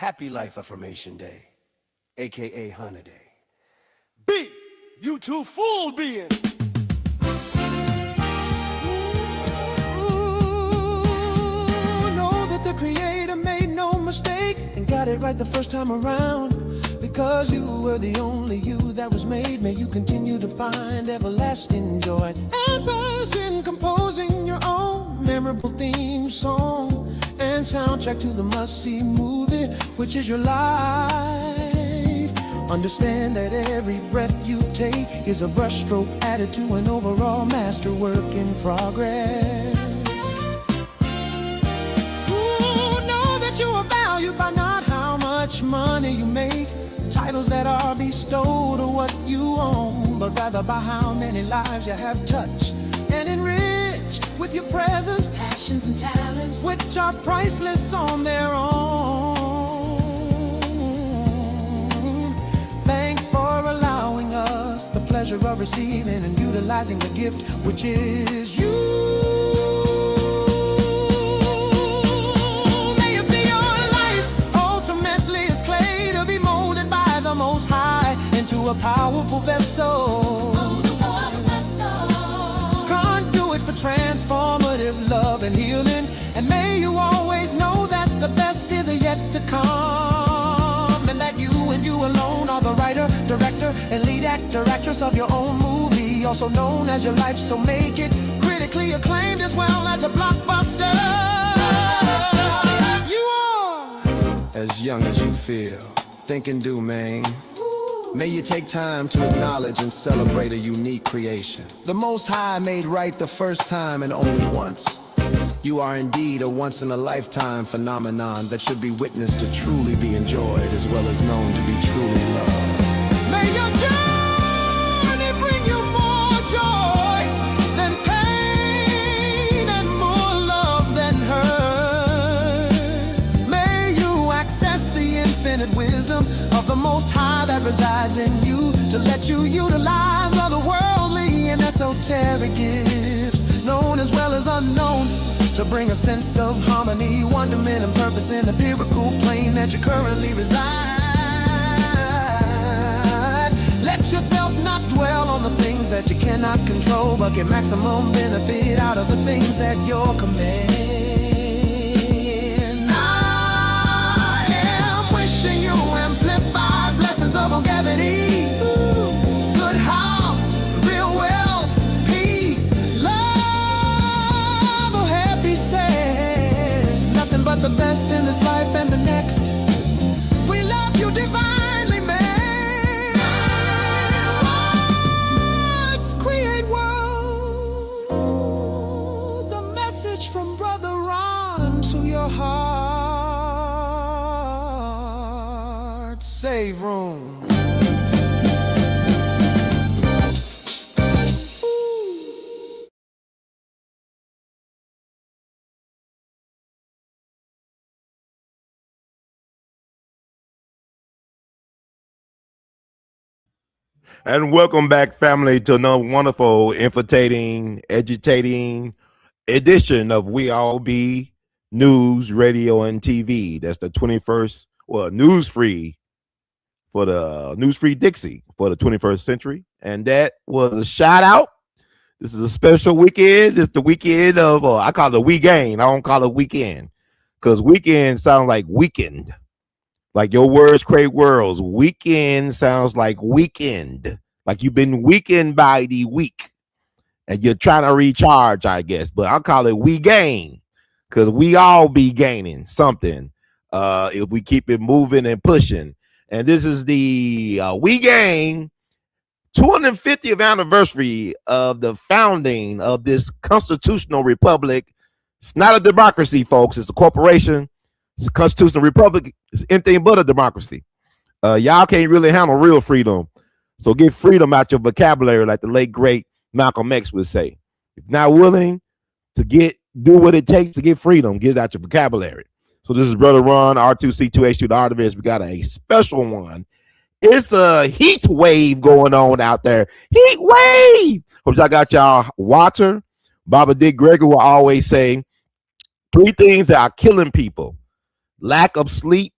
Happy Life Affirmation Day, aka Honey Day. B, you too fool being. Know that the Creator made no mistake and got it right the first time around. Because you were the only you that was made, may you continue to find everlasting joy and peace in composing your own memorable theme song and soundtrack to the must-see movie, which is your life. Understand that every breath you take is a brushstroke added to an overall masterwork in progress. Ooh, know that you are valued by not how much money you make, titles that are bestowed, or what you own, but rather by how many lives you have touched and enriched with your presence, passions and talents, which are priceless on their own. Thanks for allowing us the pleasure of receiving and utilizing the gift which is you. May you see your life ultimately as clay to be molded by the Most High into a powerful vessel. Transformative love and healing, and may you always know that the best is yet to come, and that you and you alone are the writer, director, and lead actor, actress of your own movie, also known as your life. So make it critically acclaimed as well as a blockbuster. You are As young as you feel, think and do, man. May you take time to acknowledge and celebrate a unique creation. The Most High made right the first time and only once. You are indeed a once-in-a-lifetime phenomenon that should be witnessed to truly be enjoyed as well as known to be truly loved. May your journey bring you more joy than pain and more love than hurt. May you access the infinite wisdom of the Most High that resides in you, to let you utilize otherworldly and esoteric gifts, known as well as unknown, to bring a sense of harmony, wonderment, and purpose in the empirical plane that you currently reside. Let yourself not dwell on the things that you cannot control, but get maximum benefit out of the things at your command. I am wishing you amplified blessings of longevity, good health, real wealth, peace, love. Oh, happy says nothing but the best in this life and the next. We love you divinely made. Words create worlds. A message from Brother Ron to your heart. Save room. And welcome back, family, to another wonderful, infiltrating, agitating edition of We All Be News, Radio, and TV. That's the 21st, well, news free for the news free Dixie for the 21st century. And that was a shout out. This is a special weekend. It's the weekend of, I call it a weekend. I don't call it weekend because weekend sounds like weekend. Like your words create worlds. Weekend sounds like weekend. Like you've been weakened by the week. And you're trying to recharge, I guess. But I'll call it we gain. Because we all be gaining something if we keep it moving and pushing. And this is the we gain 250th anniversary of the founding of this constitutional republic. It's not a democracy, folks. It's a corporation. It's a constitutional republic. It's anything but a democracy. Y'all can't really handle real freedom. So get freedom out your vocabulary, like the late, great Malcolm X would say. If not willing to do what it takes to get freedom, get it out your vocabulary. So this is Brother Ron, R2C2H2, the artivist. We got a special one. It's a heat wave going on out there. Heat wave. Hope y'all got y'all water. Baba Dick Gregory will always say 3 things that are killing people: lack of sleep,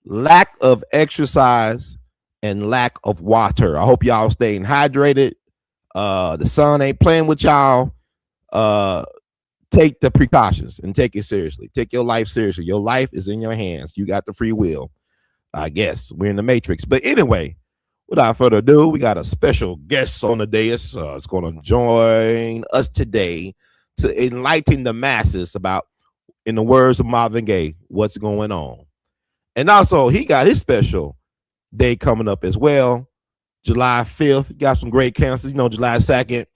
lack of exercise and lack of water. I hope y'all staying hydrated. The sun ain't playing with y'all. Uh, take the precautions and take it seriously. Take your life seriously. Your life is in your hands. You got the free will. I guess we're in the matrix. But anyway, without further ado, we got a special guest on the dais. It's going to join us today to enlighten the masses about, in the words of Marvin Gaye, what's going on. And also, he got his special day coming up as well. July 5th, got some great cancers. You know, July 2nd, a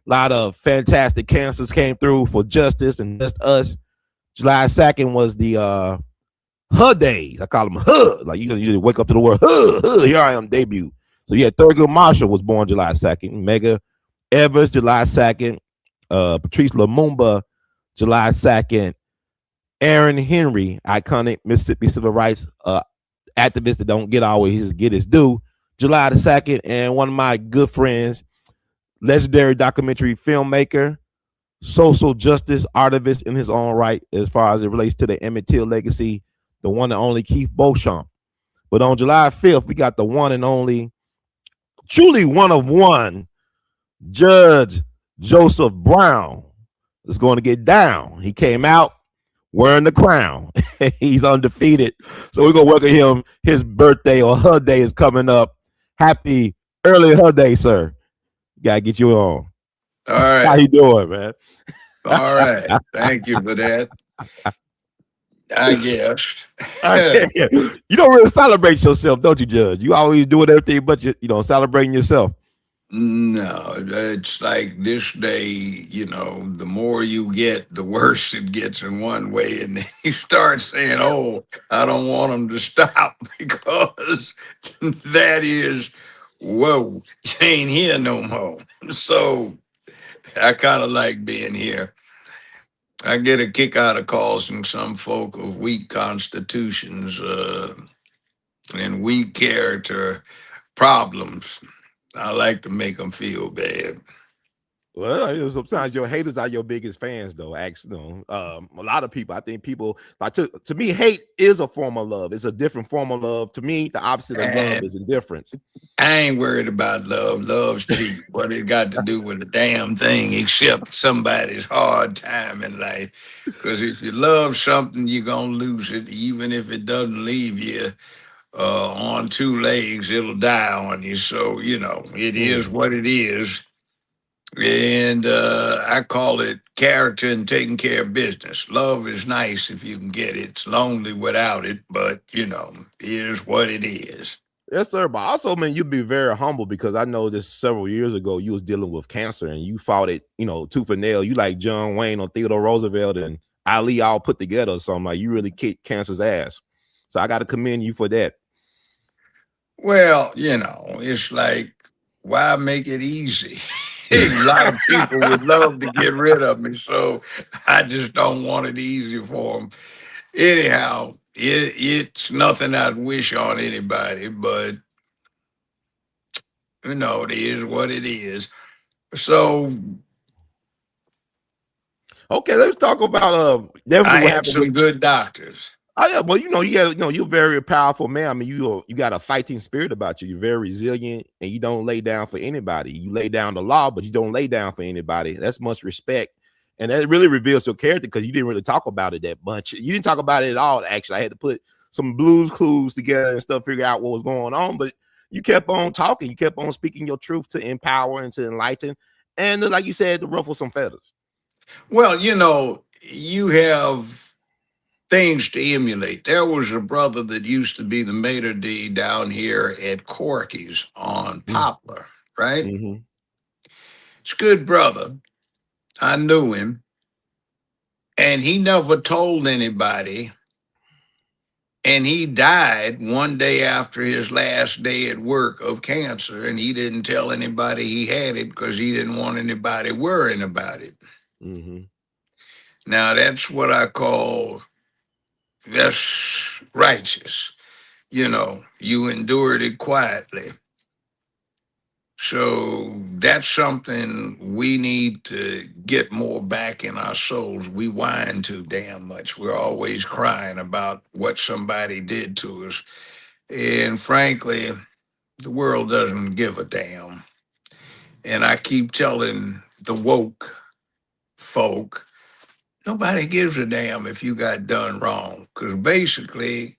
lot of fantastic cancers came through for justice and just us. July 2nd was the her days. I call them her. Like you wake up to the word her. Here I am debut. So yeah, Thurgood Marshall was born July 2nd. Mega Evers, July 2nd. Patrice Lumumba, July 2nd. Aaron Henry, iconic Mississippi civil rights activist that don't always get his due, July the 2nd. And one of my good friends, legendary documentary filmmaker, social justice artivist in his own right, as far as it relates to the Emmett Till legacy, the one and only Keith Beauchamp. But on July 5th, we got the one and only, truly one of one, Judge Joseph Brown is going to get down. He came out wearing the crown. He's undefeated. So we're going to welcome him. His birthday or her day is coming up. Happy early her day, sir. Got to get you on. All How right. you doing, man? All right. Thank you for that. I guess. You don't really celebrate yourself, don't you, Judge? You always doing everything but celebrating yourself. No, it's like this day, the more you get, the worse it gets in one way. And then you start saying, oh, I don't want them to stop because that is, whoa, you ain't here no more. So I kind of like being here. I get a kick out of causing some folk of weak constitutions and weak character problems. I like to make them feel bad. Well, sometimes your haters are your biggest fans, though. Actually, a lot of people. I think people like to me, hate is a form of love. It's a different form of love. To me, the opposite of love And is indifference. I ain't worried about love. Love's cheap. What it got to do with a damn thing except somebody's hard time in life. Because if you love something, you're going to lose it. Even if it doesn't leave you on two legs, it'll die on you. So, it is Mm. what it is. And I call it character and taking care of business. Love is nice if you can get it. It's lonely without it, but is what it is. Yes, sir. But also, man, you'd be very humble because I know this several years ago you was dealing with cancer and you fought it, tooth and nail. You like John Wayne or Theodore Roosevelt and Ali all put together or something. Like you really kicked cancer's ass. So I got to commend you for that. Well, it's like, why make it easy? A lot of people would love to get rid of me, so I just don't want it easy for them. Anyhow, it's nothing I'd wish on anybody, but it is what it is. So Okay, let's talk about definitely I what had happened some with. good doctors. Oh yeah, well, you're a very powerful man. I mean, you got a fighting spirit about you. You're very resilient, and you don't lay down for anybody. You lay down the law, but you don't lay down for anybody. That's much respect, and that really reveals your character because you didn't really talk about it that much. You didn't talk about it at all. Actually, I had to put some blues clues together and stuff, figure out what was going on. But you kept on talking. You kept on speaking your truth to empower and to enlighten, and like you said, to ruffle some feathers. Well, you have things to emulate. There was a brother that used to be the maitre d' down here at Corky's on Poplar, right? Mm-hmm. It's a good brother. I knew him, and he never told anybody. And he died one day after his last day at work of cancer, and he didn't tell anybody he had it because he didn't want anybody worrying about it. Mm-hmm. Now, that's what I call that's righteous. You endured it quietly. So that's something we need to get more back in our souls. We whine too damn much. We're always crying about what somebody did to us. And frankly, the world doesn't give a damn. And I keep telling the woke folk, nobody gives a damn if you got done wrong. Because basically,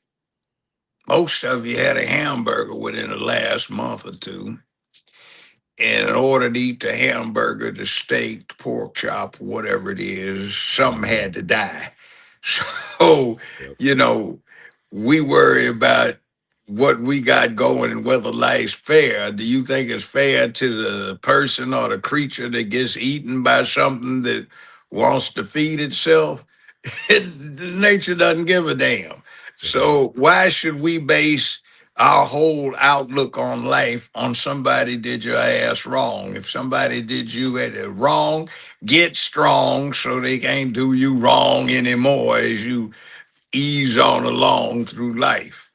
most of you had a hamburger within the last month or two. And in order to eat the hamburger, the steak, the pork chop, whatever it is, something Mhm. had to die. So, Yep. you know, we worry about what we got going and whether life's fair. Do you think it's fair to the person or the creature that gets eaten by something that wants to feed itself? Nature doesn't give a damn. Right. So why should we base our whole outlook on life on somebody did your ass wrong? If somebody did you at it wrong, get strong so they can't do you wrong anymore as you ease on along through life.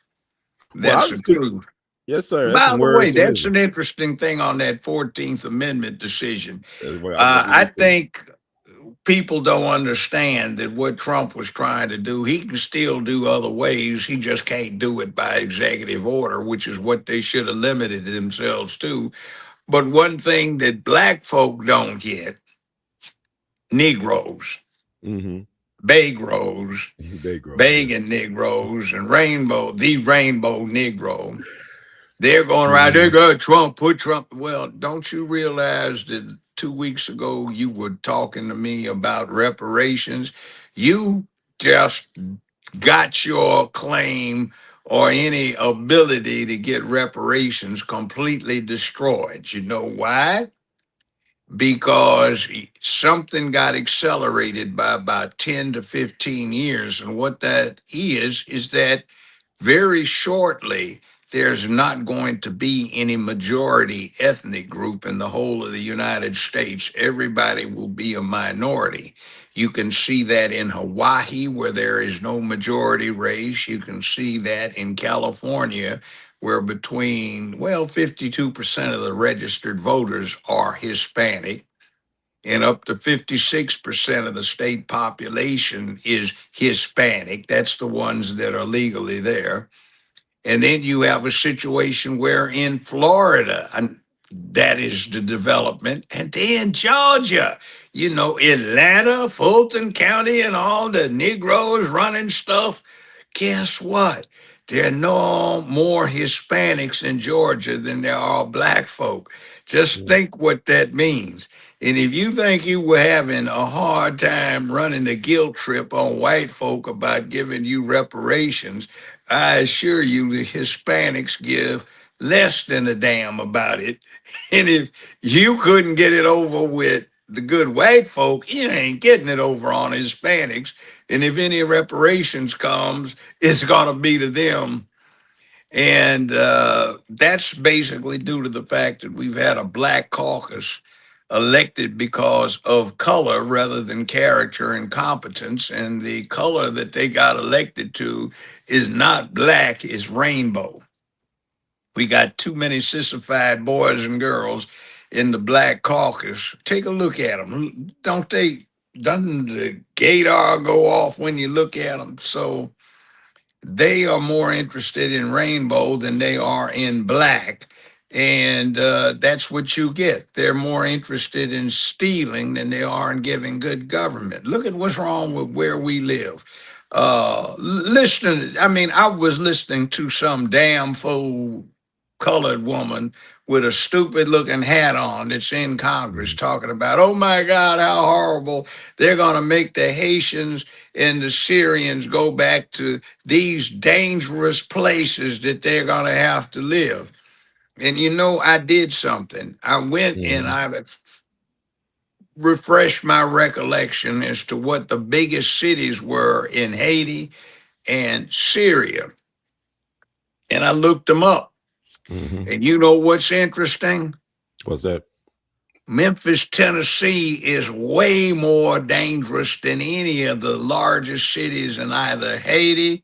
Well, That's I'll the speak. truth. Yes, sir. That's By some the way, words of that's wisdom. an interesting thing on that 14th Amendment decision. That's what I want to I get to. think people don't understand that what Trump was trying to do, he can still do other ways. He just can't do it by executive order, which is what they should have limited themselves to. But one thing that black folk don't get, Negroes, Hmm. Bagros, They grow. Yeah. Bagan Negroes, and the Rainbow Negro, they're going around, they Mhm. got Trump, put Trump. Well, don't you realize that 2 weeks ago you were talking to me about reparations? You just got your claim or any ability to get reparations completely destroyed. You know why? Because something got accelerated by about 10 to 15 years. And what that is that very shortly, there's not going to be any majority ethnic group in the whole of the United States. Everybody will be a minority. You can see that in Hawaii, where there is no majority race. You can see that in California, where between, well, 52% of the registered voters are Hispanic, and up to 56% of the state population is Hispanic. That's the ones that are legally there. And then you have a situation where in Florida, and that is the development. And then Georgia, Atlanta, Fulton County, and all the Negroes running stuff. Guess what? There are no more Hispanics in Georgia than there are black folk. Just Mm. think what that means. And if you think you were having a hard time running a guilt trip on white folk about giving you reparations, I assure you the Hispanics give less than a damn about it. And if you couldn't get it over with the good white folk, you ain't getting it over on Hispanics. And if any reparations comes, it's gonna be to them. And that's basically due to the fact that we've had a black caucus elected because of color rather than character and competence. And the color that they got elected to is not black, it's rainbow. We got too many sissified boys and girls in the black caucus. Take a look at them. Doesn't the gaydar go off when you look at them? So they are more interested in rainbow than they are in black. And that's what you get. They're more interested in stealing than they are in giving good government. Look at what's wrong with where we live. Listening, I mean, I was listening to some damn fool colored woman with a stupid looking hat on that's in Congress Mhm. talking about, oh my God, how horrible. They're going to make the Haitians and the Syrians go back to these dangerous places that they're going to have to live. And I did something. I went and Mhm. I refreshed my recollection as to what the biggest cities were in Haiti and Syria. And I looked them up. Mhm. And you know what's interesting? What's that? Memphis, Tennessee is way more dangerous than any of the largest cities in either Haiti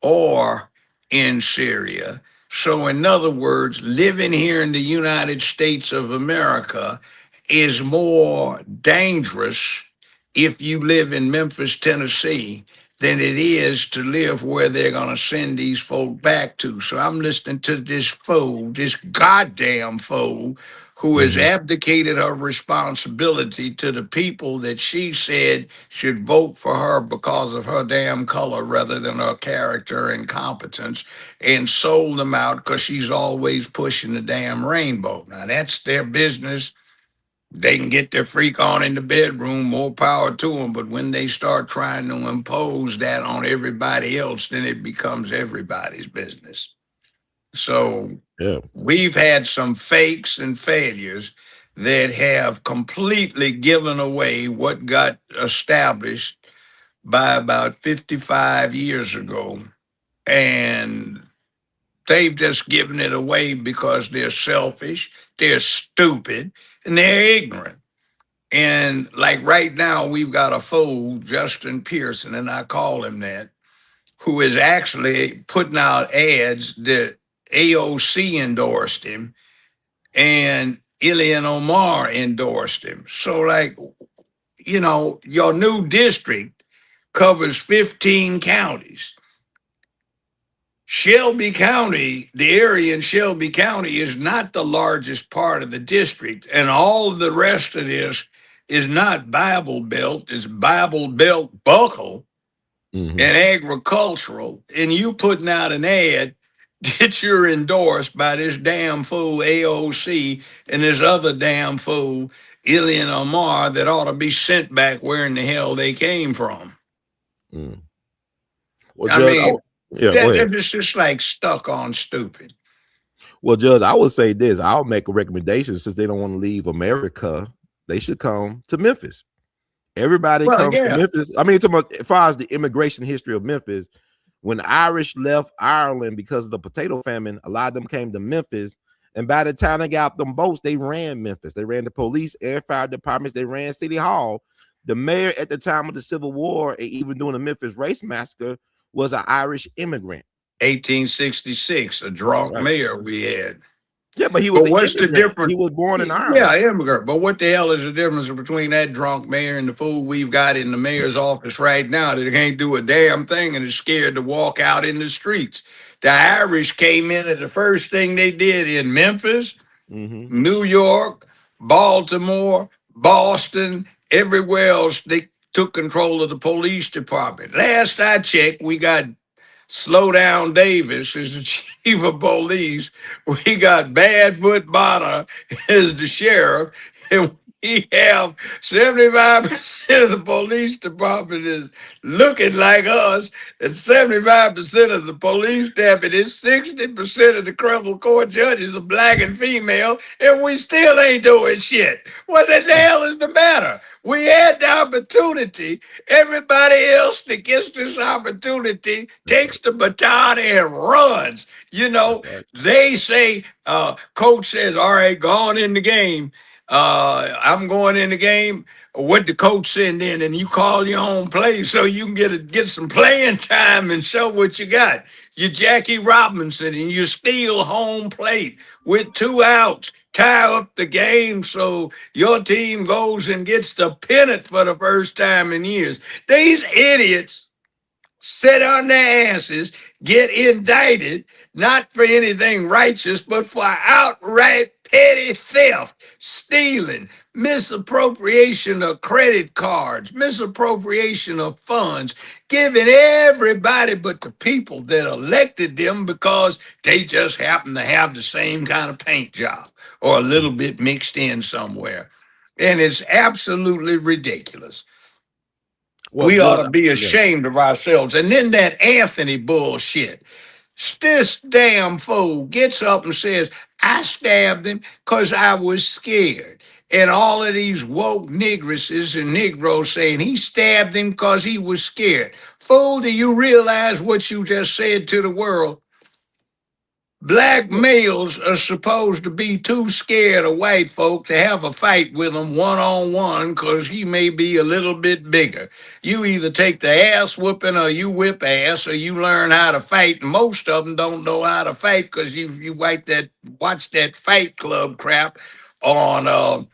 or in Syria. So, in other words, living here in the United States of America is more dangerous if you live in Memphis, Tennessee, than it is to live where they're going to send these folk back to. So I'm listening to this fool, this goddamn fool, who has Hmm. abdicated her responsibility to the people that she said should vote for her because of her damn color rather than her character and competence, and sold them out because she's always pushing the damn rainbow. Now, that's their business. They can get their freak on in the bedroom, more power to them. But when they start trying to impose that on everybody else, then it becomes everybody's business. So Yeah. we've had some fakes and failures that have completely given away what got established by about 55 years ago. And they've just given it away because they're selfish, they're stupid, and they're ignorant. And like right now, we've got a fool, Justin Pearson, and I call him that, who is actually putting out ads that AOC endorsed him and Ilhan Omar endorsed him. So, like, your new district covers 15 counties. Shelby County, the area in Shelby County is not the largest part of the district, and all of the rest of this is not Bible Belt, it's Bible Belt buckle Hmm. and agricultural. And you putting out an ad that you're endorsed by this damn fool AOC and this other damn fool Ilhan Omar that ought to be sent back where in the hell they came from. Mm. Well, I Judge, mean, yeah, go that ahead. it's just like stuck on stupid. Well, Judge, I would say this. I'll make a recommendation since they don't want to leave America. They should come to Memphis. Everybody Well, comes to yeah, Memphis. I mean, as far as the immigration history of Memphis, when the Irish left Ireland because of the potato famine, a lot of them came to Memphis. And by the time they got them boats, they ran Memphis. They ran the police and fire departments. They ran City Hall. The mayor at the time of the Civil War, and even during the Memphis race massacre, was an Irish immigrant. 1866, a drunk Right. mayor we had. Yeah, but he was But an what's the immigrant. difference? He was born in Yeah, Ireland. immigrant. But what the hell is the difference between that drunk mayor and the fool we've got in the mayor's office right now that can't do a damn thing and is scared to walk out in the streets? The Irish came in and the first thing they did in Memphis, Hmm. New York, Baltimore, Boston, everywhere else, they took control of the police department. Last I checked, we got Slow Down Davis as the chief of police. We got Badfoot Bonner as the sheriff. And we have 75% of the police department is looking like us, and 75% of the police deputies, 60% of the criminal court judges are black and female, and we still ain't doing shit. What the hell is the matter? We had the opportunity. Everybody else that gets this opportunity That's takes right. the baton and runs. That's right. They say, coach says, all right, go on in the game. I'm going in the game. What the coach send in, and you call your own play so you can get some playing time and show what you got. You Jackie Robinson and you steal home plate with 2 outs, tie up the game so your team goes and gets the pennant for the first time in years. These idiots sit on their asses, get indicted, not for anything righteous, but for outright petty theft, stealing, misappropriation of credit cards, misappropriation of funds, giving everybody but the people that elected them because they just happen to have the same kind of paint job or a little bit mixed in somewhere. And it's absolutely ridiculous. Well, We ought Judge, to be yeah. ashamed of ourselves. And then that Anthony bullshit. This damn fool gets up and says, I stabbed him because I was scared. And all of these woke negresses and Negroes saying he stabbed him because he was scared. Fool, do you realize what you just said to the world? Black males are supposed to be too scared of white folk to have a fight with them one on one because he may be a little bit bigger. You either take the ass whooping or you whip ass or you learn how to fight. And most of them don't know how to fight because watch that Fight Club crap on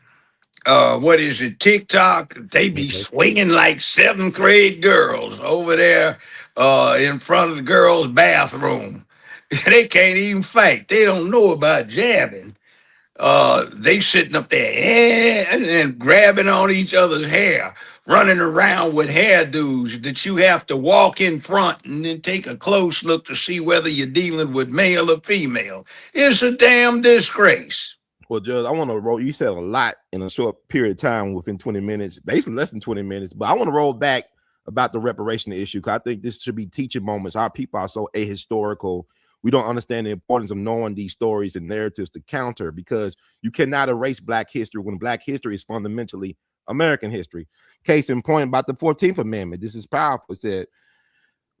what is it, TikTok? They be Mhm. swinging like seventh grade girls over there in front of the girls' bathroom. They can't even fight. They don't know about jabbing. They sitting up there and grabbing on each other's hair, running around with hairdos that you have to walk in front and then take a close look to see whether you're dealing with male or female. It's a damn disgrace. Well, Judge, I want to roll. You said a lot in a short period of time within 20 minutes, basically less than 20 minutes. But I want to roll back about the reparation issue because I think this should be teaching moments. Our people are so ahistorical. We don't understand the importance of knowing these stories and narratives to counter because you cannot erase Black history when Black history is fundamentally American history. Case in point about the 14th Amendment. This is powerful. It said,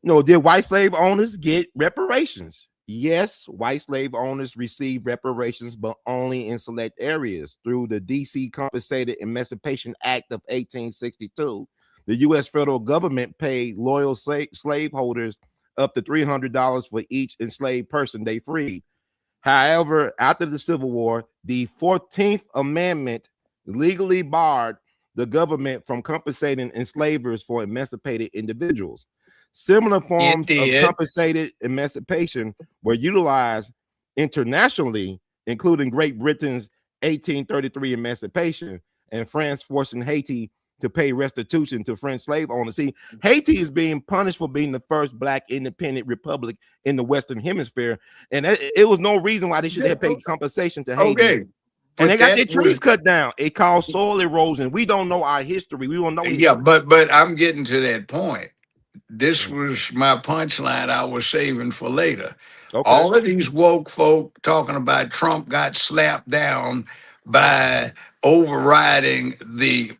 did white slave owners get reparations? Yes, white slave owners received reparations, but only in select areas. Through the D.C. Compensated Emancipation Act of 1862, the U.S. federal government paid loyal slaveholders up to $300 for each enslaved person they freed. However, after the Civil War, the 14th Amendment legally barred the government from compensating enslavers for emancipated individuals. Similar It forms of did. compensated emancipation were utilized internationally, including Great Britain's 1833 emancipation and France forcing Haiti to pay restitution to French slave owners. See, Haiti is being punished for being the first Black independent republic in the Western Hemisphere, and it was no reason why they should have paid compensation to Haiti. Okay. And they But got that their trees was cut down. It caused soil erosion. We don't know our history. We don't know yeah, history. but I'm getting to that point. This Mm. was my punchline I was saving for later. Okay. All of these woke folk talking about Trump got slapped down by overriding the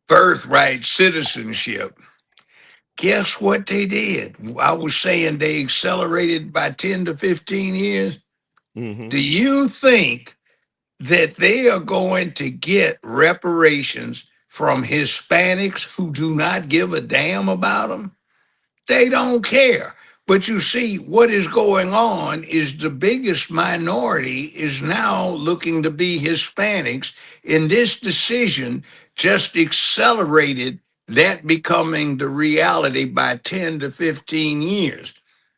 birthright citizenship. Guess what they did? I was saying they accelerated by 10 to 15 years. Mm-hmm. Do you think that they are going to get reparations from Hispanics who do not give a damn about them? They don't care. But you see, what is going on is the biggest minority is now looking to be Hispanics, and this decision just accelerated that becoming the reality by 10 to 15 years.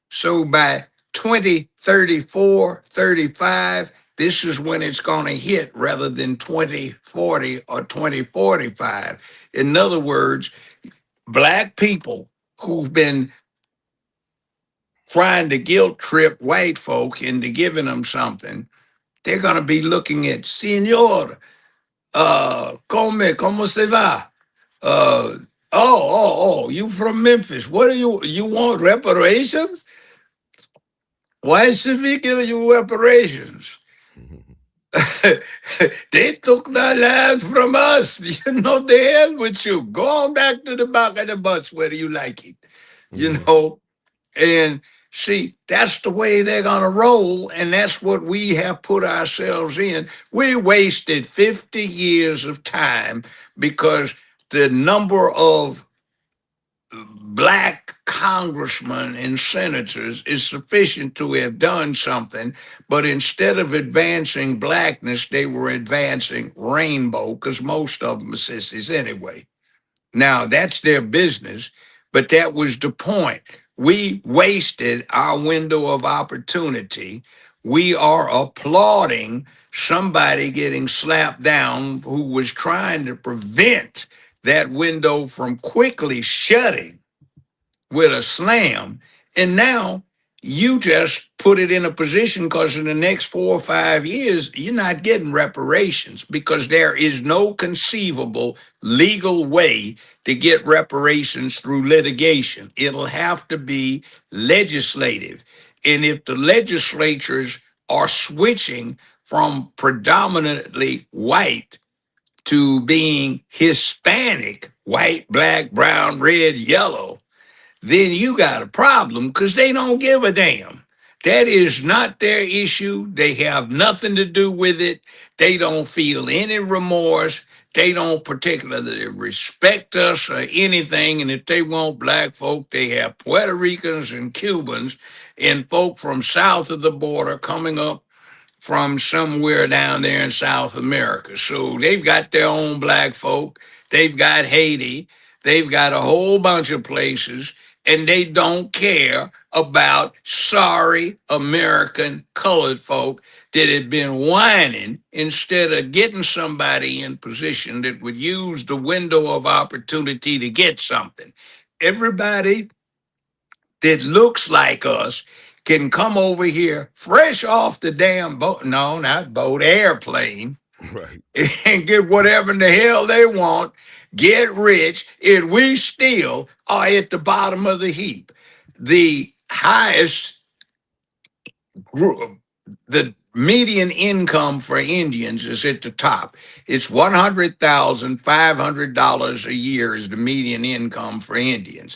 So by 2034, 35, this is when it's going to hit rather than 2040 or 2045. In other words, Black people who've been trying to guilt trip white folk into giving them something, they're going to be looking at, Senor, como se va? Uh, you from Memphis. What do you want reparations? Why should we give you reparations? They took the land from us. The hell with you. Go on back to the back of the bus, whether you like it. You Mm-hmm. know, and see, that's the way they're going to roll. And that's what we have put ourselves in. We wasted 50 years of time because the number of Black congressmen and senators is sufficient to have done something. But instead of advancing blackness, they were advancing rainbow because most of them are sissies anyway. Now, that's their business, but that was the point. We wasted our window of opportunity. We are applauding somebody getting slapped down who was trying to prevent that window from quickly shutting with a slam. And now you just put it in a position because in the next 4 or 5 years, you're not getting reparations because there is no conceivable legal way to get reparations through litigation. It'll have to be legislative. And if the legislatures are switching from predominantly white to being Hispanic, white, black, brown, red, yellow, then you got a problem because they don't give a damn. That is not their issue. They have nothing to do with it. They don't feel any remorse. They don't particularly respect us or anything. And if they want black folk, they have Puerto Ricans and Cubans and folk from south of the border coming up from somewhere down there in South America. So they've got their own black folk. They've got Haiti. They've got a whole bunch of places, and they don't care about sorry American colored folk that have been whining instead of getting somebody in position that would use the window of opportunity to get something. Everybody that looks like us can come over here fresh off the damn boat, no, not boat, airplane, Right. and get whatever in the hell they want, get rich, and we still are at the bottom of the heap. The highest group, the median income for Indians is at the top. It's $100,500 a year is the median income for Indians.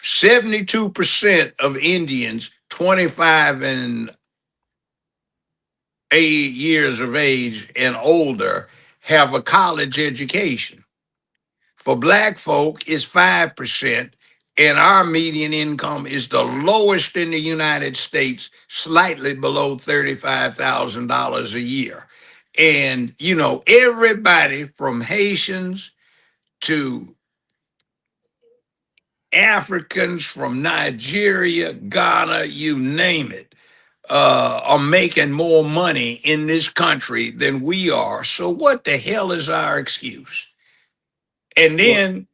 72% of Indians 25 and 8 years of age and older have a college education. For black folk, it's 5%, and our median income is the lowest in the United States, slightly below $35,000 a year. And, you know, everybody from Haitians to Africans, from Nigeria, Ghana, you name it, are making more money in this country than we are. So what the hell is our excuse? And Well, then,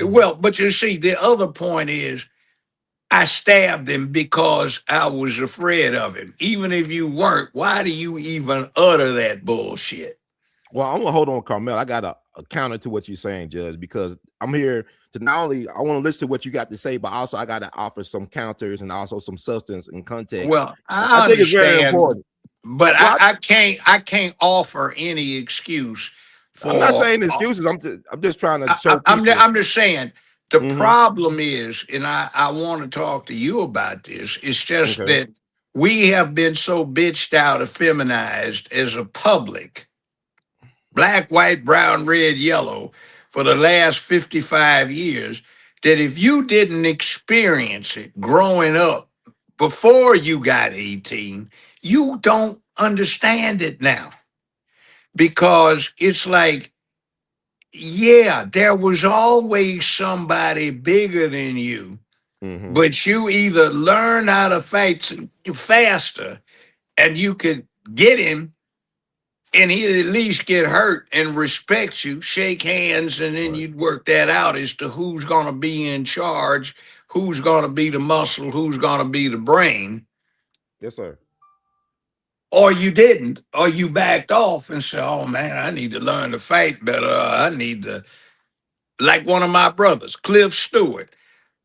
mhm. well, but you see, the other point is I stabbed him because I was afraid of him. Even if you weren't, why do you even utter that bullshit? Well, I'm gonna hold on, Carmel. I got a counter to what you're saying, Judge, because I'm here to not only I want to listen to what you got to say, but also I got to offer some counters and also some substance and context. Well, I I think it's very understand, important. but Well, I can't offer any excuse I'm not for saying excuses. I'm just trying to show people. I'm just saying the Hmm. problem is, and I want to talk to you about this. It's just Okay. that we have been so bitched out, effeminized as a public, black, white, brown, red, yellow, for the last 55 years, that if you didn't experience it growing up before you got 18, you don't understand it now because it's like, yeah, there was always somebody bigger than you, Hmm. but you either learn how to fight faster and you could get him and he'd at least get hurt and respect you, shake hands, and then Right. you'd work that out as to who's going to be in charge, who's going to be the muscle, who's going to be the brain, Yes, sir. or you didn't, or you backed off and said, oh man, I need to learn to fight better. I need to, like one of my brothers, Cliff Stewart.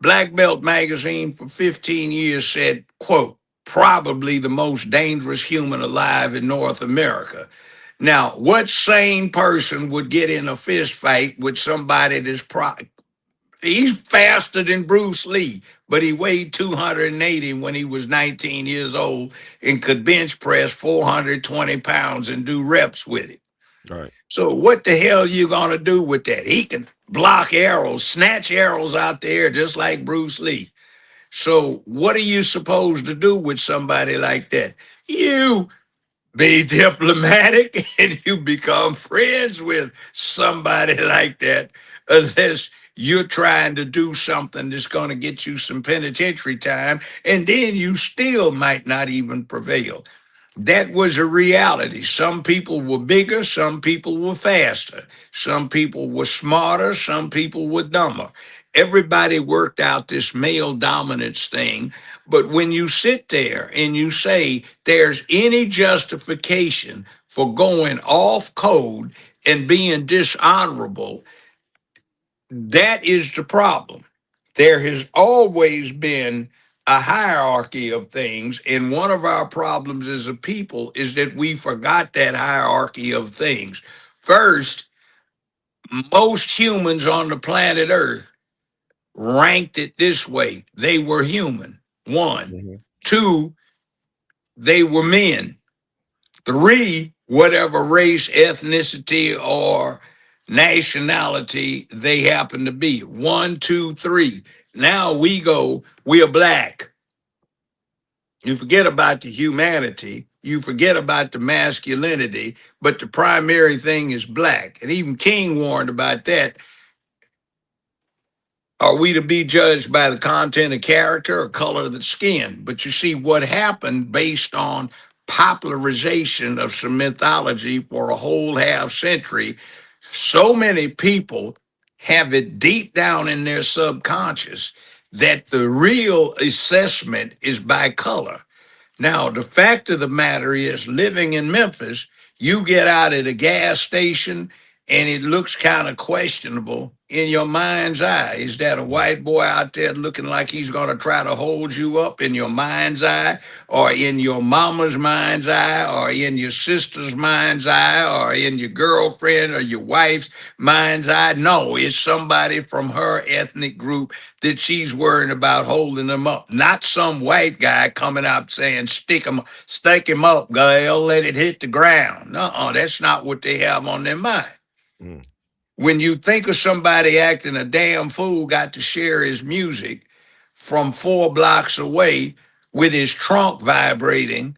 Black Belt magazine for 15 years said, quote, probably the most dangerous human alive in North America. Now, what sane person would get in a fist fight with somebody he's faster than Bruce Lee, but he weighed 280 when he was 19 years old and could bench press 420 pounds and do reps with it. All right. So what the hell you gonna do with that? He can block arrows, snatch arrows out the air just like Bruce Lee. So what are you supposed to do with somebody like that? You be diplomatic and you become friends with somebody like that, unless you're trying to do something that's going to get you some penitentiary time, and then you still might not even prevail. That was a reality. Some people were bigger, some people were faster, some people were smarter, some people were dumber. Everybody worked out this male dominance thing. But when you sit there and you say there's any justification for going off code and being dishonorable, that is the problem. There has always been a hierarchy of things, and one of our problems as a people is that we forgot that hierarchy of things. First, most humans on the planet Earth ranked it this way: they were human. One. Hmm. Two, they were men. Three, whatever race, ethnicity, or nationality they happen to be. One, two, three. Now we are black. You forget about the humanity, you forget about the masculinity, but the primary thing is black. And even King warned about that. Are we to be judged by the content of character or color of the skin? But you see what happened based on popularization of some mythology for a whole half century. So many people have it deep down in their subconscious that the real assessment is by color. Now, the fact of the matter is, living in Memphis, you get out at a gas station and it looks kind of questionable in your mind's eye. Is that a white boy out there looking like he's going to try to hold you up in your mind's eye, or in your mama's mind's eye, or in your sister's mind's eye, or in your girlfriend or your wife's mind's eye? No, it's somebody from her ethnic group that she's worrying about holding them up. Not some white guy coming up saying, stick him up, girl, let it hit the ground. No, that's not what they have on their mind. Mm. When you think of somebody acting a damn fool, got to share his music from 4 blocks away with his trunk vibrating,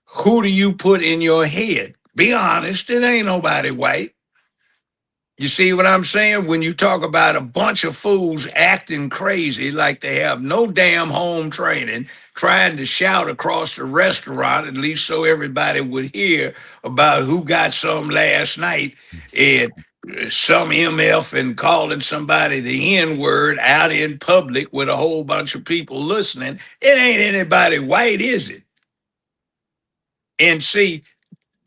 who do you put in your head? Be honest, it ain't nobody white. You see what I'm saying? When you talk about a bunch of fools acting crazy like they have no damn home training, trying to shout across the restaurant, at least so everybody would hear about who got some last night, and some MF and calling somebody the N word out in public with a whole bunch of people listening, it ain't anybody white, is it? And see,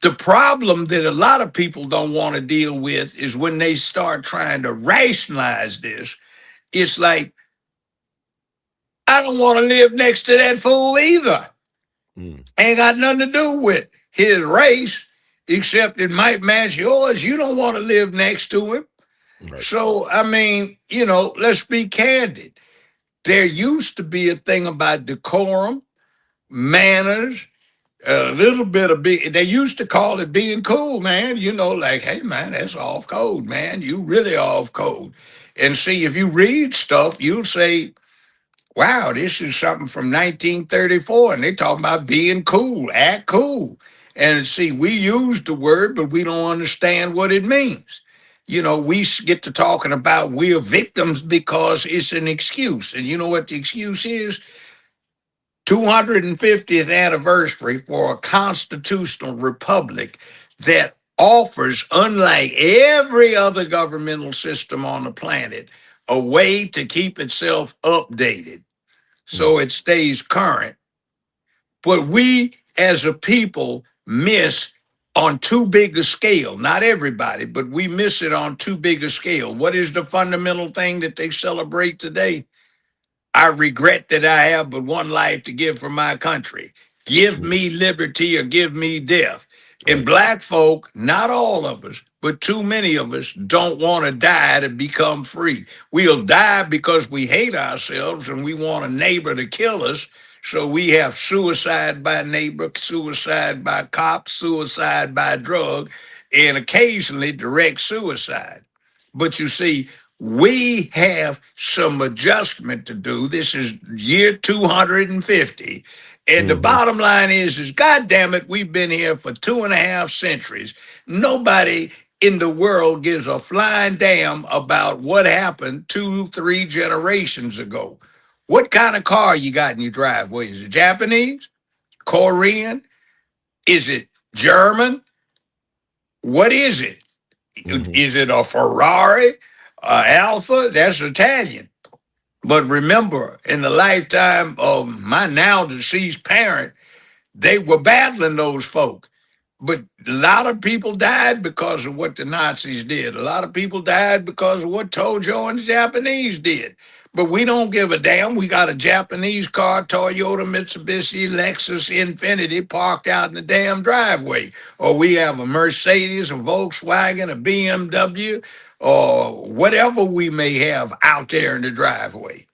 the problem that a lot of people don't want to deal with is when they start trying to rationalize this. It's like, I don't want to live next to that fool either. Mm. Ain't got nothing to do with his race, except it might match yours. You don't want to live next to him. Right. So, I mean, let's be candid. There used to be a thing about decorum, manners, a little bit of they used to call it being cool, man. Like, hey, man, that's off code, man. You really off code. And see, if you read stuff, you'll say, wow, this is something from 1934, and they talking about being cool, act cool. And see, we use the word, but we don't understand what it means. We get to talking about we're victims because it's an excuse. And you know what the excuse is? 250th anniversary for a constitutional republic that offers, unlike every other governmental system on the planet, a way to keep itself updated Mm. so it stays current. But we as a people miss on too big a scale. Not everybody, but we miss it on too big a scale. What is the fundamental thing that they celebrate today? I regret that I have but one life to give for my country. Give Mm. me liberty or give me death. And Right. black folk, not all of us, but too many of us don't want to die to become free. We'll die because we hate ourselves and we want a neighbor to kill us. So we have suicide by neighbor, suicide by cop, suicide by drug, and occasionally direct suicide. But you see, we have some adjustment to do. This is year 250. And the Mm-hmm. bottom line is God damn it, we've been here for 2.5 centuries. Nobody in the world gives a flying damn about what happened 2, 3 generations ago. What kind of car you got in your driveway? Is it Japanese? Korean? Is it German? What is it? Mm-hmm. Is it a Ferrari? Alpha? That's Italian. But remember, in the lifetime of my now deceased parent, they were battling those folk. But a lot of people died because of what the Nazis did. A lot of people died because of what Tojo and the Japanese did. But we don't give a damn. We got a Japanese car, Toyota, Mitsubishi, Lexus, Infiniti parked out in the damn driveway. Or we have a Mercedes, a Volkswagen, a BMW, or whatever we may have out there in the driveway.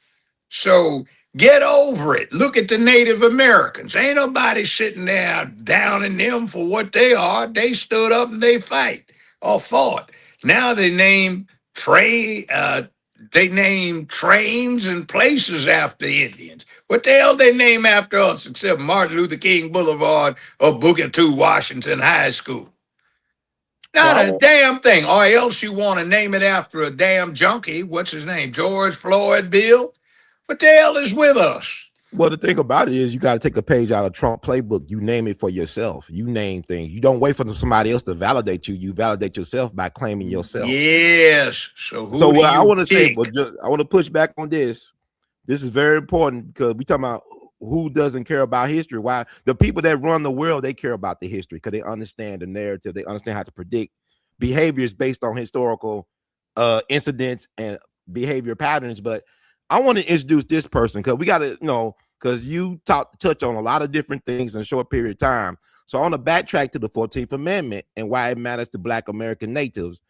So Get over it. Look at the Native Americans. Ain't nobody sitting there downing them for what they are. They stood up and they fight or fought. Now they name trains and places after Indians. What the hell they name after us except Martin Luther King Boulevard or Booker T. Washington High School? So Not a damn thing. Or else you want to name it after a damn junkie. What's his name? George Floyd Bill? What the hell is with us? well, the thing about it is you got to take a page out of Trump playbook. You name it for yourself. You name things. You don't wait for somebody else to validate you. You validate yourself by claiming yourself. Yes. So who So do what I you want to say, pick? but I want to push back on this. This is very important because we talking about who doesn't care about history. Why the people that run the world, they care about the history because they understand the narrative. They understand how to predict behaviors based on historical incidents and behavior patterns. But I want to introduce this person because we got to, because you touch on a lot of different things in a short period of time. So I want to backtrack to the 14th Amendment and why it matters to Black American natives.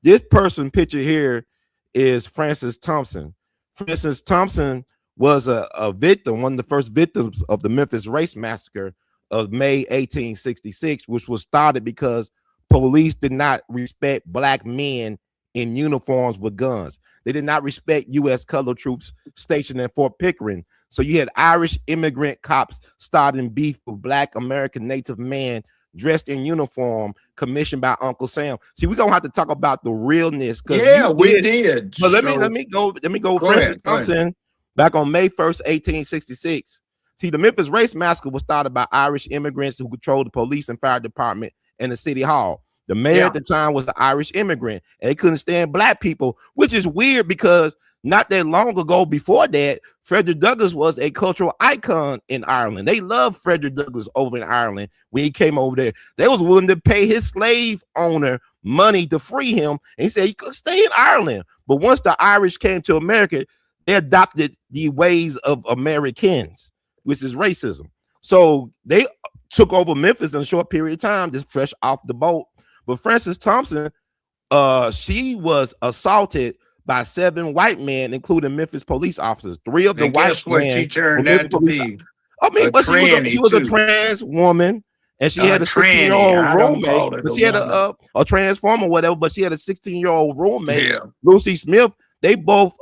This person picture here is Francis Thompson. Francis Thompson was a victim, one of the first victims of the Memphis race massacre of May 1866, which was started because police did not respect Black men in uniforms with guns. They did not respect U.S. colored troops stationed in Fort Pickering. So you had Irish immigrant cops starting beef with Black American native men dressed in uniform, commissioned by Uncle Sam. See, we're gonna have to talk about the realness because Yeah, we did. But let So me go with go Francis ahead. Go ahead. Thompson back on May 1st, 1866. See, the Memphis race massacre was started by Irish immigrants who controlled the police and fire department and the city hall. The mayor at the time was an Irish immigrant, and they couldn't stand Black people, which is weird because not that long ago before that, Frederick Douglass was a cultural icon in Ireland. They loved Frederick Douglass over in Ireland when he came over there. They was willing to pay his slave owner money to free him, and he said he could stay in Ireland. But once the Irish came to America, they adopted the ways of Americans, which is racism. So they took over Memphis in a short period of time, just fresh off the boat. But Francis Thompson, she was assaulted by 7 white men, including Memphis police officers. 3 of the And white guess what men she turned were Memphis out to police. be? I mean, A but she tranny was a too. trans woman, and she had a Tranny. 16-year-old I don't roommate. call it But a she had woman. a transformer, whatever. But she had a 16-year-old roommate, Yeah. Lucy Smith. They both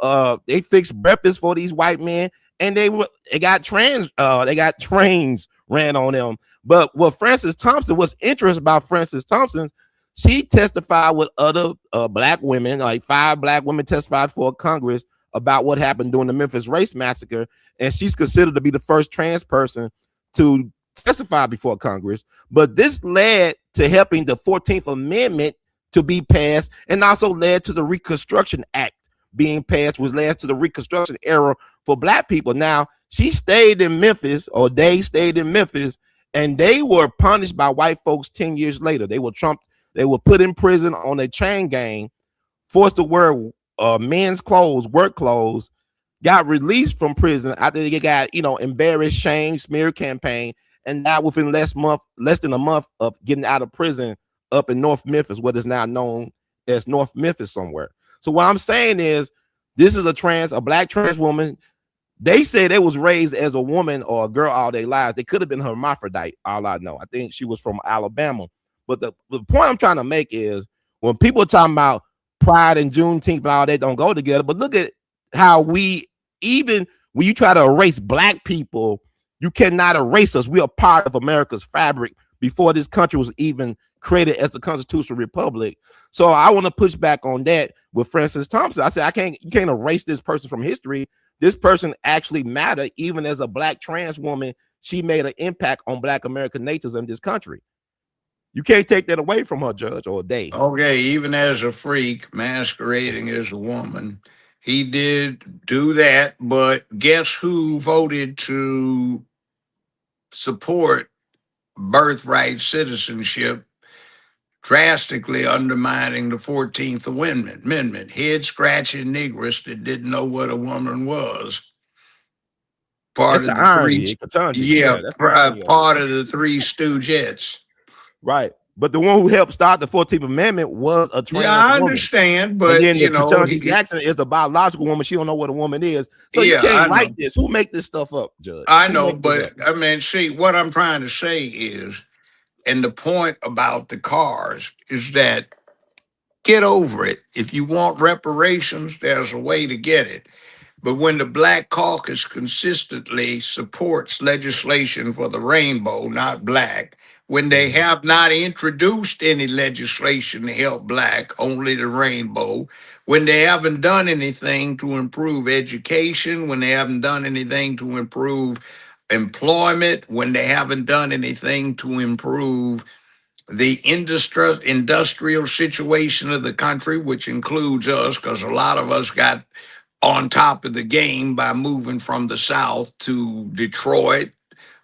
they fixed breakfast for these white men, and they got trains ran on them. But what Francis Thompson was interesting about Francis Thompson, she testified with other Black women, like 5 Black women testified for Congress about what happened during the Memphis race massacre, and she's considered to be the first trans person to testify before Congress. But this led to helping the 14th Amendment to be passed, and also led to the Reconstruction Act being passed, which led to the Reconstruction era for Black people. Now, she stayed in Memphis, or they stayed in Memphis, and they were punished by white folks 10 years later. They were put in prison on a chain gang, forced to wear men's clothes, work clothes, got released from prison after they got, embarrassed, shame, smear campaign, and now within less than a month of getting out of prison up in North Memphis, what is now known as North Memphis somewhere. So what I'm saying is, this is a Black trans woman. They say they was raised as a woman or a girl all their lives. They could have been hermaphrodite, all I know. I think she was from Alabama. But the point I'm trying to make is, when people are talking about Pride and Juneteenth and all that don't go together, but look at how even when you try to erase Black people, you cannot erase us. We are part of America's fabric before this country was even created as a constitutional republic. So I want to push back on that with Francis Thompson. I said, you can't erase this person from history. This person actually mattered. Even as a Black trans woman, she made an impact on Black American natives in this country. You can't take that away from her, Judge, or Dave. Okay, even as a freak masquerading as a woman, he did do that. But guess who voted to support birthright citizenship, drastically undermining the 14th Amendment? Head scratching Negroes that didn't know what a woman was. Part That's of the the three, irony, Katanji. yeah, Yeah, that's the irony of it. part of the 3 Stoogettes. Right. But the one who helped start the 14th Amendment was a Yeah, trans I woman. understand, And but then the you know, Ketanji Jackson is a biological woman. She don't know what a woman is. So you yeah, can't I write know. this. Who make this stuff up, Judge? I Who know, make this but up? I mean, see, what I'm trying to say is, and the point about the cars is that get over it. If you want reparations, there's a way to get it. But when the Black Caucus consistently supports legislation for the rainbow, not black, when they Mhm. have not introduced any legislation to help black, only the rainbow, when they haven't done anything to improve education, when they haven't done anything to improve employment, when they haven't done anything to improve the industrial situation of the country, which includes us, because a lot of us got on top of the game by moving from the South to Detroit,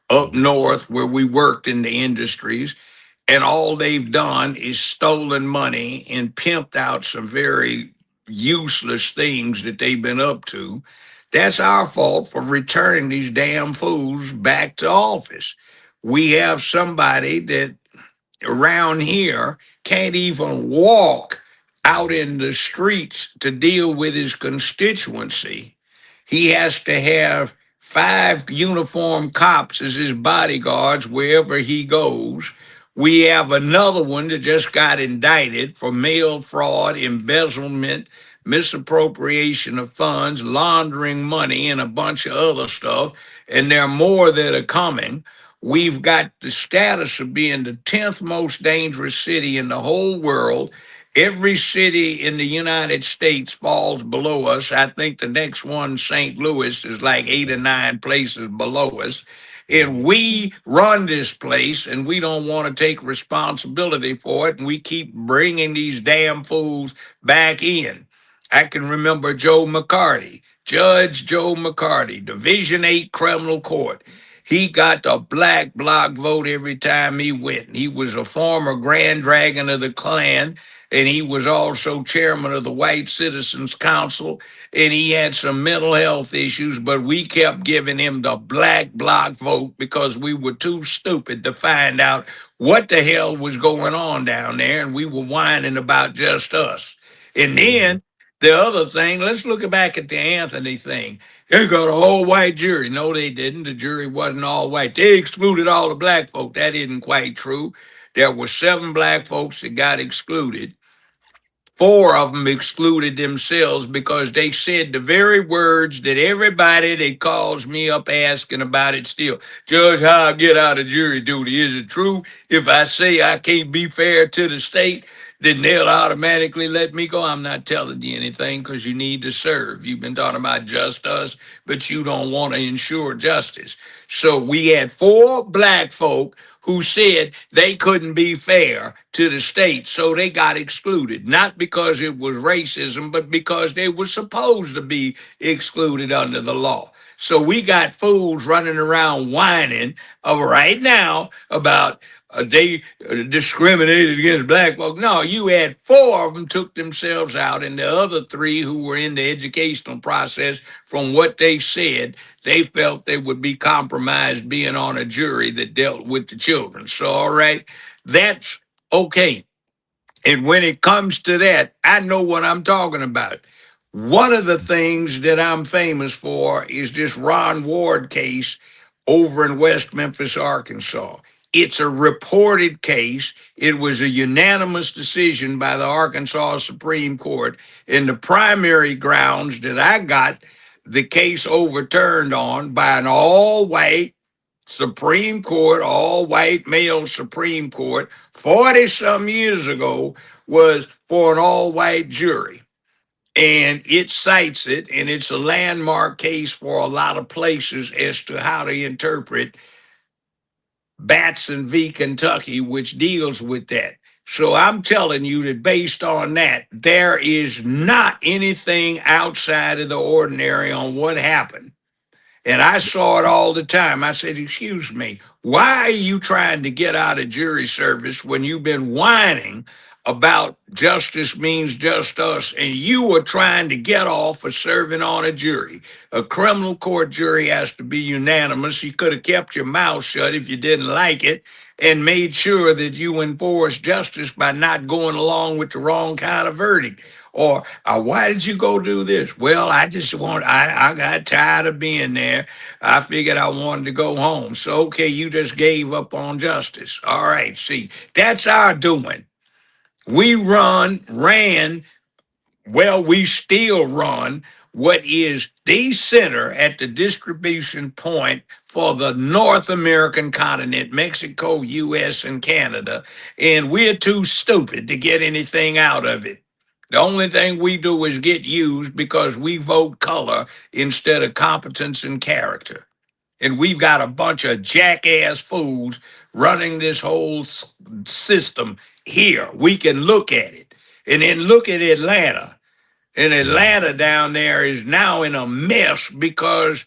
up north, where we worked in the industries. And all they've done is stolen money and pimped out some very useless things that they've been up to. That's our fault for returning these damn fools back to office. We have somebody that around here can't even walk out in the streets to deal with his constituency. He has to have 5 uniformed cops as his bodyguards wherever he goes. We have another one that just got indicted for mail fraud, embezzlement, misappropriation of funds, laundering money, and a bunch of other stuff. And there are more that are coming. We've got the status of being the 10th most dangerous city in the whole world. Every city in the United States falls below us. I think the next one, St. Louis, is like 8 or 9 places below us. And Mhm. we run this place and we don't want to take responsibility for it. And we keep bringing these damn fools back in. I can remember Joe McCarty, Judge Joe McCarty, Division 8 Criminal Court. He got the black bloc vote every time he went. He was a former Grand Dragon of the Klan, and he was also chairman of the White Citizens Council, and he had some mental health issues, but we kept giving him the black bloc vote because we were too stupid to find out what the hell was going on down there, and we were whining about just us. And Mhm. then the other thing, let's look back at the Anthony thing. They got a whole white jury. No, they didn't. The jury wasn't all white. They excluded all the black folk. That isn't quite true. There were 7 black folks that got excluded. 4 of them excluded themselves because they said the very words that everybody that calls me up asking about it still. Judge, how I get out of jury duty? Is it true if I say I can't be fair to the state, then they'll automatically let me go? I'm not telling you anything because you need to serve. You've been talking about just us, but you don't want to ensure justice. So we had 4 black folk who said they couldn't be fair to the state, so they got excluded, not because it was racism, but because they were supposed to be excluded under the law. So we got fools running around whining right now about they discriminated against black folk. No, you had 4 of them took themselves out, and the other 3 who were in the educational process, from what they said, they felt they would be compromised being on a jury that dealt with the children. So, all right, that's okay. And when it comes to that, I know what I'm talking about. One of the things that I'm famous for is this Ron Ward case over in West Memphis, Arkansas. It's a reported case. It was a unanimous decision by the Arkansas Supreme Court. And the primary grounds that I got the case overturned on by an all white Supreme Court, all white male Supreme Court, 40 some years ago, was for an all white jury. And it cites it, and it's a landmark case for a lot of places as to how to interpret Batson v. Kentucky, which deals with that. So I'm telling you that based on that, there is not anything outside of the ordinary on what happened. And I saw it all the time. I said, excuse me, why are you trying to get out of jury service when you've been whining about justice means just us, and you were trying to get off for serving on a jury. A criminal court jury has to be unanimous. You could have kept your mouth shut if you didn't like it and made sure that you enforced justice by not going along with the wrong kind of verdict. Or why did you go do this? Well, I got tired of being there. I figured I wanted to go home. So okay, you just gave up on justice. All right, see, that's our doing. We ran, well, we still run what is the center at the distribution point for the North American continent, Mexico, US, and Canada, and we're too stupid to get anything out of it. The only thing we do is get used because we vote color instead of competence and character. And we've got a bunch of jackass fools running this whole system here. We can look at it. And then look at Atlanta. And Atlanta down there is now in a mess because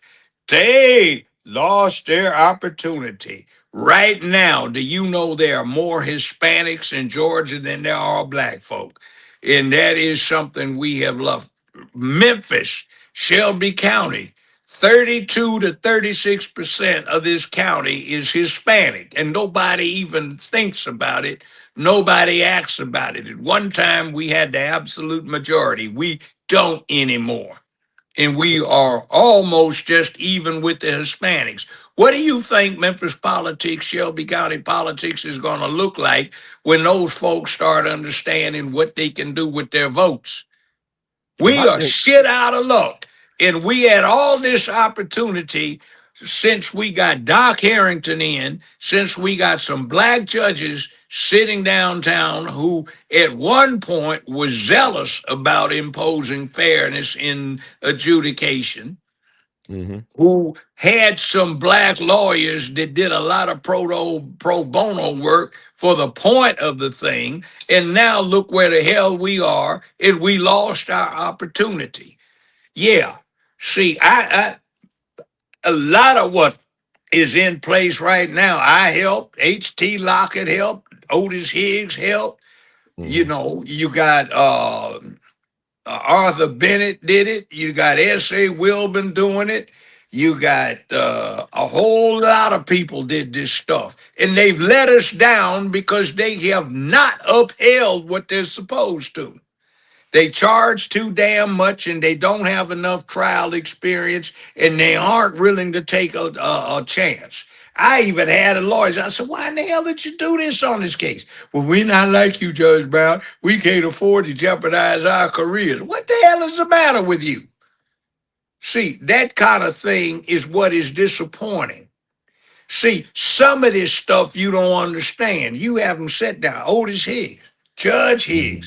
they lost their opportunity. Right now, do you know there are more Hispanics in Georgia than there are black folk? And that is something we have loved. Memphis, Shelby County, 32 to 36% of this county is Hispanic, and nobody even thinks about it. Nobody acts about it. At one time, we had the absolute majority. We don't anymore. And we are almost just even with the Hispanics. What do you think Memphis politics, Shelby County politics is going to look like when those folks start understanding what they can do with their votes? We My are thing, shit out of luck. And we had all this opportunity since we got Doc Harrington in, since we got some black judges sitting downtown who at one point was zealous about imposing fairness in adjudication, hmm who had some black lawyers that did a lot of pro bono work for the point of the thing. And now look where the hell we are, and we lost our opportunity. Yeah. See, a lot of what is in place right now, I helped, H.T. Lockett helped, Otis Higgs helped. You hmm know, you got Arthur Bennett did it. You got S.A. Wilburn doing it. You got a whole lot of people did this stuff. And they've let us down because they have not upheld what they're supposed to. They charge too damn much and they don't have enough trial experience and they aren't willing to take a chance. I even had a lawyer. I said, why in the hell did you do this on this case? Well, we're not like you, Judge Brown. We can't afford to jeopardize our careers. What the hell is the matter with you? See, that kind of thing is what is disappointing. See, some of this stuff you don't understand. You have them sit down. Otis Higgs, Judge hmm Higgs,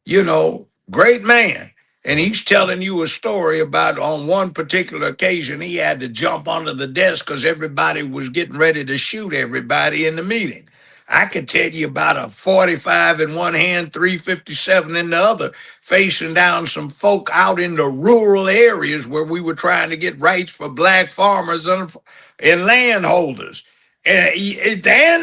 you know, great man. And Right. he's telling you a story about on one particular occasion, he had to jump under the desk because everybody was getting ready to shoot everybody in the meeting. I could tell you about a 45 in one hand, 357 in the other, facing down some folk out in the rural areas where we were trying to get rights for black farmers and landholders. And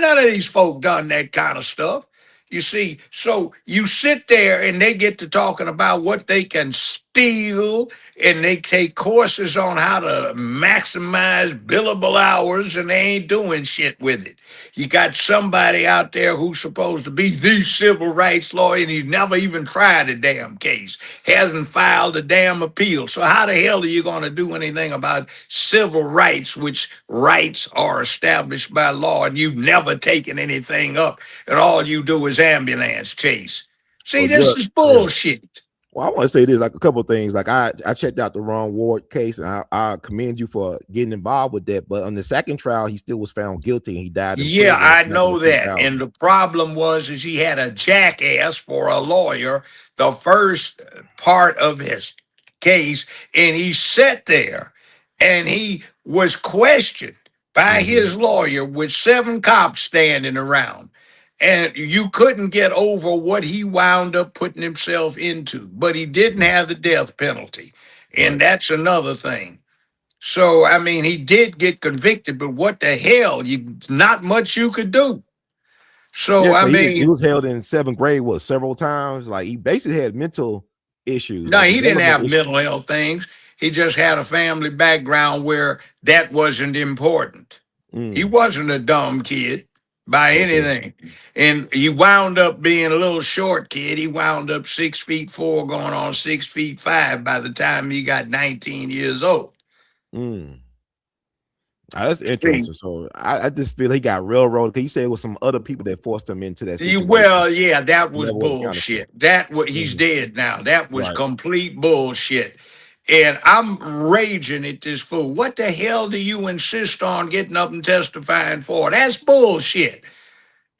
none of these folk done that kind of stuff. You see, so you sit there and they get to talking about what they can steal, and they take courses on how to maximize billable hours, and they ain't doing shit with it. You got somebody out there who's supposed to be the civil rights lawyer, and he's never even tried a damn case, hasn't filed a damn appeal. So how the hell are you going to do anything about civil rights, which rights are established by law, and you've never taken anything up? And all you do is ambulance chase. See, Well, this Judge, is yeah. bullshit. Well, I want to say this, like a couple of things. Like I checked out the Ron Ward case, and I commend you for getting involved with that. But on the second trial, he still was found guilty, and he died in Yeah, prison I back in know that. And 2000. the problem was is he had a jackass for a lawyer the first part of his case, and he sat there and he was questioned by hmm his lawyer with seven cops standing around. And you couldn't get over what he wound up putting himself into, but he didn't have the death penalty. And Right. that's another thing. So, I mean, he did get convicted, but what the hell? Not much you could do. So Yeah, I because he mean, was held in seventh grade several times. Like he basically had mental issues, no, like he didn't development have issues. mental health things. He just had a family background where that wasn't important. He Mm, wasn't a dumb kid by okay. anything. And he wound up being a little short kid. He wound up 6'4", going on 6'5" by the time he got 19 years old. Mm. That's See, interesting. So I just feel he got railroaded because he said it was some other people that forced him into that situation. well, yeah, that He was never was accounted for. bullshit. That was he's Mhm. dead now. That was Right. complete bullshit. And I'm raging at this fool. What the hell do you insist on getting up and testifying for? That's bullshit.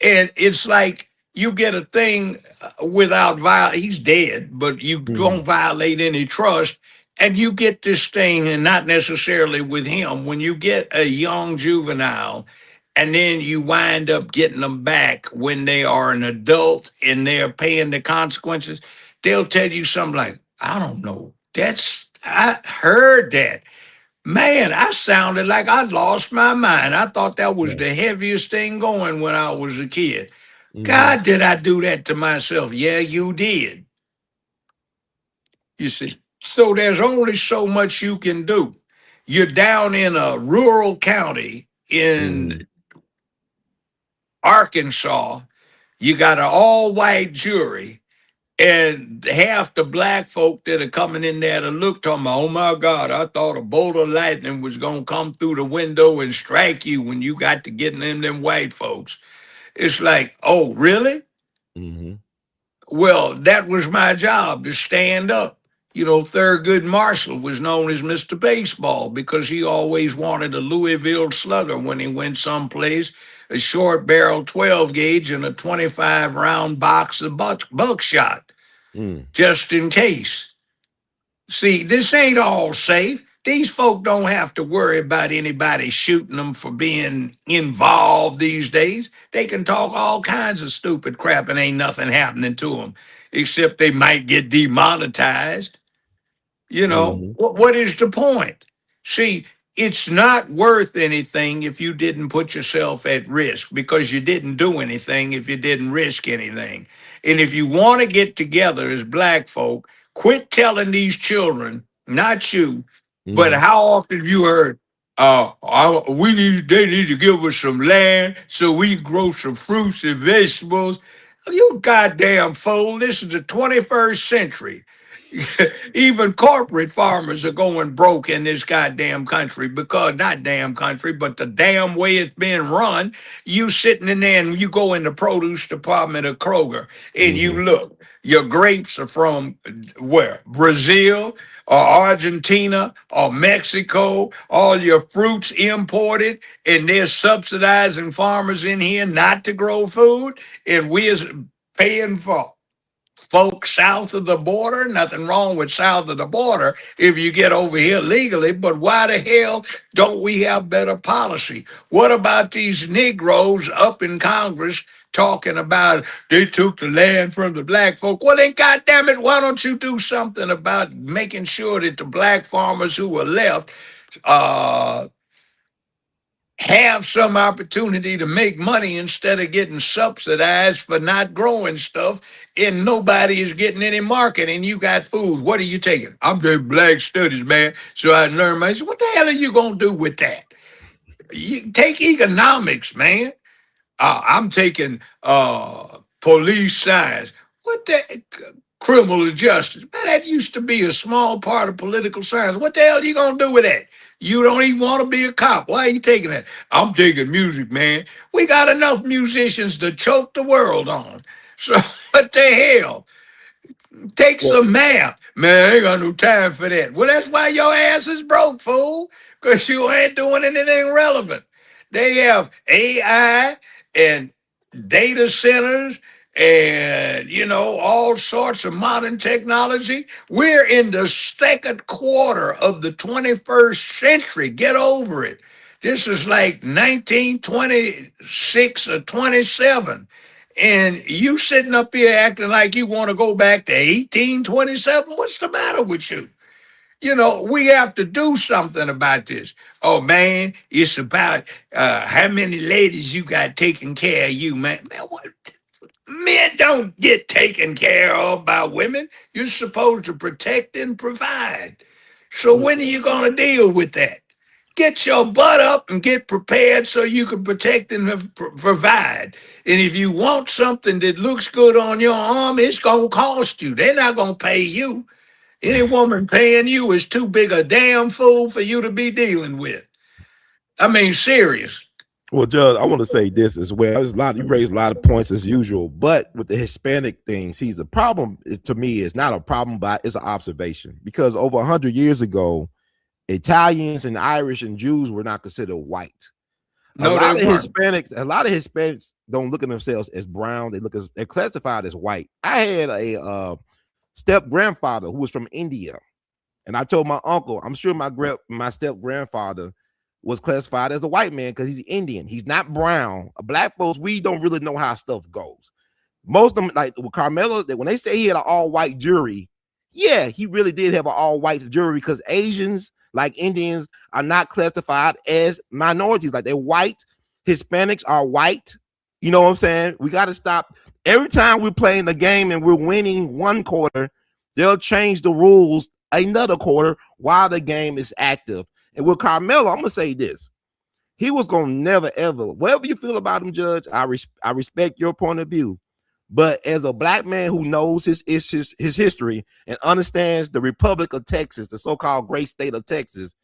And it's like you get a thing without he's dead, but you don't Mhm. violate any trust, and you get this thing, and not necessarily with him. When you get a young juvenile, and then you wind up getting them back when they are an adult and they're paying the consequences, they'll tell you something like, "I don't know. That's I heard that." Man, I sounded like I lost my mind. I thought that was Yeah. the heaviest thing going when I was a kid. Mhm. God, did I do that to myself? Yeah, you did. You see. So there's only so much you can do. You're down in a rural county Mhm. in Arkansas. You got an all white jury, and half the black folk that are coming in there to look to me, oh my God, I thought a bolt of lightning was going to come through the window and strike you when you got to getting them white folks. It's like, oh, really? Mhm. Well, that was my job to stand up. You know, Thurgood Marshall was known as Mr. Baseball because he always wanted a Louisville slugger when he went someplace, a short barrel 12 gauge and a 25 round box of buckshot, Mm. just in case. See, this ain't all safe. These folk don't have to worry about anybody shooting them for being involved these days. They can talk all kinds of stupid crap and ain't nothing happening to them, except they might get demonetized. You know, Mhm. what is the point? See, it's not worth anything if you didn't put yourself at risk because you didn't do anything if you didn't risk anything. And if you want to get together as black folk, quit telling these children, not you, but Mhm. how often have you heard, they need to give us some land so we can grow some fruits and vegetables. You goddamn fool, this is the 21st century. Even corporate farmers are going broke in this goddamn country because not damn country, but the damn way it's been run. You sitting in there and you go in the produce department of Kroger and you Mhm. look, your grapes are from where? Brazil or Argentina or Mexico, all your fruits imported, and they're subsidizing farmers in here not to grow food, and we're paying for folks south of the border. Nothing wrong with south of the border if you get over here legally, but why the hell don't we have better policy? What about these Negroes up in Congress talking about they took the land from the black folk? Well, then, goddamn it, why don't you do something about making sure that the black farmers who were left uh, have some opportunity to make money instead of getting subsidized for not growing stuff and nobody is getting any market and you got food. What are you taking? I'm doing black studies, man. So I learn my what the hell are you gonna do with that? You take economics, man. I'm taking police science. What the criminal justice? Man, that used to be a small part of political science. What the hell are you gonna do with that? You don't even want to be a cop. Why are you taking that? I'm taking music, man. We got enough musicians to choke the world on. So what the hell? Take Well, some math. Man, I ain't got no time for that. Well, that's why your ass is broke, fool. Because you ain't doing anything relevant. They have AI and data centers and, all sorts of modern technology. We're in the second quarter of the 21st century. Get over it. This is like 1926 or 27. And you sitting up here acting like you want to go back to 1827? What's the matter with you? You know, we have to do something about this. Oh man, it's about how many ladies you got taking care of you, man. Man, what? Men don't get taken care of by women. You're supposed to protect and provide. So when are you going to deal with that? Get your butt up and get prepared so you can protect and provide. And if you want something that looks good on your arm, it's going to cost you. They're not going to pay you. Any woman paying you is too big a damn fool for you to be dealing with. I mean, serious. Well, Judge, I want to say this as well. There's a lot. You raised a lot of points as usual, but with the Hispanic thing, see, the problem is, to me, is not a problem, but it's an observation. Because over 100 years ago, Italians and Irish and Jews were not considered white. No, they weren't. A lot of Hispanics don't look at themselves as brown. They're classified as white. I had a step grandfather who was from India, and I told my uncle, I'm sure my step grandfather was classified as a white man because he's Indian. He's not brown. Black folks, we don't really know how stuff goes. Most of them, like with Carmelo, when they say he had an all-white jury, yeah, he really did have an all-white jury because Asians, like Indians, are not classified as minorities. Like they're white. Hispanics are white. You know what I'm saying? We got to stop. Every time we're playing the game and we're winning one quarter, they'll change the rules another quarter while the game is active. And with Carmelo, I'm gonna say this: he was gonna never ever, whatever you feel about him, Judge. I respect your point of view, but as a black man who knows his history and understands the Republic of Texas, the so-called great state of Texas,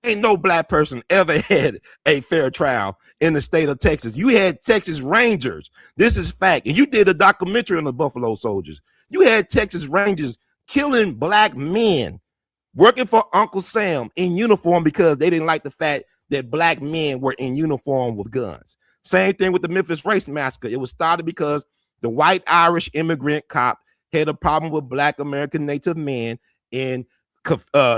ain't no black person ever had a fair trial in the state of Texas. You had Texas Rangers. This is fact, and you did a documentary on the Buffalo Soldiers. You had Texas Rangers killing black men, working for Uncle Sam in uniform because they didn't like the fact that black men were in uniform with guns. Same thing with the Memphis race massacre. It was started because the white Irish immigrant cop had a problem with black American Native men in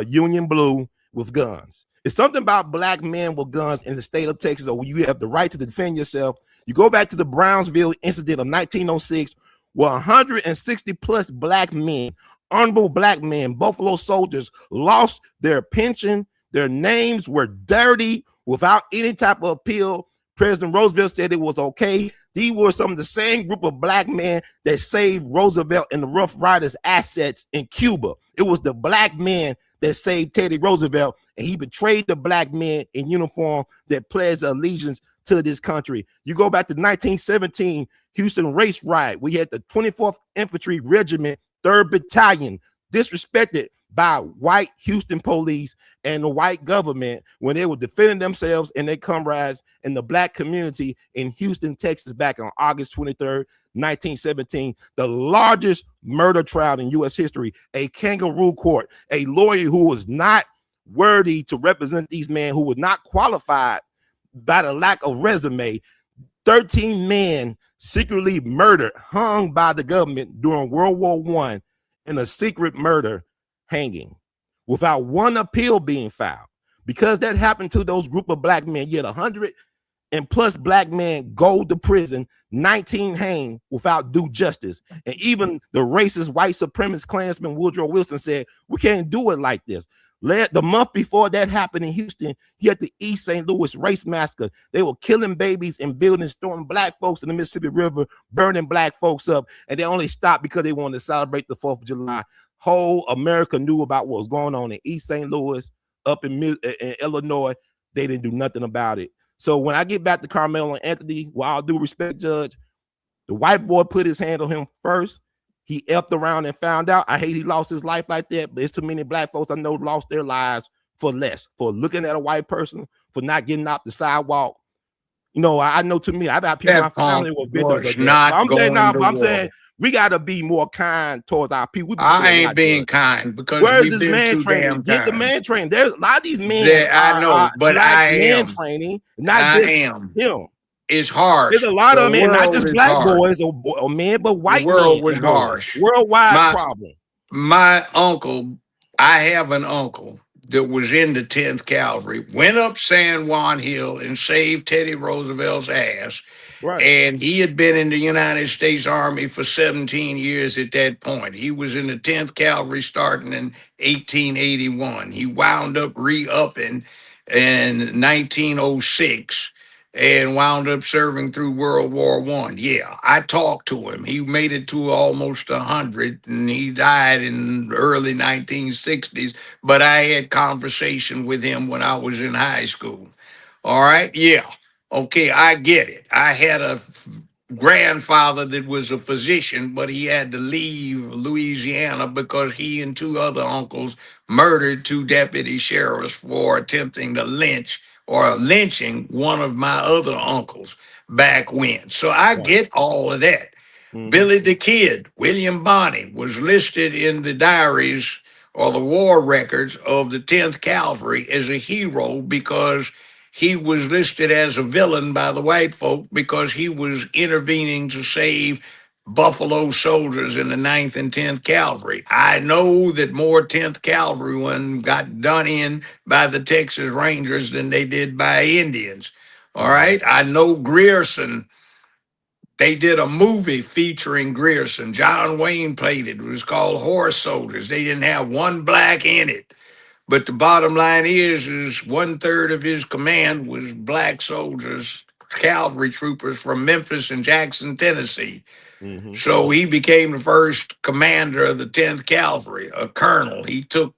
Union Blue with guns. It's something about black men with guns in the state of Texas, or you have the right to defend yourself. You go back to the Brownsville incident of 1906, where 160 plus black men, honorable black men, Buffalo Soldiers, lost their pension. Their names were dirty without any type of appeal. President Roosevelt said it was okay. These were some of the same group of black men that saved Roosevelt and the Rough Riders' assets in Cuba. It was the black men that saved Teddy Roosevelt, and he betrayed the black men in uniform that pledged allegiance to this country. You go back to 1917, Houston race riot. We had the 24th Infantry Regiment, 3rd Battalion, disrespected by white Houston police and the white government when they were defending themselves and their comrades in the black community in Houston, Texas, back on August 23rd, 1917, the largest murder trial in U.S. history, a kangaroo court, a lawyer who was not worthy to represent these men, who was not qualified by the lack of resume. 13 men secretly murdered, hung by the government during World War I in a secret murder hanging without one appeal being filed. Because that happened to those group of black men, you had 100 and plus black men go to prison, 19 hang without due justice. And even the racist white supremacist Klansman Woodrow Wilson said, we can't do it like this. The month before that happened in Houston, you had the East St. Louis race massacre. They were killing babies in buildings, throwing black folks in the Mississippi River, burning black folks up, and they only stopped because they wanted to celebrate the 4th of July. Whole America knew about what was going on in East St. Louis, up in Illinois. They didn't do nothing about it. So when I get back to Carmelo and Anthony, with all due respect, Judge, the white boy put his hand on him first. He effed around and found out. I hate he lost his life like that, but it's too many black folks I know lost their lives for less, for looking at a white person, for not getting off the sidewalk. You know, I know, to me, I got people in my family with victims of that. I'm saying we got to be more kind towards our people. I ain't being kind because where's this man training? Get the man training. There's a lot of these men. I know, but I am training. Not just him. It's harsh. There's a lot of men, not just black boys or men, but white men. The world was harsh. Worldwide problem. My uncle, I have an uncle that was in the 10th Cavalry, went up San Juan Hill and saved Teddy Roosevelt's ass. Right. And he had been in the United States Army for 17 years at that point. He was in the 10th Cavalry starting in 1881. He wound up re-upping in 1906 and wound up serving through World War One. Yeah, I talked to him. He made it to almost 100, and he died in the early 1960s. But I had conversation with him when I was in high school. All right, yeah. Okay, I get it. I had a grandfather that was a physician, but he had to leave Louisiana because he and two other uncles murdered two deputy sheriffs for attempting to lynch or lynching one of my other uncles back when. So I Right. get all of that. Hmm. Billy the Kid, William Bonney, was listed in the diaries or the war records of the 10th Cavalry as a hero because he was listed as a villain by the white folk because he was intervening to save Buffalo soldiers in the 9th and 10th Cavalry. I know that more 10th Cavalry one got done in by the Texas Rangers than they did by Indians. All Hmm. right. I know Grierson, they did a movie featuring Grierson. John Wayne played it. It was called Horse Soldiers. They didn't have one black in it. But the bottom line is 1/3 of his command was black soldiers, cavalry troopers from Memphis and Jackson, Tennessee. Hmm. So he became the first commander of the 10th Cavalry, a colonel. He took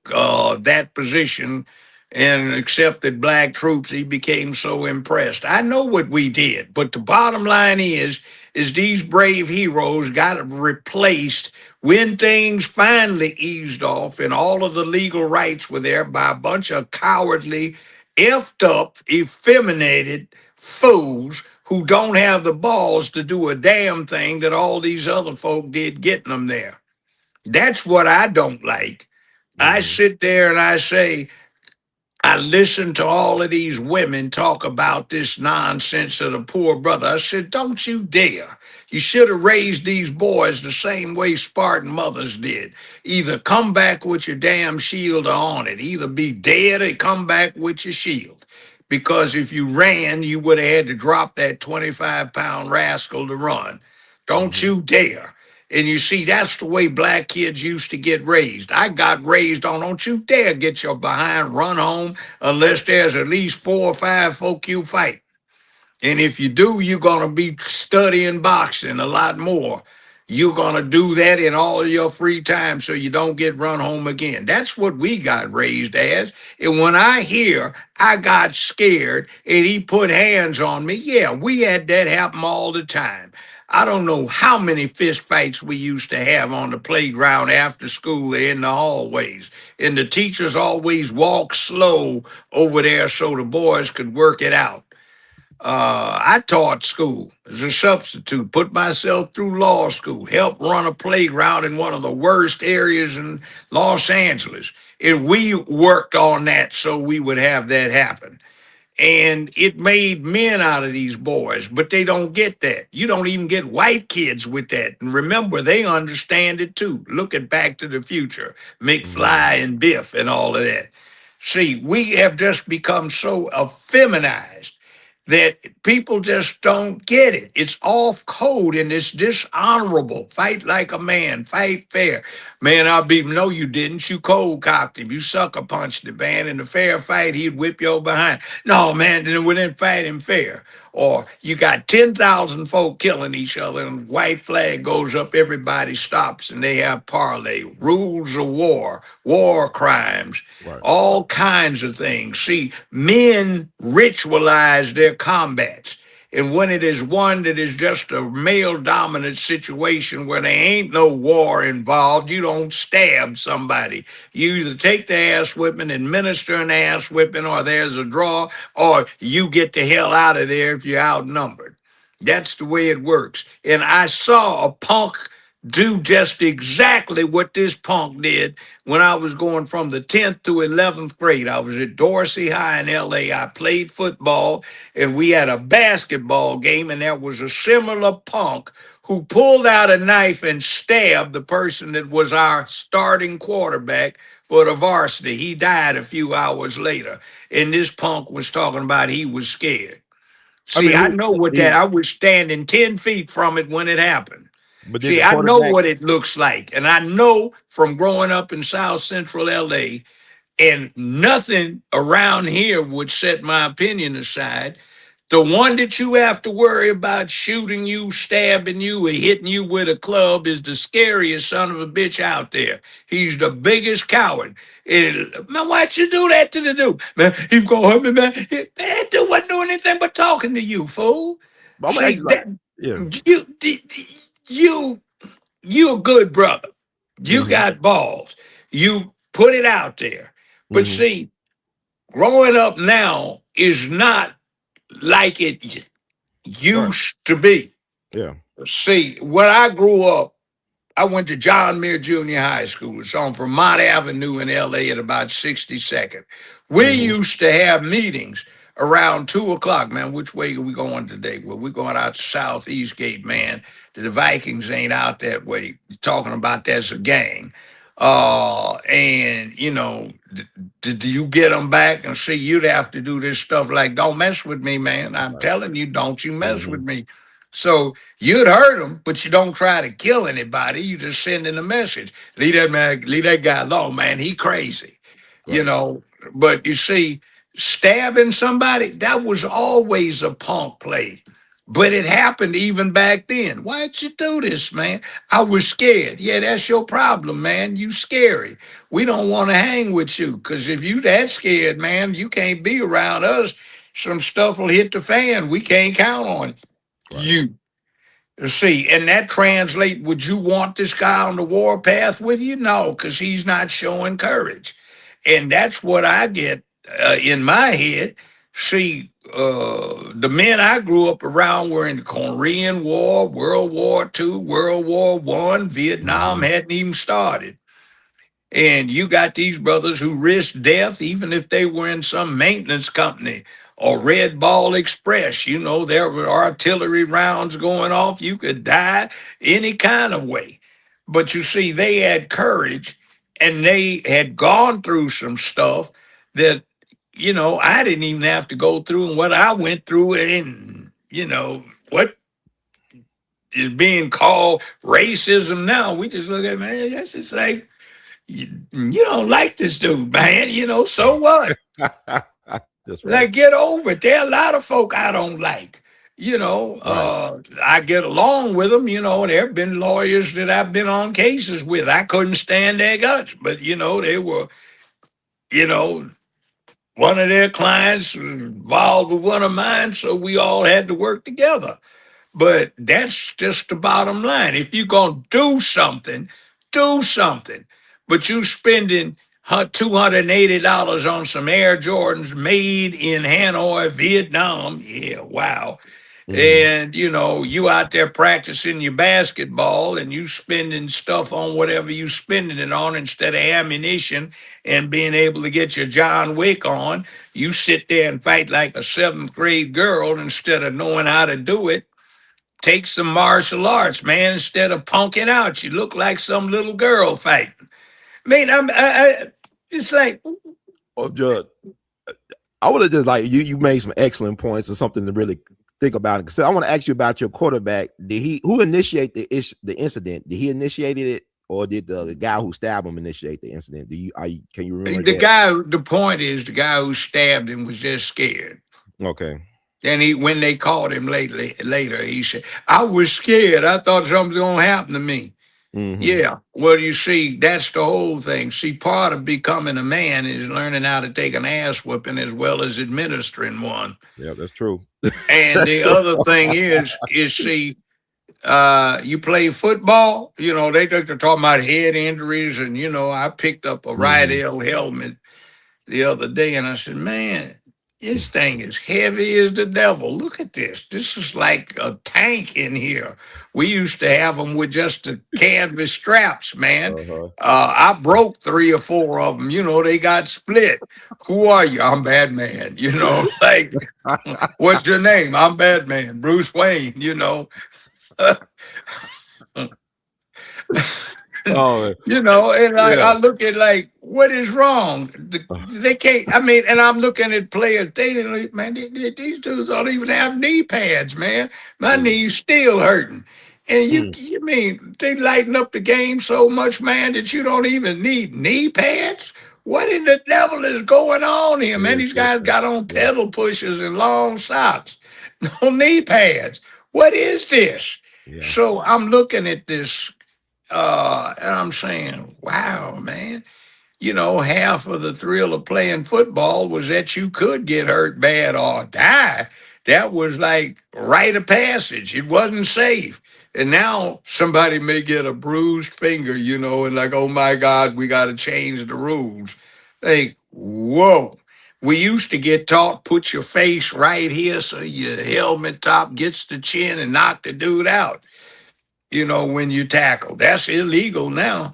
that position and accepted black troops. He became so impressed. I know what we did, but the bottom line is these brave heroes got replaced when things finally eased off and all of the legal rights were there by a bunch of cowardly, effed up, effeminated fools who don't have the balls to do a damn thing that all these other folk did getting them there. That's what I don't like. I Hmm. sit there and I say, I listen to all of these women talk about this nonsense of the poor brother. I said, don't you dare. You should have raised these boys the same way Spartan mothers did. Either come back with your damn shield or on it. Either be dead or come back with your shield. Because if you ran, you would have had to drop that 25-pound rascal to run. Don't Hmm. you dare. And you see, that's the way black kids used to get raised. I got raised on, don't you dare get your behind run home unless there's at least 4 or 5 folk you fight. And if you do, you're going to be studying boxing a lot more. You're going to do that in all of your free time so you don't get run home again. That's what we got raised as. And when I hear I got scared and he put hands on me, yeah, we had that happen all the time. I don't know how many fist fights we used to have on the playground after school or in the hallways. And the teachers always walked slow over there so the boys could work it out. I taught school as a substitute, put myself through law school, helped run a playground in one of the worst areas in Los Angeles. And we worked on that so we would have that happen. And it made men out of these boys, but they don't get that. You don't even get white kids with that. And remember, they understand it too. Look at Back to the Future, Hmm. McFly and Biff and all of that. See, we have just become so effeminized that people just don't get it. It's off code and it's dishonorable. Fight like a man, fight fair. Man, I'll beat him. No, you didn't. You cold cocked him. You sucker punched the man. In a fair fight, he'd whip your behind. No, man, then we didn't fight him fair. Or you got 10,000 folk killing each other and white flag goes up, everybody stops and they have parley. Rules of war, war crimes, Right. all kinds of things. See, men ritualize their combats. And when it is one that is just a male dominant situation where there ain't no war involved, you don't stab somebody. You either take the ass whipping, administer an ass whipping, or there's a draw, or you get the hell out of there if you're outnumbered. That's the way it works. And I saw a punk do just exactly what this punk did when I was going from the 10th to 11th grade. I was at Dorsey High in LA. I played football and we had a basketball game, and there was a similar punk who pulled out a knife and stabbed the person that was our starting quarterback for the varsity. He died a few hours later. And this punk was talking about he was scared. I See, mean, I who know what that, he? I was standing 10 feet from it when it happened. But did See, the I know quarterback? what it looks like. And I know from growing up in South Central LA, and nothing around here would set my opinion aside. The one that you have to worry about shooting you, stabbing you, or hitting you with a club is the scariest son of a bitch out there. He's the biggest coward. Man, why'd you do that to the dude? Man, he's gonna hurt me, man. That dude wasn't doing anything but talking to you, fool. I'm gonna ask See you like, that yeah. you you a good brother. You Mm-hmm. got balls. You put it out there. But Mm-hmm. see, growing up now is not like it Right. used to be. Yeah. See, when I grew up, I went to John Muir Junior High School. It's on Vermont Avenue in LA at about 62nd. We Mm-hmm. used to have meetings around 2 o'clock. Man, which way are we going today? Well, we're going out to Southeast Gate, man. The Vikings ain't out that way. Talking about that's a gang. And you know, do you get them back? And see, you'd have to do this stuff like, don't mess with me, man. I'm Right. telling you, don't you mess Mm-hmm. with me. So you'd hurt them, but you don't try to kill anybody. You just send in a message. Leave that man, leave that guy alone, man. He crazy, you Right. know. But you see, stabbing somebody, that was always a punk play. But it happened even back then. Why'd you do this, man? I was scared. Yeah, that's your problem, man. You scary. We don't want to hang with you because if you that scared, man, you can't be around us. Some stuff will hit the fan. We can't count on Right. you. See, and that translate, would you want this guy on the warpath with you? No, because he's not showing courage. And that's what I get in my head. See, the men I grew up around were in the Korean War, World War II, World War One. Vietnam Mm-hmm. hadn't even started. And you got these brothers who risked death, even if they were in some maintenance company or Red Ball Express. You know, there were artillery rounds going off. You could die any kind of way. But you see, they had courage and they had gone through some stuff that, you know, I didn't even have to go through and what I went through and, you know, what is being called racism now. We just look at, man, that's just like, you don't like this dude, man. You know, so what? That's right. Like, get over it. There are a lot of folk I don't like. You know, Right. I get along with them. You know, there have been lawyers that I've been on cases with. I couldn't stand their guts, but, you know, they were, you know, one of their clients was involved with one of mine. So we all had to work together. But that's just the bottom line. If you're going to do something. But you spending $280 on some Air Jordans made in Hanoi, Vietnam. Yeah, wow. Mm-hmm. And, you know, you out there practicing your basketball and you spending stuff on whatever you spending it on instead of ammunition and being able to get your John Wick on. You sit there and fight like a seventh grade girl instead of knowing how to do it. Take some martial arts, man, instead of punking out. You look like some little girl fighting. I mean, it's like, Oh, Judge, I would have just like you made some excellent points or something to really think about it. So I want to ask you about your quarterback. Did he who initiate the incident? Did he initiate it or did the guy who stabbed him initiate the incident? Do you can you remember the that? guy, the point is, the guy who stabbed him was just scared. Okay. And when they caught him later, he said, I was scared. I thought something was going to happen to me. Mm-hmm. Yeah. Well, you see, that's the whole thing. See, part of becoming a man is learning how to take an ass whooping as well as administering one. Yeah, that's true. And That's the true. other thing is see, you play football, you know, they're talking about head injuries. And, you know, I picked up a right Mm-hmm. L helmet the other day and I said, man, This thing is heavy as the devil. Look at this. This is like a tank in here. We used to have them with just the canvas straps, man. Uh-huh. I broke three or four of them. You know, they got split. Who are you? I'm Batman. You know, like, what's your name? I'm Batman, Bruce Wayne, you know. Oh, You know, and yeah. I look at like, what is wrong? They can't. I mean, and I'm looking at players. They didn't, man. These dudes don't even have knee pads, man. My Mm, knees still hurting. And mm. you mean they lighten up the game so much, man, that you don't even need knee pads? What in the devil is going on here, man? It's These guys different. got on Yeah. pedal pushers and long socks, no knee pads. What is this? Yeah. So I'm looking at this and I'm saying, wow, man, you know, half of the thrill of playing football was that you could get hurt bad or die. That was like rite of passage. It wasn't safe. And now somebody may get a bruised finger, you know, and like, oh my God, we got to change the rules. Like, whoa. We used to get taught put your face right here so your helmet top gets the chin and knock the dude out, you know, when you tackle. That's illegal now.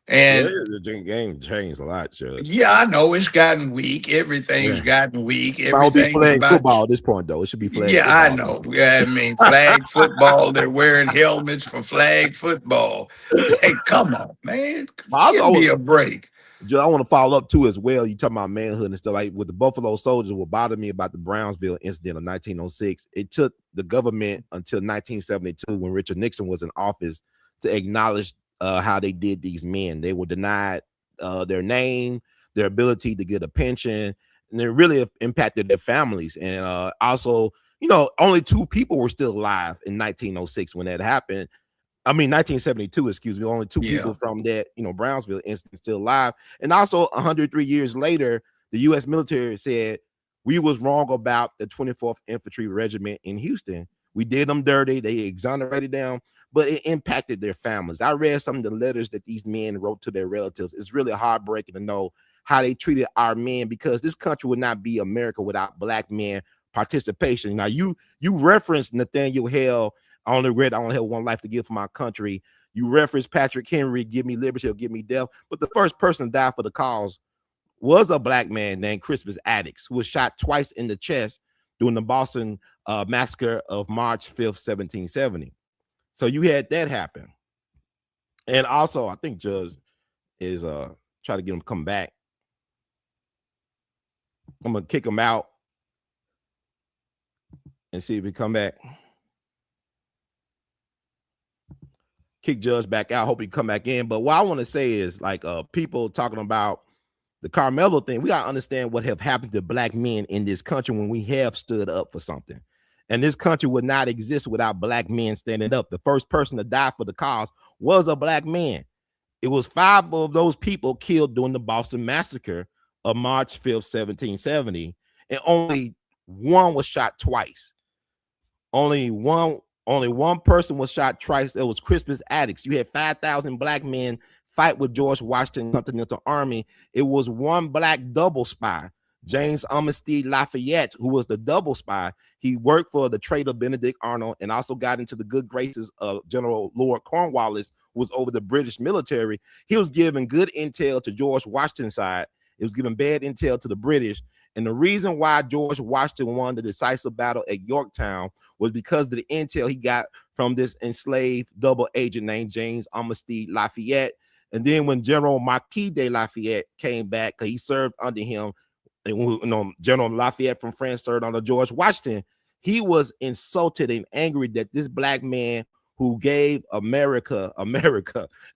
Yeah, And the game changed a lot, Judge. yeah, I know it's gotten weak. Everything's Yeah. gotten weak. Might all be Everything's flag about, football at this point, though. It should be flag yeah, I football. know. Yeah, I mean, flag football, they're wearing helmets for flag football. Hey, come on, man. I Give me also, a break. Joe, I want to follow up too as well. You talking about manhood and stuff like with the Buffalo Soldiers. What bothered me about the Brownsville incident of 1906, it took the government until 1972 when Richard Nixon was in office to acknowledge how they did these men. They were denied their name, their ability to get a pension, and it really impacted their families. And also, you know, only two people were still alive in 1906 when that happened. I mean, 1972, excuse me, only two Yeah. people from that, you know, Brownsville incident still alive. And also 103 years later, the U.S. military said we was wrong about the 24th Infantry Regiment in Houston. We did them dirty. They exonerated them, but it impacted their families. I read some of the letters that these men wrote to their relatives. It's really heartbreaking to know how they treated our men because this country would not be America without black men participation. Now, you referenced Nathaniel Hale. I only read I only have one life to give for my country. You reference Patrick Henry, give me liberty or give me death. But the first person to die for the cause was a black man named Crispus Attucks, who was shot twice in the chest during the Boston massacre of March 5th, 1770. So you had that happen. And also, I think Judge is try to get him to come back. I'm gonna kick him out and see if he come back. Kick Judge back out. Hope he come back in. But what I want to say is like people talking about the Carmelo thing. We gotta understand what have happened to black men in this country when we have stood up for something. And this country would not exist without black men standing up. The first person to die for the cause was a black man. It was 5 of those people killed during the Boston massacre of March 5th, 1770, and only one was shot twice. Only one person was shot twice. It was Crispus Attucks. You had 5,000 black men fight with George Washington Continental Army. It was one black double spy, James Armistead Lafayette, who was the double spy. He worked for the traitor Benedict Arnold and also got into the good graces of General Lord Cornwallis, who was over the British military. He was giving good intel to George Washington's side. It was giving bad intel to the British. And the reason why George Washington won the decisive battle at Yorktown was because of the intel he got from this enslaved double agent named James Armistead Lafayette. And then when General Marquis de Lafayette came back, he served under him, and you know, General Lafayette from France served under George Washington. He was insulted and angry that this black man who gave America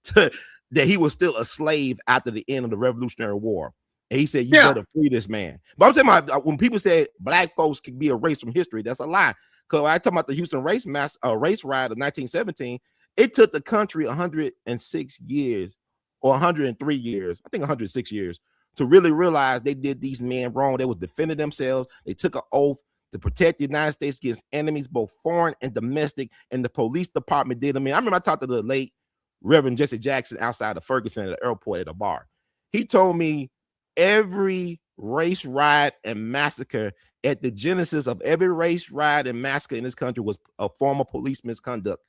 to, that he was still a slave after the end of the Revolutionary War. And he said, you Yeah. better free this man. But I'm talking about when people say black folks can be erased from history, that's a lie. Because I talk about the Houston race riot of 1917, it took the country 106 years or 103 years, I think 106 years, to really realize they did these men wrong. They was defending themselves. They took an oath to protect the United States against enemies, both foreign and domestic, and the police department did. I mean, I remember I talked to the late Reverend Jesse Jackson outside of Ferguson at the airport at a bar. He told me every race riot and massacre. At the genesis of every race riot and massacre in this country was a form of police misconduct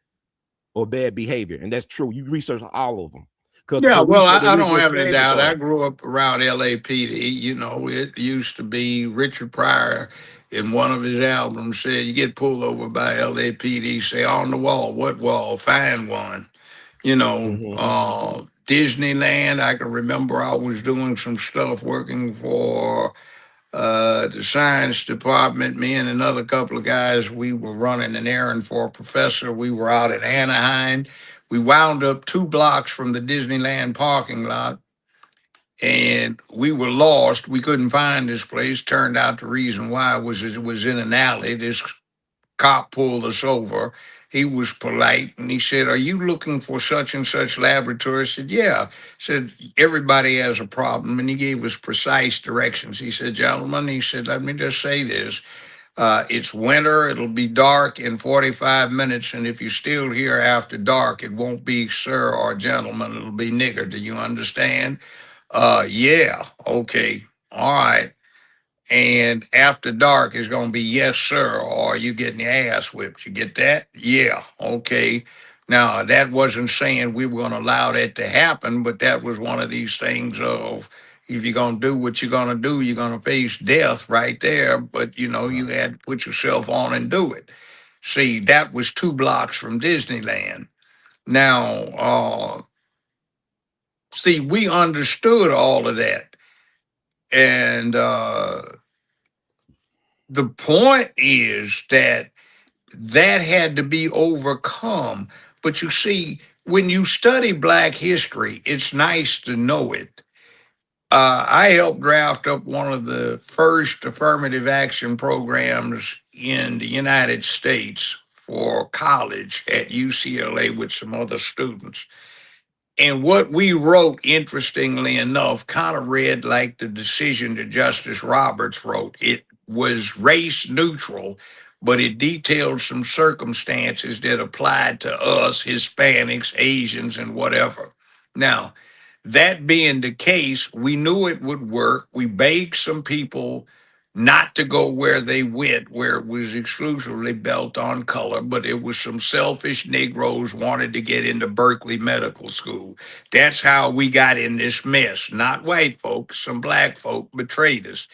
or bad behavior, and that's true. You research all of them because the Yeah, well, police what the I reason don't was have any created doubt. I for. grew up around LAPD. You know, it used to be Richard Pryor in one of his albums said, "You get pulled over by LAPD, say on the wall, what wall? Find one." You know, Mm-hmm. Disneyland. I can remember I was doing some stuff working for the science department. Me and another couple of guys, we were running an errand for a professor. We were out at Anaheim. We wound up 2 blocks from the Disneyland parking lot, and we were lost. We couldn't find this place. Turned out the reason why was it was in an alley. This cop pulled us over. He was polite and he said, "Are you looking for such and such laboratory?" I said, "Yeah." Said, "Everybody has a problem." And he gave us precise directions. He said, "Gentlemen," he said, "let me just say this. It's winter. It'll be dark in 45 minutes. And if you're still here after dark, it won't be sir or gentlemen. It'll be nigger. Do you understand?" Yeah. Okay. All right. And after dark is going to be yes, sir, or you getting your ass whipped. You get that? Yeah. Okay. Now, that wasn't saying we were going to allow that to happen, but that was one of these things of if you're going to do what you're going to do, you're going to face death right there. But, you know, you Right. had to put yourself on and do it. See, that was 2 blocks from Disneyland. Now, see, we understood all of that. And the point is that that had to be overcome. But you see, when you study Black history, it's nice to know it. I helped draft up one of the first affirmative action programs in the United States for college at UCLA with some other students. And what we wrote, interestingly enough, kind of read like the decision that Justice Roberts wrote. It was race neutral, but it detailed some circumstances that applied to us, Hispanics, Asians, and whatever. Now, that being the case, we knew it would work. We begged some people not to go where they went, where it was exclusively built on color, but it was some selfish Negroes wanted to get into Berkeley Medical School. That's how we got in this mess. Not white folks, some black folk betrayed us.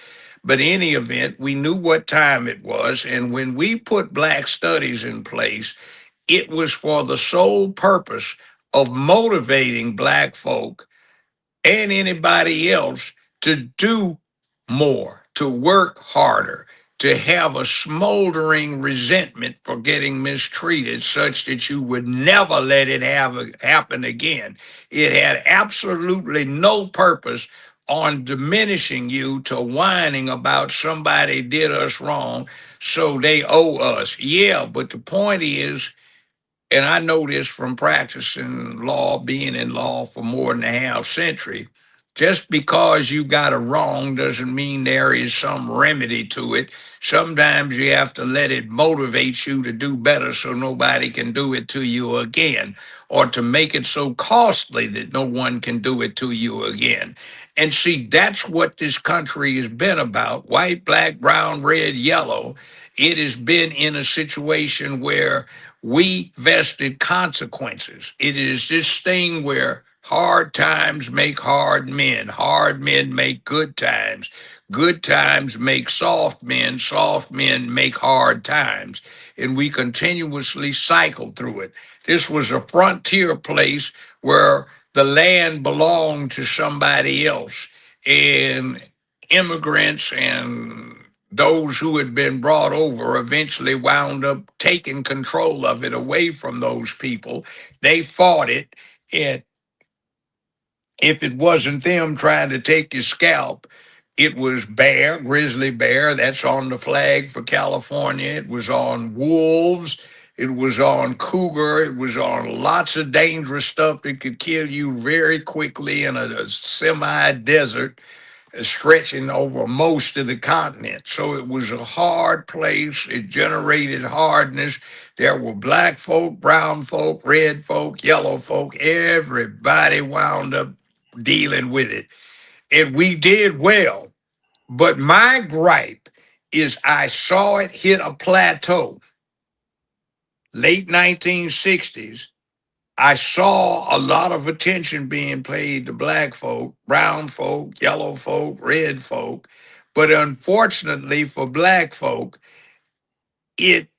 But in any event, we knew what time it was, and when we put black studies in place, it was for the sole purpose of motivating black folk and anybody else to do more, to work harder, to have a smoldering resentment for getting mistreated such that you would never let it happen again. It had absolutely no purpose on diminishing you to whining about somebody did us wrong, so they owe us. Yeah, but the point is, and I know this from practicing law, being in law for more than a half century, just because you got a wrong doesn't mean there is some remedy to it. Sometimes you have to let it motivate you to do better so nobody can do it to you again, or to make it so costly that no one can do it to you again. And see, that's what this country has been about: white, black, brown, red, yellow. It has been in a situation where we vested consequences. It is this thing where hard times make hard men make good times make soft men make hard times, and we continuously cycle through it. This was a frontier place where the land belonged to somebody else, and immigrants and those who had been brought over eventually wound up taking control of it away from those people. They fought it, and if it wasn't them trying to take your scalp, it was bear, grizzly bear. That's on the flag for California. It was on wolves. It was on cougar. It was on lots of dangerous stuff that could kill you very quickly in a semi desert stretching over most of the continent. So it was a hard place. It generated hardness. There were black folk, brown folk, red folk, yellow folk. Everybody wound up dealing with it. And we did well. But my gripe is I saw it hit a plateau late 1960s. I saw a lot of attention being paid to black folk, brown folk, yellow folk, red folk. But unfortunately for black folk, it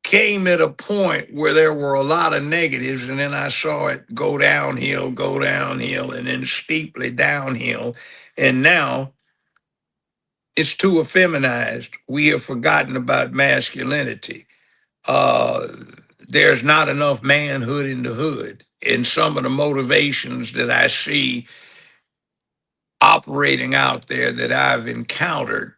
came at a point where there were a lot of negatives, and then I saw it go downhill, and then steeply downhill. And now it's too effeminized. We have forgotten about masculinity. Uh, there's not enough manhood in the hood. And some of the motivations that I see operating out there that I've encountered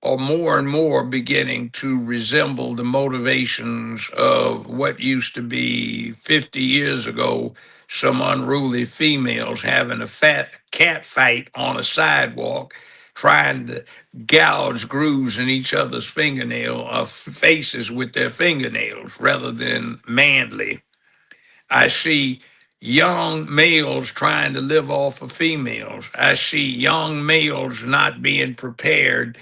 are more and more beginning to resemble the motivations of what used to be 50 years ago some unruly females having a fat cat fight on a sidewalk, trying to gouge grooves in each other's fingernail faces with their fingernails rather than manly. I see young males trying to live off of females. I see young males not being prepared,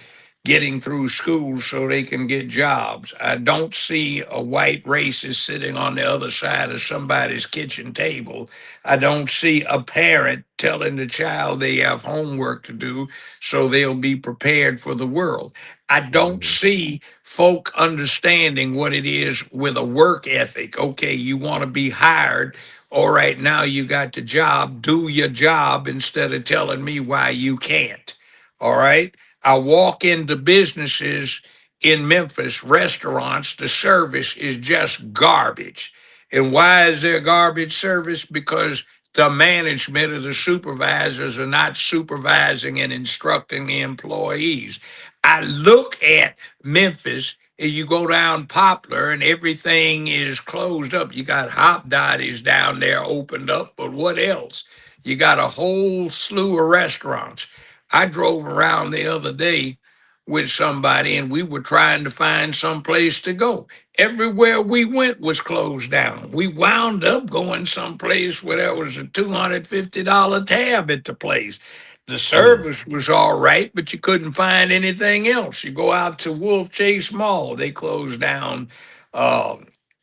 getting through school so they can get jobs. I don't see a white racist sitting on the other side of somebody's kitchen table. I don't see a parent telling the child they have homework to do so they'll be prepared for the world. I don't Mhm. see folk understanding what it is with a work ethic. Okay, you want to be hired. All right, now you got the job. Do your job instead of telling me why you can't. All right. I walk into businesses in Memphis, restaurants, the service is just garbage. And why is there garbage service? Because the management or the supervisors are not supervising and instructing the employees. I look at Memphis and you go down Poplar and everything is closed up. You got Hop Dotties down there opened up, but what else? You got a whole slew of restaurants. I drove around the other day with somebody and we were trying to find some place to go. Everywhere we went was closed down. We wound up going someplace where there was a $250 tab at the place. The Mm. service was all right, but you couldn't find anything else. You go out to Wolf Chase Mall, they closed down uh,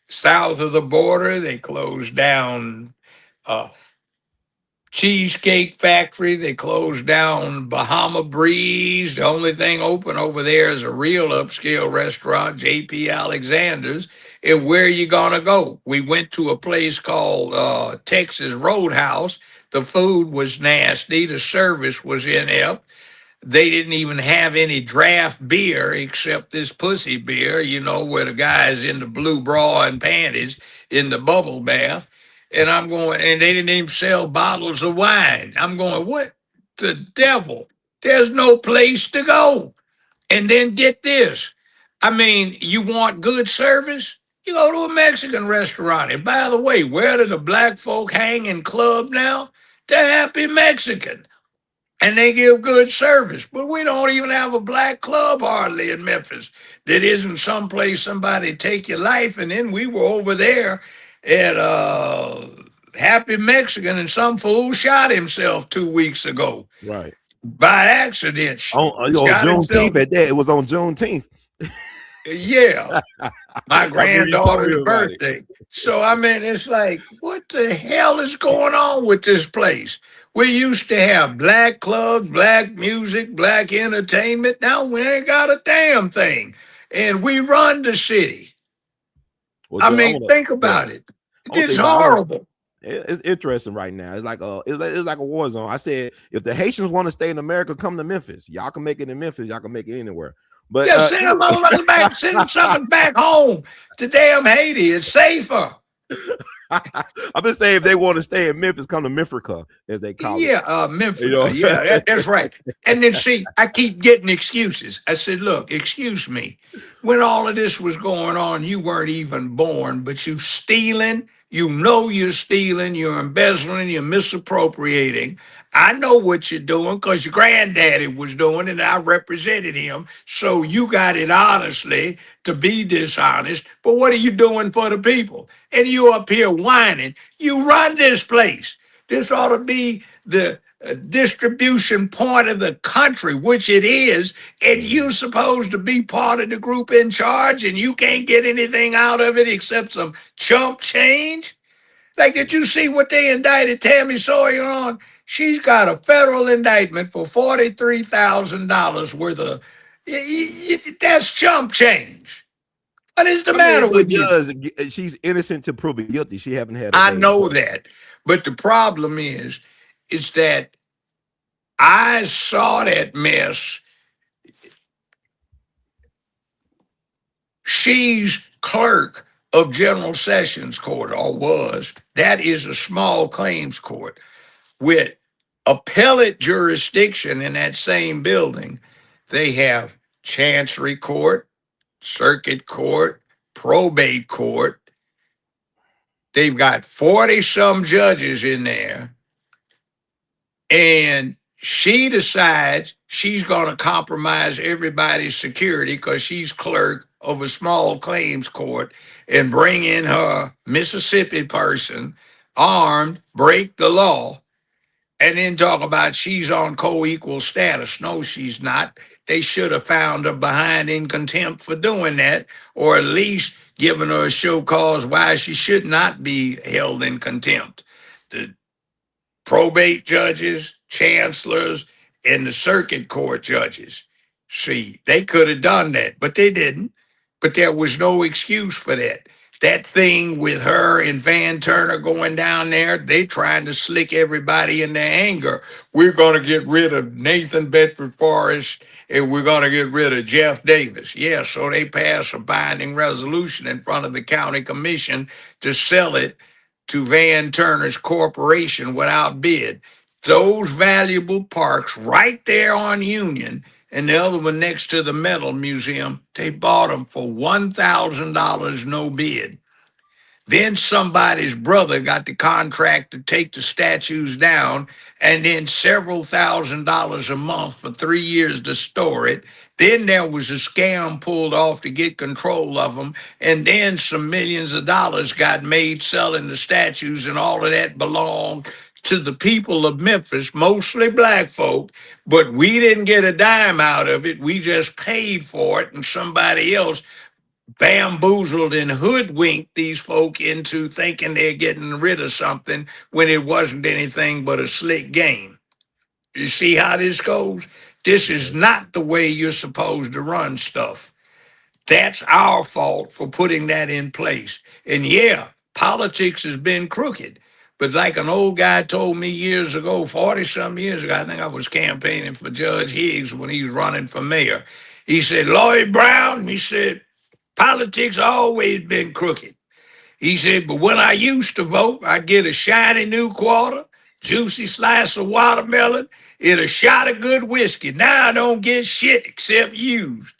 south of the border. They closed down uh, Cheesecake Factory. They closed down Bahama Breeze. The only thing open over there is a real upscale restaurant, J.P. Alexander's. And where you gonna go? We went to a place called Texas Roadhouse. The food was nasty. The service was inept. They didn't even have any draft beer except this pussy beer, where the guy's in the blue bra and panties in the bubble bath. And I'm going, and they didn't even sell bottles of wine. I'm going, what the devil? There's no place to go. And then get this. I mean, you want good service? You go to a Mexican restaurant. And by the way, where do the black folk hang in club now? The Happy Mexican, and they give good service. But we don't even have a black club hardly in Memphis that isn't someplace somebody take your life. And then we were over there at Happy Mexican, and some fool shot himself 2 weeks ago Right. by accident. On Shot himself. Juneteenth at that. It was on Juneteenth. Yeah, my I remember you told me granddaughter's about it. birthday. So I mean, it's like, what the hell is going on with this place? We used to have black clubs, black music, black entertainment. Now we ain't got a damn thing, and we run the city. Well, I Joe, I mean, want to, think yeah, about it. I want to It's say, but I want to. horrible. It's interesting right now. It's like a war zone. I said, if the Haitians want to stay in America, come to Memphis. Y'all can make it in Memphis. Y'all can make it anywhere. But Yeah, send them motherfuckers back. Send them suckers back home to damn Haiti. It's safer. I'm just saying, if they want to stay in Memphis, come to Mifrica, as they call it. Yeah, You Memphis. know. Yeah, that's right. And then see, I keep getting excuses. I said, look, excuse me. When all of this was going on, you weren't even born, but you stealing. You know you're stealing. You're embezzling. You're misappropriating. I know what you're doing because your granddaddy was doing it and I represented him. So you got it honestly to be dishonest. But what are you doing for the people? And you up here whining. You run this place. This ought to be the distribution point of the country, which it is, and Mhm. you supposed to be part of the group in charge, and you can't get anything out of it except some chump change. Like, did you see what they indicted Tammy Sawyer on? She's got a federal indictment for $43,000 worth of. That's chump change. What is the I mean, matter but with you? Judge, she's innocent to proven guilty. She haven't had a I day in know court. that, but the problem is that I saw that mess. She's clerk of General Sessions Court, or was. That is a small claims court with appellate jurisdiction in that same building. They have Chancery Court, Circuit Court, Probate Court. They've got 40 some judges in there. And she decides she's going to compromise everybody's security because she's clerk of a small claims court and bring in her Mississippi person armed, break the law, and then talk about she's on co-equal status. No, she's not. They should have found her behind in contempt for doing that, or at least given her a show cause why she should not be held in contempt. The probate judges, chancellors, and the circuit court judges. See, they could have done that, but they didn't. But there was no excuse for that. That thing with her and Van Turner going down there, they trying to slick everybody in their anger. We're going to get rid of Nathan Bedford Forrest and we're going to get rid of Jeff Davis. Yeah, so they passed a binding resolution in front of the county commission to sell it to Van Turner's corporation without bid. Those valuable parks right there on Union and the other one next to the Metal Museum, they bought them for $1,000 no bid. Then somebody's brother got the contract to take the statues down, and then several $1,000s a month for 3 years to store it. Then there was a scam pulled off to get control of them, and then some millions of dollars got made selling the statues, and all of that belonged to the people of Memphis, mostly black folk, but we didn't get a dime out of it. We just paid for it, and somebody else bamboozled and hoodwinked these folk into thinking they're getting rid of something when it wasn't anything but a slick game. You see how this goes? This is Yeah. not the way you're supposed to run stuff. That's our fault for putting that in place. And yeah, politics has been crooked. But like an old guy told me years ago, 40 some years ago, I think I was campaigning for Judge Higgs when he was running for mayor. He said, Lloyd Brown, he said, politics always been crooked. He said, but when I used to vote, I'd get a shiny new quarter, juicy slice of watermelon, and a shot of good whiskey. Now I don't get shit except used.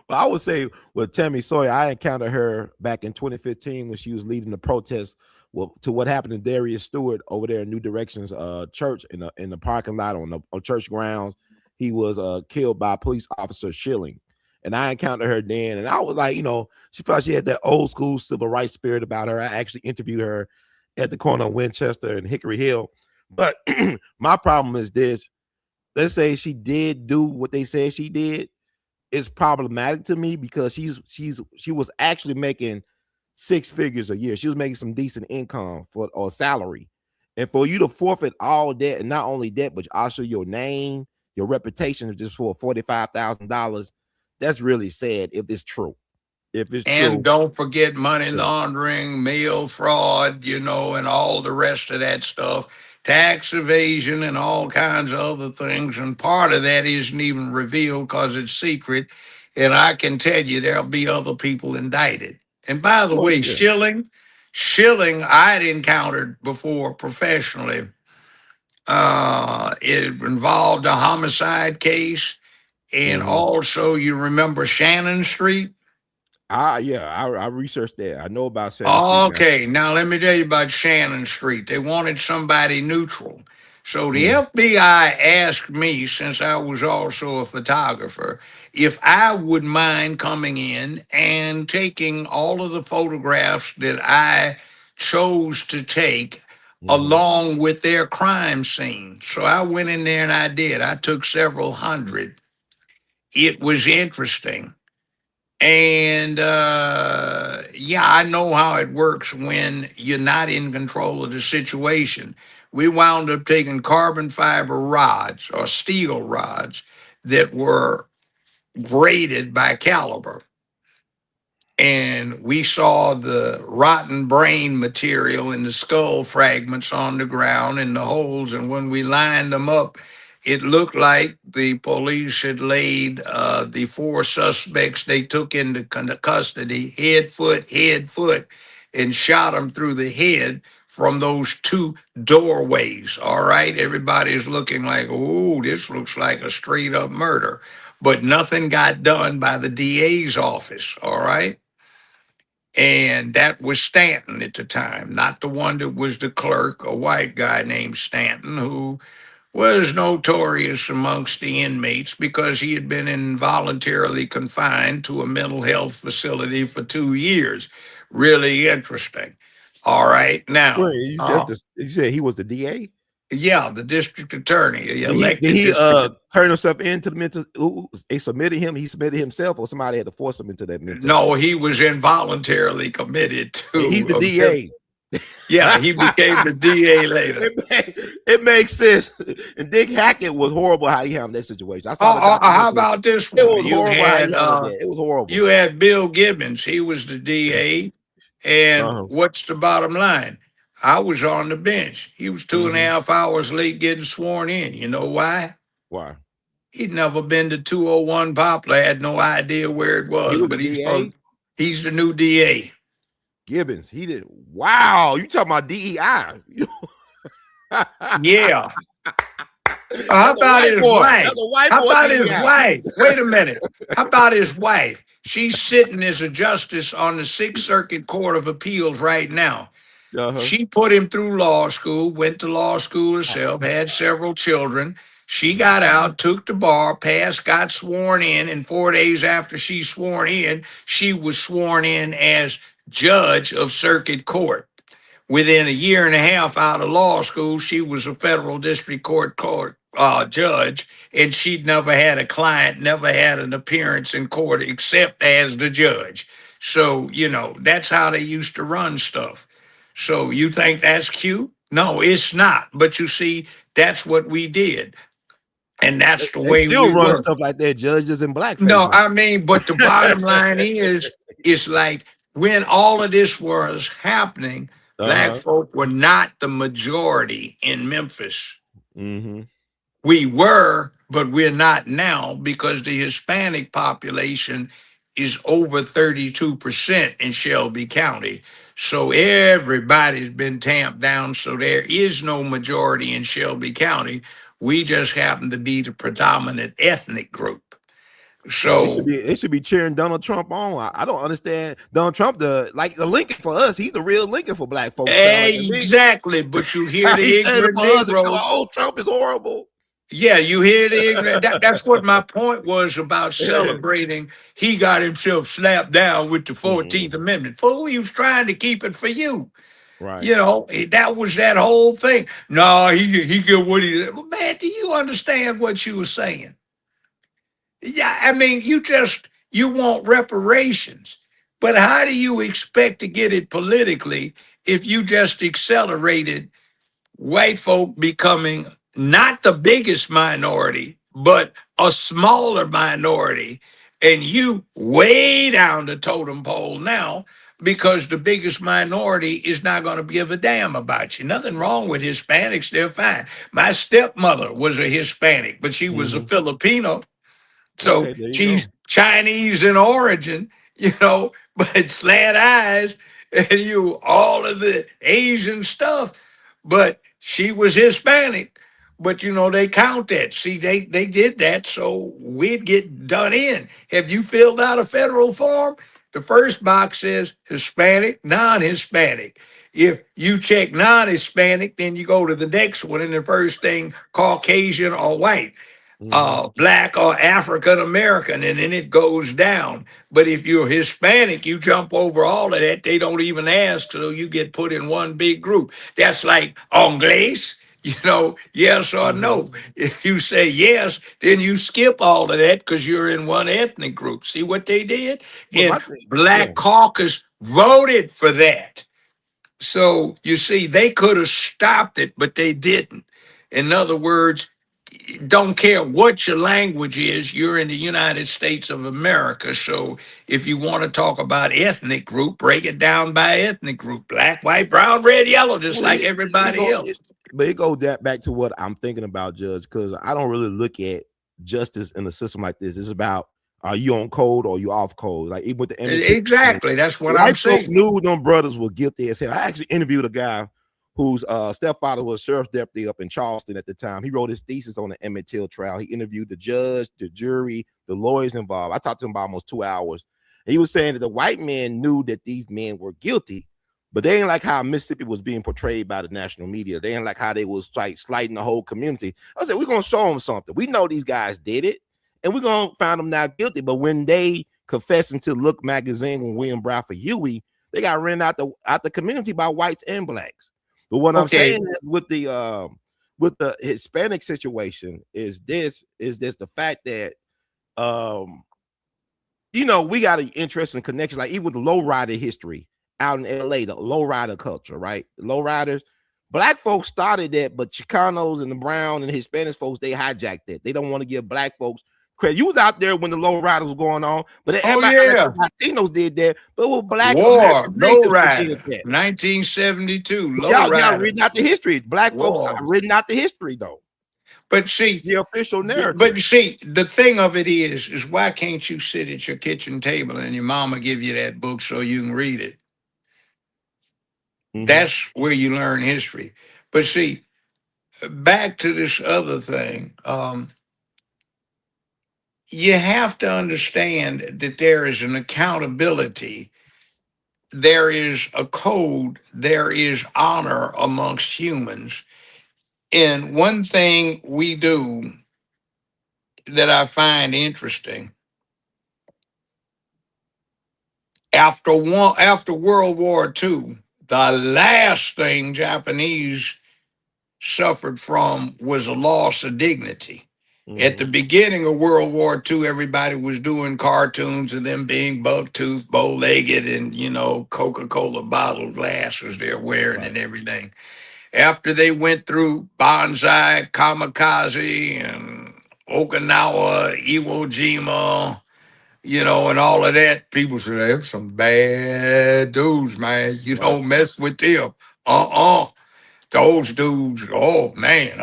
Well, I would say with Tammy Sawyer, I encountered her back in 2015 when she was leading the protest to what happened to Darius Stewart over there in New Directions church in the parking lot on church grounds. He was killed by police officer Schilling. And I encountered her then, and I was like, she felt she had that old school civil rights spirit about her. I actually interviewed her at the corner of Winchester and Hickory Hill. But my problem is this: let's say she did do what they said she did, is problematic to me because she was actually making six figures a year. She was making some decent income for or salary. And for you to forfeit all that, and not only that, but also your name, your reputation just for $45,000, that's really sad if it's true. If it's And true. don't forget money Yeah. laundering, mail fraud, and all the rest of that stuff, tax evasion, and all kinds of other things. And part of that isn't even revealed because it's secret. And I can tell you there'll be other people indicted. And by the Oh, way, yeah. Schilling, I'd encountered before professionally. It involved a homicide case. And Mhm. also, you remember Shannon Street? I researched that. I know about Shannon Street now. Okay, now let me tell you about Shannon Street. They wanted somebody neutral. So the Mhm. FBI asked me, since I was also a photographer, if I would mind coming in and taking all of the photographs that I chose to take Mm-hmm. along with their crime scene. So I went in there and I did. I took several hundred. It was interesting. And yeah, I know how it works when you're not in control of the situation. We wound up taking carbon fiber rods or steel rods that were graded by caliber, and we saw the rotten brain material in the skull fragments on the ground in the holes. And when we lined them up, it looked like the police had laid the four suspects they took into custody head, foot, and shot them through the head from those two doorways. All right, everybody's looking like, oh, this looks like a straight up murder. But nothing got done by the DA's office. All right, and that was Stanton at the time, not the one that was the clerk, a white guy named Stanton, who was notorious amongst the inmates because he had been involuntarily confined to a mental health facility for 2 years. Really interesting. All right, Wait, now, you said he was the DA? yeah, the district attorney, the Did elected he district. turn himself into the mental? They submitted him. He submitted himself, or somebody had to force him into that mental. No, he was involuntarily committed He's the to. DA. Yeah, he became the DA later. It makes sense. And Dick Hackett was horrible how he handled that situation. I saw the How documentary. about this It one? was horrible how he handled that. It was horrible. You had Bill Gibbons. He was the DA. And Uh-huh. what's the bottom line? I was on the bench. He was two and a Hmm. half hours late getting sworn in. You know why? Why? He'd never been to 201 Poplar, had no idea where it He was, was the but DA. he's the new DA. Gibbons. He did. Wow, you talking about DEI? Yeah. How That's a about white his boy. wife? That's a white How boy about his DEI. wife? Wait a minute. How about his wife? She's sitting as a justice on the Sixth Circuit Court of Appeals right now. Uh-huh. She put him through law school, went to law school herself, had several children. She got out, took the bar, passed, got sworn in, and 4 days after she sworn in, she was sworn in as judge of circuit court. Within a year and a half out of law school, she was a federal district court judge, and she'd never had a client, never had an appearance in court except as the judge. So, that's how they used to run stuff. So, you think that's cute? No, it's not. But you see, that's what we did. And that's the They way still we run were. stuff like that, judges and blackface. No, I mean, but the bottom line is, it's like when all of this was happening, black Uh-huh. folk were not the majority in Memphis. Mm-hmm. We were, but we're not now because the Hispanic population is over 32% in Shelby County. So everybody's been tamped down. So there is no majority in Shelby County. We just happen to be the predominant ethnic group. Man, So they should be cheering Donald Trump on. I don't understand Donald Trump. The Lincoln for us. He's the real Lincoln for black folks. Sound like to me. exactly, but you hear the He said it ignorant for us. And, Negroes. oh, Trump is horrible. Yeah, you hear the ignorant. That's what my point was about celebrating. He got himself slapped down with the 14th Mhm. Amendment. Fool, he was trying to keep it for you. Right. That was that whole thing. No, he get what he. Well, man, do you understand what you were saying? Yeah, I mean, you want reparations, but how do you expect to get it politically if you just accelerated white folk becoming not the biggest minority, but a smaller minority, and you way down the totem pole now because the biggest minority is not going to give a damn about you. Nothing wrong with Hispanics, they're fine. My stepmother was a Hispanic, but she was a Mhm. Filipino. So Okay, there you she's go. Chinese in origin, but slant eyes and all of the Asian stuff. But she was Hispanic. But they count that. See, they did that so we'd get done in. Have you filled out a federal form? The first box says Hispanic, non-Hispanic. If you check non-Hispanic, then you go to the next one, and the first thing Caucasian or white. Mm-hmm. Black or African American, and then it goes down. But if you're Hispanic, you jump over all of that. They don't even ask, so you get put in one big group. That's like Anglais, yes or Mm-hmm. no. If you say yes, then you skip all of that because you're in one ethnic group. See what they did? But my And thing, yeah. Black Caucus voted for that. So you see, they could have stopped it, but they didn't. In other words, don't care what your language is, you're in the United States of America. So if you want to talk about ethnic group, break it down by ethnic group: black, white, brown, red, yellow, just Well, like everybody else. but it goes that back to what I'm thinking about, Judge, because I don't really look at justice in a system like this. It's about, are you on code or you off code? Like even with the Emmett Till thing, Exactly. That's what I'm white folks saying. knew them brothers were guilty as hell. I actually interviewed a guy whose stepfather was sheriff's deputy up in Charleston at the time. He wrote his thesis on the Emmett Till trial. He interviewed the judge, the jury, the lawyers involved. I talked to him about almost 2 hours. And he was saying that the white men knew that these men were guilty, but they ain't like how Mississippi was being portrayed by the national media. They ain't like how they was like slighting the whole community. I said, we're gonna show them something. We know these guys did it, and we're gonna find them not guilty. But when they confessing to Look magazine when William Bradford Huey, they got ran out the community by whites and blacks. But what I'm Okay. saying is with the Hispanic situation is this the fact that um we got an interesting connection, like even with the lowrider history out in L.A., the lowrider culture, right? Lowriders, black folks started that, but Chicanos and the brown and Hispanic folks, they hijacked it. They don't want to give black folks credit. You was out there when the lowriders was going on, but Oh, everybody, yeah. Latinos did that, but it was black War, American low natives who did rider, that. 1972, low Y'all rider. reading out the history. Black folks are War. reading out the history, though. But see, The official but narrative. see, the thing of it is why can't you sit at your kitchen table and your mama give you that book so you can read it? Mm-hmm. That's where you learn history. But see, back to this other thing, you have to understand that there is an accountability, there is a code, there is honor amongst humans. And one thing we do that I find interesting, after World War II, the last thing Japanese suffered from was a loss of dignity. At the Mm-hmm. beginning of World War II, everybody was doing cartoons of them being buck-toothed, bow-legged, and Coca-Cola bottle glasses they're wearing Right. and everything. After they went through Banzai, Kamikaze, and Okinawa, Iwo Jima, and all of that, people say they're some bad dudes, man. You Right. don't mess with them. Uh-uh. Those dudes, oh man,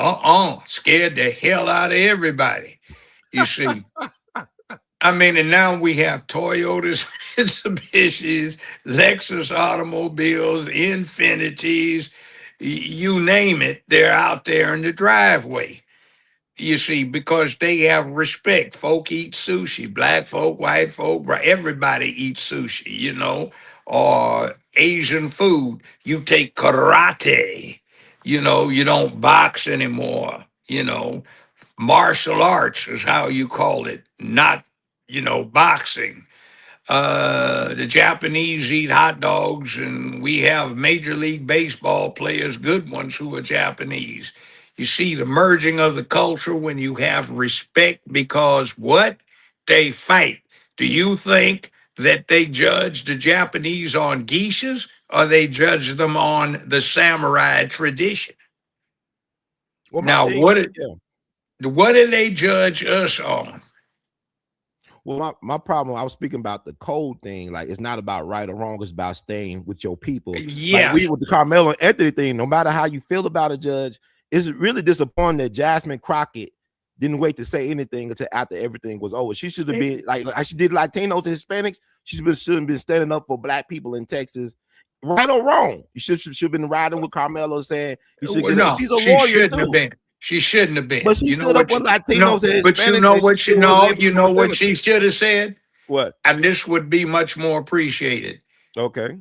scared the hell out of everybody. You see, I mean, and now we have Toyotas, Mitsubishis, Lexus automobiles, Infinities, you name it, they're out there in the driveway. You see, because they have respect. Folk eat sushi, black folk, white folk, everybody eats sushi, or Asian food. You take karate, you don't box anymore, martial arts is how you call it, not, boxing. The Japanese eat hot dogs, and we have Major League Baseball players, good ones, who are Japanese. You see the merging of the culture when you have respect because what? They fight. Do you think that they judge the Japanese on geishas or they judge them on the samurai tradition? Well, my Now, thing, yeah. what do they judge us on? Well, my problem, I was speaking about the code thing. Like, it's not about right or wrong. It's about staying with your people. Like we Yes. with the Carmelo and Anthony thing, no matter how you feel about it, Judge, it's really disappointing that Jasmine Crockett didn't wait to say anything until after everything was over. She should have been like she did Latinos and Hispanics. Should have been standing up for black people in Texas, right or wrong. You should have been riding with Carmelo saying he should Well, get up. no, She's a she lawyer shouldn't have too, been. She shouldn't have but been. she You know stood up what? with No, Latinos and but Hispanics, and she still was able to you become a know what she senator. should have said, What? and this would be much more appreciated. Okay.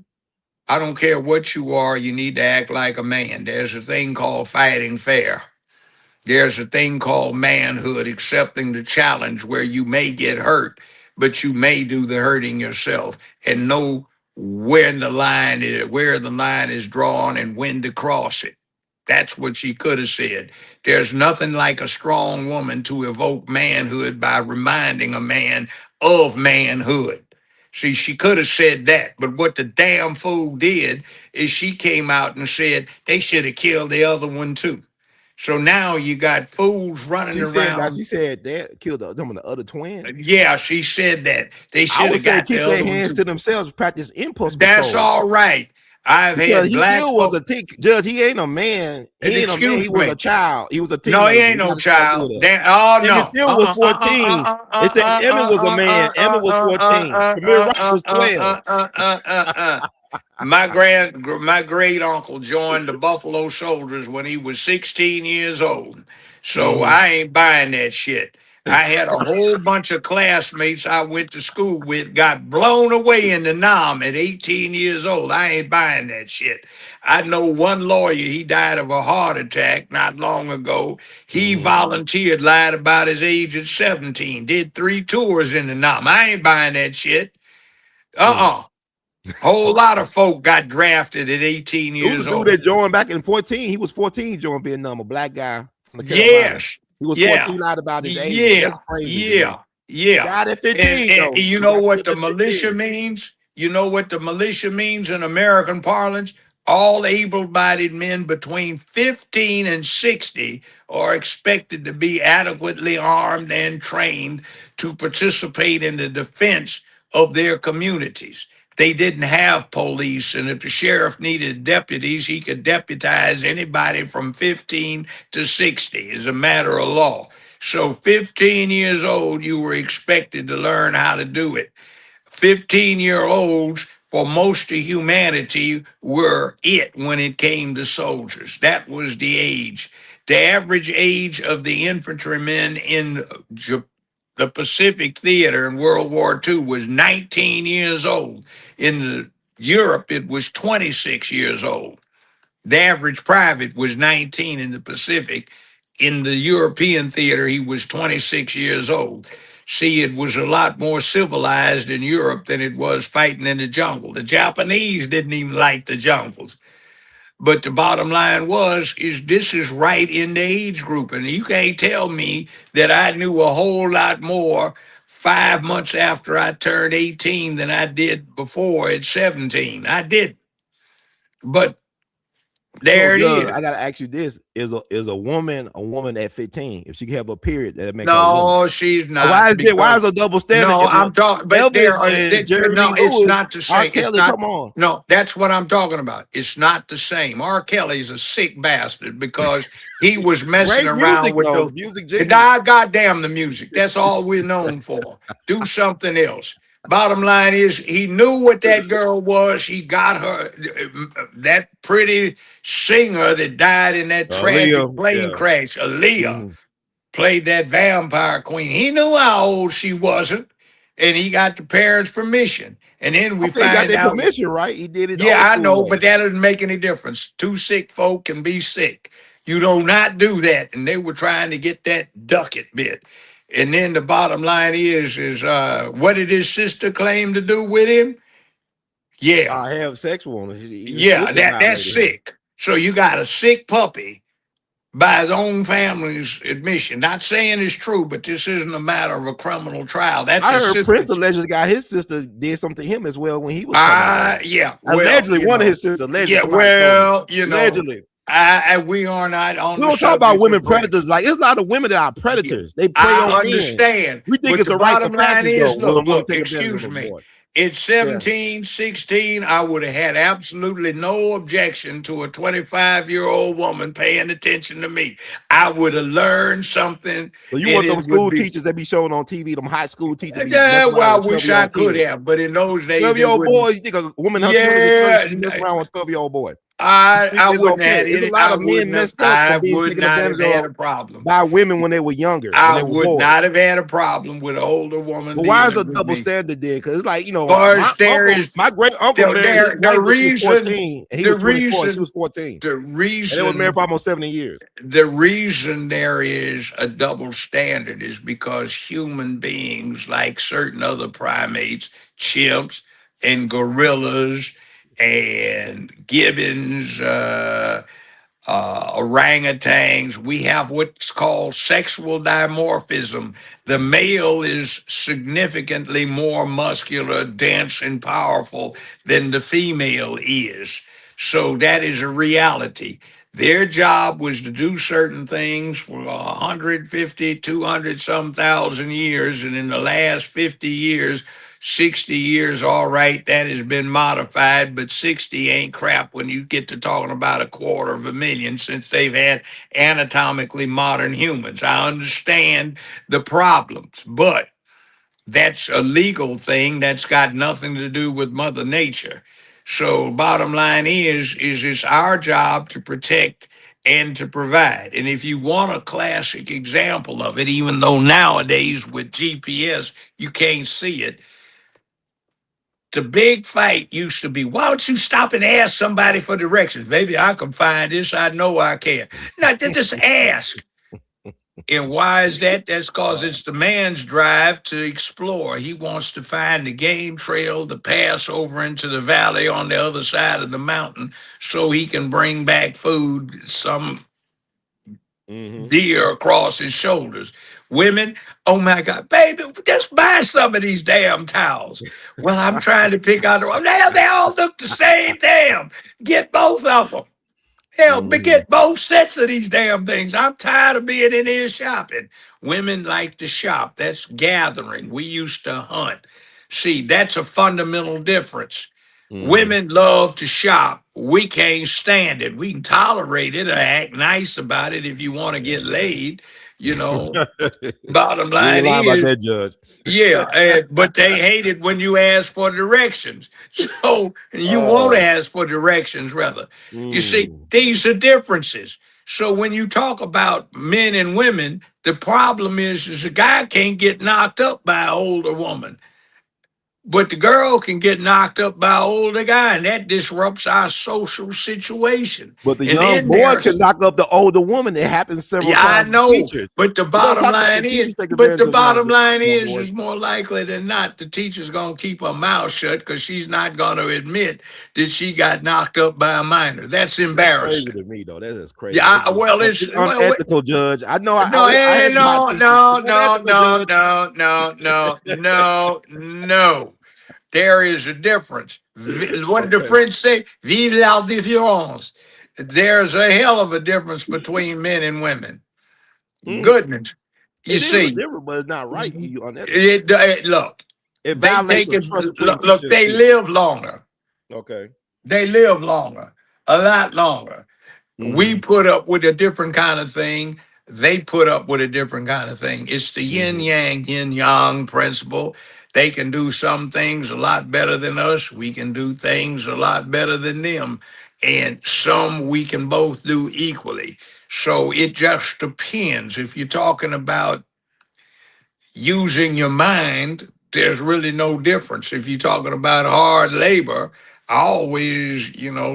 I don't care what you are. You need to act like a man. There's a thing called fighting fair. There's a thing called manhood, accepting the challenge where you may get hurt, but you may do the hurting yourself and know where the line is drawn and when to cross it. That's what she could have said. There's nothing like a strong woman to evoke manhood by reminding a man of manhood. See, she could have said that, but what the damn fool did is she came out and said they should have killed the other one too. So now you got fools running She around. said that killed them the other twin. Yeah, she said that they I should would have say got the keep their other one hands too. to themselves, practice impulse That's control. all right. I've Because had he black still was folk. a judge. He ain't a man. He ain't a man. He Excuse was me. a child. He was a No, he teenager. ain't You no gotta stop doing child. that. Oh Emmett no. Till was 14. They said Emmett was a man. Emmett was 14. Tamir Rice was 12. My great uncle joined the Buffalo Soldiers when he was 16 years old. So Mhm. I ain't buying that shit. I had a whole bunch of classmates I went to school with got blown away in the Nam at 18 years old. I ain't buying that shit. I know one lawyer, he died of a heart attack not long ago. He Mhm. volunteered, lied about his age at 17, did 3 tours in the Nam. I ain't buying that shit. Mm. Uh-uh. Whole lot of folk got drafted at 18 It was years a dude old. that joined back in 14. He was 14 joined Vietnam, a black guy from the Carolinas. Yes. He was Yeah. 14, lied about his age. Yeah. That's crazy to me. Yeah. Yeah. Died at And, 15 and though. you He know got what killed the at militia 15. means? You know what the militia means in American parlance? All able bodied men between 15 and 60 are expected to be adequately armed and trained to participate in the defense of their communities. They didn't have police, and if the sheriff needed deputies, he could deputize anybody from 15 to 60 as a matter of law. So 15 years old, you were expected to learn how to do it. 15-year-olds for most of humanity were it when it came to soldiers. That was the age. The average age of the infantrymen in the Pacific Theater in World War II was 19 years old. In Europe, it was 26 years old. The average private was 19 in the Pacific. In the European theater, he was 26 years old. See, it was a lot more civilized in Europe than it was fighting in the jungle. The Japanese didn't even like the jungles. But the bottom line is this is right in the age group. And you can't tell me that I knew a whole lot more 5 months after I turned 18 than I did before at 17. I did. But So, there it Judge, is. I gotta ask you this: is a woman at 15? If she can have a period, that make her a woman. No, she's Why not is there? Why because is a double standard? no, If I'm talking, but there Elvis are and Jerry Lee no, it's Lewis, not the R. same. It's Kelly, not. come on. No, that's what I'm talking about. It's not the same. R. Kelly's a sick bastard because he was messing Great around music with though. those. The music genius. God, goddamn the music. That's all we're known for. Do something else. Bottom line is, he knew what that girl was. He got her, that pretty singer that died in that tragic Aaliyah, plane yeah. crash, Aaliyah Mhm. played that vampire queen. He knew how old she wasn't, and he got the parents' permission. And then we Okay, he got find their out, permission, right? He did it the yeah, old I school know, but way. that doesn't make any difference. Two sick folk can be sick. You do not do that. And they were trying to get that ducat bit. And then the bottom line is what did his sister claim to do with him? Yeah, I have sexual on him. His yeah, sister that's violated him. sick. So you got a sick puppy by his own family's admission. Not saying it's true, but this isn't a matter of a criminal trial. That's I his heard sister. Prince allegedly got his sister did something to him as well when he was coming of age. Yeah, well, Allegedly, one of his sisters, allegedly, yeah, somebody told me. well, Allegedly. we are not on We the don't talk about subject women of race. predators. Like, it's a lot of women that are Yeah, predators. They prey on I men. understand. We think But it's the a rites bottom of line passage, though, is, when a woman look, take advantage of excuse a me. boy. At Yeah. 17, 16, I would have had absolutely no objection to a 25-year-old woman paying attention to me. I would have learned something, So you and want them it would school be, teachers that be showing on TV, them high school teachers be yeah, messing around well, I with wish I 12-year-old could kids. have, but in those days, they 12-year-old wouldn't. boys, you think a woman in her 20s and 30s Yeah, should be messing around with a 12-year-old boy? You think I it's wouldn't okay? have It's had a it. lot of men messed up for I being would taken not have advantage had of a problem. by women when they were younger, when I they were would boys. not have had a problem with an older woman But why is a dealing with double me. standard there? Because it's like, my Because there uncle, is my great uncle married his the wife when she was reason 14 and he the was 24 and she reason was 14. the And they were married reason for almost 70 years. the reason there is a double standard is because human beings, like certain other primates, chimps and gorillas and gibbons, orangutans, we have what's called sexual dimorphism. The male is significantly more muscular, dense, and powerful than the female is. So that is a reality. Their job was to do certain things for 150, 200 some thousand years. And in the last 50 years, 60 years, all right, that has been modified, but 60 ain't crap when you get to talking about 250,000 since they've had anatomically modern humans. I understand the problems, but that's a legal thing that's got nothing to do with Mother Nature. So bottom line is it's our job to protect and to provide. And if you want a classic example of it, even though nowadays with GPS you can't see it, the big fight used to be, why don't you stop and ask somebody for directions? Maybe I can find this. I know I can. Now, just ask. And why is that? That's because it's the man's drive to explore. He wants to find the game trail to pass over into the valley on the other side of the mountain so he can bring back food, some Hmm. deer across his shoulders. Women, oh my God, baby, just buy some of these damn towels. Well, I'm trying to pick out the they all look the same damn. Get both of them. Hell, but Hmm. get both sets of these damn things. I'm tired of being in here shopping. Women like to shop. That's gathering. We used to hunt. See, that's a fundamental difference. Hmm. Women love to shop. We can't stand it. We can tolerate it or act nice about it if you want to get laid. You know, bottom You ain't line lying about is, that, Judge. yeah, but they hate it when you ask for directions. So you won't Oh. ask for directions, rather. You see, Mm. these are differences. So when you talk about men and women, the problem is a guy can't get knocked up by an older woman. But the girl can get knocked up by an older guy, and that disrupts our social situation. But the And young then boy can there's, knock up the older woman. It happens several yeah, I times with know, teachers. but the But don't bottom talk about the line is, teachers take but the advantage of bottom line young boys. is more likely than not, the teacher's gonna keep her mouth shut because she's not gonna admit that she got knocked up by a minor. That's That's crazy embarrassing. to me, though. That is crazy. Yeah, well, It's well, unethical, Judge. I know. no, I had some hot no, teachers. no, It's no, unethical, no, Judge. no, no, no, no, no. There is a difference. What did the Okay. French say? Vive la différence. There's a hell of a difference between men and women. Mm. Goodness. You It is a see, difference, but it's not right. You unethical. look, It they violates take the it, trust between look, teacher and they student. live longer. Okay. They live longer, a lot longer. We Mm-hmm. put up with a different kind of thing. They put up with a different kind of thing. It's the Mm-hmm. yin yang principle. They can do some things a lot better than us. We can do things a lot better than them. And some we can both do equally. So it just depends. If you're talking about using your mind, there's really no difference. If you're talking about hard labor, I always,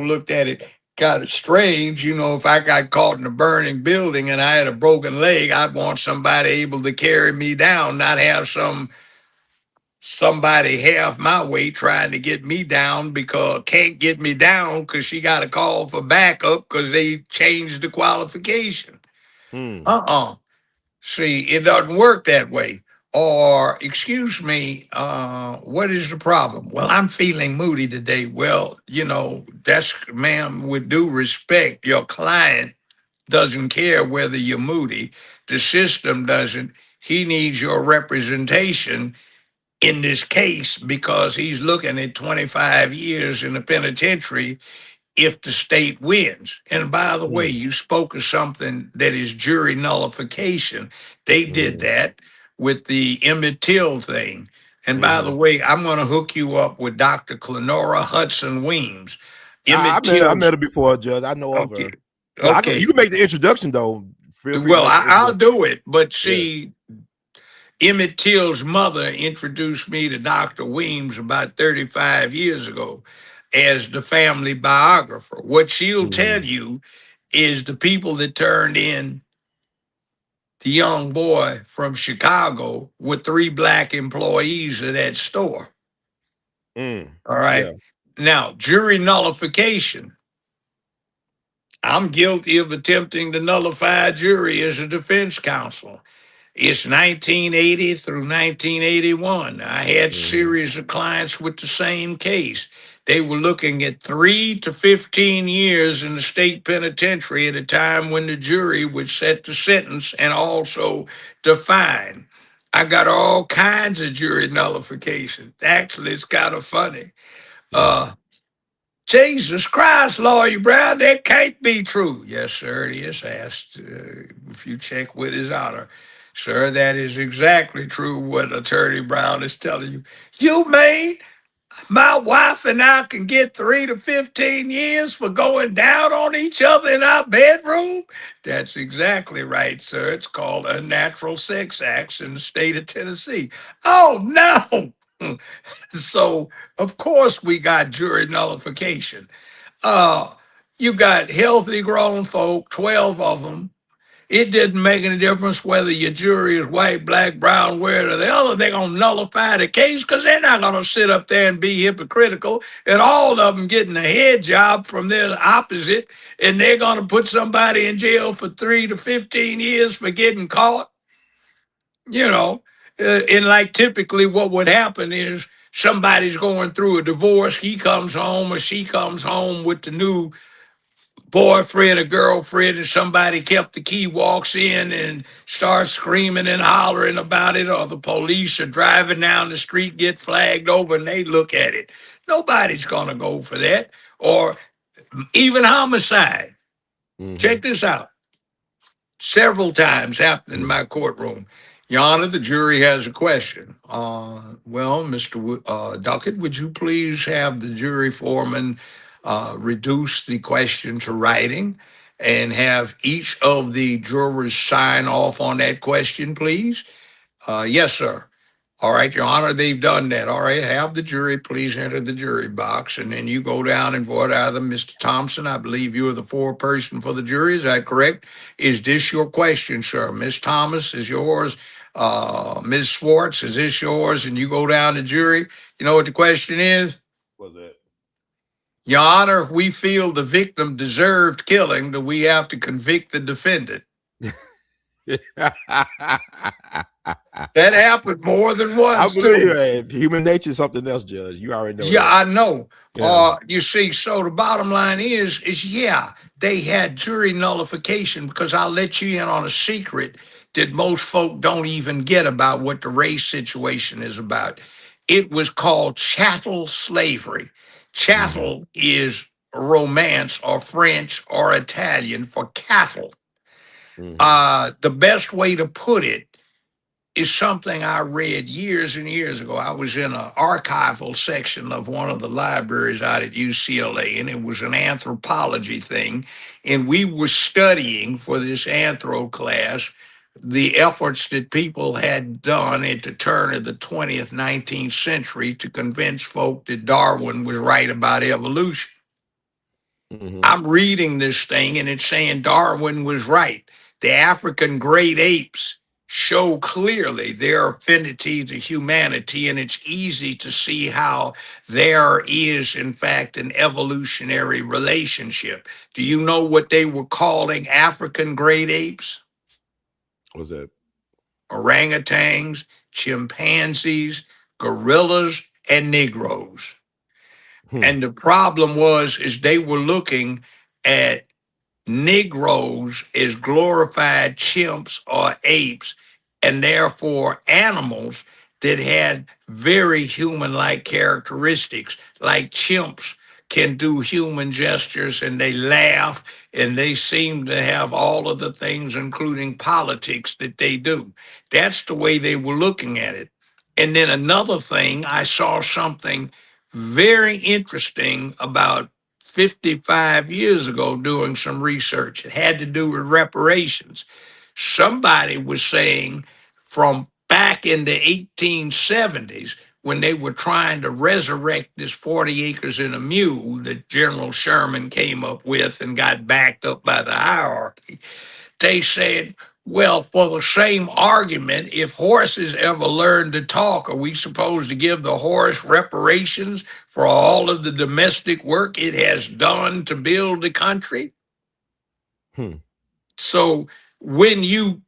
looked at it kind of strange. If I got caught in a burning building and I had a broken leg, I'd want somebody able to carry me down, not have somebody half my weight trying to get me down because can't get me down because she got a call for backup because they changed the qualification. Mm. Uh-uh. See, it doesn't work that way. Or, excuse me, what is the problem? Well, I'm feeling moody today. Well, that's, ma'am, with due respect, your client doesn't care whether you're moody. The system doesn't. He needs your representation in this case because he's looking at 25 years in the penitentiary if the state wins. And by the way, Mm. you spoke of something that is jury nullification. They did Mm-hmm. that with the Emmett Till thing. And by Mm-hmm. the way, I'm going to hook you up with Dr. Clenora Hudson Weems. Emmett I Till's. met her before, Judge. I know of Okay. her. But you Okay. can make the introduction though. Feel free to Well, make the I'll introduction. do it. But Yeah. see, Emmett Till's mother introduced me to Dr. Weems about 35 years ago as the family biographer. What she'll tell Mm-hmm. you is the people that turned in the young boy from Chicago with three black employees of that store. Mm. All Yeah. right. Now, jury nullification. I'm guilty of attempting to nullify a jury as a defense counsel. It's 1980 through 1981. I had Mm-hmm. series of clients with the same case. They were looking at 3 to 15 years in the state penitentiary at a time when the jury would set the sentence and also define. I got all kinds of jury nullification. Actually, it's kind of funny. Uh, Jesus Christ, Lawyer Brown, that can't be true. Yes, sir, it is asked. If you check with his honor. Sir, that is exactly true what Attorney Brown is telling you. You mean my wife and I can get 3 to 15 years for going down on each other in our bedroom? That's exactly right, sir. It's called unnatural sex acts in the state of Tennessee. Oh, no. So, of course, we got jury nullification. Uh, you got healthy grown folk, 12 of them. It didn't make any difference whether your jury is white, black, brown, where or the other. They're going to nullify the case because they're not going to sit up there and be hypocritical. And all of them getting a head job from their opposite. And they're going to put somebody in jail for 3 to 15 years for getting caught. You know, and like typically what would happen is somebody's going through a divorce. He comes home or she comes home with the new boyfriend or girlfriend, and somebody kept the key, walks in and starts screaming and hollering about it, or the police are driving down the street, get flagged over, and they look at it. Nobody's going to go for that. Or even homicide. Mm-hmm. Check this out. Several times happened in Mm-hmm. my courtroom. Your Honor, the jury has a question. Well, Mr. Duckett, would you please have the jury foreman reduce the question to writing and have each of the jurors sign off on that question, please? Yes, sir. All right, Your Honor, they've done that. All right, have the jury please enter the jury box, and then you go down and vote out of them. Mr. Thompson, I believe you are the foreperson for the jury. Is that correct? Is this your question, sir? Miss Thomas is yours. Ms. Swartz, is this yours? And you go down to jury. You know what the question is? What's that? Your Honor, if we feel the victim deserved killing, do we have to convict the defendant? That happened more than I once, believe too. it. Human nature is something else, Judge. You already know Yeah, that. I know. Yeah. You see, so the bottom line is yeah, they had jury nullification because I'll let you in on a secret that most folk don't even get about what the race situation is about. It was called chattel slavery. Mm-hmm. Chattel is Romance or French or Italian for cattle. Mm-hmm. The best way to put it is something I read years and years ago. I was in an archival section of one of the libraries out at UCLA, and it was an anthropology thing. And we were studying for this anthro class the efforts that people had done at the turn of the 20th, 19th century to convince folk that Darwin was right about evolution. Mm-hmm. I'm reading this thing and it's saying Darwin was right. The African great apes show clearly their affinity to humanity, and it's easy to see how there is, in fact, an evolutionary relationship. Do you know what they were calling African great apes? What's that? Orangutans, chimpanzees, gorillas, and Negroes. Hmm. And the problem was is they were looking at Negroes as glorified chimps or apes, and therefore animals that had very human like characteristics, like chimps can do human gestures and they laugh and they seem to have all of the things, including politics, that they do. That's the way they were looking at it. And then another thing, I saw something very interesting about 55 years ago doing some research. It had to do with reparations. Somebody was saying from back in the 1870s, when they were trying to resurrect this 40 acres and a mule that General Sherman came up with and got backed up by the hierarchy, they said, well, for the same argument, if horses ever learn to talk, are we supposed to give the horse reparations for all of the domestic work it has done to build the country? Hmm. So when you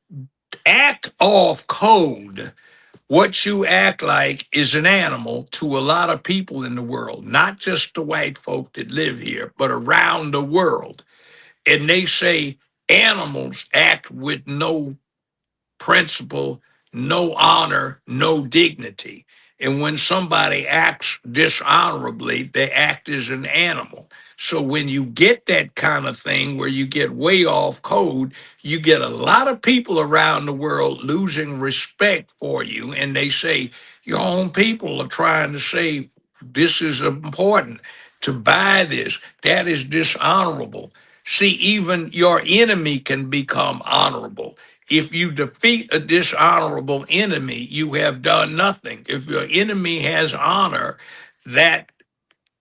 act off code, what you act like is an animal to a lot of people in the world, not just the white folk that live here, but around the world. And they say animals act with no principle, no honor, no dignity. And when somebody acts dishonorably, they act as an animal. So when you get that kind of thing where you get way off code, you get a lot of people around the world losing respect for you. And they say, your own people are trying to say, this is important to buy this. That is dishonorable. See, even your enemy can become honorable. If you defeat a dishonorable enemy, you have done nothing. If your enemy has honor, that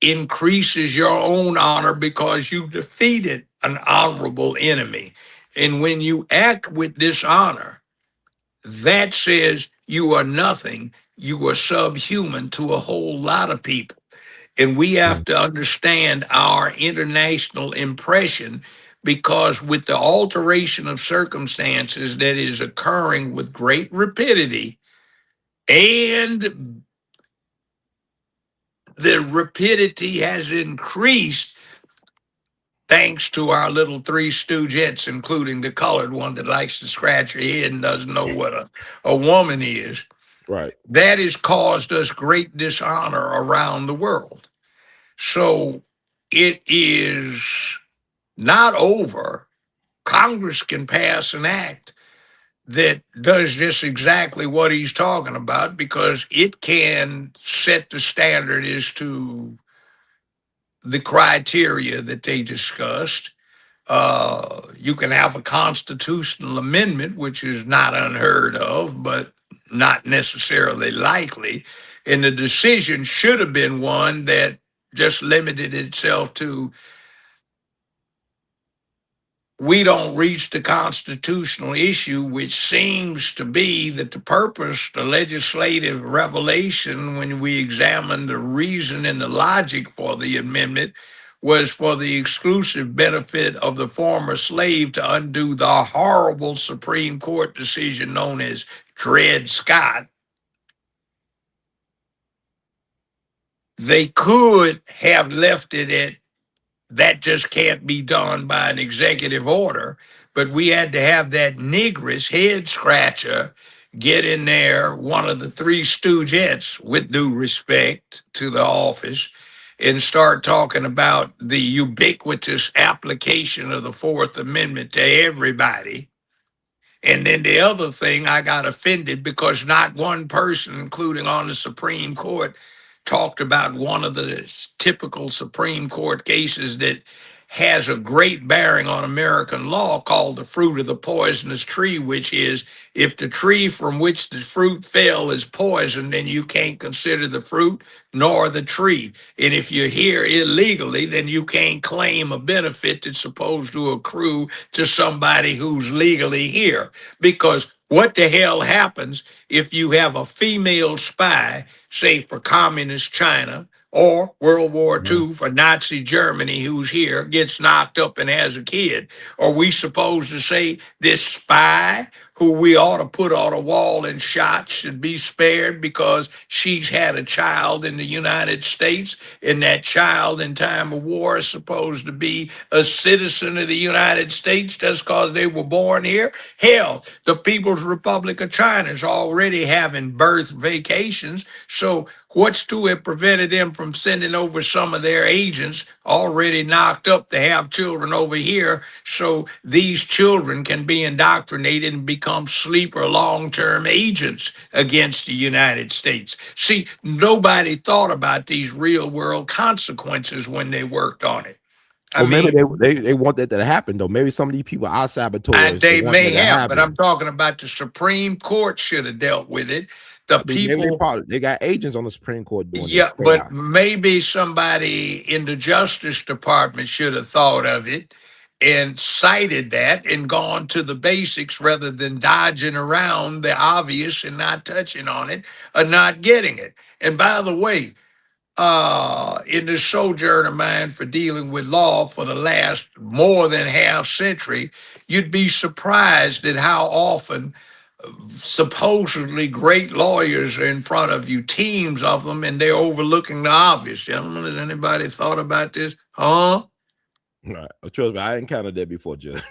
increases your own honor because you defeated an honorable enemy. And when you act with dishonor, that says you are nothing. You are subhuman to a whole lot of people. And we have to understand our international impression because with the alteration of circumstances that is occurring with great rapidity, and the rapidity has increased thanks to our little three stoogettes, including the colored one that likes to scratch her head and doesn't know what a woman is. Right. That has caused us great dishonor around the world. So it is not over. Congress can pass an act that does just exactly what he's talking about because it can set the standard as to the criteria that they discussed. You can have a constitutional amendment, which is not unheard of, but not necessarily likely. And the decision should have been one that just limited itself to we don't reach the constitutional issue, which seems to be that the purpose, the legislative revelation, when we examine the reason and the logic for the amendment, was for the exclusive benefit of the former slave to undo the horrible Supreme Court decision known as Dred Scott. They could have left it at that just can't be done by an executive order. But we had to have that negress head scratcher get in there, one of the three stoogettes, with due respect to the office, and start talking about the ubiquitous application of the Fourth Amendment to everybody. And then the other thing, I got offended because not one person, including on the Supreme Court, talked about one of the typical Supreme Court cases that has a great bearing on American law called the fruit of the poisonous tree, which is if the tree from which the fruit fell is poison, then you can't consider the fruit nor the tree. And if you're here illegally, then you can't claim a benefit that's supposed to accrue to somebody who's legally here. Because what the hell happens if you have a female spy, say for communist China or World War Mhm. II for Nazi Germany, who's here, gets knocked up and has a kid? Are we supposed to say this spy who we ought to put on a wall and shot should be spared because she's had a child in the United States and that child in time of war is supposed to be a citizen of the United States just because they were born here? Hell, the People's Republic of China is already having birth vacations. So what's to have prevented them from sending over some of their agents already knocked up to have children over here so these children can be indoctrinated and become sleeper long-term agents against the United States? See, nobody thought about these real world consequences when they worked on it. I Or maybe mean, they want that to happen though. Maybe some of these people are saboteurs. They they want may that to have, but I'm happen. talking about the Supreme Court should have dealt with it. The I mean, maybe they people, probably they got agents on the Supreme Court doing this yeah, but chaos. maybe somebody in the Justice Department should have thought of it and cited that and gone to the basics rather than dodging around the obvious and not touching on it or not getting it. And by the way, in the sojourn of mine for dealing with law for the last more than half century, you'd be surprised at how often supposedly great lawyers are in front of you, teams of them, and they're overlooking the obvious. Gentlemen, has anybody thought about this? Huh? Right. Trust me, I encountered that before, Judge.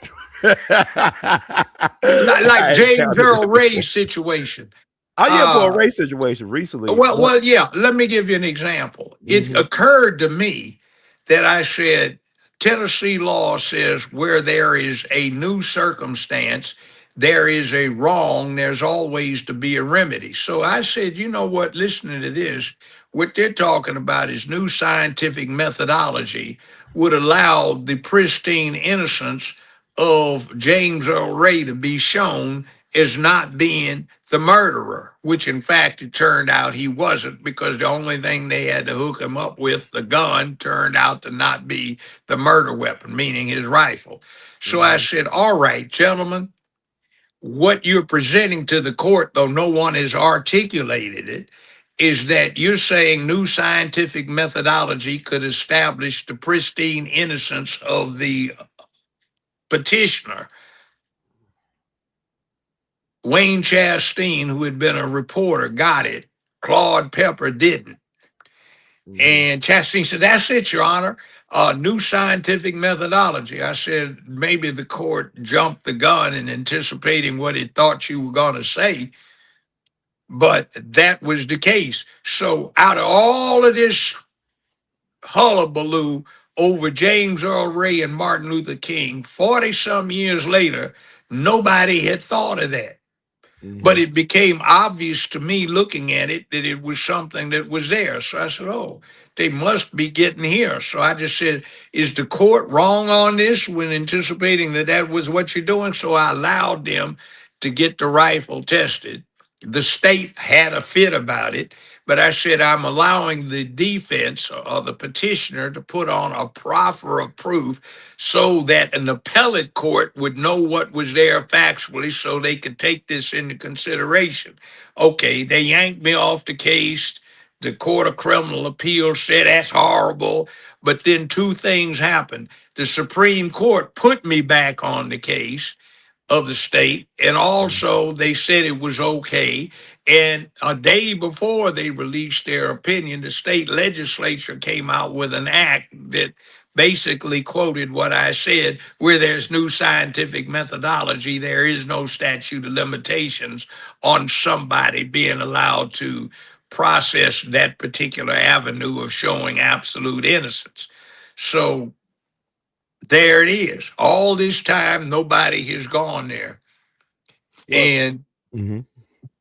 Like I James encountered Earl that before. Ray's situation. Oh yeah, for a Uh, race situation recently. well, yeah. Let me give you an example. It Mhm, occurred to me that I said Tennessee law says where there is a new circumstance, there is a wrong. There's always to be a remedy. So I said, you know what? Listening to this, what they're talking about is new scientific methodology would allow the pristine innocence of James Earl Ray to be shown as not being the murderer, which in fact it turned out he wasn't because the only thing they had to hook him up with, the gun, turned out to not be the murder weapon, meaning his rifle. So I mhm, said, all right, gentlemen, what you're presenting to the court, though no one has articulated it, is that you're saying new scientific methodology could establish the pristine innocence of the petitioner, Wayne Chastain, who had been a reporter, got it. Claude Pepper didn't. mhm, And Chastain said, that's it, Your Honor. New scientific methodology. I said, maybe the court jumped the gun in anticipating what it thought you were going to say, but that was the case. So, out of all of this hullabaloo over James Earl Ray and Martin Luther King, 40 some years later, nobody had thought of that. But mhm. it became obvious to me looking at it that it was something that was there. So I said, oh, they must be getting here. So I just said, is the court wrong on this when anticipating that that was what you're doing? So I allowed them to get the rifle tested. The state had a fit about it, but I said, I'm allowing the defense or the petitioner to put on a proffer of proof so that an appellate court would know what was there factually so they could take this into consideration. Okay, they yanked me off the case. The Court of Criminal Appeals said that's horrible. But then two things happened. The Supreme Court put me back on the case of the state, and also they said it was okay. And a day before they released their opinion, the state legislature came out with an act that basically quoted what I said: where there's new scientific methodology, there is no statute of limitations on somebody being allowed to process that particular avenue of showing absolute innocence. So there it is. All this time, nobody has gone there. Well, And mhm.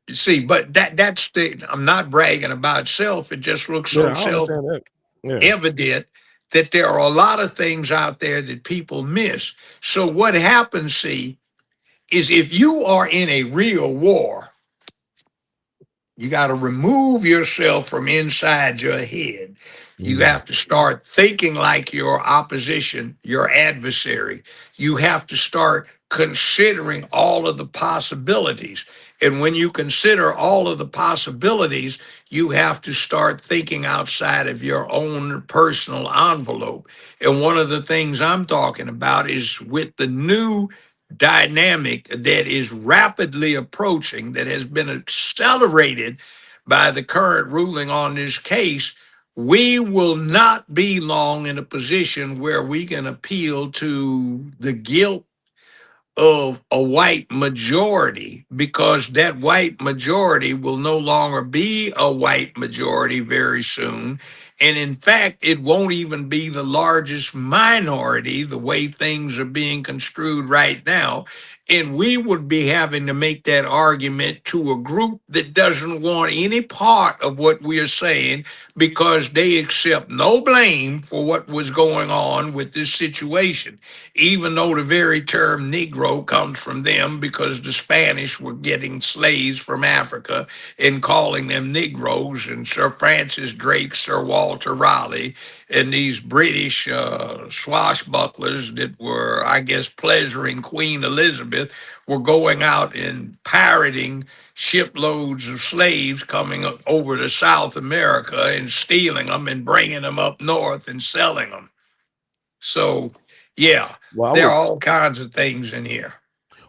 you see, but that's the, I'm not bragging about self. It just looks Yeah, so I understand that. Yeah. self-evident that there are a lot of things out there that people miss. So what happens, see, is if you are in a real war, you got to remove yourself from inside your head. You Mhm, have to start thinking like your opposition, your adversary. You have to start considering all of the possibilities. And when you consider all of the possibilities, you have to start thinking outside of your own personal envelope. And one of the things I'm talking about is with the new dynamic that is rapidly approaching, that has been accelerated by the current ruling on this case, we will not be long in a position where we can appeal to the guilt of a white majority, because that white majority will no longer be a white majority very soon. And in fact, it won't even be the largest minority the way things are being construed right now. And we would be having to make that argument to a group that doesn't want any part of what we're saying because they accept no blame for what was going on with this situation, even though the very term Negro comes from them because the Spanish were getting slaves from Africa and calling them Negroes, and Sir Francis Drake, Sir Walter Raleigh, and these British swashbucklers that were, I guess, pleasuring Queen Elizabeth were going out and pirating shiploads of slaves coming over to South America and stealing them and bringing them up north and selling them. So, yeah, Well, I there are would all kinds of things in here.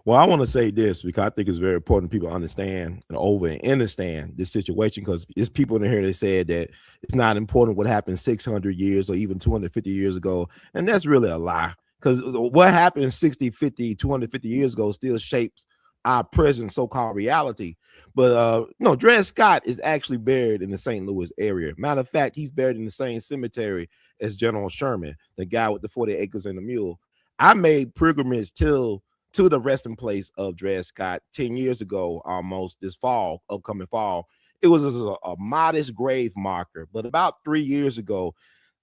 Well, I want to say this because I think it's very important people understand and over and understand this situation, because there's people in here that said that it's not important what happened 600 years or even 250 years ago. And that's really a lie, because what happened 60, 50, 250 years ago still shapes our present so-called reality. But no, Dred Scott is actually buried in the St. Louis area. Matter of fact, he's buried in the same cemetery as General Sherman, the guy with the 40 acres and a mule. I made pilgrimage to the resting place of Dred Scott 10 years ago, almost this fall, upcoming fall. It was a modest grave marker, but about 3 years ago,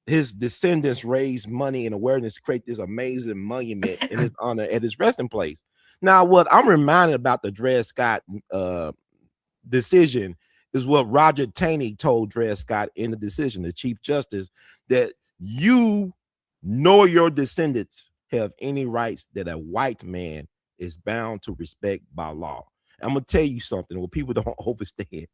his descendants raised money and awareness to create this amazing monument in his honor at his resting place. Now, what I'm reminded about the Dred Scott decision is what Roger Taney told Dred Scott in the decision, the Chief Justice, that you nor your descendants have any rights that a white man is bound to respect by law. I'm gonna tell you something what people don't understand.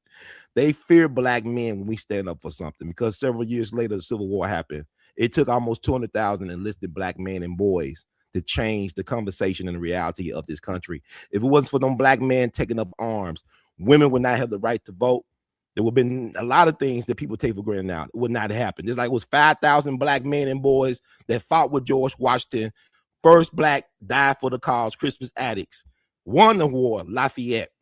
They fear black men when we stand up for something, because several years later the Civil War happened. It took almost 200,000 enlisted black men and boys to change the conversation and the reality of this country. If it wasn't for them black men taking up arms, women would not have the right to vote. There would have been a lot of things that people take for granted now. It would not happen. It's like it was 5,000 black men and boys that fought with George Washington. First black died for the cause, Crispus Attucks. Won the war, Lafayette.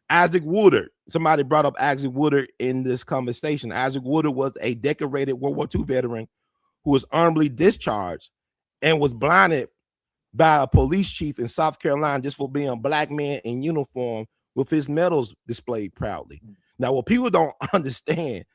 Isaac Woodard. Somebody brought up Isaac Woodard in this conversation. Isaac Woodard was a decorated World War II veteran who was honorably discharged and was blinded by a police chief in South Carolina just for being a black man in uniform with his medals displayed proudly. Now, what people don't understand,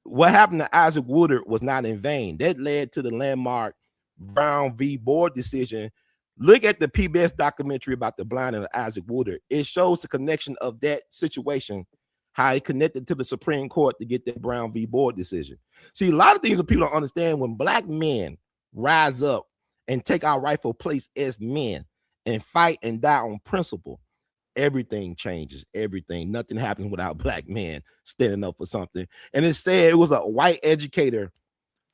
what happened to Isaac Woodard was not in vain. That led to the landmark Brown v. Board decision. Look at the PBS documentary about the blinding of Isaac Woodard. It shows the connection of that situation, how it connected to the Supreme Court to get that Brown v. Board decision. See, a lot of things that people don't understand, when black men rise up and take our rightful place as men and fight and die on principle, everything changes. Everything. Nothing happens without black men standing up for something. And it said it was a white educator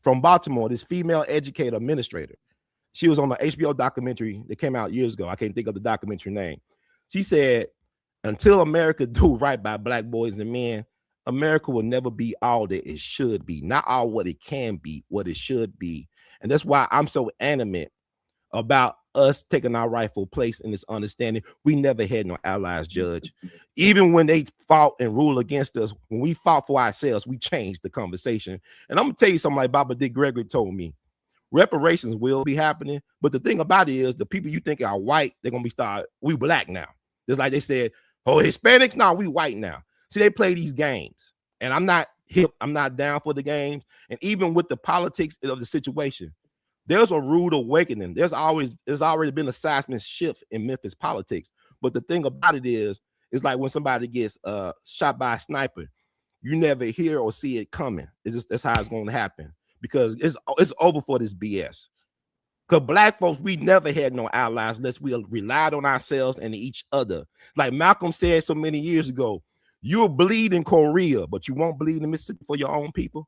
from Baltimore, this female educator administrator. She was on the HBO documentary that came out years ago. I can't think of the documentary name. She said, until America do right by black boys and men, America will never be all that it should be. Not all what it can be, what it should be. And that's why I'm so animate about us taking our rightful place in this understanding. We never had no allies, Judge. Even when they fought and ruled against us, when we fought for ourselves, we changed the conversation. And I'm gonna tell you something like Baba Dick Gregory told me. Reparations will be happening, but the thing about it is the people you think are white, they're gonna be we black now. Just like they said, oh, Hispanics, now we white now. See, they play these games, and I'm not hip, I'm not down for the games. And even with the politics of the situation, there's a rude awakening. There's already been a seismic shift in Memphis politics. But the thing about it is, it's like when somebody gets shot by a sniper, you never hear or see it coming. That's how it's going to happen, because it's over for this BS. Because black folks, we never had no allies unless we relied on ourselves and each other. Like Malcolm said so many years ago, you'll bleed in Korea, but you won't bleed in Mississippi for your own people.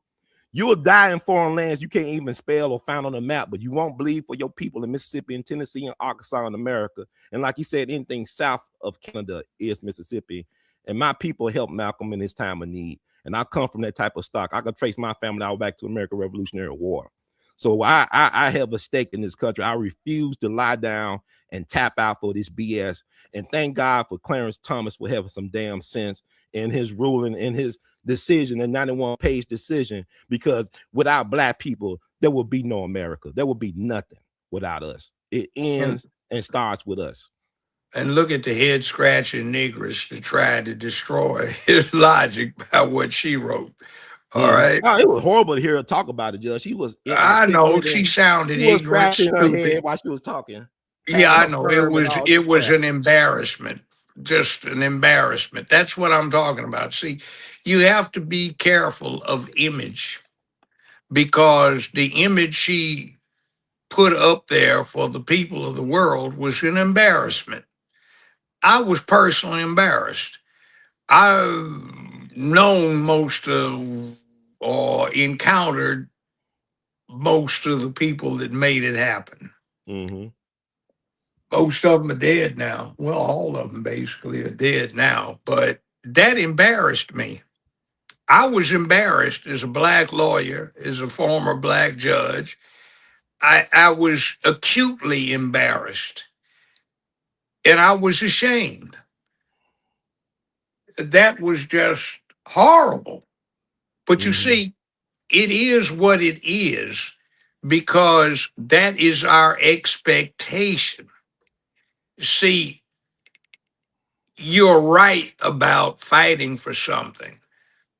You'll die in foreign lands you can't even spell or find on the map, but you won't bleed for your people in Mississippi and Tennessee and Arkansas and America. And like you said, anything south of Canada is Mississippi. And my people helped Malcolm in his time of need. And I come from that type of stock. I can trace my family all back to American Revolutionary War. So I have a stake in this country. I refuse to lie down and tap out for this BS. And thank God for Clarence Thomas for having some damn sense in his ruling, in his decision, and 91-page decision, because without black people, there will be no America. There will be nothing without us. It ends and starts with us. And look at the head scratching negress that tried to destroy his logic by what she wrote. All right. Oh, it was horrible to hear her talk about it, Judge. She was I know inarticulate she and sounded she was ignorant, scratching her stupid. head while she was talking, Yeah, patting I her know. perm and all It this was crap. an embarrassment. Just an embarrassment. That's what I'm talking about. See, you have to be careful of image because the image she put up there for the people of the world was an embarrassment. I was personally embarrassed. I've known most of or encountered most of the people that made it happen. Mm-hmm. Most of them are dead now. Well, all of them basically are dead now, but that embarrassed me. I was embarrassed as a black lawyer, as a former black judge. I was acutely embarrassed and I was ashamed. That was just horrible. But you Mm-hmm. see, it is what it is because that is our expectation. See, you're right about fighting for something,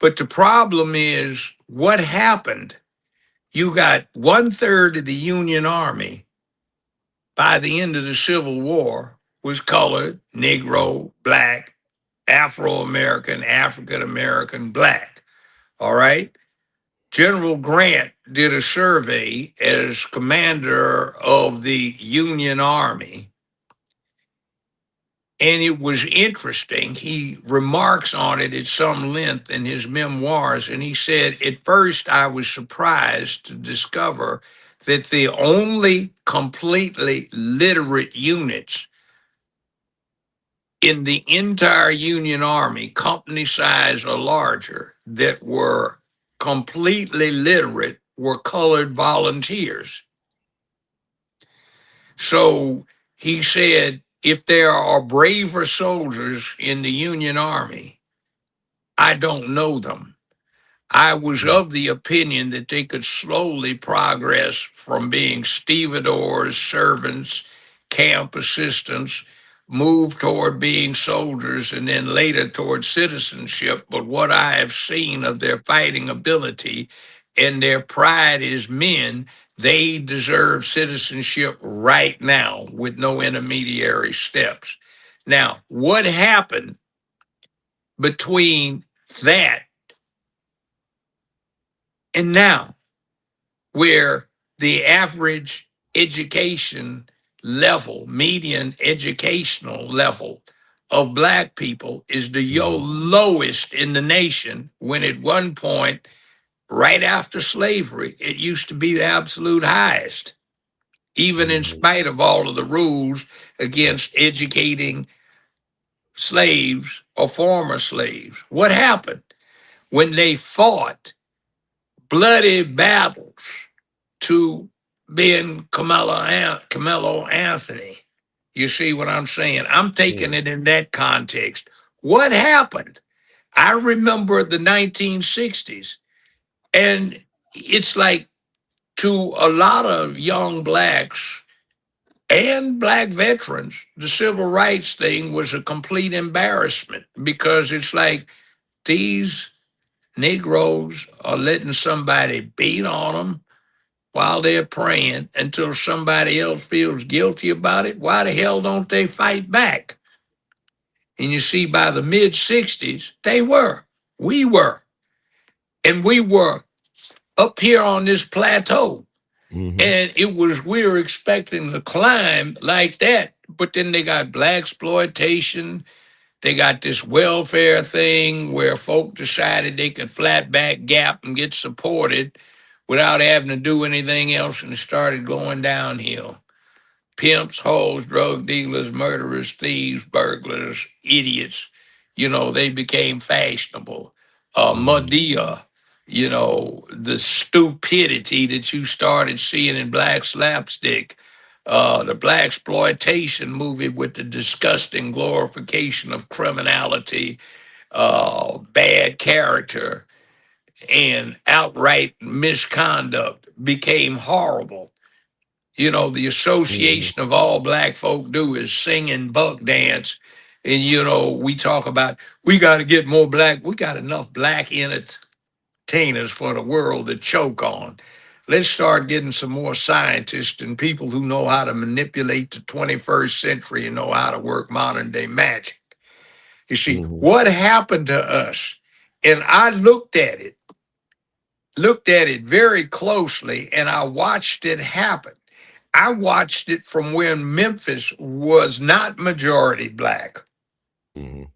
but the problem is what happened. You got one third of the Union Army by the end of the Civil War was colored, Negro, black, Afro American, African American, black. All right. General Grant did a survey as commander of the Union Army, and it was interesting. He remarks on it at some length in his memoirs, and he said, at first I was surprised to discover that the only completely literate units in the entire Union Army, company size or larger, that were completely literate were colored volunteers. So he said, if there are braver soldiers in the Union Army, I don't know them. I was of the opinion that they could slowly progress from being stevedores, servants, camp assistants, move toward being soldiers, and then later toward citizenship. But what I have seen of their fighting ability and their pride as men, they deserve citizenship right now with no intermediary steps. Now, what happened between that and now? Where the average education level, median educational level of black people is the Mm-hmm. lowest in the nation, when at one point, right after slavery, it used to be the absolute highest, even in Mm-hmm. spite of all of the rules against educating slaves or former slaves. What happened? When they fought bloody battles to Ben Camelo Anthony. You see what I'm saying? I'm taking it in that context. What happened? I remember the 1960s, and it's like to a lot of young blacks and black veterans, the civil rights thing was a complete embarrassment because it's like these Negroes are letting somebody beat on them while they're praying until somebody else feels guilty about it. Why the hell don't they fight back? And you see, by the mid 60s, they were. We were. And we were up here on this plateau. Mm-hmm. And it was, we were expecting to climb like that. But then they got black exploitation. They got this welfare thing where folk decided they could flat back gap and get supported without having to do anything else, and it started going downhill. Pimps, hoes, drug dealers, murderers, thieves, burglars, idiots, they became fashionable. Mm-hmm. Madea, the stupidity that you started seeing in black slapstick, the black exploitation movie with the disgusting glorification of criminality, bad character, and outright misconduct became horrible. You know, the Mhm. association of all black folk do is sing and buck dance. And, you know, we talk about we got to get more black. We got enough black entertainers for the world to choke on. Let's start getting some more scientists and people who know how to manipulate the 21st century and know how to work modern day magic. You see, Mhm. what happened to us? And I looked at it very closely, and I watched it happen. I watched it from when Memphis was not majority black. Mhm.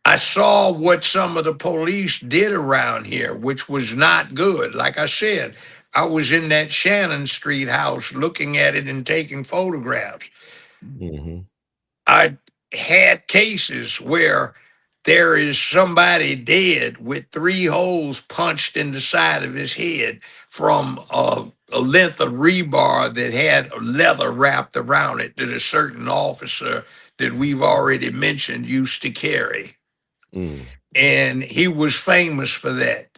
I saw what some of the police did around here, which was not good. Like I said, I was in that Shannon Street house looking at it and taking photographs. Mhm. I had cases where there is somebody dead with three holes punched in the side of his head from a length of rebar that had leather wrapped around it that a certain officer that we've already mentioned used to carry, Mm. and he was famous for that.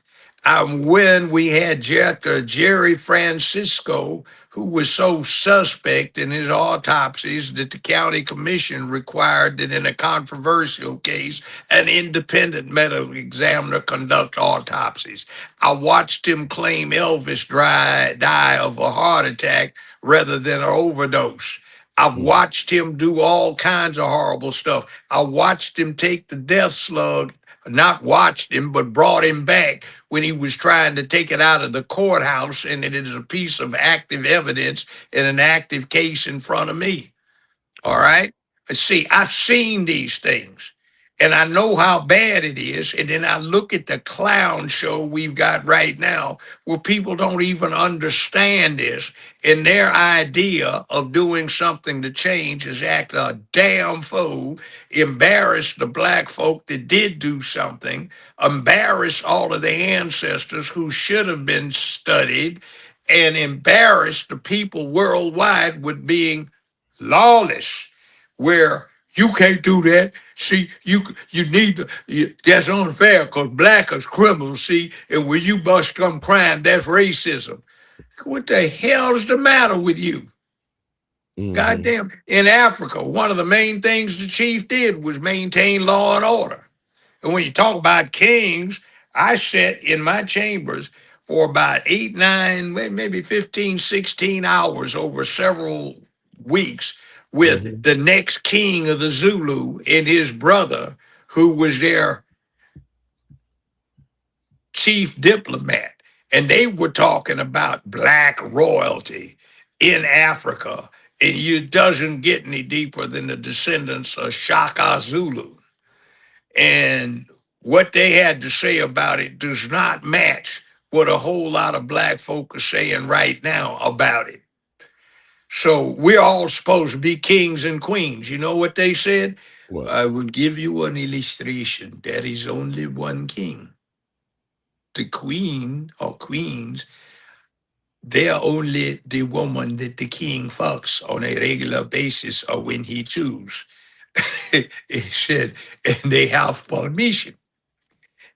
When we had Jerry Francisco, who was so suspect in his autopsies that the county commission required that in a controversial case, an independent medical examiner conduct autopsies. I watched him claim Elvis die of a heart attack rather than an overdose. I've Mm. watched him do all kinds of horrible stuff. I watched him take the death slug, not watched him, but brought him back when he was trying to take it out of the courthouse, and it is a piece of active evidence in an active case in front of me. All Mm. right. See, I've seen these things and I know how bad it is. And then I look at the clown show we've got right now where people don't even understand this. And their idea of doing something to change is act a damn fool, embarrass the black folk that did do something, embarrass all of the ancestors who should have been studied, and embarrass the people worldwide with being lawless, where you can't do that. See, you need to. That's unfair because black is criminals. See, and when you bust some crime, that's racism. What the hell's the matter with you? Mhm. Goddamn! In Africa, one of the main things the chief did was maintain law and order. And when you talk about kings, I sat in my chambers for about 8, 9, maybe 15, 16 hours over several weeks with Mhm. the next king of the Zulu and his brother, who was their chief diplomat. And they were talking about black royalty in Africa. And it doesn't get any deeper than the descendants of Shaka Zulu. And what they had to say about it does not match what a whole lot of black folk are saying right now about it. So we're all supposed to be kings and queens. You know what they said? What? I will give you an illustration. There is only one king. The queen or queens, they're only the woman that the king fucks on a regular basis or when he chooses. He said, and they have permission.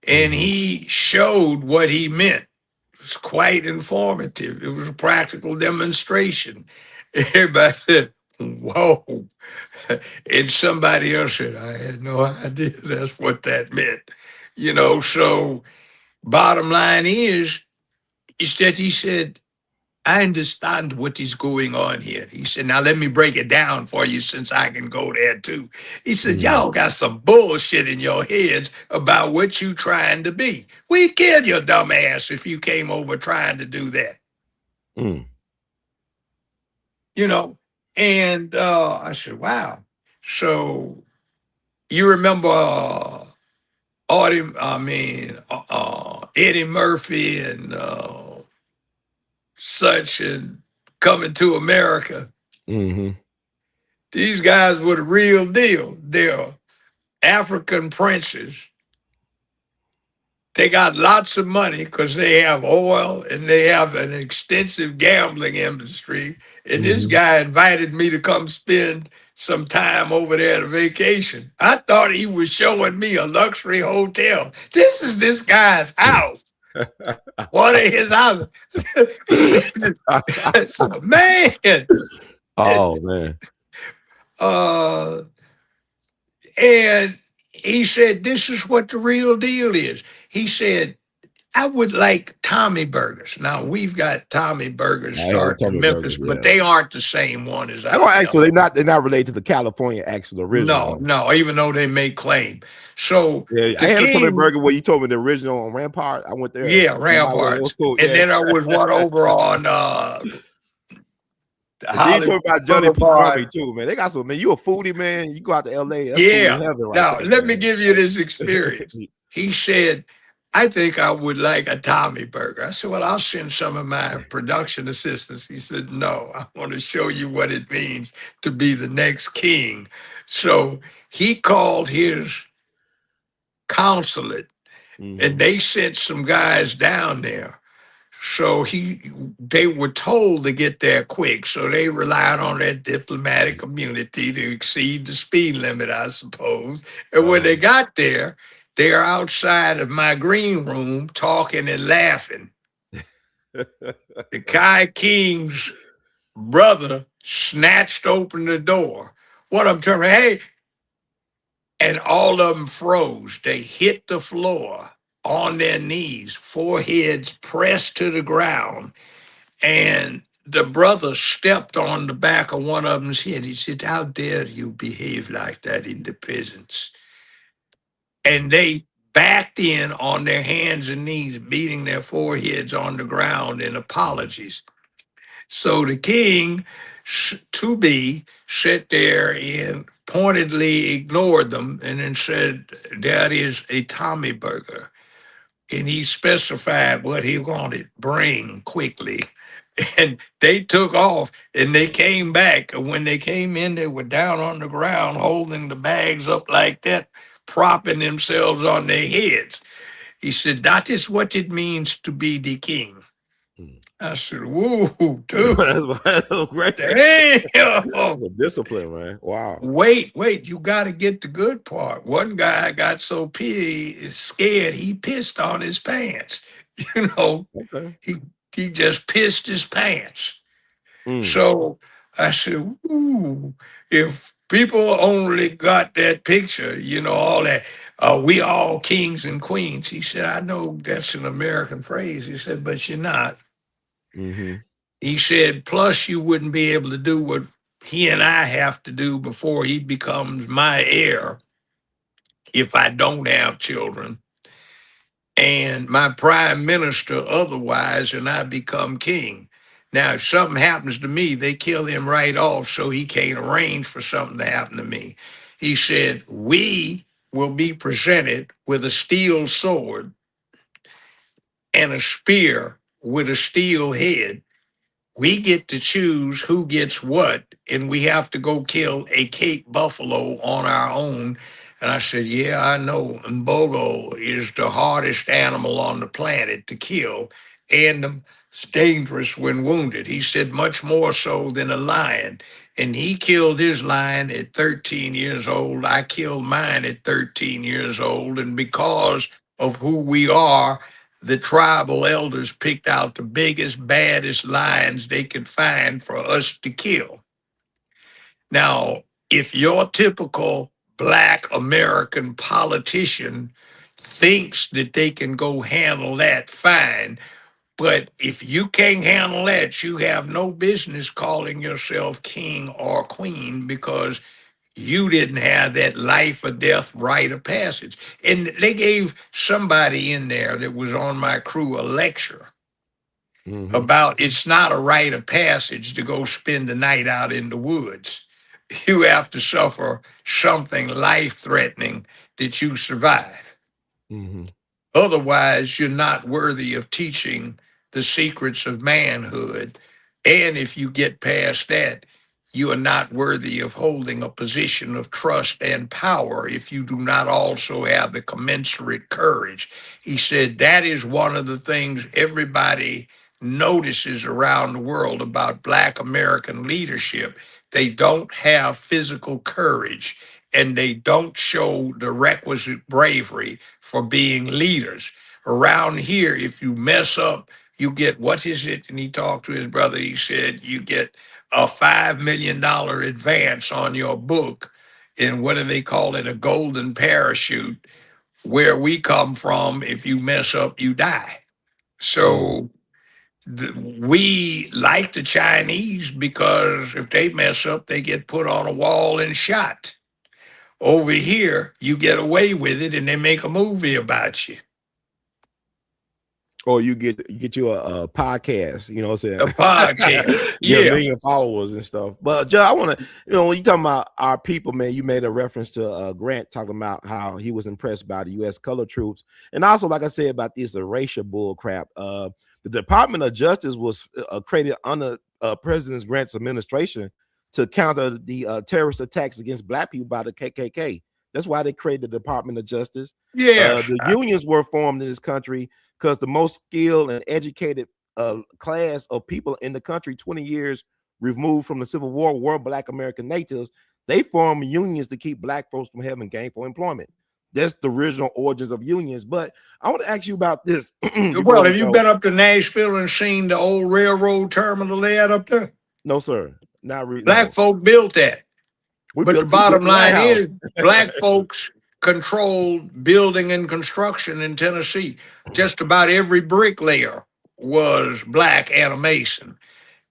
And Mhm. he showed what he meant. It was quite informative. It was a practical demonstration. Everybody said, whoa. And somebody else said, I had no idea that's what that meant. You know, so bottom line is that he said, I understand what is going on here. He said, now let me break it down for you since I can go there too. He said, Mhm. y'all got some bullshit in your heads about what you trying to be. We'd kill your dumb ass if you came over trying to do that, Mm. you know? And I said, wow. So you remember Eddie Murphy and such and Coming to America. Mhm. These guys were the real deal. They're African princes. They got lots of money because they have oil and they have an extensive gambling industry. And this Mhm. guy invited me to come spend some time over there to vacation. I thought he was showing me a luxury hotel. This is this guy's house. One of his houses. So, man, Oh man. uh, and he said, "This is what the real deal is." He said, "I would like Tommy burgers." Now we've got Tommy burgers I had the start to tummy Memphis, burgers, but yeah. they aren't the same one as I'm gonna I ask have. you, they're not related to the California actual original No, one. no, even though they may claim. So Yeah, I the had a tummy king, burger where you told me the original on Rampart. I went there yeah, on my way. It was Ramparts. cool. And Yeah. then there was one over on And then you Hollywood told me about Johnny Pastrami Boulevard. too, man. They got some man. You a foodie, man. You go out to LA. That's foodie Yeah. heaven right Now, there, let me man. give you this experience. He said, "I think I would like a Tommy burger." I said, "Well, I'll send some of my production assistants." He said, "No, I want to show you what it means to be the next king." So he called his consulate and Hmm. they sent some guys down there. So they were told to get there quick. So they relied on their diplomatic community to exceed the speed limit, I suppose. And when they got there, they are outside of my green room talking and laughing. The Kai King's brother snatched open the door. What I'm turning, hey, and all of them froze. They hit the floor on their knees, foreheads pressed to the ground. And the brother stepped on the back of one of them's head. He said, "How dare you behave like that in the presence?" And they backed in on their hands and knees, beating their foreheads on the ground in apologies. So the king, to be, sat there and pointedly ignored them and then said, "That is a Tommy burger." And he specified what he wanted, bring quickly. And they took off and they came back. And when they came in, they were down on the ground holding the bags up like that, propping themselves on their heads. He said, "That is what it means to be the king." I said, "Whoa, dude, That's great. damn." That's a discipline, man. Wow. Wait, you got to get the good part. One guy got so scared, he pissed on his pants. You know, Okay. he, he just pissed his pants. Mm. So I said, "Ooh, if people only got that picture, all that, we all kings and queens." He said, "I know that's an American phrase." He said, "But you're not." Hmm. He said, "Plus, you wouldn't be able to do what he and I have to do before he becomes my heir if I don't have children, and my prime minister otherwise, and I become king. Now, if something happens to me, they kill him right off so he can't arrange for something to happen to me." He said, "We will be presented with a steel sword and a spear with a steel head. We get to choose who gets what, and we have to go kill a Cape buffalo on our own." And I said, "Yeah, I know. And Bogo is the hardest animal on the planet to kill, and it's dangerous when wounded." He said, "Much more so than a lion." And he killed his lion at 13 years old. I killed mine at 13 years old. And because of who we are, the tribal elders picked out the biggest, baddest lions they could find for us to kill. Now, if your typical Black American politician thinks that they can go handle that, fine. But if you can't handle that, you have no business calling yourself king or queen, because you didn't have that life or death rite of passage. And they gave somebody in there that was on my crew a lecture Hmm. about it's not a rite of passage to go spend the night out in the woods. You have to suffer something life threatening that you survive. Hmm. Otherwise, you're not worthy of teaching the secrets of manhood. And if you get past that, you are not worthy of holding a position of trust and power if you do not also have the commensurate courage. He said that is one of the things everybody notices around the world about Black American leadership. They don't have physical courage and they don't show the requisite bravery for being leaders. Around here, if you mess up, you get what is it? And he talked to his brother. He said you get a $5 million advance on your book, and what do they call it? A golden parachute. Where we come from, if you mess up, you die. Mm. So we like the Chinese because if they mess up, they get put on a wall and shot. Over here, you get away with it, and they make a movie about you. Or you get you a podcast, you know what I'm A saying? podcast, Get a yeah. million followers and stuff. But Joe, I want to, when you talking about our people, man, you made a reference to Grant talking about how he was impressed by the U.S. color troops, and also, like I said, about this racial bull crap. The Department of Justice was created under President Grant's administration to counter the terrorist attacks against black people by the KKK. That's why they created the Department of Justice. Yes. The unions were formed in this country because the most skilled and educated class of people in the country, 20 years removed from the Civil War, were Black American natives. They formed unions to keep black folks from having gainful employment. That's the original origins of unions. But I want to ask you about this before Well, we have you go. been up to Nashville and seen the old railroad terminal they had up there? No, sir. Not really. Black No. folk built that. But the We built bottom the White line House. is, black folks controlled building and construction in Tennessee. Just about every bricklayer was black and a mason.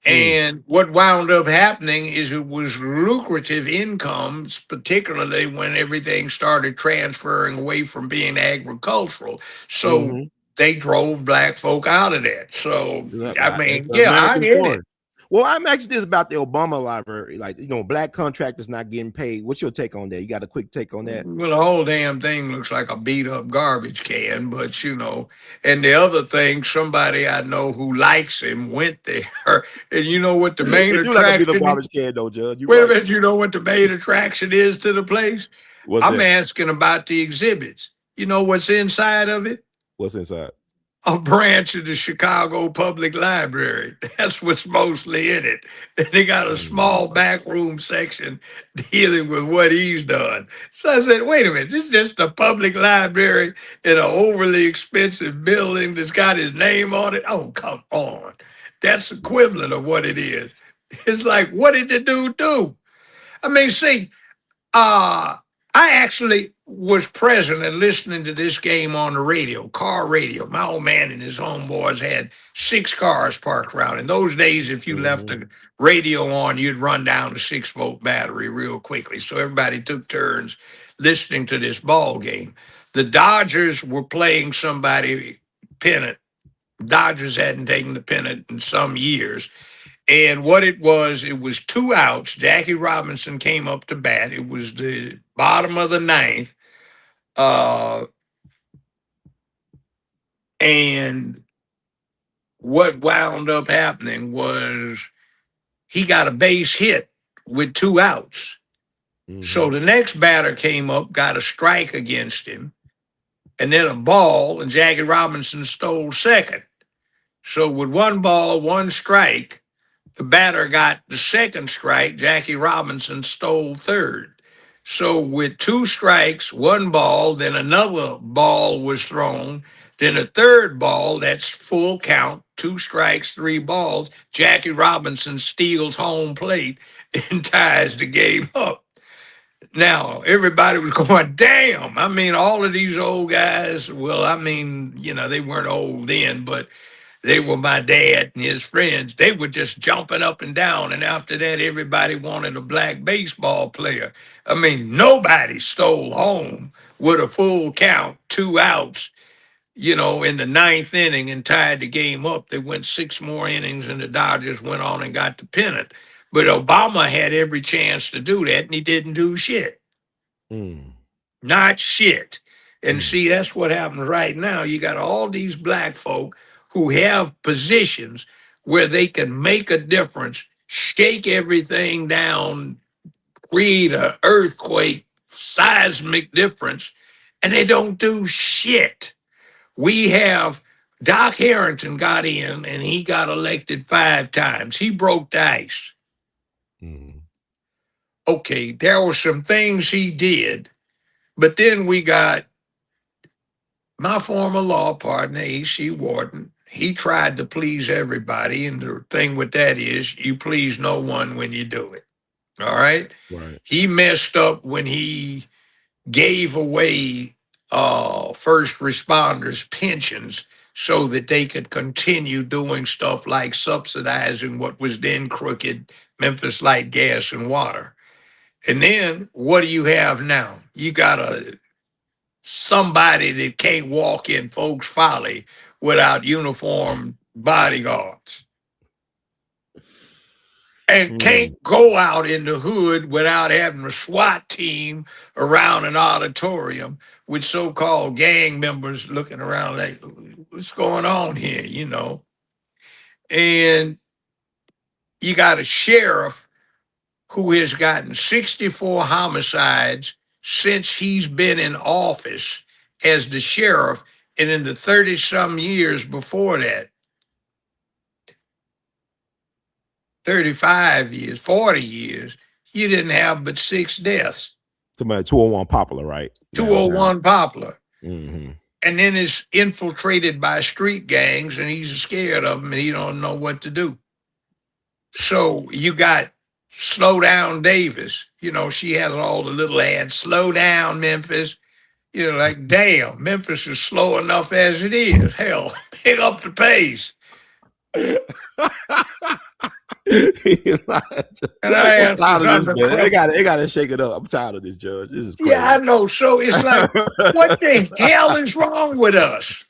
Mm, And what wound up happening is it was lucrative incomes, particularly when everything started transferring away from being agricultural. So hmm. they drove black folk out of that. So, I That's mean, the yeah, I American get it. story. Well, I'm asking this about the Obama library. Like, black contractors not getting paid. What's your take on that? You got a quick take on that? Well, the whole damn thing looks like a beat up garbage can, but and the other thing, somebody I know who likes him went there. And you know what the main It do like a bit of attraction is? garbage can, though, Judge. You're Wait a right. minute, you know what the main attraction is to the place? What's I'm that? asking about the exhibits. You know what's inside of it? What's inside? A branch of the Chicago Public Library. That's what's mostly in it. And they got a small Mm. back room section dealing with what he's done. So I said, wait a minute, this is just a public library in an overly expensive building that's got his name on it. Oh, come on. That's equivalent of what it is. It's like, what did the dude do? I mean, see, uh, I actually was present and listening to this game on the radio, car radio. My old man and his homeboys had 6 cars parked around. In those days, if you left Mhm. the radio on, you'd run down a 6-volt battery real quickly. So everybody took turns listening to this ball game. The Dodgers were playing somebody pennant. Dodgers hadn't taken the pennant in some years. And what it was 2 outs. Jackie Robinson came up to bat. It was the bottom of the ninth. Uh, and what wound up happening was he got a base hit with 2 outs. So Mhm. the next batter came up, got a strike against him, and then a ball, and Jackie Robinson stole second. So with 1 ball, 1 strike, the batter got the second strike. Jackie Robinson stole third. So with 2 strikes, 1 ball, then another ball was thrown. Then a third ball, that's full count, 2 strikes, 3 balls. Jackie Robinson steals home plate and ties the game up. Now, everybody was going, damn. I mean, all of these old guys, well, I mean, they weren't old then, but they were my dad and his friends. They were just jumping up and down. And after that, everybody wanted a black baseball player. I mean, nobody stole home with a full count, 2 outs, in the ninth inning and tied the game up. They went 6 more innings and the Dodgers went on and got the pennant. But Obama had every chance to do that and he didn't do shit. Mm. Not shit. And Mm. see, that's what happens right now. You got all these black folk who have positions where they can make a difference, shake everything down, create an earthquake, seismic difference, and they don't do shit. We have Doc Harrington got in and he got elected 5 times. He broke the ice. Mm. Okay, there were some things he did, but then we got My former law partner, E.C. Wharton, he tried to please everybody. And the thing with that is you please no one when you do it. All right. Right. He messed up when he gave away first responders pensions so that they could continue doing stuff like subsidizing what was then crooked Memphis Light Gas and Water. And then what do you have now? You got somebody that can't walk in Folks Folly without uniformed bodyguards and Mm. can't go out in the hood without having a SWAT team around an auditorium with so-called gang members looking around like, what's going on here, you know? And you got a sheriff who has gotten 64 homicides since he's been in office as the sheriff. And in the 30 some years before that, 35 years, 40 years, you didn't have but 6 deaths. Somebody 201 Popular, right? Downtown. 201 Poplar. Mm-hmm. And then is infiltrated by street gangs and he's scared of them and he don't know what to do. So you got Slow Down Davis. You know, she has all the little ads, slow down, Memphis. You know, like, damn, Memphis is slow enough as it is. Hell, pick up the pace. And I I'm asked this tired of this, other man. question. They gotta shake it up. I'm tired of this, Judge. This is crazy. Yeah, I know. So it's like, what the hell is wrong with us?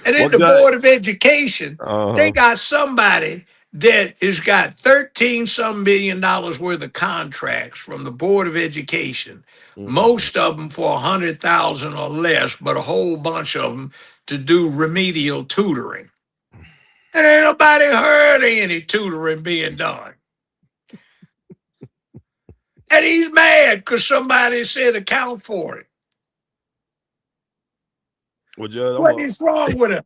And then Well, the Judge, Board of Education, they uh-huh. got somebody that has got 13 some $1 million worth of contracts from the Board of Education, Mm-mm. most of them for 100,000 or less, but a whole bunch of them to do remedial tutoring. And ain't nobody heard of any tutoring being done. And he's mad because somebody said account for it. Well, Judge, What is wrong with us?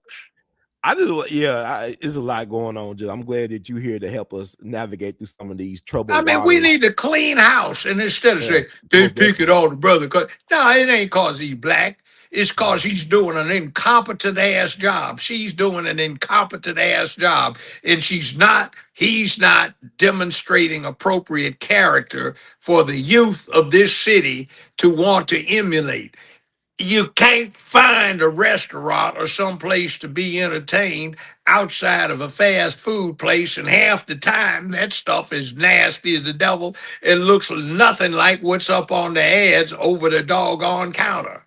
it's a lot going on, Judge. I'm glad that you're here to help us navigate through some of these I troubled mean, we waters. need to clean house. And instead of Yeah, saying, they most pick it definitely. on the brother. No, it ain't cause he's black. It's cause he's doing an incompetent ass job. She's doing an incompetent ass job. And he's not demonstrating appropriate character for the youth of this city to want to emulate. You can't find a restaurant or someplace to be entertained outside of a fast food place, and half the time that stuff is nasty as the devil. It looks nothing like what's up on the ads over the doggone counter.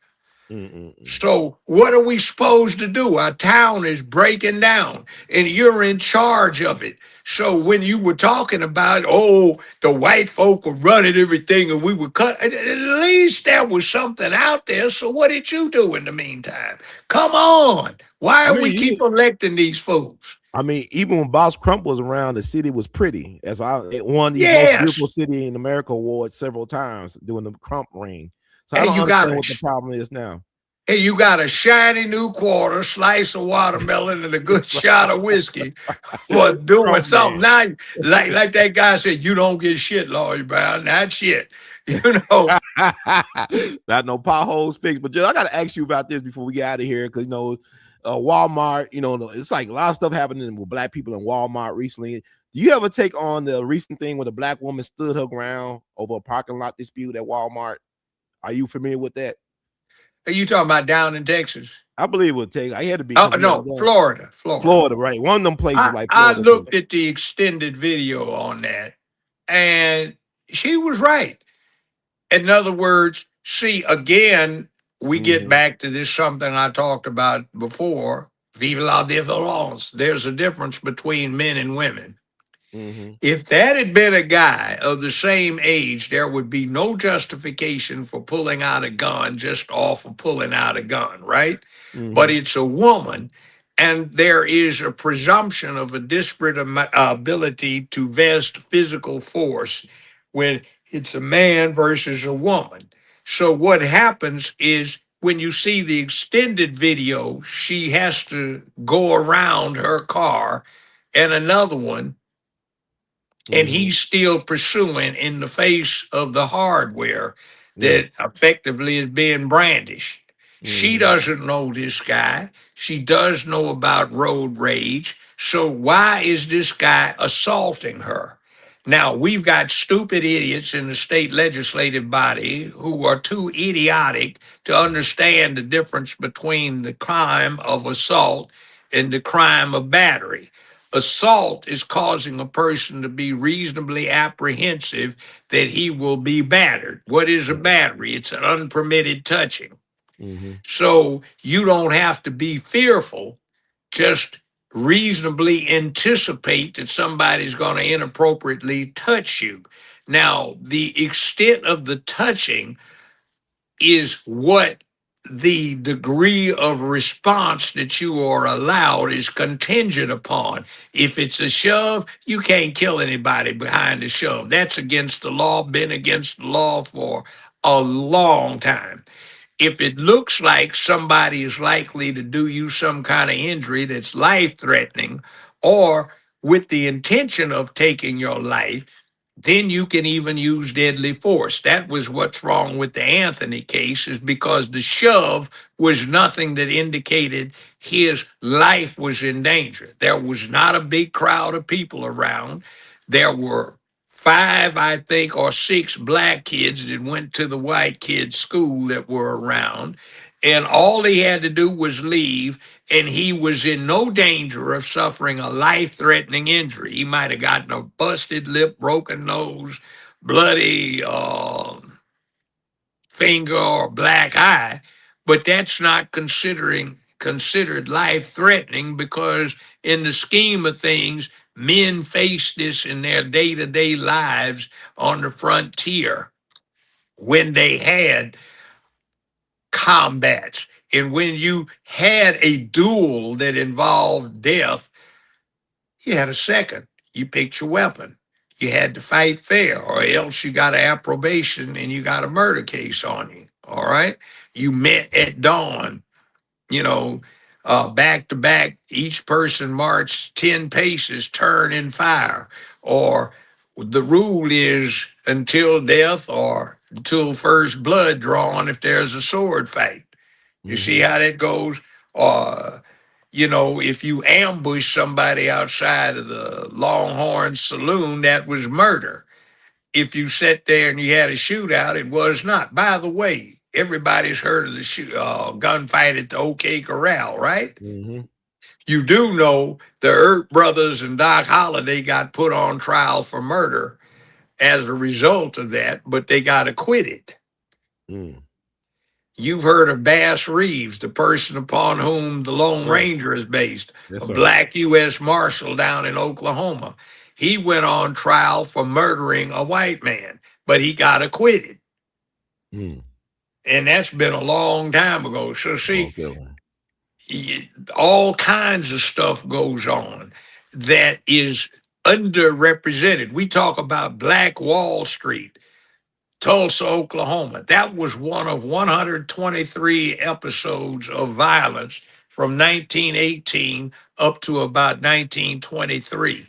Mm-mm-mm. So, what are we supposed to do? Our town is breaking down, and you're in charge of it. So, when you were talking about, oh, the white folk were running everything and we were cut, at least there was something out there. So, what did you do in the meantime? Come on. Why I are mean, we keep electing these fools? even when Boss Crump was around, the city was pretty. As I won the most Yes. beautiful city in America award several times doing the Crump ring. So I And don't you got understand a what the problem is now. and you got a shiny new quarter, slice of watermelon, and a good shot of whiskey for doing Crump something. man. Now, like that guy said, you don't get shit, Lloyd Brown. Not shit. You know, Not no potholes fixed. But Joe, I got to ask you about this before we get out of here because Walmart. It's like a lot of stuff happening with black people in Walmart recently. Do you ever take on the recent thing where the black woman stood her ground over a parking lot dispute at Walmart? Are you familiar with that? are you talking about down in Texas? I believe it would take. I had to be Oh because we haven't no, done Florida, Florida. Florida, right? One of them places I like I Florida too. looked at the extended video on that, and she was right. In other words, see again, we get Mm-hmm. back to this something I talked about before. Vive la différence. There's a difference between men and women. Mm-hmm. If that had been a guy of the same age, there would be no justification for pulling out a gun just off of pulling out a gun, right? But Mm-hmm. it's a woman, and there is a presumption of a disparate ability to vest physical force when it's a man versus a woman. So what happens is when you see the extended video, she has to go around her car and another one and Mm-hmm. he's still pursuing in the face of the hardware Yeah. that effectively is being brandished. She Mm-hmm. doesn't know this guy. She does know about road rage. So why is this guy assaulting her? Now, we've got stupid idiots in the state legislative body who are too idiotic to understand the difference between the crime of assault and the crime of battery. Assault is causing a person to be reasonably apprehensive that he will be battered. What is a battery? It's an unpermitted touching. Mm-hmm. So you don't have to be fearful, just reasonably anticipate that somebody's going to inappropriately touch you. Now, the extent of the touching is what the degree of response that you are allowed is contingent upon. If it's a shove, you can't kill anybody behind the shove. That's against the law, been against the law for a long time. If it looks like somebody is likely to do you some kind of injury that's life threatening or with the intention of taking your life, then you can even use deadly force. That was what's wrong with the Anthony case, is because the shove was nothing that indicated his life was in danger. There was not a big crowd of people around. There were five, I think, or six black kids that went to the white kids' school that were around. And all he had to do was leave, and he was in no danger of suffering a life threatening injury. He might have gotten a busted lip, broken nose, bloody finger, or black eye, but that's not considered life threatening because, in the scheme of things, men face this in their day to day lives on the frontier when they had combats. And when you had a duel that involved death, you had a second. You picked your weapon. You had to fight fair, or else you got an approbation and you got a murder case on you. All right. You met at dawn, you know, back to back. Each person marched 10 paces, turn and fire. Or the rule is until death or until first blood drawn if there's a sword fight. You see Mm-hmm. how that goes? Or, if you ambush somebody outside of the Longhorn Saloon, that was murder. If you sat there and you had a shootout, it was not. By the way, everybody's heard of the gunfight at the OK Corral, right? Mm-hmm. You do know the Earp brothers and Doc Holliday got put on trial for murder as a result of that, but they got acquitted. Mm. You've heard of Bass Reeves, the person upon whom the Lone Sir. Ranger is based, Yes, a sir. black U.S. Marshal down in Oklahoma. He went on trial for murdering a white man, but he got acquitted. Mm. And that's been a long time ago. So, Long see, feeling. all kinds of stuff goes on that is underrepresented. We talk about Black Wall Street. Tulsa, Oklahoma. That was one of 123 episodes of violence from 1918 up to about 1923.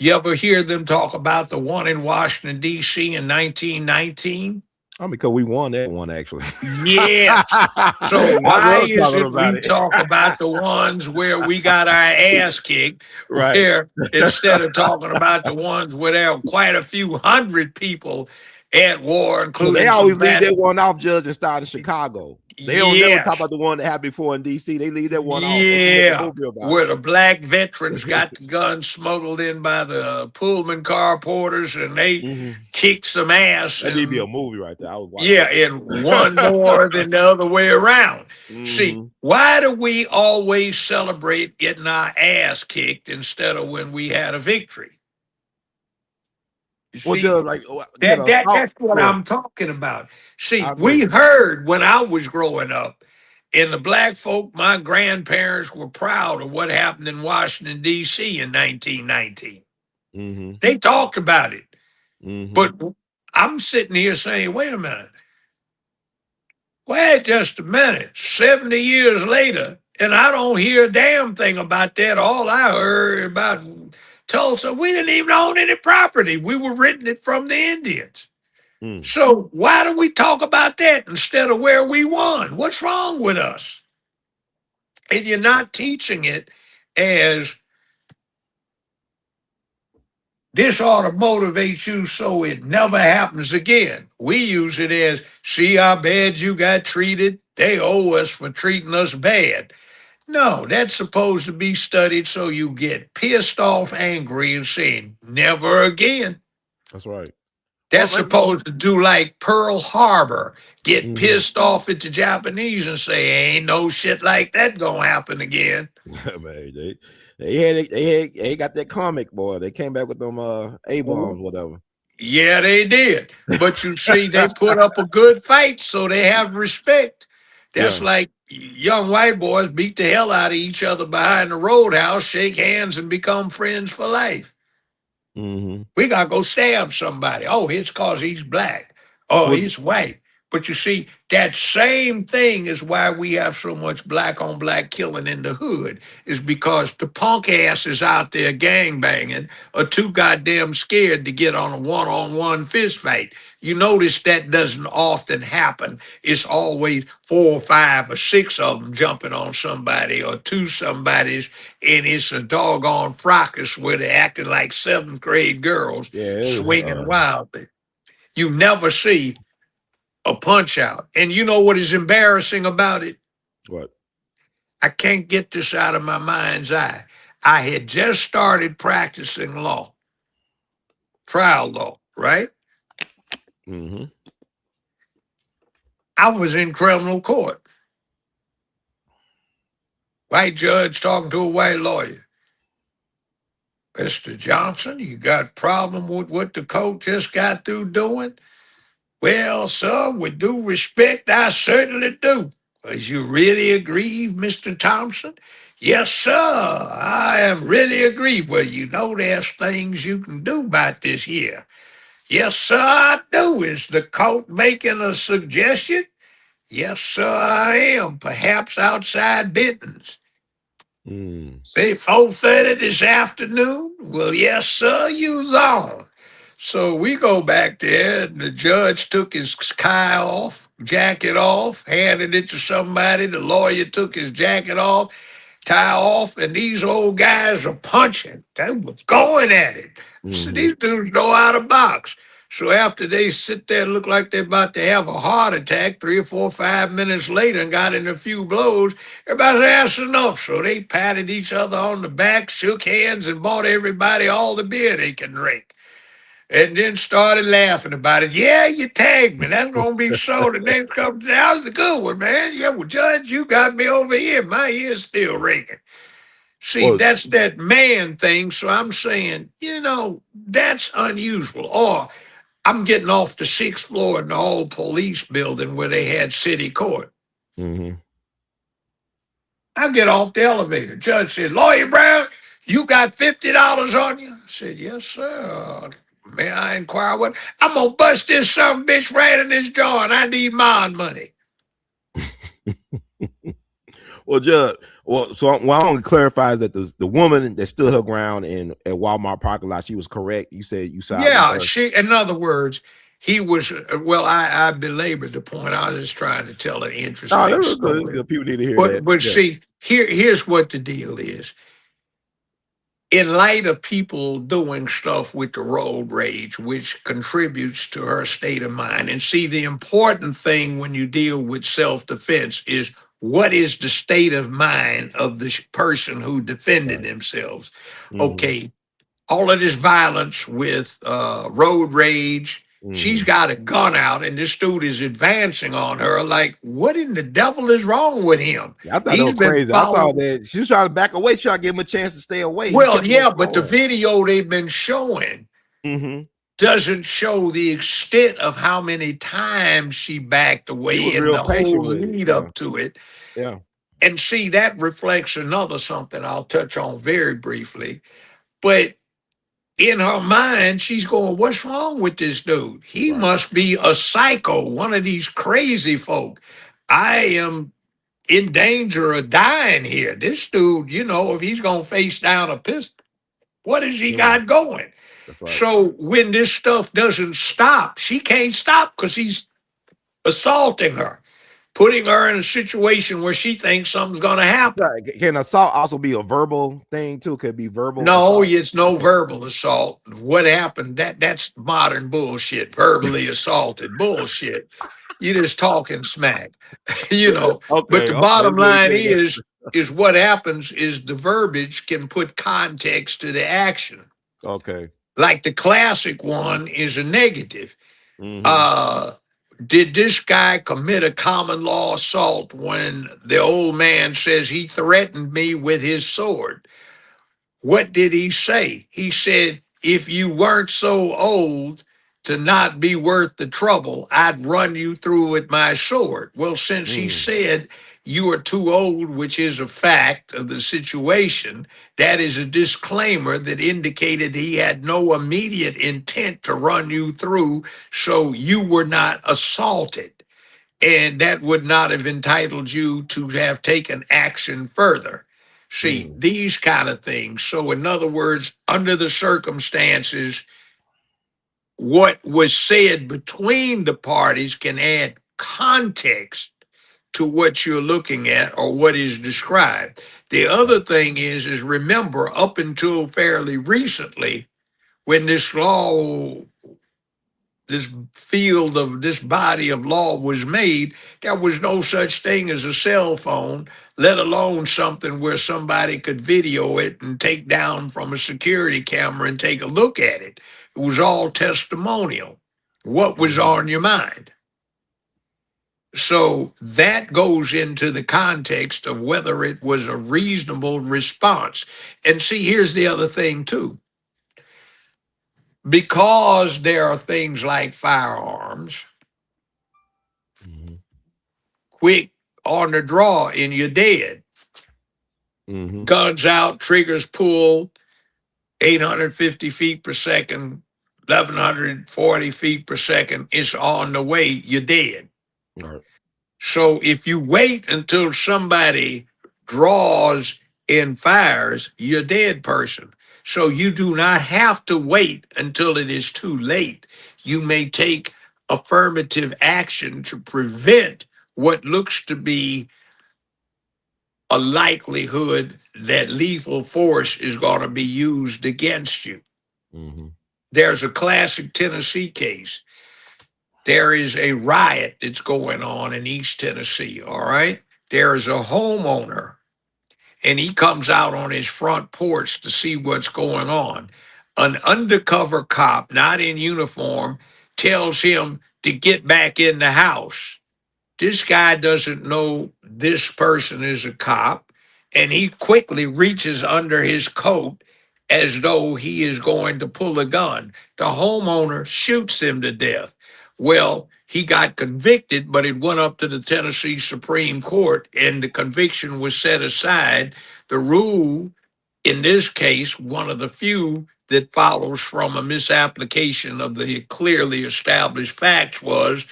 You ever hear them talk about the one in Washington, D.C. in 1919? Oh, because we won that one actually. Yes. So I why love is talking it about we it. talk about the ones where we got our ass kicked, Right. where instead of talking about the ones where there are quite a few hundred people at war, Well, they including some always leave bad. that one off, Judge, and start in Chicago. They don't never talk Yes, about the one that happened before in DC. They leave that one off. They can make a yeah, movie about where the black veterans got the guns smuggled in by the Pullman car porters and they it. kicked some ass, That need to be a and movie right there. I would watch yeah, that. and one more than the other way around. See, Hmm. why do we always celebrate getting our ass kicked instead of when we had a victory? You Well, see, Judge, like that assault. that's what Yeah, I'm talking about. See, I we agree. heard when I was growing up, and the black folk, my grandparents were proud of what happened in Washington, D.C. in 1919. Hmm. They talked about it. Hmm. But I'm sitting here saying, wait a minute, wait just a minute, 70 years later, and I don't hear a damn thing about that. All I heard about Tulsa, we didn't even own any property. We were renting it from the Indians. Mm. So why do we talk about that instead of where we won? What's wrong with us? And you're not teaching it as this ought to motivate you so it never happens again. We use it as, see how bad you got treated? They owe us for treating us bad. No, that's supposed to be studied so you get pissed off, angry, and saying, never again. That's right. Well, That's supposed to do like Pearl Harbor, get mhm. pissed off at the Japanese and say, ain't no shit like that gonna happen again. Man, they got that comic, boy. They came back with them A bombs, whatever. Yeah, they did. But you see, they put up a good fight, so they have respect. That's Yeah. like young white boys beat the hell out of each other behind the roadhouse, shake hands, and become friends for life. Hmm. We gotta go stab somebody. Oh, it's cause he's black. Oh, Well, he's white. But you see, that same thing is why we have so much black on black killing in the hood, is because the punk ass is out there gang banging or too goddamn scared to get on a one-on-one fist fight. You notice that doesn't often happen. It's always four or five or six of them jumping on somebody or two somebodies, and it's a doggone fracas where they're acting like seventh grade girls yeah, swinging wildly. You never see a punch out. And you know what is embarrassing about it? what? I can't get this out of my mind's eye. I had just started practicing law, trial law, right? Hmm. I was in criminal court. White judge talking to a white lawyer. Mr. Johnson, you got problem with what the court just got through doing? Well, sir, with due respect, I certainly do. Was you really aggrieved, Mr. Thompson? Yes, sir, I am really aggrieved. Well, you know there's things you can do about this here. Yes, sir, I do. Is the court making a suggestion? Yes, sir, I am. Perhaps outside Benton's. Mm. Say 4:30 this afternoon? Well, yes, sir, you's on. So we go back there, and the judge took his tie off, jacket off, handed it to somebody. The lawyer took his jacket off, tie off, and these old guys are punching. They was going at it. So Hmm. these dudes know how to box. So after they sit there and look like they're about to have a heart attack, 3 or 4, 5 minutes later, and got in a few blows, everybody said, that's enough. So they patted each other on the back, shook hands, and bought everybody all the beer they can drink. And then started laughing about it. Yeah, you tagged me. That's gonna be so. The next couple. That was a good one, man. Yeah, well, Judge, you got me over here. My ear's still ringing. See, Well, that's that man thing. So I'm saying, that's unusual. Or I'm getting off the sixth floor in the old police building where they had city court. hmm. I get off the elevator. Judge said, Lawyer Brown, you got $50 on you? I said, yes, sir. May I inquire what? I'm going to bust this son of a bitch right in his jaw and I need my money. Well, Judge. Well, so what I want to clarify is that the woman that stood her ground in at Walmart parking lot, she was correct. You said you sided with Yeah, her. in other words, he was, well, I belabored the point. I was just trying to tell an No, that interesting was good. It's story. good. People need to hear that. But Yeah. see, here's what the deal is. In light of people doing stuff with the road rage, which contributes to her state of mind. And see, the important thing when you deal with self defense is what is the state of mind of the person who defended Right. themselves? Hmm. Okay, all of this violence with road rage. She's Hmm. got a gun out, and this dude is advancing on her. Like, what in the devil is wrong with him? I thought that He's was been crazy. I thought following. that she was trying to back away, trying to give him a chance to stay away. He Well, kept on yeah, but the going. video they've been showing Hmm. doesn't show the extent of how many times she backed He away was and real the whole patient with it. lead Yeah. up to it. Yeah. And see, that reflects another something I'll touch on very briefly. But in her mind, she's going, what's wrong with this dude? He Right. must be a psycho, one of these crazy folk. I am in danger of dying here. This dude, if he's going to face down a pistol, What has he Mm, got going? that's right. So when this stuff doesn't stop, she can't stop because he's assaulting her, putting her in a situation where she thinks something's going to happen. Right. Can assault also be a verbal thing too? Could be verbal No, assault. it's no Okay. verbal assault. What happened? That's modern bullshit. Verbally assaulted bullshit. You just talking smack, you know. But Okay. the Okay. bottom Let me line say that. is what happens is the verbiage can put context to the action. Okay. Like the classic one is a negative. Mm-hmm. Uh, did this guy commit a common law assault when the old man says he threatened me with his sword? What did he say? He said, if you weren't so old to not be worth the trouble, I'd run you through with my sword. Well, since he Mm, said you are too old, which is a fact of the situation, that is a disclaimer that indicated he had no immediate intent to run you through, so you were not assaulted. And that would not have entitled you to have taken action further. See, mm, these kind of things. So, in other words, under the circumstances, what was said between the parties can add context to what you're looking at or what is described. The other thing is remember, up until fairly recently, when this field of this body of law was made, there was no such thing as a cell phone, let alone something where somebody could video it and take down from a security camera and take a look at it. It was all testimonial. What was mm-hmm. on your mind? So that goes into the context of whether it was a reasonable response. And see, here's the other thing, too. Because there are things like firearms, Mm-hmm. quick on the draw and you're dead. Mm-hmm. Guns out, triggers pulled, 850 feet per second, 1140 feet per second. It's on the way, you're dead. All right. So if you wait until somebody draws and fires, you're a dead person. So you do not have to wait until it is too late. You may take affirmative action to prevent what looks to be a likelihood that lethal force is going to be used against you. Mm-hmm. There's a classic Tennessee case. There is a riot that's going on in East Tennessee, all right? There is a homeowner, and he comes out on his front porch to see what's going on. An undercover cop, not in uniform, tells him to get back in the house. This guy doesn't know this person is a cop, and he quickly reaches under his coat as though he is going to pull a gun. The homeowner shoots him to death. Well, he got convicted, but it went up to the Tennessee Supreme Court, and the conviction was set aside. The rule in this case, one of the few that follows from a misapplication of the clearly established facts, was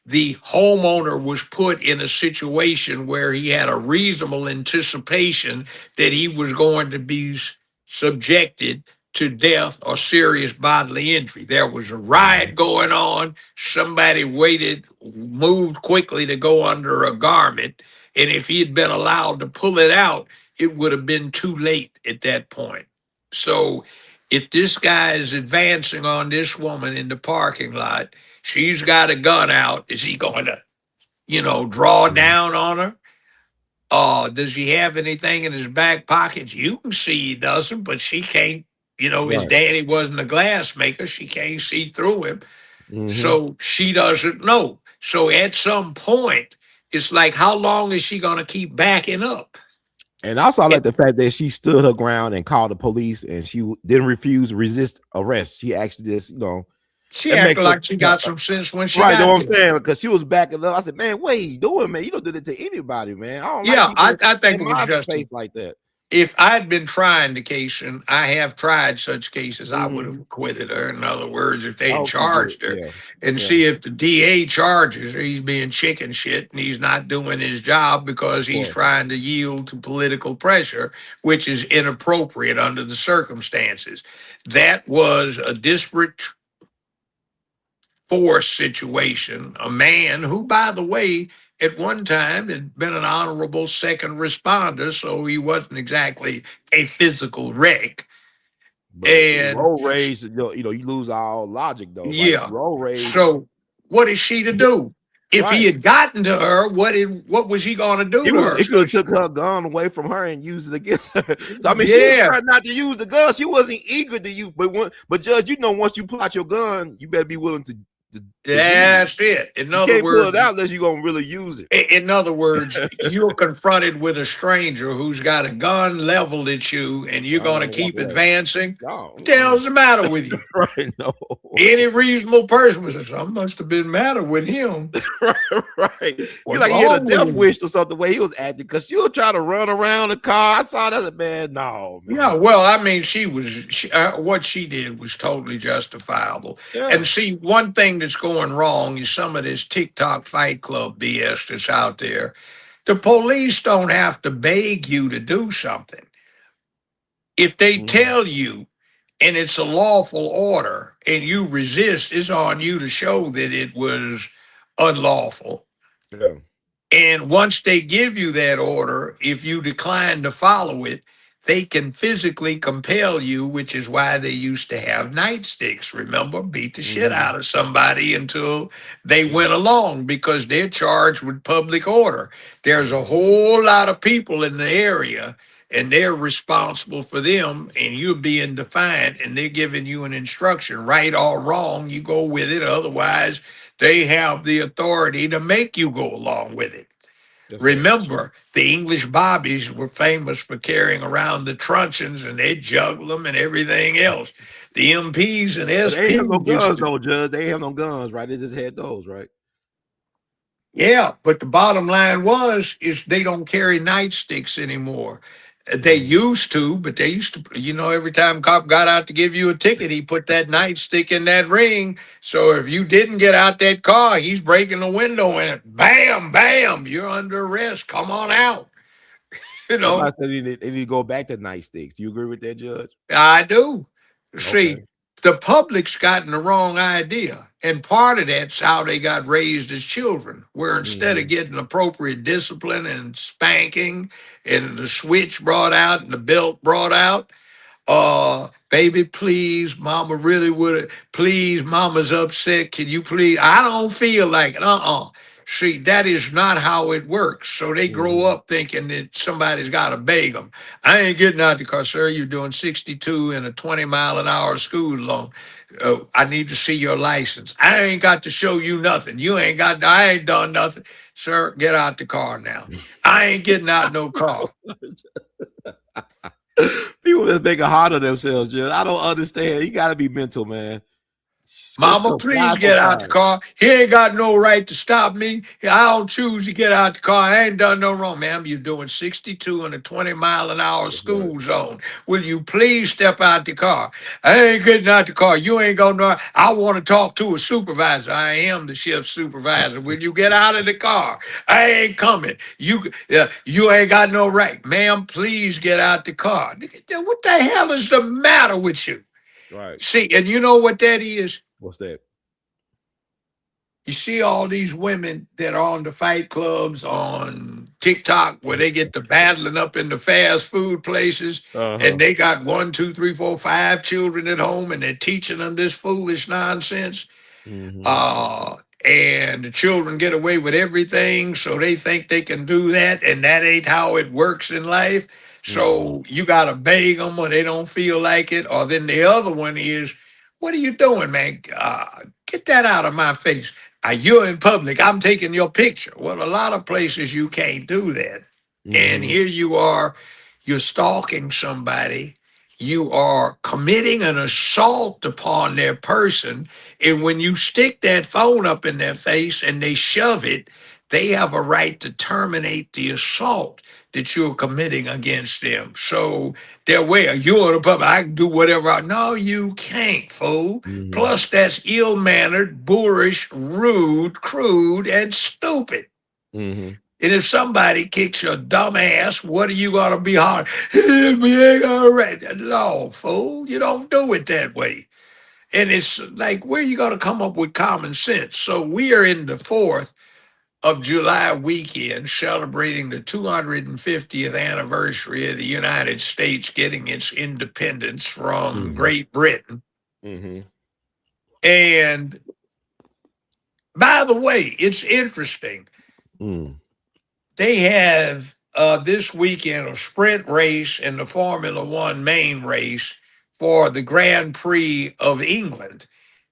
the homeowner was put in a situation where he had a reasonable anticipation that he was going to be subjected to death or serious bodily injury. There was a riot going on. Somebody waited, moved quickly to go under a garment. And if he had been allowed to pull it out, it would have been too late at that point. So if this guy is advancing on this woman in the parking lot, she's got a gun out. Is he going to, draw Mm-hmm. down on her? Does he have anything in his back pockets? You can see he doesn't, but she can't. His Right. daddy wasn't a glass maker. She can't see through him. Mm-hmm. So she doesn't know. So at some point, it's like, how long is she going to keep backing up? And also, I like And the fact that she stood her ground and called the police, and she didn't refuse, resist arrest. She actually just, she that makes acted her like she got some sense when she right. Know got what I'm there. saying? Because she was backing up. I said, "Man, what are you doing, man? You don't do that to anybody, man. I don't like Yeah, people I think in it was my just face like that." if I'd been trying the case, and I have tried such cases, I would have Hmm. acquitted her. In other words, if I they had hope you would. charged her, Yeah. and Yeah. see if the DA charges her, he's being chicken shit and he's not doing his job because Of he's course. trying to yield to political pressure, which is inappropriate under the circumstances. That was a disparate force situation. A man who, by the way, at one time had been an honorable second responder, so he wasn't exactly a physical wreck. But And road rage, you lose all logic though. Like yeah, road rage, so what is she to do? If he right? had gotten to her, what was he going to do to her? He could So have took her gun away from her and used it against her. So, I mean, she was yeah, trying not to use the gun. She wasn't eager to use, but Judge, once you pull out your gun, you better be willing to use it. that's it. In You other can't pull it words, out unless you're gonna really use it. In other words, you're confronted with a stranger who's got a gun leveled at you, and you're I don't going to want to walk keep away. advancing. No, What the hell's the matter with you? right? No, Any reasonable person would say, something must have been matter with him. right, right. You What's like he had a wrong with death him? wish or something the way he was acting because she was trying to run around the car. I saw that, man. No, Yeah, man. well, I mean, what she did was totally justifiable. Yeah. And see, one thing that's going wrong is some of this TikTok Fight Club BS that's out there. The police don't have to beg you to do something. If they Mhm. tell you and it's a lawful order and you resist, it's on you to show that it was unlawful. Yeah. And once they give you that order, if you decline to follow it, they can physically compel you, which is why they used to have nightsticks. Remember, beat the shit Hmm. out of somebody until they Yeah. went along because they're charged with public order. There's a Hmm. whole lot of people in the area and they're responsible for them, and you're being defiant, and they're giving you an instruction, right or wrong, you go with it. Otherwise, they have the authority to make you go along with it. That's right. Remember, the English bobbies were famous for carrying around the truncheons and they juggle them and everything else. The MPs and But they ain't have no SPs used guns to, though, Judge. They ain't have no guns, right? They just had those, right? yeah, but the bottom line is they don't carry nightsticks anymore. They Hmm. used to, but they used to, every time cop got out to give you a ticket, he put that nightstick in that ring. So if you didn't get out that car, he's breaking the window in it. Bam, bam, you're under arrest. Come on out. You Somebody know, said they need to go back to nightsticks. Do you agree with that, Judge? I do. Okay. See, the public's gotten the wrong idea. And part of that's how they got raised as children, where instead of Hmm. getting appropriate discipline and spanking and the switch brought out and the belt brought out, baby, please, mama really would. Please, mama's upset. Can you please? I don't feel like it. See, that is not how it works. So they grow Hmm. up thinking that somebody's got to beg them. I ain't getting out the car, sir. You're doing 62 in a 20-mile-an-hour school zone. I need to see your license. I ain't got to show you nothing. You ain't got. I ain't done nothing, sir. Get out the car now. I ain't getting out no car. People just make it hard on themselves, Judge. I don't understand. You got to be mental, man. Just Mama, please comply get out the sometimes. car. He ain't got no right to stop me. I don't choose to get out the car. I ain't done no wrong, ma'am. You're doing 62 in a 20-mile-an-hour That's right. school zone. Will you please step out the car? I ain't getting out the car. You ain't going to. I want to talk to a supervisor. I am the shift supervisor. Will you get out of the car? I ain't coming. You ain't got no right, ma'am. Please get out the car. What the hell is the matter with you? Right. See, and you know what that is? What's that? You see all these women that are on the fight clubs on TikTok where they get to battling up in the fast food places and Uh-huh. they got one, two, three, four, five children at home and they're teaching them this foolish nonsense. Hmm. Uh, and the children get away with everything, so they think they can do that, and that ain't how it works in life. Hmm. So you gotta beg them, or they don't feel like it. Or then the other one is, "What are you doing, man? Get that out of my face. You're in public. I'm taking your picture." Well, a lot of places you can't do that, and Hmm. here you are, you're stalking somebody. You are committing an assault upon their person, and when you stick that phone up in their face and they shove it, they have a right to terminate the assault. that you're committing against them. So they're aware you're in the public. I can do whatever. No, you can't, fool. Mm-hmm. Plus, that's ill-mannered, boorish, rude, crude, and stupid. Mm-hmm. And if somebody kicks your dumb ass, what are you gonna be hard? We ain't all right. No, fool, you don't do it that way. And it's like, where you gonna come up with common sense? So we are in the 4th of July weekend celebrating the 250th anniversary of the United States getting its independence from Mm-hmm. Great Britain. Mm-hmm. And by the way, it's interesting. Mm. They have this weekend a sprint race and the Formula One main race for the Grand Prix of England.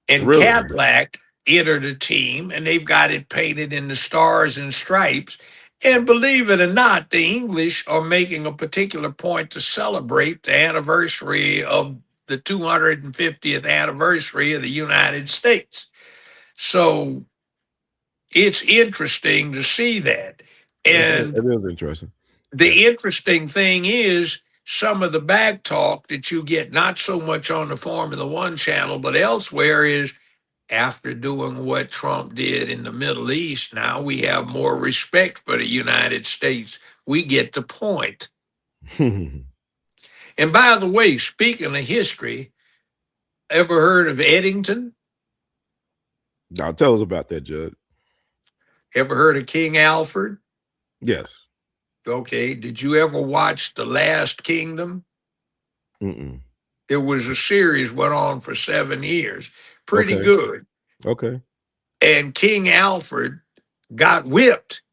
And Really? Cadillac entered a team and they've got it painted in the stars and stripes. And believe it or not, the English are making a particular point to celebrate the anniversary of the 250th anniversary of the United States. So it's interesting to see that. And It is interesting. Yeah. the interesting thing is some of the back talk that you get not so much on the Formula One channel, but elsewhere is after doing what Trump did in the Middle East, now we have more respect for the United States. We get the point. And by the way, speaking of history, ever heard of Eddington? Now tell us about that, Judd. Ever heard of King Alfred? Yes. Okay. Did you ever watch The Last Kingdom? Mm-mm. It was a series, went on for 7 years. Pretty Okay. good. Okay. And King Alfred got whipped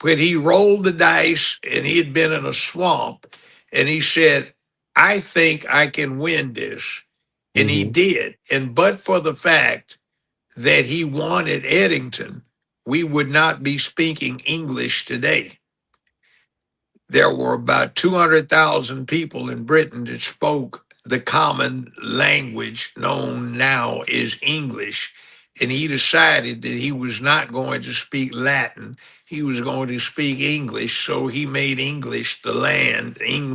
when he rolled the dice and he had been in a swamp. And he said, I think I can win this. And he Mm-hmm. did. And but for the fact that he wanted Eddington, we would not be speaking English today. There were about 200,000 people in Britain that spoke the common language known now as English. And he decided that he was not going to speak Latin. He was going to speak English. So he made English the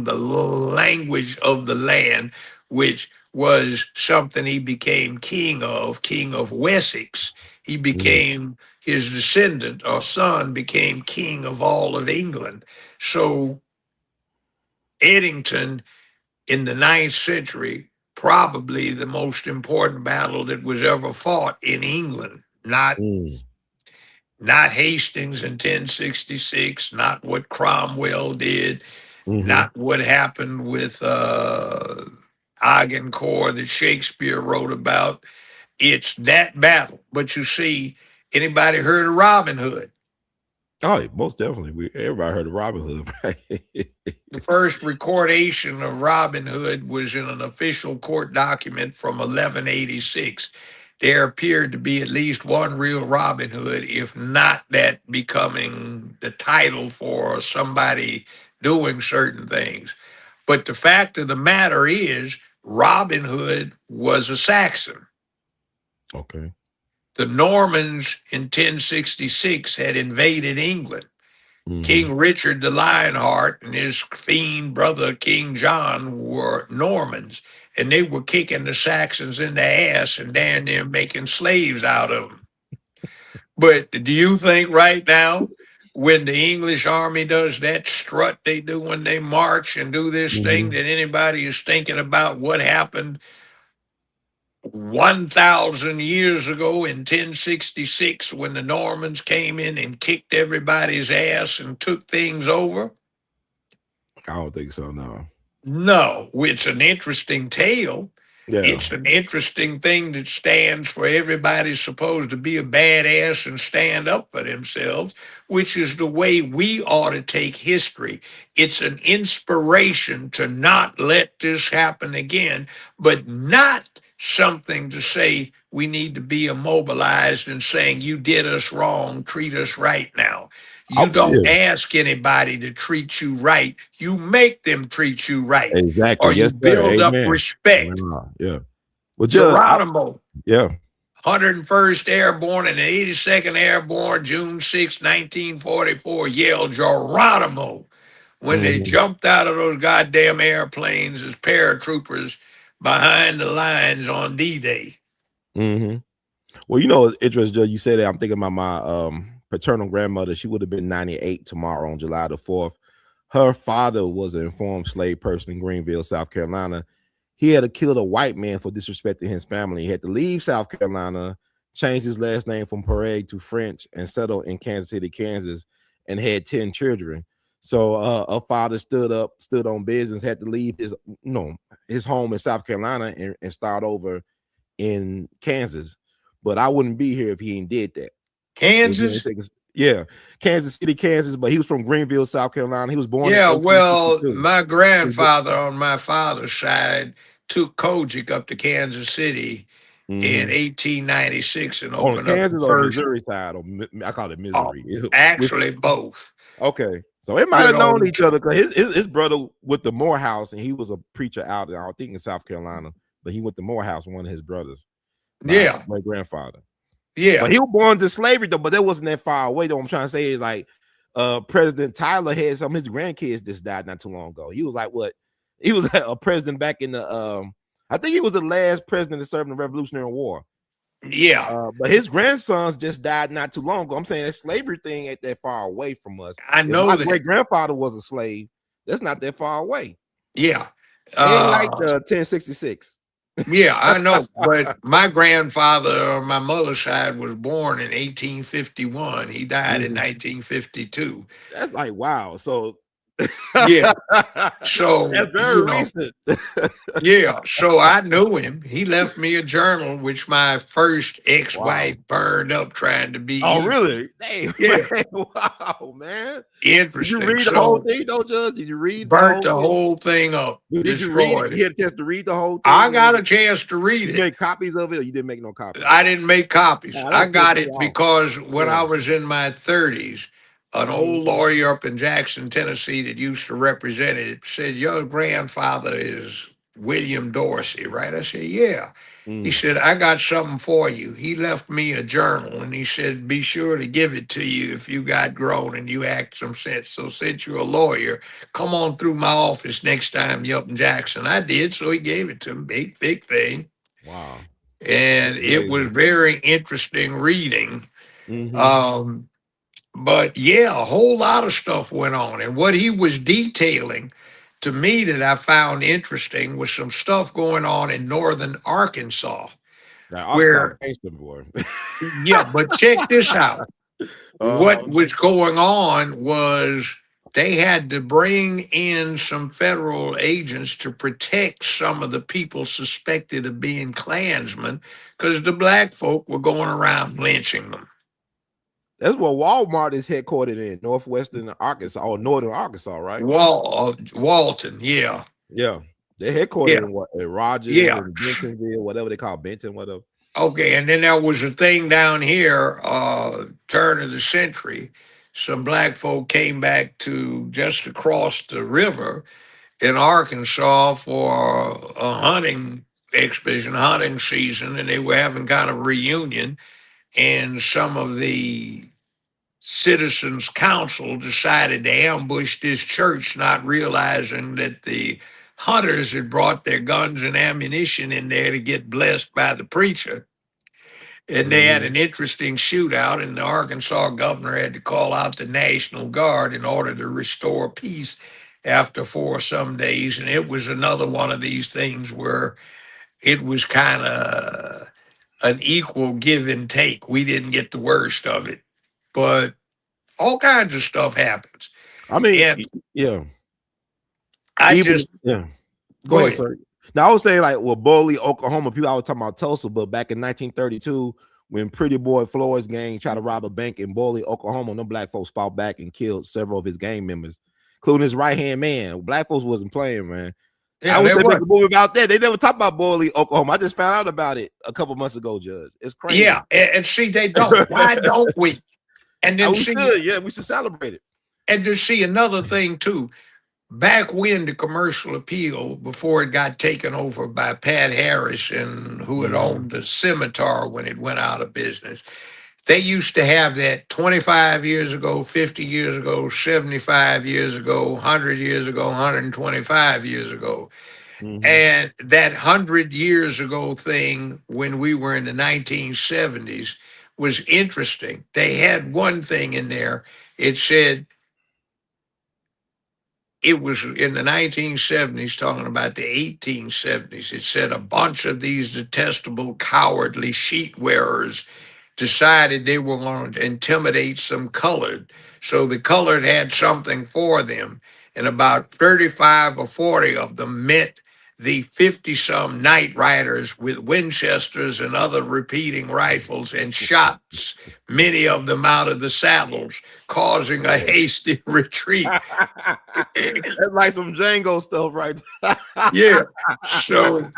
the language of the land, which was something he became King of Wessex. He Mm-hmm. became his descendant or son became king of all of England. So Eddington in the 9th century, probably the most important battle that was ever fought in England. Not Hastings in 1066, not what Cromwell did, Mm-hmm. not what happened with Agincourt that Shakespeare wrote about. It's that battle. But you see, anybody heard of Robin Hood? Oh, most definitely. Everybody heard of Robin Hood, right? The first recordation of Robin Hood was in an official court document from 1186. There appeared to be at least one real Robin Hood, if not that becoming the title for somebody doing certain things. But the fact of the matter is, Robin Hood was a Saxon. Okay. The Normans in 1066 had invaded England. Mm-hmm. King Richard the Lionheart and his fiend brother King John were Normans, and they were kicking the Saxons in the ass and down there making slaves out of them. But do you think right now, when the English army does that strut they do when they march and do this thing, Mm-hmm. that anybody is thinking about what happened 1,000 years ago in 1066 when the Normans came in and kicked everybody's ass and took things over? I don't think so, no. No, it's an interesting tale. Yeah. It's an interesting thing that stands for everybody's supposed to be a badass and stand up for themselves, which is the way we ought to take history. It's an inspiration to not let this happen again, but not something to say we need to be immobilized and saying, you did us wrong, treat us right now. You don't Yeah, ask anybody to treat you right. You make them treat you right, exactly. or you Yes, sir. build up Amen. respect. Yeah. Well, Judd, Geronimo, yeah. 101st Airborne and the 82nd Airborne, June 6, 1944, yelled Geronimo when they Mm-hmm. jumped out of those goddamn airplanes as paratroopers behind the lines on D-Day. Mm-hmm. Well, you know, it's interesting, Judge, you said that. I'm thinking about my paternal grandmother. She would have been 98 tomorrow on July the 4th. Her father was an informed slave person in Greenville, South Carolina. He had to kill a white man for disrespecting his family. He had to leave South Carolina, change his last name from Pereg to French, and settle in Kansas City, Kansas, and had 10 children. So her father stood on business, had to leave his home in South Carolina and start over in Kansas. But I wouldn't be here if he ain't did that. Kansas? Yeah, Kansas City, Kansas, but he was from Greenville, South Carolina. He was born in Yeah, well, 1862. my grandfather on my father's side took Kojic up to Kansas City in 1896 and On opened up the Kansas or first. Missouri side, I call it Oh, Missouri. actually, both. Okay, so they might You have known know, each other because his brother with the Morehouse, and he was a preacher out I think in South Carolina, but he went to Morehouse, one of his brothers, my yeah, great grandfather. yeah. But he was born to slavery though, but that wasn't that far away though. I'm trying to say is like President Tyler had some of his grandkids just died not too long ago. He was like what? He was like a president back in the I think he was the last president to serve in the Revolutionary War. Yeah, But his grandsons just died not too long ago. I'm saying that slavery thing ain't that far away from us. I If my know that. great grandfather was a slave, that's not that far away. Yeah. Ain't like the 1066. Yeah, I know. But my grandfather on my mother's side was born in 1851. He died in 1952. That's like wow. So Yeah. that's So, very recent. yeah. So I knew him. He left me a journal, which my first Wow. ex-wife burned up trying to be Oh, evil. really? Dang, Yeah. man. Wow, man. Did you Interesting. read the whole So thing, though, Judge? Did you read the burnt whole the thing? whole thing up, Did you read it? destroyed You it. had a chance to read the whole I thing, got and a chance to read you it. made copies of it, or you didn't make no copies? I didn't make copies. Nah, I that pissed got me it off. because when Yeah. I was in my 30s, an Mhm. old lawyer up in Jackson, Tennessee that used to represent it said, "Your grandfather is William Dorsey, right?" I said, "Yeah." He Mm. said, "I got something for you." He left me a journal and he said, "Be sure to give it to you if you got grown and you act some sense. So since you're a lawyer, come on through my office next time you're up in Jackson." I did. So he gave it to me, big, thick thing. Wow. And That's it was amazing. very interesting reading. Mm-hmm. Um, but yeah, a whole lot of stuff went on. And what he was detailing to me that I found interesting was some stuff going on in northern Arkansas, Now, Arkansas where, gangster boy. yeah, but check this out. What Uh-huh. was going on was they had to bring in some federal agents to protect some of the people suspected of being Klansmen because the black folk were going around lynching them. That's where Walmart is headquartered in northwestern Arkansas or northern Arkansas, right? Walton, yeah, Yeah. They're headquartered yeah, in what in Rogers yeah. and Bentonville, whatever they call Benton, whatever. Okay, and then there was a thing down here, turn of the century. Some black folk came back to just across the river in Arkansas for a hunting expedition, hunting season, and they were having kind of a reunion. And some of the citizens' council decided to ambush this church, not realizing that the hunters had brought their guns and ammunition in there to get blessed by the preacher. And they had Mm-hmm. an interesting shootout, and the Arkansas governor had to call out the National Guard in order to restore peace after four some days. And it was another one of these things where it was kind of an equal give and take. We didn't get the worst of it, but all kinds of stuff happens. I mean, And yeah. I Even just yeah. Go go ahead, ahead. sir. Now I was saying like well, Boley, Oklahoma, people always talking about Tulsa, but back in 1932, when Pretty Boy Floyd's gang tried to rob a bank in Boley, Oklahoma, no black folks fought back and killed several of his gang members, including his right-hand man. Black folks wasn't playing, man. I Yeah, wish there they make a was. movie about that. They never talk about Boley, Oklahoma. I just found out about it a couple months ago, Judge. It's Yeah, crazy. and see, they don't. Why don't we? And then We see, should, yeah, we should celebrate it. and to see another thing too. Back when the commercial appeal, before it got taken over by Pat Harris and who had Mhm. owned the Scimitar when it went out of business, They used to have that 25 years ago, 50 years ago, 75 years ago, 100 years ago, 125 years ago. Mm-hmm. And that 100 years ago thing when we were in the 1970s was interesting. They had one thing in there. It said, it was in the 1970s, talking about the 1870s. It said a bunch of these detestable, cowardly sheet wearers decided they were going to intimidate some colored. So the colored had something for them. And about 35 or 40 of them met the 50 some night riders with Winchesters and other repeating rifles and shot many of them out of the saddles, causing a hasty retreat. That's like some Django stuff, right? Yeah. So,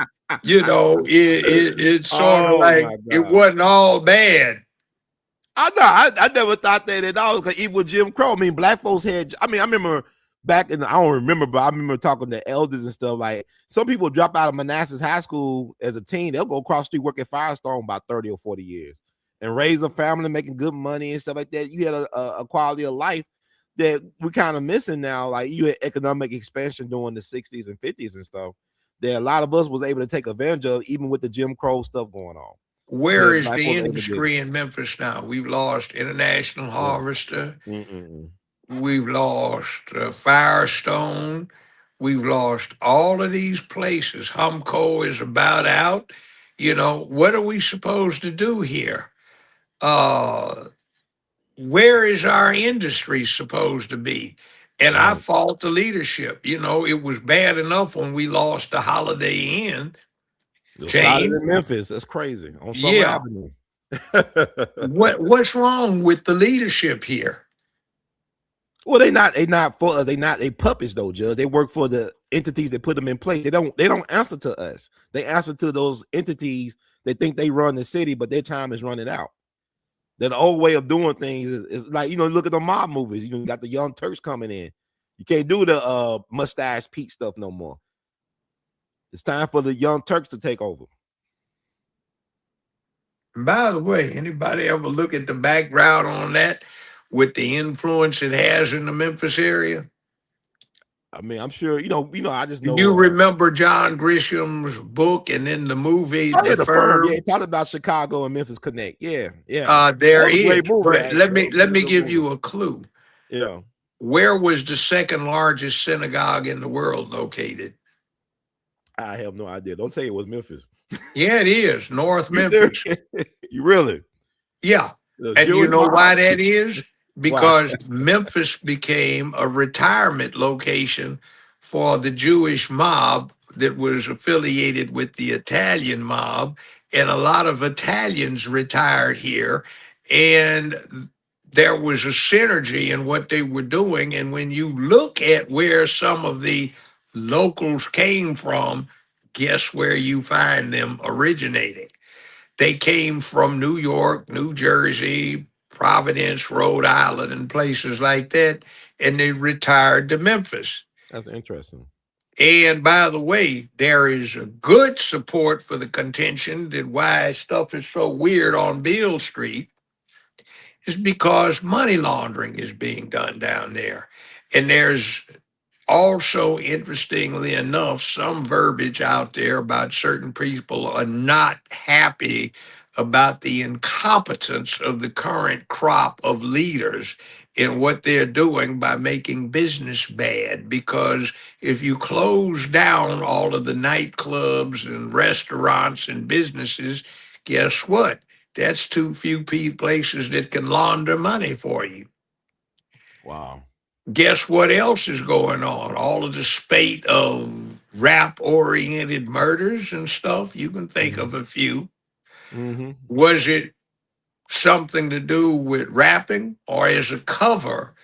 it's sort of Oh my like it God. wasn't all bad. I know. I never thought that at all. Cause even with Jim Crow, I mean, black folks had. I mean, I remember back in. I don't remember, but I remember talking to elders and stuff. Like some people drop out of Manassas High School as a teen. They'll go across the street work at Firestone about 30 or 40 years and raise a family, making good money and stuff like that. You had a quality of life that we're kind of missing now. Like you had economic expansion during the 60s and 50s and stuff that a lot of us was able to take advantage of, even with the Jim Crow stuff going on. Where That is black the folks able to get. industry in Memphis now? We've lost International Yeah. Harvester. Mm-mm. We've lost Firestone. We've lost all of these places. Humco is about out. What are we supposed to do here? Uh, where is our industry supposed to be? And I Right. fault the leadership. It was bad enough when we lost the Holiday Inn It started chain. in Memphis. That's crazy. On Summer Yeah. Avenue. What's wrong with the leadership here? Well, they puppets though, Judge. They work for the entities that put them in place. They don't answer to us. They answer to those entities that think they run the city, but their time is running out. That the old way of doing things is like, look at the mob movies. You got the Young Turks coming in. You can't do the mustache Pete stuff no more. It's time for the Young Turks to take over. By the way, anybody ever look at the background on that with the influence it has in the Memphis area? I mean, I'm sure, I just You know remember John Grisham's book and then the movie oh, yeah, The the firm. Yeah, he Firm? talked about Chicago and Memphis Connect. Yeah, yeah. There That was a is. great movie, But let actually. That me was a let really me good give movie. you a clue. Yeah. Where was the second largest synagogue in the world located? I have no idea. Don't say it was Memphis. Yeah, it is. North You do? Memphis. You really? Yeah. The And you Jewish know mob? why that is? Why? Because Memphis became a retirement location for the Jewish mob that was affiliated with the Italian mob. And a lot of Italians retired here. And there was a synergy in what they were doing. And when you look at where some of the locals came from, guess where you find them originating? They came from New York, New Jersey, Providence, Rhode Island, and places like that, and they retired to Memphis. That's interesting. And by the way, there is a good support for the contention that why stuff is so weird on Beale Street is because money laundering is being done down there. And there's also, interestingly enough, some verbiage out there about certain people are not happy about the incompetence of the current crop of leaders in what they're doing by making business bad. Because if you close down all of the nightclubs and restaurants and businesses, guess what? That's too few places that can launder money for you. Wow. Guess what else is going on? All of the spate of rap oriented murders and stuff. You can think of a few. Mm-hmm. Was it something to do with rapping or as a cover,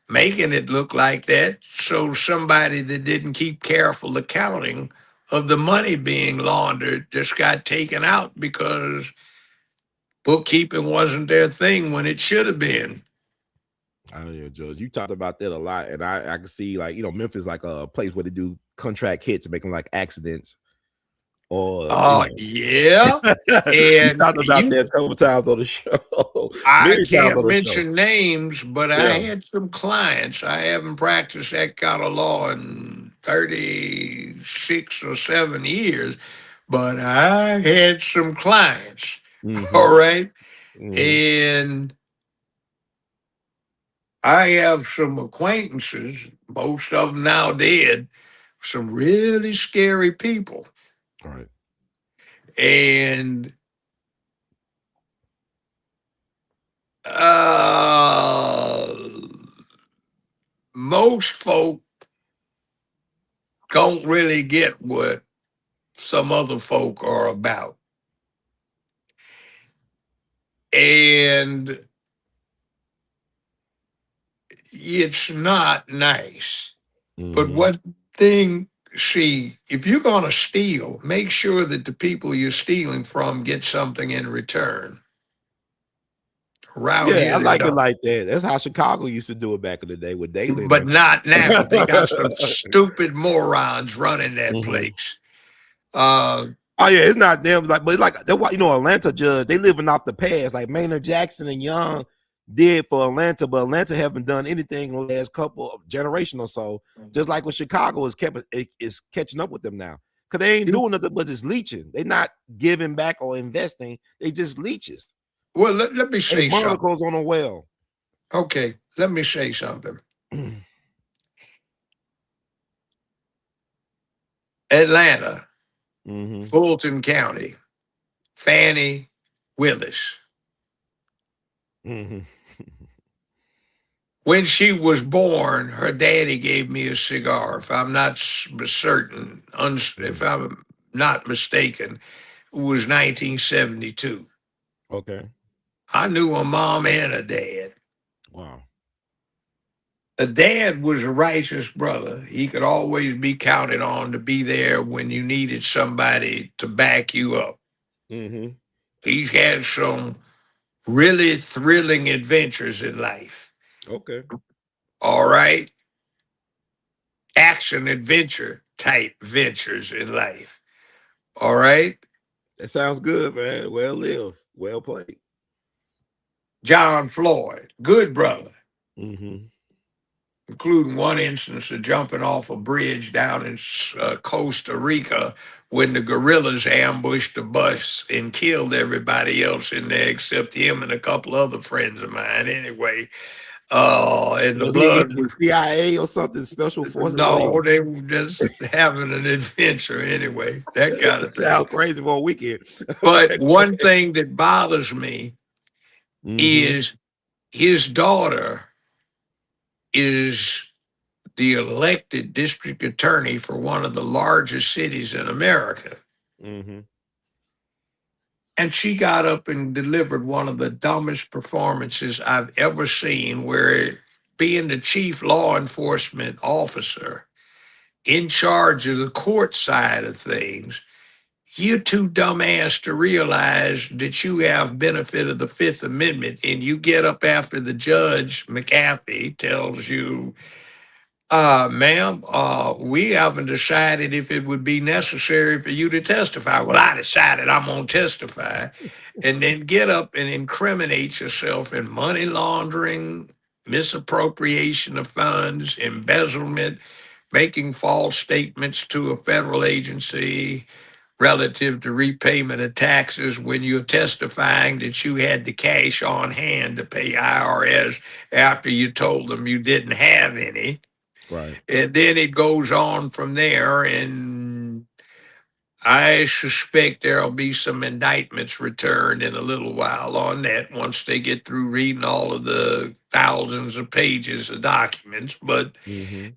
making it look like that? So somebody that didn't keep careful accounting of the money being laundered just got taken out because bookkeeping wasn't their thing when it should have been. I know, Judge. You talked about that a lot, and I can see like Memphis like a place where they do contract hits, making like accidents or you know. Yeah. You And talked about that a couple times on the show, I many times can't on the show. mention names, but I Yeah. had some clients. I haven't practiced that kind of law in 36 or 7 years, but I had some clients. Mm-hmm. All right. Mm-hmm. And I have some acquaintances, most of them now dead, some really scary people. All right. And uh, most folk don't really get what some other folk are about. And it's not nice. But Mm-hmm. one thing, see, if you're going to steal, make sure that the people you're stealing from get something in return. Around Yeah, I here, they like it don't. like that. That's how Chicago used to do it back in the day with Daily But there. not now. They got some stupid morons running that Hmm. place. Uh, Oh yeah, it's not them. Like, but it's like they, you know, Atlanta judge. They living off the past. Like Maynard Jackson and Young did for Atlanta, but Atlanta haven't done anything in the last couple of generation or so. Just like what Chicago is catching up with them now, because they ain't doing nothing but just leeching. They not giving back or investing. They just leeches. well, let me Hey, say something. barnacles on a well. Okay, let me say something. Atlanta, Mm-hmm. Fulton County, Fannie Willis. Mm-hmm. When she was born, her daddy gave me a cigar. If I'm not certain, if I'm not mistaken, it was 1972. Okay. I knew a mom and a dad. Wow. A dad was a righteous brother. He could always be counted on to be there when you needed somebody to back you up. Mm-hmm. He's had some really thrilling adventures in life. Okay. All right. Action adventure type ventures in life. All right. That sounds good, man. Well lived. Well played. John Floyd, good brother, Mm-hmm. including one instance of jumping off a bridge down in Costa Rica when the guerrillas ambushed the bus and killed everybody else in there except him and a couple other friends of mine. Anyway, and the Was he in blood the was. CIA or something? Special forces? What he No, was? they were just having an adventure anyway, that kind of thing. Sounds crazy for a weekend. But Okay, go one ahead. thing that bothers me Mm-hmm. is his daughter is the elected district attorney for one of the largest cities in America. Mm-hmm. And she got up and delivered one of the dumbest performances I've ever seen, where being the chief law enforcement officer in charge of the court side of things, you're too dumbass to realize that you have benefit of the Fifth Amendment, and you get up after the judge, McAfee, tells you, ma'am, we haven't decided if it would be necessary for you to testify. Well, I decided I'm going to testify. And then get up and incriminate yourself in money laundering, misappropriation of funds, embezzlement, making false statements to a federal agency relative to repayment of taxes when you're testifying that you had the cash on hand to pay IRS after you told them you didn't have any. Right. And then it goes on from there. And I suspect there'll be some indictments returned in a little while on that once they get through reading all of the thousands of pages of documents. But, Mm-hmm.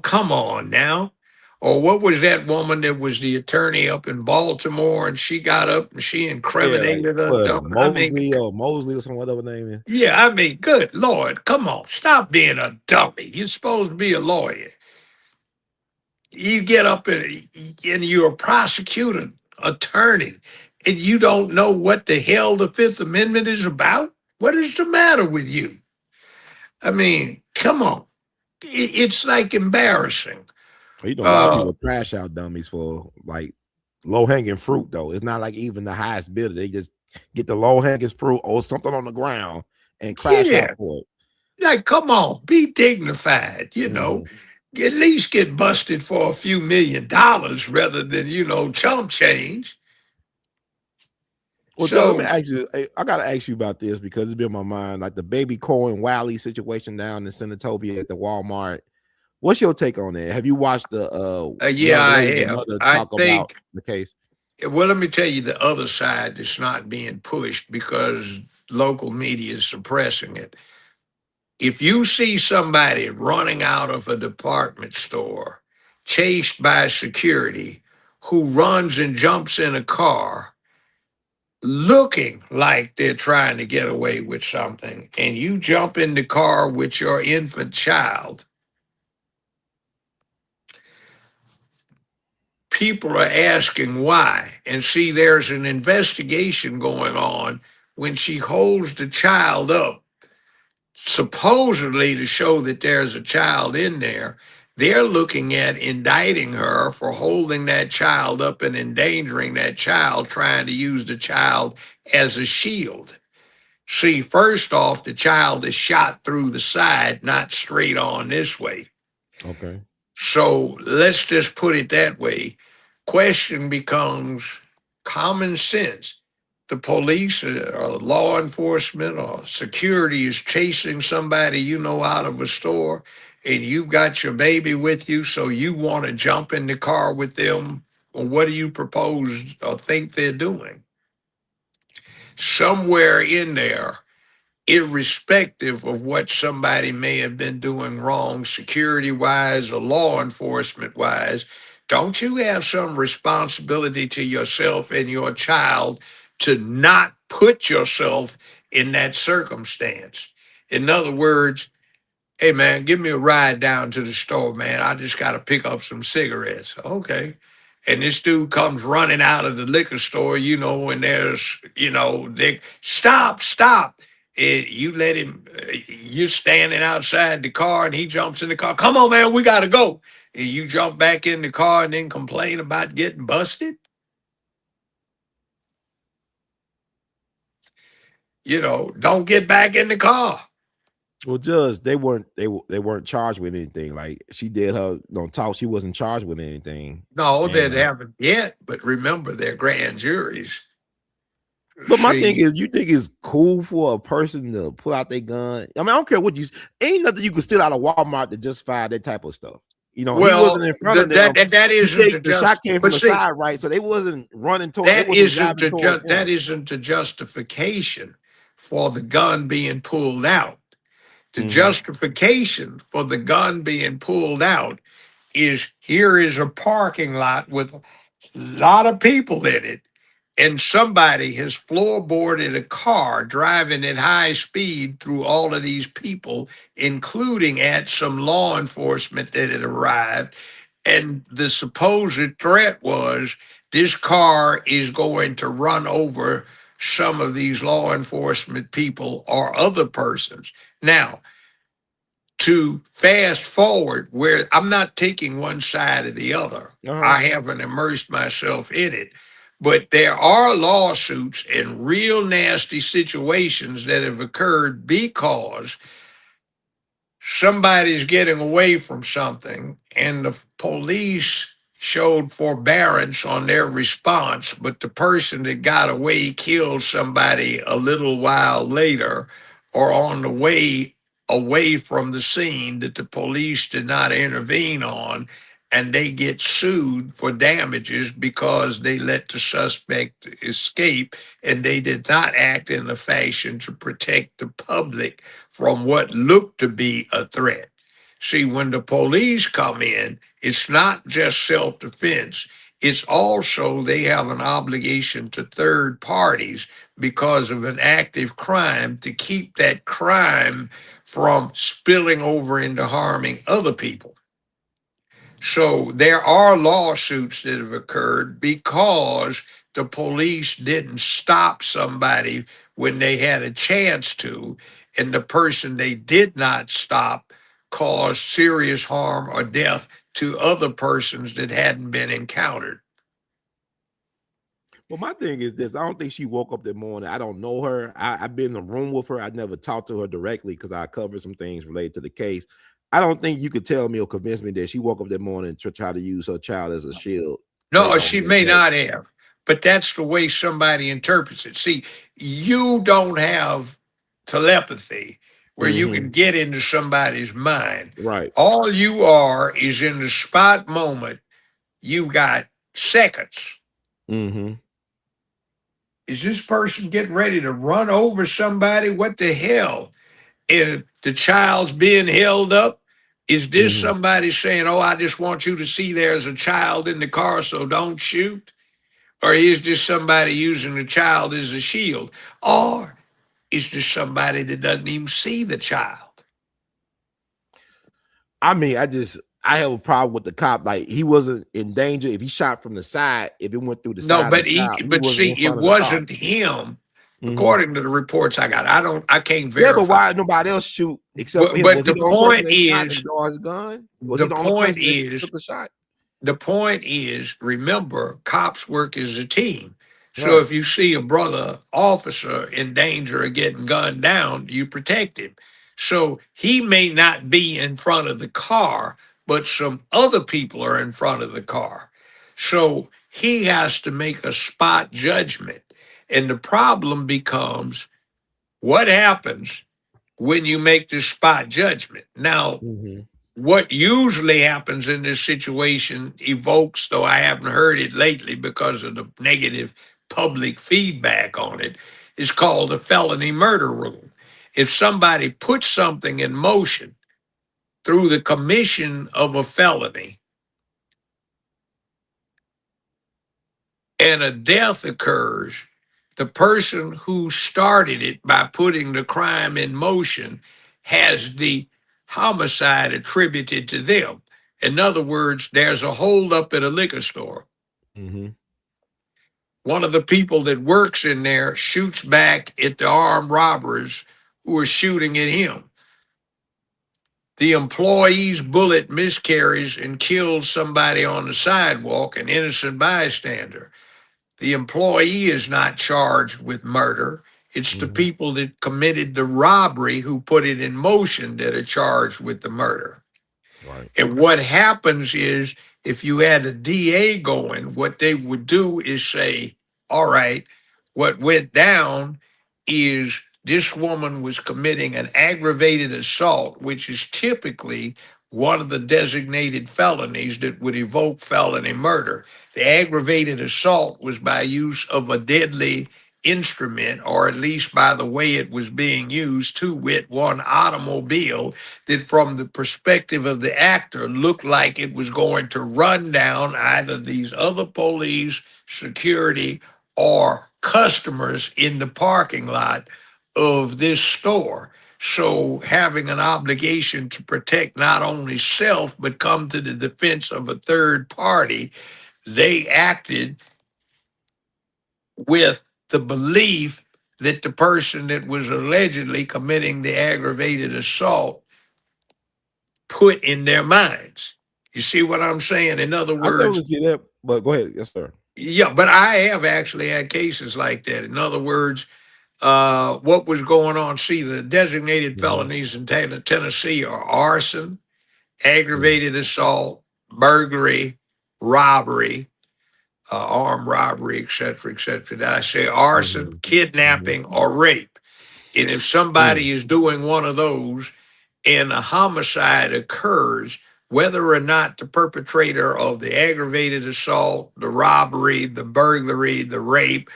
come on now. Or what was that woman that was the attorney up in Baltimore and she got up and she Yeah, like incriminated her what, daughter? I mean, Mosley or some whatever name is. yeah, I mean, good Lord, come on, stop being a dummy. You're supposed to be a lawyer. You get up and you're a prosecutor, attorney, and you don't know what the hell the Fifth Amendment is about? What is the matter with you? I mean, come on. It's like embarrassing. You know, a lot of Uh, people trash out dummies for like low hanging fruit though. It's not like even the highest bidder. They just get the low hanging fruit or something on the ground and crash Yeah. out for it. Like, come on, be dignified, you know. Mhm. At least get busted for a few $1,000,000 rather than, chump change. Well, Joe, let me So, ask you. I gotta ask you about this because it's been on my mind, like the baby Cole and Wiley situation down in Senatobia at the Walmart. What's your take on that? Have you watched the yeah, young I lady, the have. mother, I talk about think, the case? well, let me tell you the other side that's not being pushed because local media is suppressing it. If you see somebody running out of a department store, chased by security, who runs and jumps in a car, looking like they're trying to get away with something, and you jump in the car with your infant child, people are asking why. And see, there's an investigation going on when she holds the child up, supposedly to show that there's a child in there. They're looking at indicting her for holding that child up and endangering that child, trying to use the child as a shield. See, first off, the child is shot through the side, not straight on this way. Okay. So let's just put it that way. Question becomes common sense. The police or law enforcement or security is chasing somebody out of a store, and you've got your baby with you, so you want to jump in the car with them. Well, what do you propose or think they're doing? Somewhere in there, irrespective of what somebody may have been doing wrong, security wise or law enforcement wise, don't you have some responsibility to yourself and your child to not put yourself in that circumstance? In other words, hey man, give me a ride down to the store, man. I just got to pick up some cigarettes. Okay. And this dude comes running out of the liquor store, and there's, they stop, stop. You let him, you're standing outside the car and he jumps in the car. Come on, man, we got to go. And you jump back in the car and then complain about getting busted. Don't get back in the car. Well, Judge, they weren't charged with anything. Like she did her don't talk. She wasn't charged with anything. No, And they haven't yet, but remember, they're grand juries. but my thing See, is, you think it's cool for a person to pull out their gun? I mean, I don't care what you ain't nothing you can steal out of Walmart to justify that type of stuff. He well, wasn't in front of them. that He isn't said the the shot just, came from but the see, side, right? So they wasn't running toward. They that wasn't isn't driving the towards just that him. isn't the justification for the gun being pulled out. The Hmm. justification for the gun being pulled out is here is a parking lot with a lot of people in it, and somebody has floorboarded a car driving at high speed through all of these people, including at some law enforcement that had arrived. And the supposed threat was this car is going to run over some of these law enforcement people or other persons. Now, to fast forward, where I'm not taking one side or the other, Uh-huh. I haven't immersed myself in it. But there are lawsuits and real nasty situations that have occurred because somebody's getting away from something and the police showed forbearance on their response, but the person that got away killed somebody a little while later or on the way away from the scene that the police did not intervene on, and they get sued for damages because they let the suspect escape and they did not act in a fashion to protect the public from what looked to be a threat. See, when the police come in, it's not just self defense, it's also they have an obligation to third parties because of an active crime to keep that crime from spilling over into harming other people. So there are lawsuits that have occurred because the police didn't stop somebody when they had a chance to, and the person they did not stop caused serious harm or death to other persons that hadn't been encountered. Well, my thing is this: I don't think she woke up that morning. I don't know her. I've been in the room with her. I never talked to her directly because I covered some things related to the case. I don't think you could tell me or convince me that she woke up that morning to try to use her child as a shield No, based on she that may day. not have, but that's the way somebody interprets it. See, you don't have telepathy where you Mm-hmm. can get into somebody's mind. Right. All you are is in the spot moment. You got seconds. Mm-hmm. Is this person getting ready to run over somebody? What the hell? If the child's being held up, is this Mm-hmm. somebody saying, "Oh, I just want you to see there's a child in the car, so don't shoot"? Or is this somebody using the child as a shield? Or is this somebody that doesn't even see the child? I mean, I have a problem with the cop. Like he wasn't in danger. If he shot from the side, if it went through the No, side of but the child, he but wasn't see, in it front of the car. wasn't him, Mm-hmm. according to the reports I got. I can't Yeah, but verify. why nobody else shoot except for him? But Was he the only person that shot and draw his gun? Was he the the only point person that is took the shot? The point is, remember, cops work as a team. So Right. if you see a brother officer in danger of getting gunned down, you protect him. So he may not be in front of the car, but some other people are in front of the car. So he has to make a spot judgment. And the problem becomes what happens when you make the spot judgment? Now, Mm-hmm. what usually happens in this situation evokes, though I haven't heard it lately because of the negative public feedback on it, is called the felony murder rule. If somebody puts something in motion through the commission of a felony and a death occurs, the person who started it by putting the crime in motion has the homicide attributed to them. In other words, there's a holdup at a liquor store. Mm-hmm. One of the people that works in there shoots back at the armed robbers who are shooting at him. The employee's bullet miscarries and kills somebody on the sidewalk, an innocent bystander. The employee is not charged with murder. It's the Mm-hmm. people that committed the robbery who put it in motion that are charged with the murder. Right. And what happens is if you had a DA going, what they would do is say, all right, what went down is this woman was committing an aggravated assault, which is typically one of the designated felonies that would evoke felony murder. The aggravated assault was by use of a deadly instrument, or at least by the way it was being used, to wit, one automobile that, from the perspective of the actor, looked like it was going to run down either these other police, security, or customers in the parking lot of this store. So, having an obligation to protect not only self, but come to the defense of a third party, they acted with the belief that the person that was allegedly committing the aggravated assault put in their minds. You see what I'm saying? In other I definitely words, see that, but go ahead. Yes, sir. yeah, but I have actually had cases like that. In other words, what was going on? See, the designated Mm-hmm. felonies in Tennessee are arson, aggravated assault, burglary, robbery, armed robbery, et cetera, et cetera. Did I say arson, Mm-hmm. Mm-hmm. kidnapping, or rape? And if Mm. somebody is doing one of those and a homicide occurs, whether or not the perpetrator of the aggravated assault, the robbery, the burglary, the rape,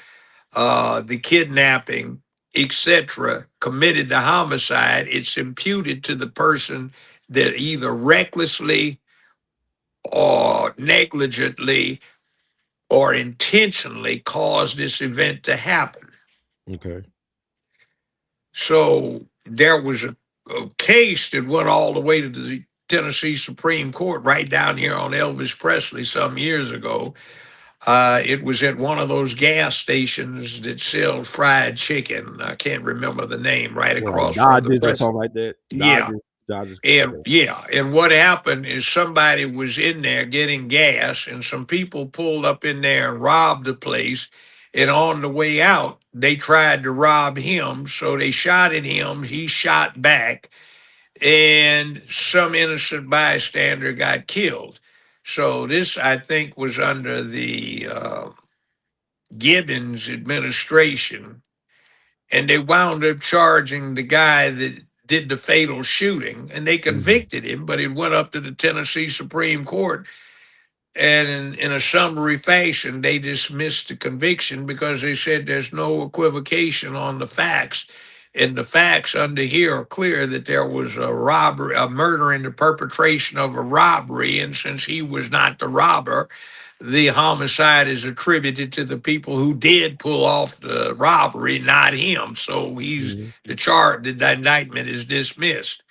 the kidnapping, etc., committed the homicide, it's imputed to the person that either recklessly or negligently or intentionally caused this event to happen. Okay. So there was a case that went all the way to the Tennessee Supreme Court right down here on Elvis Presley some years ago. It was at one of those gas stations that sell fried chicken. I can't remember the name, right Well, like across from the Dodges or press. something like that. Yeah. Dodges. And Okay. yeah, and what happened is somebody was in there getting gas, and some people pulled up in there and robbed the place. And on the way out, they tried to rob him. So they shot at him. He shot back, and some innocent bystander got killed. So this, I think, was under the Gibbons administration, and they wound up charging the guy that did the fatal shooting, and they convicted him, but it went up to the Tennessee Supreme Court, and in a summary fashion, they dismissed the conviction because they said there's no equivocation on the facts. And the facts under here are clear that there was a robbery, a murder in the perpetration of a robbery. And since he was not the robber, the homicide is attributed to the people who did pull off the robbery, not him. So he's the charge, the indictment is dismissed.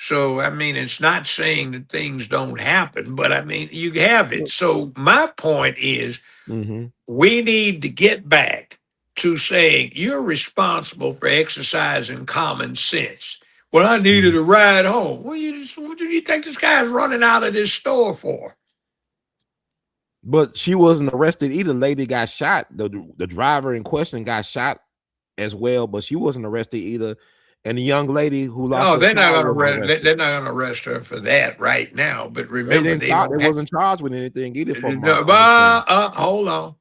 So, I mean, it's not saying that things don't happen, but I mean, you have it. So, my point is we need to get back to saying you're responsible for exercising common sense. Well, I needed a ride home. Well, what do you think this guy's running out of this store for? But she wasn't arrested either. Lady got shot. The driver in question got shot as well, but she wasn't arrested either. And the young lady who lost No, her child they're not gonna arrest her for that right now. But they remember, didn't they wasn't charged with anything either from no, hold on.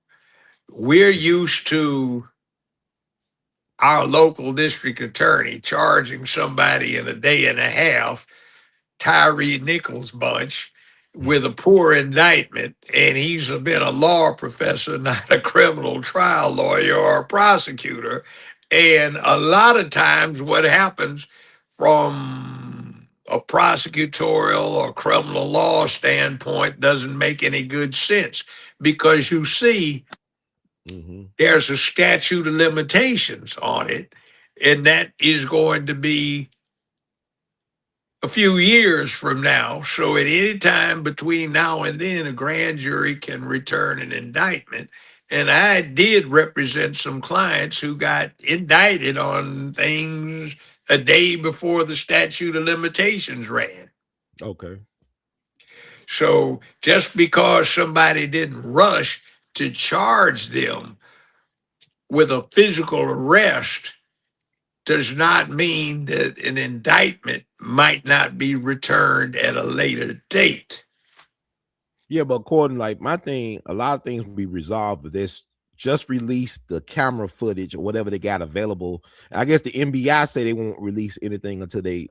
We're used to our local district attorney charging somebody in a day and a half, Tyree Nichols bunch, with a poor indictment, and he's been a law professor, not a criminal trial lawyer or a prosecutor. And a lot of times, what happens from a prosecutorial or criminal law standpoint doesn't make any good sense because you see, there's a statute of limitations on it, and that is going to be a few years from now. So at any time between now and then, a grand jury can return an indictment. And I did represent some clients who got indicted on things a day before the statute of limitations ran. Okay. So just because somebody didn't rush to charge them with a physical arrest does not mean that an indictment might not be returned at a later date. Yeah, but according like my thing, a lot of things will be resolved with this. Just release the camera footage or whatever they got available. I guess the NBI say they won't release anything until they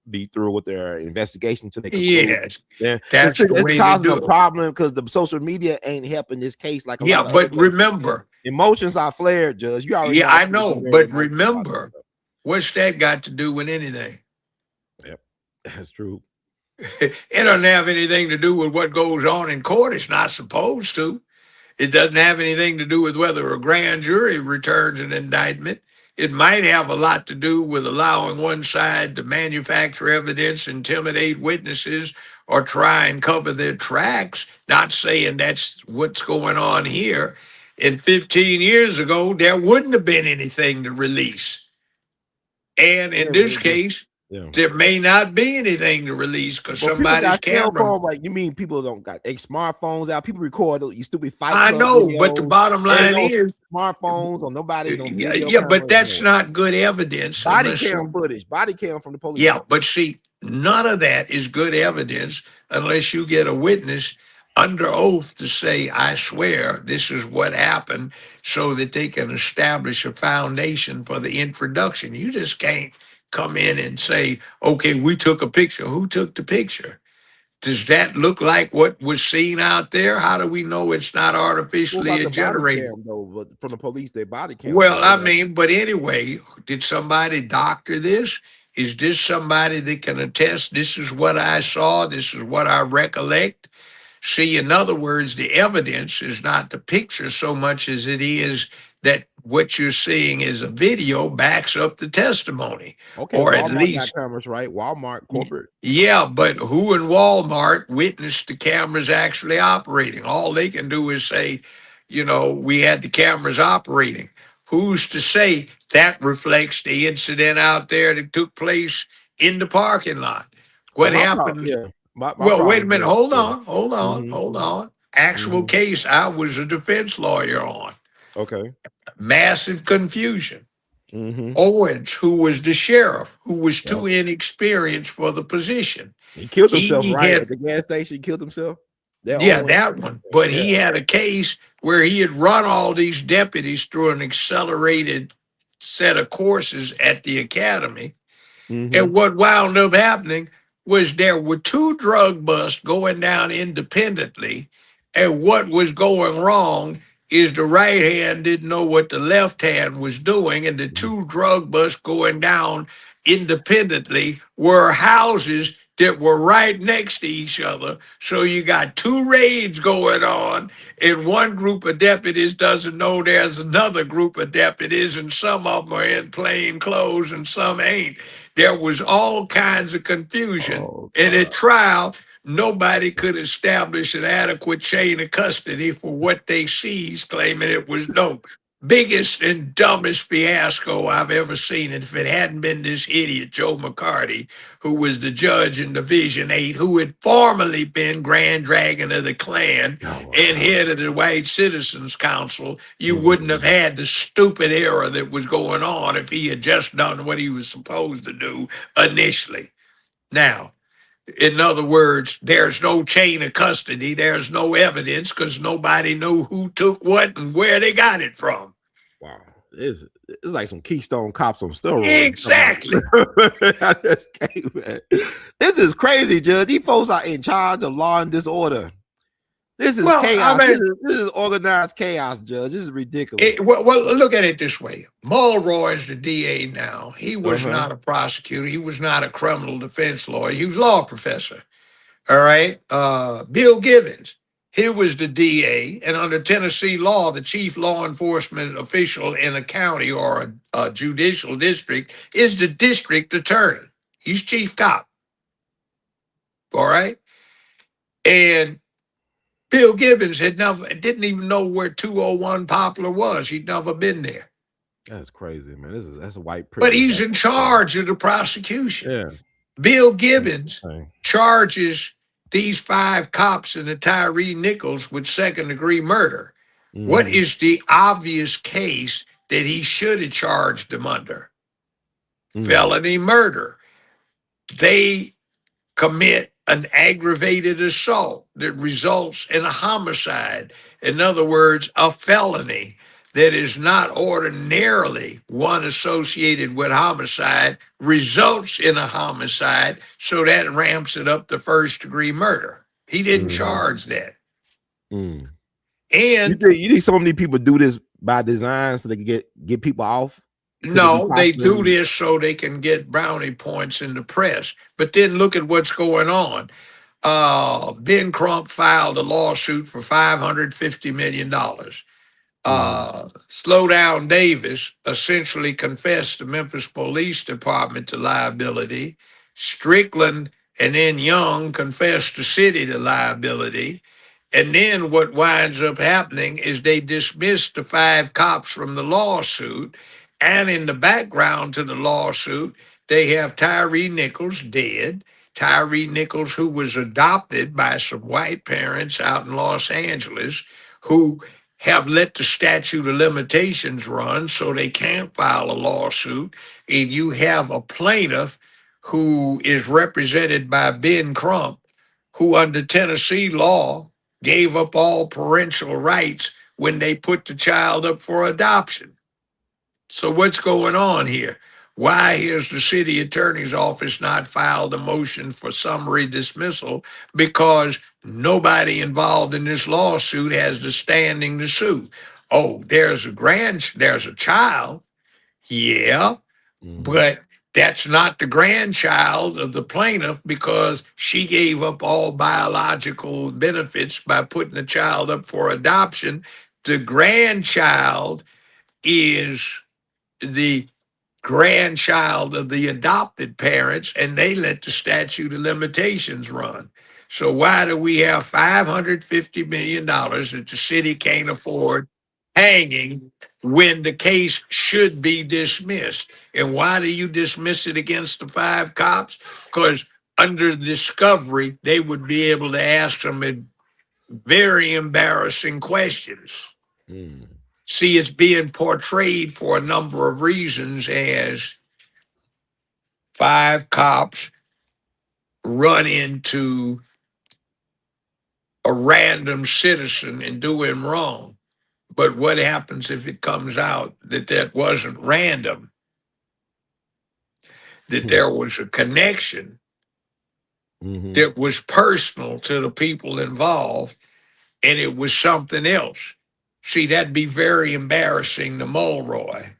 be through with their investigation until they conclude. Yes, Yeah, that's the way it's causing to a do it. problem because the social media ain't helping this case like a lot Yeah, of but other cases. remember, Emotions are flared, Judge. You already yeah, know. I know, but remember, what's that got to do with anything? Yep, that's true. It doesn't have anything to do with what goes on in court. It's not supposed to. It doesn't have anything to do with whether a grand jury returns an indictment. It might have a lot to do with allowing one side to manufacture evidence, intimidate witnesses, or try and cover their tracks. Not saying that's what's going on here. And 15 years ago, there wouldn't have been anything to release. And in this case, there may not be anything to release because somebody's camera. Like you mean people don't got smartphones out? People record you stupid fight. I know, but the bottom line is smartphones or nobody. Yeah, but that's not good evidence. Body cam footage, body cam from the police. Yeah, but see, none of that is good evidence unless you get a witness under oath to say, I swear this is what happened, so that they can establish a foundation for the introduction. You just can't come in and say, okay, we took a picture. Who took the picture? Does that look like what was seen out there? How do we know it's not artificially generated? From the police, their body cam. Well, I mean, but anyway, did somebody doctor this? Is this somebody that can attest this is what I saw, this is what I recollect? See, in other words, the evidence is not the picture so much as it is that what you're seeing is a video backs up the testimony. Okay, or Walmart at least got cameras, right? Walmart corporate. Yeah, but who in Walmart witnessed the cameras actually operating? All they can do is say, we had the cameras operating. Who's to say that reflects the incident out there that took place in the parking lot? What happened? Well, wait a minute. Hold on. Actual case I was a defense lawyer on. Okay. Massive confusion. Mm-hmm. Owens, who was the sheriff, who was Yep. too inexperienced for the position. He killed himself, He right? At had, the gas station, he killed himself. That yeah, Owen. that one. But Yeah. he had a case where he had run all these deputies through an accelerated set of courses at the academy. Mm-hmm. And what wound up happening was there were two drug busts going down independently. And what was going wrong is the right hand didn't know what the left hand was doing. And the two drug busts going down independently were houses that were right next to each other. So you got two raids going on, and one group of deputies doesn't know there's another group of deputies, and some of them are in plain clothes and some ain't. There was all kinds of confusion. Oh And at God. trial, nobody could establish an adequate chain of custody for what they seized, claiming it was dope. Biggest and dumbest fiasco I've ever seen. And if it hadn't been this idiot, Joe McCarty, who was the judge in Division 8, who had formerly been Grand Dragon of the Klan Oh and wow. head of the White Citizens Council, you wouldn't have Mm-hmm. had the stupid error that was going on if he had just done what he was supposed to do initially. Now, in other words, there's no chain of custody, there's no evidence because nobody knew who took what and where they got it from. Wow. It's like some Keystone Cops on steroids. Exactly. I just can't, man. This is crazy, Judge. These folks are in charge of law and disorder. This is Well, I chaos. mean, This is organized chaos, Judge. This is ridiculous. well, look at it this way. Mulroy is the DA now. He was Uh-huh. not a prosecutor. He was not a criminal defense lawyer. He was a law professor. All right. Bill Givens, he was the DA, and under Tennessee law, the chief law enforcement official in a county or a judicial district is the district attorney. He's chief cop. All right. And Bill Givens didn't even know where 201 Poplar was. He'd never been there. That's crazy, man. That's a white But privilege. he's in charge of the prosecution. Yeah. Bill Gibbons Okay. charges these five cops and the Tyree Nichols with second-degree murder. What Mm-hmm. is the obvious case that he should have charged them under? Felony murder. They commit an aggravated assault that results in a homicide. In other words, a felony that is not ordinarily one associated with homicide results in a homicide, so that ramps it up to first degree murder. He didn't Mm-hmm. charge that. Mm. And You think so many people do this by design so they can get people off? Could it be no, they do possibly? this so they can get brownie points in the press. But then look at what's going on. Ben Crump filed a lawsuit for $550 million. Slow Down Davis essentially confessed the Memphis Police Department to liability. Strickland and then Young confessed the city to liability. And then what winds up happening is they dismiss the five cops from the lawsuit. And in the background to the lawsuit, they have Tyree Nichols dead. Tyree Nichols, who was adopted by some white parents out in Los Angeles, who have let the statute of limitations run so they can't file a lawsuit. And you have a plaintiff who is represented by Ben Crump, who under Tennessee law gave up all parental rights when they put the child up for adoption. So what's going on here? Why has the city attorney's office not filed a motion for summary dismissal? Because nobody involved in this lawsuit has the standing to sue. Oh, there's a child. Yeah, Mm-hmm. but that's not the grandchild of the plaintiff because she gave up all biological benefits by putting the child up for adoption. The grandchild is the grandchild of the adopted parents, and they let the statute of limitations run. So why do we have $550 million that the city can't afford hanging when the case should be dismissed? And why do you dismiss it against the five cops? Because under discovery, they would be able to ask them very embarrassing questions. Mm. See, it's being portrayed for a number of reasons as five cops run into a random citizen and do him wrong. But what happens if it comes out that that wasn't random, that Hmm. there was a connection Mm-hmm. that was personal to the people involved and it was something else? See, that'd be very embarrassing to Mulroy Okay.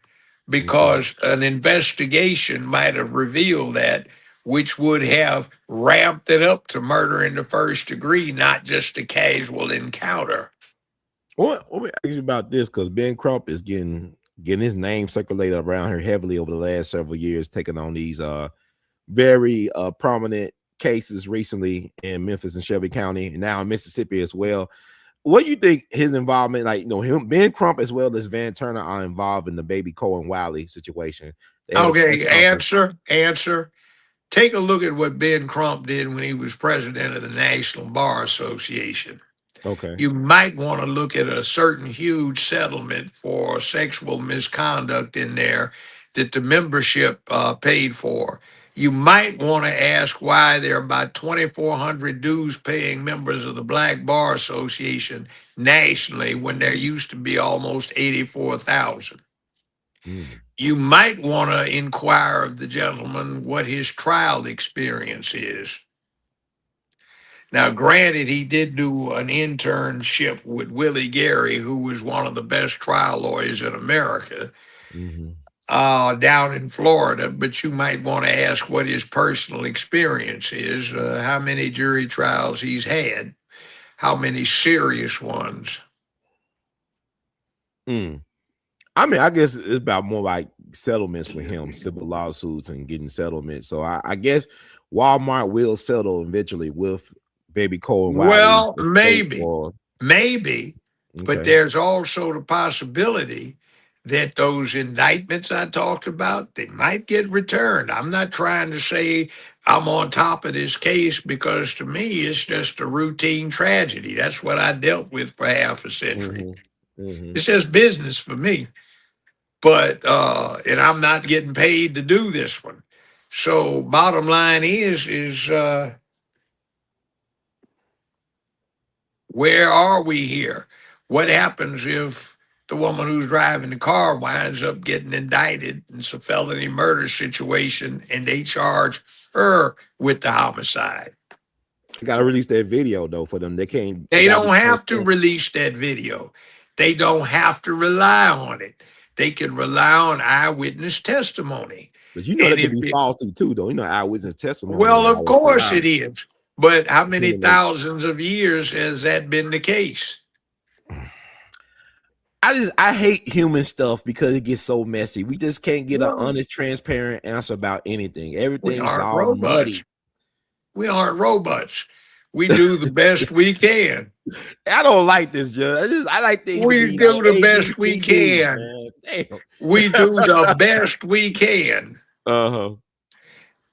because an investigation might have revealed that, which would have ramped it up to murder in the first degree, not just a casual encounter. Well, let me ask you about this because Ben Crump is getting his name circulated around here heavily over the last several years, taking on these very prominent cases recently in Memphis and Shelby County, and now in Mississippi as well. What do you think his involvement, like him, Ben Crump as well as Van Turner, are involved in the baby Cohen Wiley situation? They had a press Okay, conference. answer. Take a look at what Ben Crump did when he was president of the National Bar Association. Okay. You might want to look at a certain huge settlement for sexual misconduct in there that the membership paid for. You might want to ask why there are about 2,400 dues paying members of the Black Bar Association nationally when there used to be almost 84,000. Mm. You might want to inquire of the gentleman what his trial experience is. Now, granted, he did do an internship with Willie Gary, who was one of the best trial lawyers in America, Mm-hmm. down in Florida, but you might want to ask what his personal experience is, how many jury trials he's had, how many serious ones. Mm. I mean, I guess it's about more like settlements with him, civil lawsuits and getting settlements. So I guess Walmart will settle eventually with Baby Cole and Wiley Well, estate maybe, or maybe, but okay. there's also the possibility that those indictments I talked about, they might get returned. I'm not trying to say I'm on top of this case because to me it's just a routine tragedy. That's what I dealt with for half a century. Mm-hmm. Mm-hmm. It's just business for me. But and I'm not getting paid to do this one. So bottom line is where are we here? What happens if the woman who's driving the car winds up getting indicted? It's a felony murder situation, and they charge her with the homicide. Got to release that video though for them. They can't. They They got to be don't have to transparent. release that video. They don't have to rely on it. They can rely on eyewitness testimony. But you know And that could if be it, faulty too, though. You know, eyewitness testimony well, ain't of always course it reliable. is. But how many Depending on- thousands of years has that been the case? I hate human stuff because it gets so messy. We just can't get an Well, honest, transparent answer about anything. we Everything's aren't all robots. muddy. We aren't robots. We do the best we can. I don't like this, Judge. I like things to We be like do the A, B, best we C, D, can. man. Damn. We do the best we can. Uh-huh.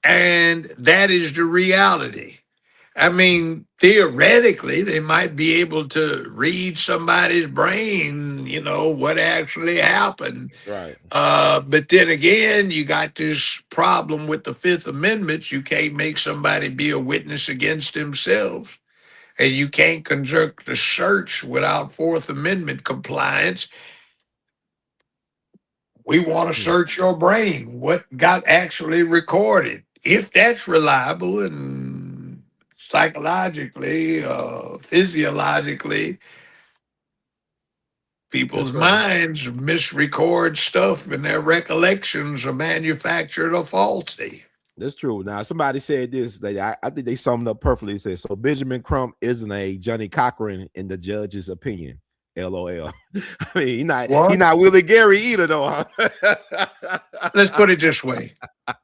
And that is the reality. I mean, theoretically, they might be able to read somebody's brain, what actually happened. Right. But then again, you got this problem with the Fifth Amendment. You can't make somebody be a witness against themselves. And you can't conduct a search without Fourth Amendment compliance. We want to Hmm. search your brain. What got actually recorded? If that's reliable and psychologically, physiologically, That's people's right. minds misrecord stuff and their recollections are manufactured or faulty. That's true. Now, somebody said this. I think they summed up perfectly. It said, so Benjamin Crump isn't a Johnny Cochran in the judge's opinion. LOL. I mean, he What? not Willie Gary either, though. Huh? Let's put it this way.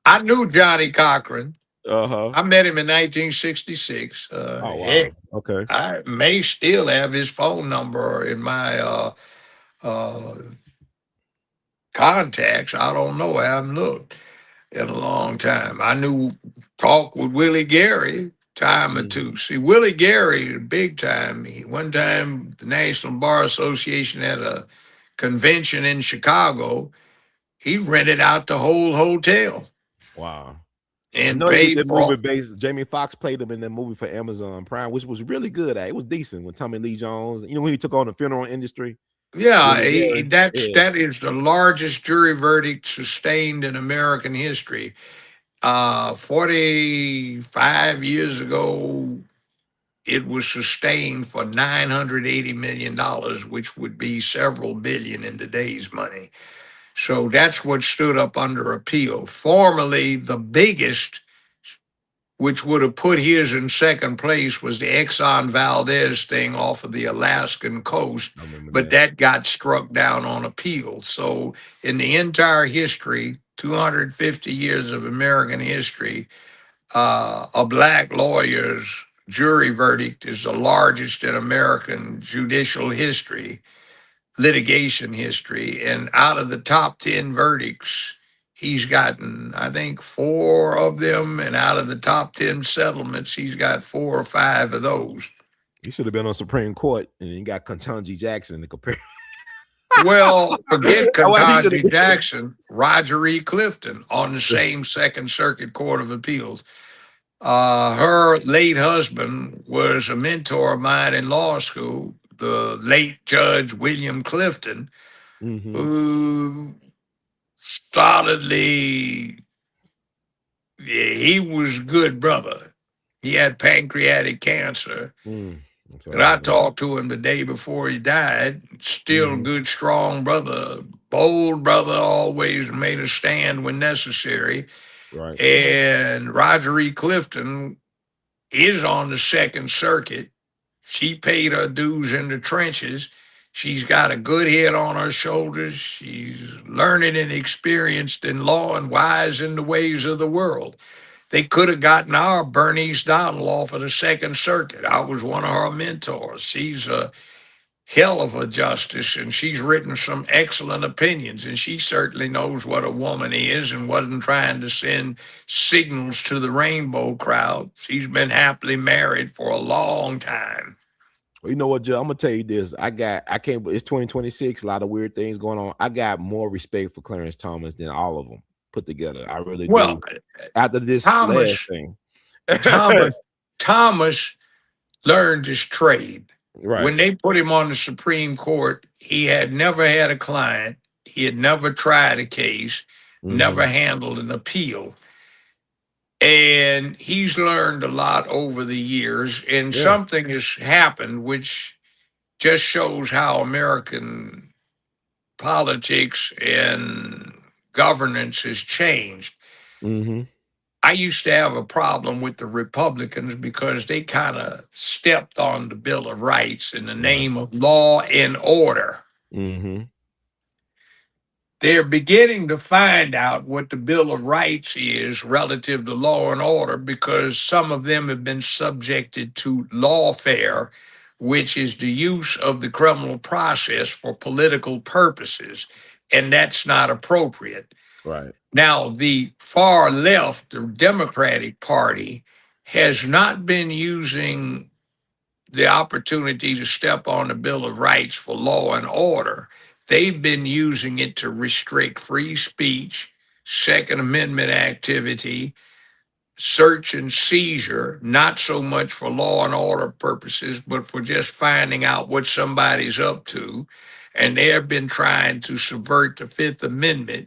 I knew Johnny Cochran. Uh-huh. I met him in 1966. Oh, wow. Heck, Okay. I may still have his phone number in my uh, contacts. I don't know. I haven't looked in a long time. I knew talk with Willie Gary time or Mhm. two. See, Willie Gary, big time. One time, the National Bar Association had a convention in Chicago, he rented out the whole hotel Wow. I and know he did paid that for. movie based. Jamie Foxx played him in that movie for Amazon Prime, which was really good. It was decent with Tommy Lee Jones. You know when he took on the funeral industry, Yeah, Willie Berry. Yeah. that is the largest jury verdict sustained in American history. 45 years ago, it was sustained for $980 million, which would be several billion in today's money. So that's what stood up under appeal. Formerly, the biggest, which would have put his in second place, was the Exxon Valdez thing off of the Alaskan coast, I remember but that. that got struck down on appeal. So, in the entire history, 250 years of American history, a black lawyer's jury verdict is the largest in American judicial history, litigation history. And out of the top 10 verdicts, he's gotten, I think, four of them. And out of the top 10 settlements, he's got four or five of those. He should have been on Supreme Court and he got Ketanji Jackson to compare. Well, forget That's why he should have Ketanji been. Jackson, Roger E. Clifton on the same Second Circuit Court of Appeals. Her late husband was a mentor of mine in law school, the late Judge William Clifton, Mm-hmm. who solidly, yeah, he was a good brother. He had pancreatic cancer. I'm And sorry to I hear that. talked to him the day before he died. Still a Mm-hmm. good, strong brother, bold brother, always made a stand when necessary. Right. And Roger E. Clifton is on the Second Circuit. She paid her dues in the trenches. She's got a good head on her shoulders. She's learned and experienced in law and wise in the ways of the world. They could have gotten our Bernice Donald off of the Second Circuit. I was one of her mentors. She's a hell of a justice, and she's written some excellent opinions, and she certainly knows what a woman is and wasn't trying to send signals to the rainbow crowd. She's been happily married for a long time. Well, you know what, Joe? I'm gonna tell you this. I can't. It's 2026. A lot of weird things going on. I got more respect for Clarence Thomas than all of them put together. I really Well, do. After this last Thomas, thing, Thomas, Thomas learned his trade. right? When they put him on the Supreme Court, he had never had a client. He had never tried a case, Mm-hmm. never handled an appeal. And he's learned a lot over the years. And Yeah. something has happened which just shows how American politics and governance has changed. Mm-hmm. I used to have a problem with the Republicans because they kind of stepped on the Bill of Rights in the Right. name of law and order. Mm-hmm. They're beginning to find out what the Bill of Rights is relative to law and order because some of them have been subjected to lawfare, which is the use of the criminal process for political purposes, and that's not appropriate. Right. Now, the far left, the Democratic Party, has not been using the opportunity to step on the Bill of Rights for law and order. They've been using it to restrict free speech, Second Amendment activity, search and seizure, not so much for law and order purposes, but for just finding out what somebody's up to. And they have been trying to subvert the Fifth Amendment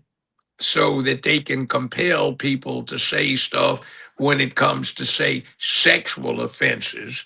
so that they can compel people to say stuff when it comes to, say, sexual offenses,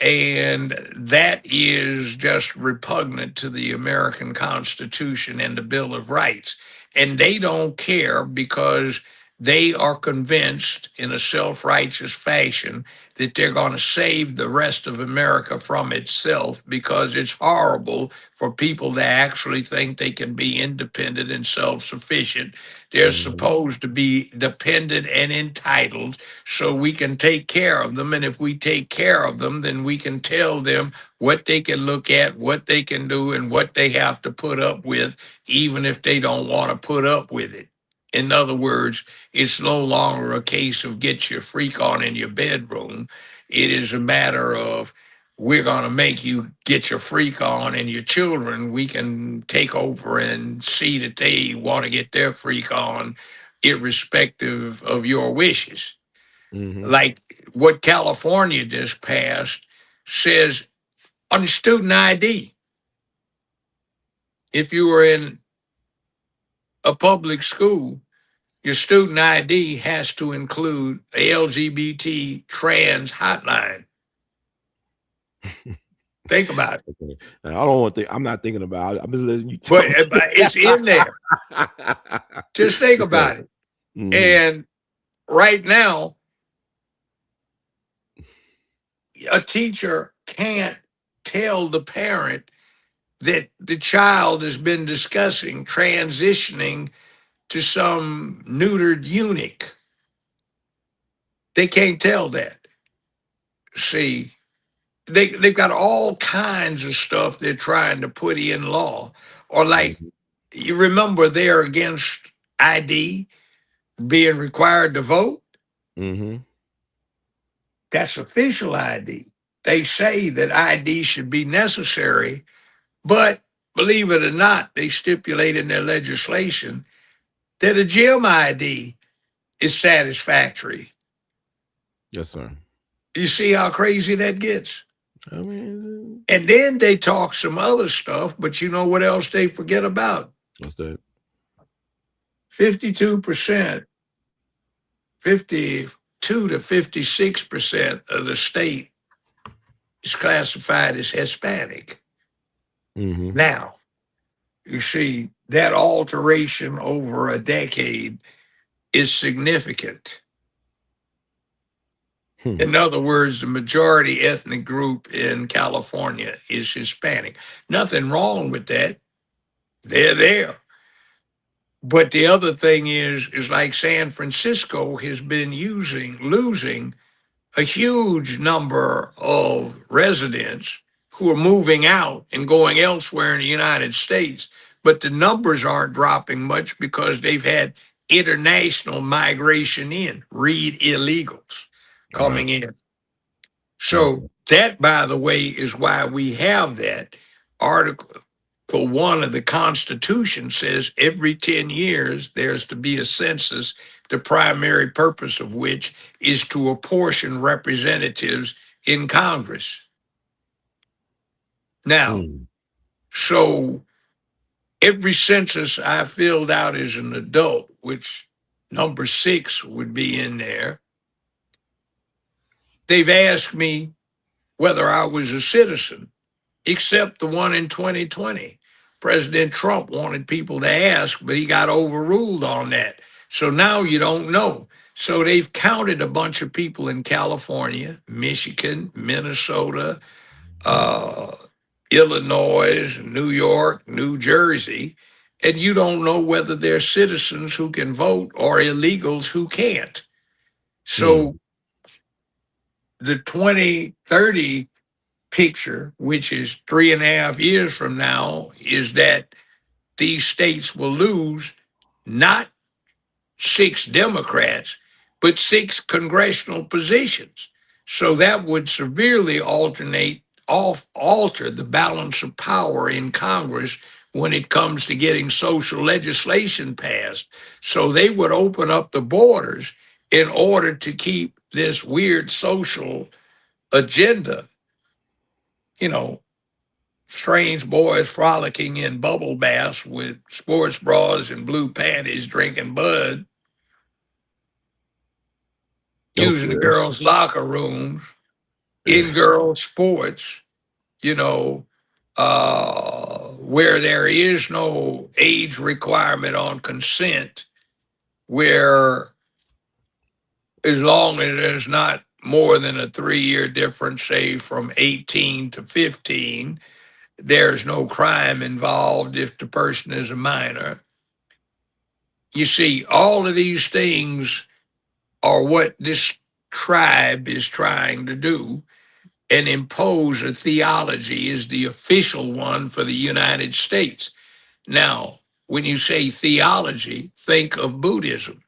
and that is just repugnant to the American Constitution and the Bill of Rights. And they don't care because they are convinced in a self righteous fashion that they're going to save the rest of America from itself because it's horrible for people to actually think they can be independent and self sufficient. They're Mm-hmm. supposed to be dependent and entitled so we can take care of them. And if we take care of them, then we can tell them what they can look at, what they can do, and what they have to put up with, even if they don't want to put up with it. In other words, it's no longer a case of get your freak on in your bedroom. It is a matter of we're going to make you get your freak on, and your children, we can take over and see that they want to get their freak on, irrespective of your wishes. Mm-hmm. Like what California just passed says on student ID, if you were in a public school, your student ID has to include a LGBT trans hotline. Think about it. Okay. I don't want to think. I'm not thinking about it. I'm just letting you But tell me. it's in there. Just think It's like, about it. mm-hmm. And right now, a teacher can't tell the parent that the child has been discussing transitioning to some neutered eunuch. They can't tell that. See, they've got all kinds of stuff they're trying to put in law. Or like, Mm-hmm. you remember they're against ID being required to vote? Mm-hmm. That's official ID. They say that ID should be necessary, but believe it or not, they stipulate in their legislation that a gym ID is satisfactory. Yes, sir. You see how crazy that gets? I mean, And then they talk some other stuff, but you know what else they forget about? what's that? 52%, 52 to 56% of the state is classified as Hispanic. Mm-hmm. Now, you see, that alteration over a decade is significant. Hmm. In other words, the majority ethnic group in California is Hispanic. Nothing wrong with that. They're there. But the other thing is like San Francisco has been losing a huge number of residents who are moving out and going elsewhere in the United States. But the numbers aren't dropping much because they've had international migration in, read illegals Right. coming in. So Okay. that, by the way, is why we have that article. For one of the Constitution says every 10 years there's to be a census, the primary purpose of which is to apportion representatives in Congress. Now, Mm. so every census I filled out as an adult, which number 6 would be in there, they've asked me whether I was a citizen, except the one in 2020. President Trump wanted people to ask, but he got overruled on that. So now you don't know. So they've counted a bunch of people in California, Michigan, Minnesota, uh, Illinois, New York, New Jersey, and you don't know whether they're citizens who can vote or illegals who can't. Mm. So the 2030 picture, which is 3.5 years from now, is that these states will lose not 6 Democrats, but 6 congressional positions. So that would severely alter the balance of power in Congress when it comes to getting social legislation passed. So they would open up the borders in order to keep this weird social agenda, you know, strange boys frolicking in bubble baths with sports bras and blue panties, drinking Bud, using the Okay. girls' locker rooms, in girls' sports, you know, where there is no age requirement on consent, where as long as there's not more than a 3-year difference, say from 18 to 15, there's no crime involved if the person is a minor. You see, all of these things are what this tribe is trying to do and impose a theology as the official one for the United States. Now, when you say theology, think of Buddhism.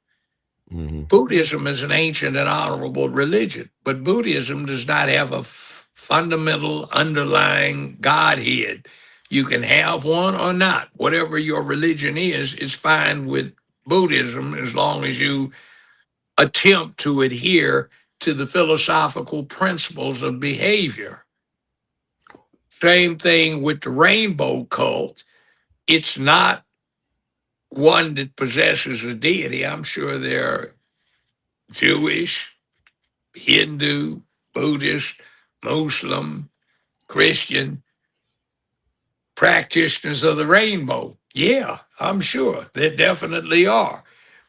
Mm-hmm. Buddhism is an ancient and honorable religion, but Buddhism does not have fundamental underlying Godhead. You can have one or not. Whatever your religion is, it's fine with Buddhism as long as you attempt to adhere to the philosophical principles of behavior. Same thing with the rainbow cult. It's not one that possesses a deity. I'm sure they're Jewish, Hindu, Buddhist, Muslim, Christian practitioners of the rainbow. Yeah, I'm sure there definitely are.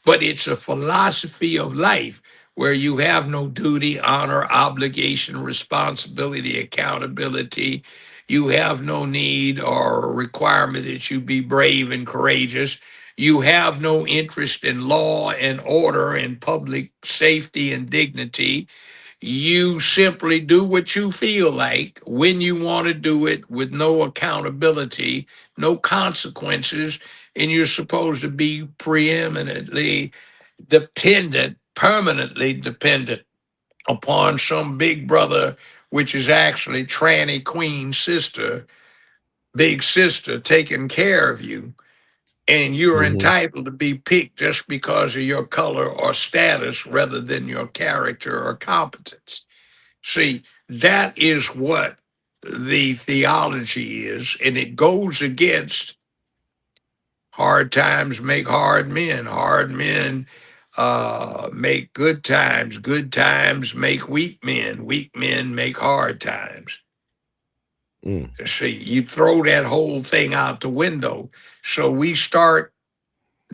But it's a philosophy of life where you have no duty, honor, obligation, responsibility, accountability. You have no need or requirement that you be brave and courageous. You have no interest in law and order and public safety and dignity. You simply do what you feel like when you want to do it with no accountability, no consequences, and you're supposed to be preeminently dependent, permanently dependent upon some big brother, which is actually tranny queen sister, big sister taking care of you. And you're Mhm. entitled to be picked just because of your color or status rather than your character or competence. See, that is what the theology is, and it goes against hard times make hard men make good times make weak men make hard times. Mm. See, you throw that whole thing out the window. So we start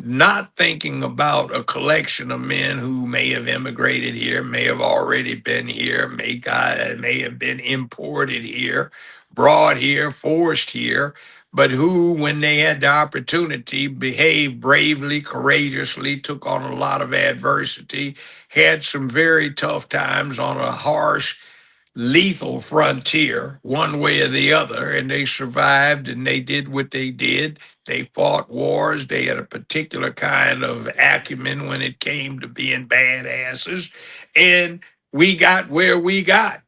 not thinking about a collection of men who may have immigrated here, may have already been here, may have been imported here, brought here, forced here, but who, when they had the opportunity, behaved bravely, courageously, took on a lot of adversity, had some very tough times on a harsh, lethal frontier, one way or the other, and they survived and they did what they did. They fought wars. They had a particular kind of acumen when it came to being badasses, and we got where we got.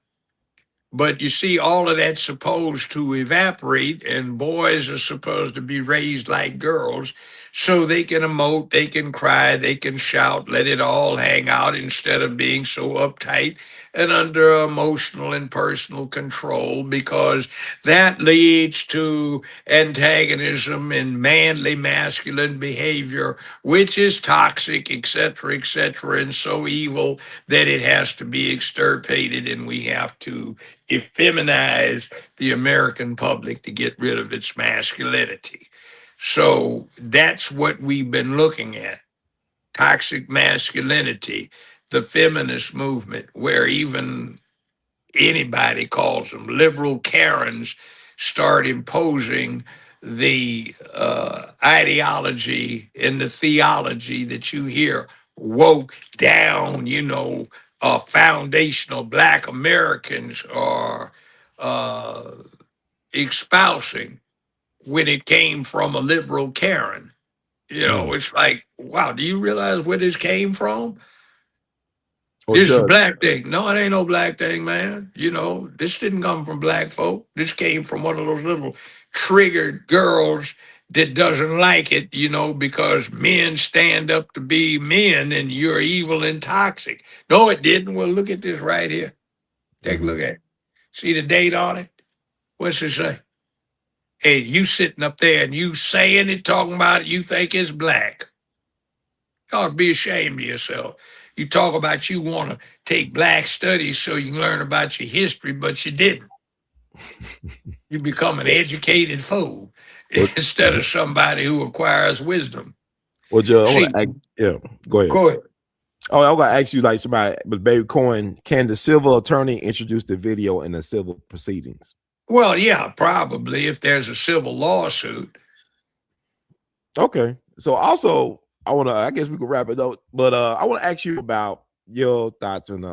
But you see, all of that's supposed to evaporate, and boys are supposed to be raised like girls so they can emote, they can cry, they can shout, let it all hang out instead of being so uptight and under emotional and personal control, because that leads to antagonism and manly masculine behavior, which is toxic, etc., and so evil that it has to be extirpated, and we have to effeminize the American public to get rid of its masculinity. So that's what we've been looking at: toxic masculinity, the feminist movement, where even anybody calls them liberal Karens start imposing the ideology and the theology that you hear woke down, foundational Black Americans are uh, espousing when it came from a liberal Karen. Mm. It's like, wow, do you realize where this came from? Well, This is a Judge. black thing. No, it ain't no black thing, man. This didn't come from black folk. This came from one of those little triggered girls that doesn't like it, because men stand up to be men and you're evil and toxic. No, it didn't. Well, look at this right here. Take a Mhm. look at it. See the date on it? What's it say? Hey, you sitting up there and you saying it, talking about it, you think it's black. You ought to be ashamed of yourself. You talk about you want to take black studies so you can learn about your history, but you didn't. You become an educated fool Well, instead of somebody who acquires wisdom. well, Judge, I want See, to ask. Yeah, go ahead. go ahead. Oh, I'm gonna ask you like somebody, but Baby Coin, can the civil attorney introduce the video in the civil proceedings? Well, yeah, probably if there's a civil lawsuit. Okay. So also, I guess we could wrap it up, but I want to ask you about your thoughts and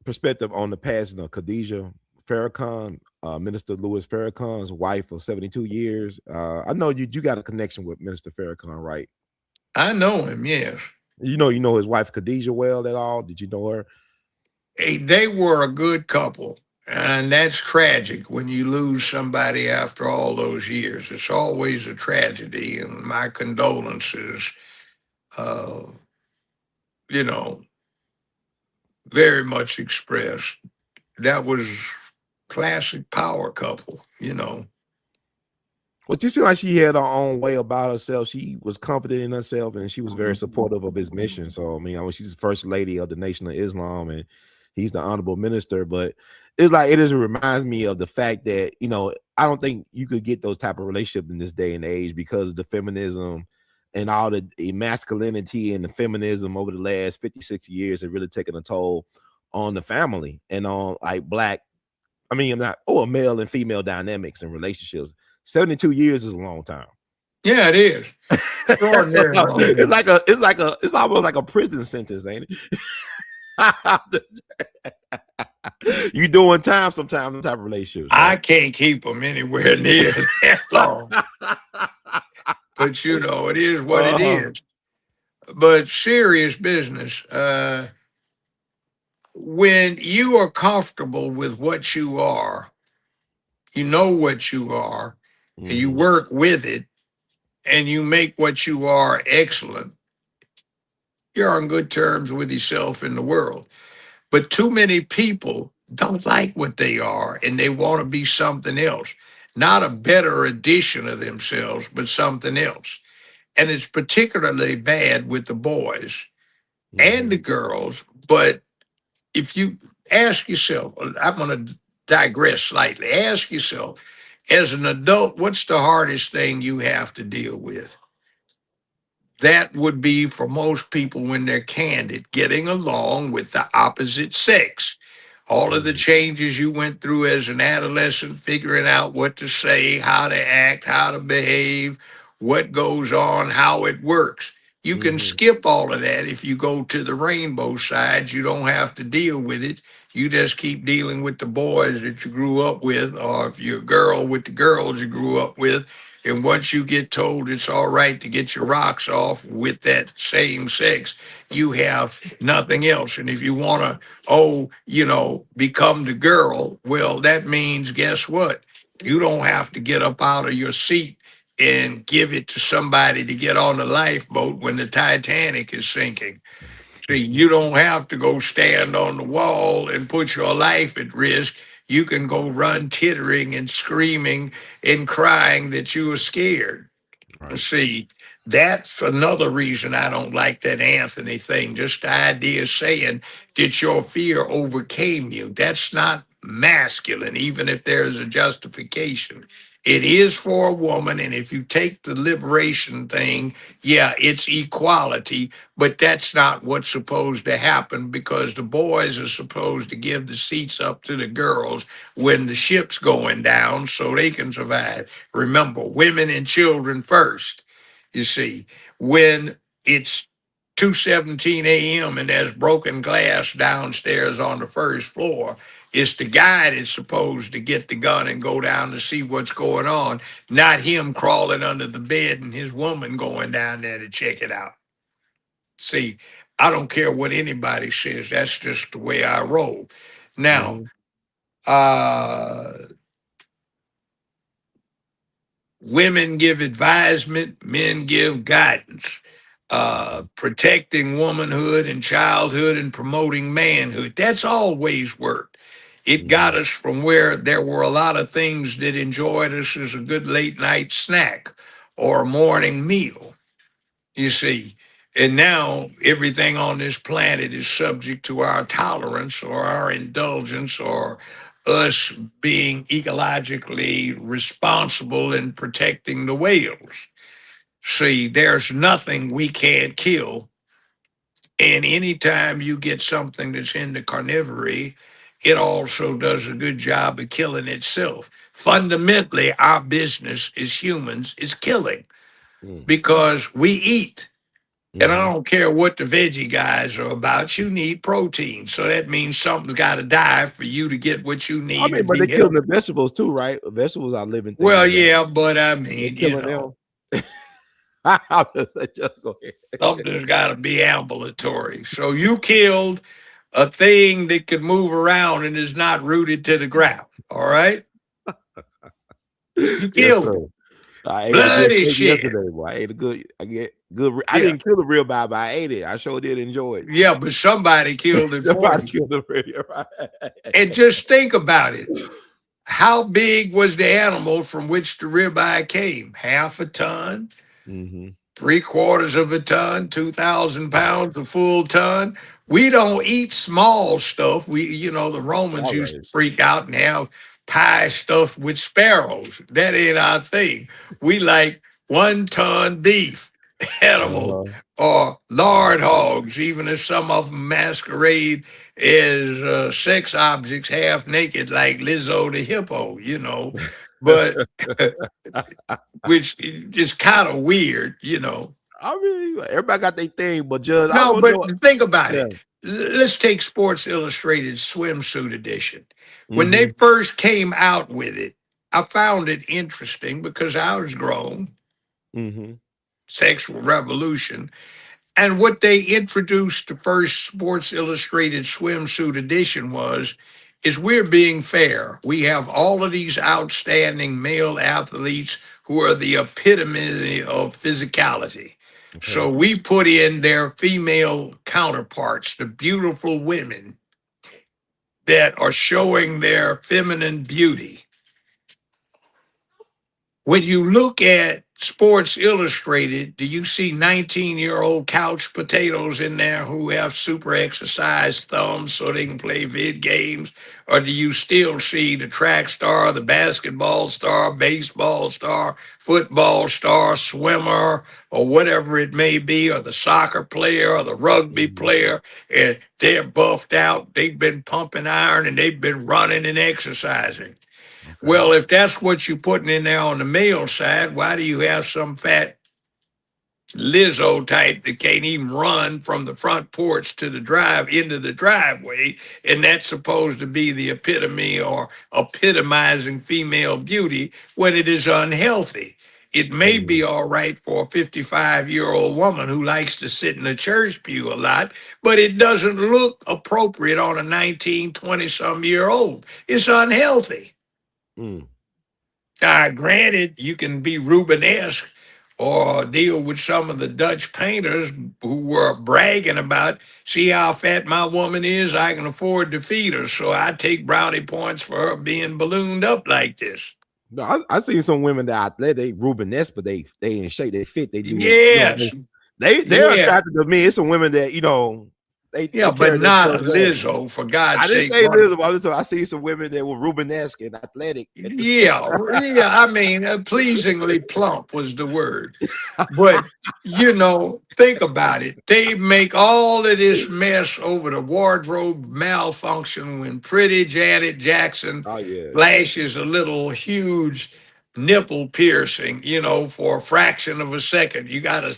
perspective on the passing of Khadijah Farrakhan, Minister Louis Farrakhan's wife of 72 years. I know you got a connection with Minister Farrakhan, right? I know him, yes. You know his wife Khadijah well at all? Did you know her? Hey, they were a good couple. And that's tragic when you lose somebody after all those years. It's always a tragedy, and my condolences, uh, you know, very much expressed. That was classic power couple, you know. Well, she seemed like she had her own way about herself. She was confident in herself, and she was very supportive of his mission. So, I mean, she's the first lady of the Nation of Islam, and he's the honorable minister. But it's like it just reminds me of the fact that I don't think you could get those type of relationships in this day and age because of the feminism and all the masculinity and the feminism over the last 50, 60 years have really taken a toll on the family and on like male and female dynamics and relationships. 72 years is a long time. Yeah, it is. Extraordinary long time. It's almost like a prison sentence, ain't it? You doing time sometimes in type of relationships. Right? I can't keep them anywhere near that long. But it is what it is. But serious business. When you are comfortable with what you are, you know what you are, and you work with it, and you make what you are excellent, you're on good terms with yourself and the world. But too many people don't like what they are, and they want to be something else, not a better edition of themselves, but something else. And it's particularly bad with the boys and the girls. But if you ask yourself, I'm going to digress slightly, ask yourself, as an adult, what's the hardest thing you have to deal with? That would be for most people when they're candid, getting along with the opposite sex. All of the changes you went through as an adolescent, figuring out what to say, how to act, how to behave, what goes on, how it works. You can skip all of that if you go to the rainbow side. You don't have to deal with it. You just keep dealing with the boys that you grew up with, or if you're a girl, with the girls you grew up with. And once you get told it's all right to get your rocks off with that same sex, you have nothing else. And if you want to, become the girl, well, that means, guess what? You don't have to get up out of your seat and give it to somebody to get on the lifeboat when the Titanic is sinking. See, you don't have to go stand on the wall and put your life at risk. You can go run tittering and screaming and crying that you were scared. Right. See, that's another reason I don't like that Anthony thing. Just the idea of saying that your fear overcame you. That's not masculine, even if there's a justification. It is for a woman, and if you take the liberation thing, yeah, it's equality, but that's not what's supposed to happen because the boys are supposed to give the seats up to the girls when the ship's going down so they can survive. Remember, women and children first. You see, when it's 2:17 a.m. and there's broken glass downstairs on the first floor, it's the guy that's supposed to get the gun and go down to see what's going on, not him crawling under the bed and his woman going down there to check it out. See, I don't care what anybody says. That's just the way I roll. Now, uh, women give advisement, men give guidance. Protecting womanhood and childhood and promoting manhood. That's always worked. It got us from where there were a lot of things that enjoyed us as a good late night snack or a morning meal, you see. And now everything on this planet is subject to our tolerance or our indulgence or us being ecologically responsible in protecting the whales. See, there's nothing we can't kill. And anytime you get something that's in the carnivory, it also does a good job of killing itself. Fundamentally, our business as humans is killing because we eat. And I don't care what the veggie guys are about, you need protein. So that means something's got to die for you to get what you need. I mean, to but be they're killing healthy. the vegetables too, right? Vegetables are living things. Well, right? yeah, but I They're mean, killing them. Just go ahead. something's got to be ambulatory. So you killed a thing that could move around and is not rooted to the ground. All right? You Yes, killed sir. it. I ate a good Bloody steak shit. yesterday, boy. I ate a good. I get good. I Yeah. didn't kill the ribeye, but I ate it. I sure did enjoy it. Yeah, but somebody killed it for Somebody you. killed the ribeye. And just think about it. How big was the animal from which the ribeye came? Half a ton, Mm-hmm. 3/4 of a ton, 2,000 pounds, a full ton. We don't eat small stuff. The Romans All used to right. freak out and have pie stuffed with sparrows. That ain't our thing. We like 1 ton beef animals Uh-huh. or lard hogs, even if some of them masquerade as sex objects half naked, like Lizzo the hippo. But which is kind of weird. I mean, everybody got their thing, but Judge, I No, don't but know. think about Yeah. it. Let's take Sports Illustrated swimsuit edition. When they Mm-hmm. first came out with it, I found it interesting because I was grown, Mm-hmm. sexual revolution. And what they introduced the first Sports Illustrated swimsuit edition is we're being fair. We have all of these outstanding male athletes who are the epitome of physicality. Okay. So we put in their female counterparts, the beautiful women that are showing their feminine beauty. When you look at Sports Illustrated, do you see 19-year-old couch potatoes in there who have super exercised thumbs so they can play vid games? Or do you still see the track star, the basketball star, baseball star, football star, swimmer, or whatever it may be, or the soccer player or the rugby Mm-hmm. player, and they're buffed out, they've been pumping iron, and they've been running and exercising? Okay. Well, if that's what you're putting in there on the male side, why do you have some fat Lizzo type that can't even run from the front porch to the drive into the driveway? And that's supposed to be the epitome or epitomizing female beauty when it is unhealthy. It may be Mm-hmm. all right for a 55-year-old woman who likes to sit in the church pew a lot, but it doesn't look appropriate on a 19, 20-some-year-old. It's unhealthy. Mm. Granted, you can be Rubenesque or deal with some of the Dutch painters who were bragging about, see how fat my woman is, I can afford to feed her. So I take brownie points for her being ballooned up like this. No, I seen some women that athletic, they Rubenesque, but they in shape, they fit, they do, Yes, they're yeah, attracted to me. It's some women that yeah, they but carry not a themselves well. Lizzo, for God's I didn't sake. say Elizabeth. I see some women that were Rubenesque and athletic at the same Yeah, yeah. I mean, pleasingly plump was the word. But, think about it. They make all of this mess over the wardrobe malfunction when pretty Janet Jackson Oh yeah. flashes a little huge nipple piercing, for a fraction of a second. You got to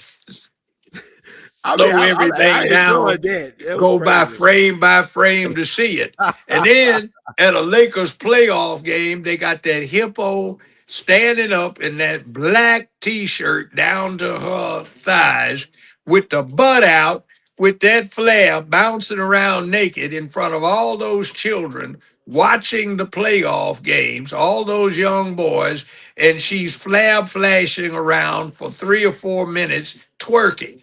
I mean, slow I everything down, enjoyed that. That was go crazy. by frame to see it. And then at a Lakers playoff game, they got that hippo standing up in that black t-shirt down to her thighs with the butt out, with that flare bouncing around naked in front of all those children watching the playoff games, all those young boys, and she's flab flashing around for 3 or 4 minutes twerking,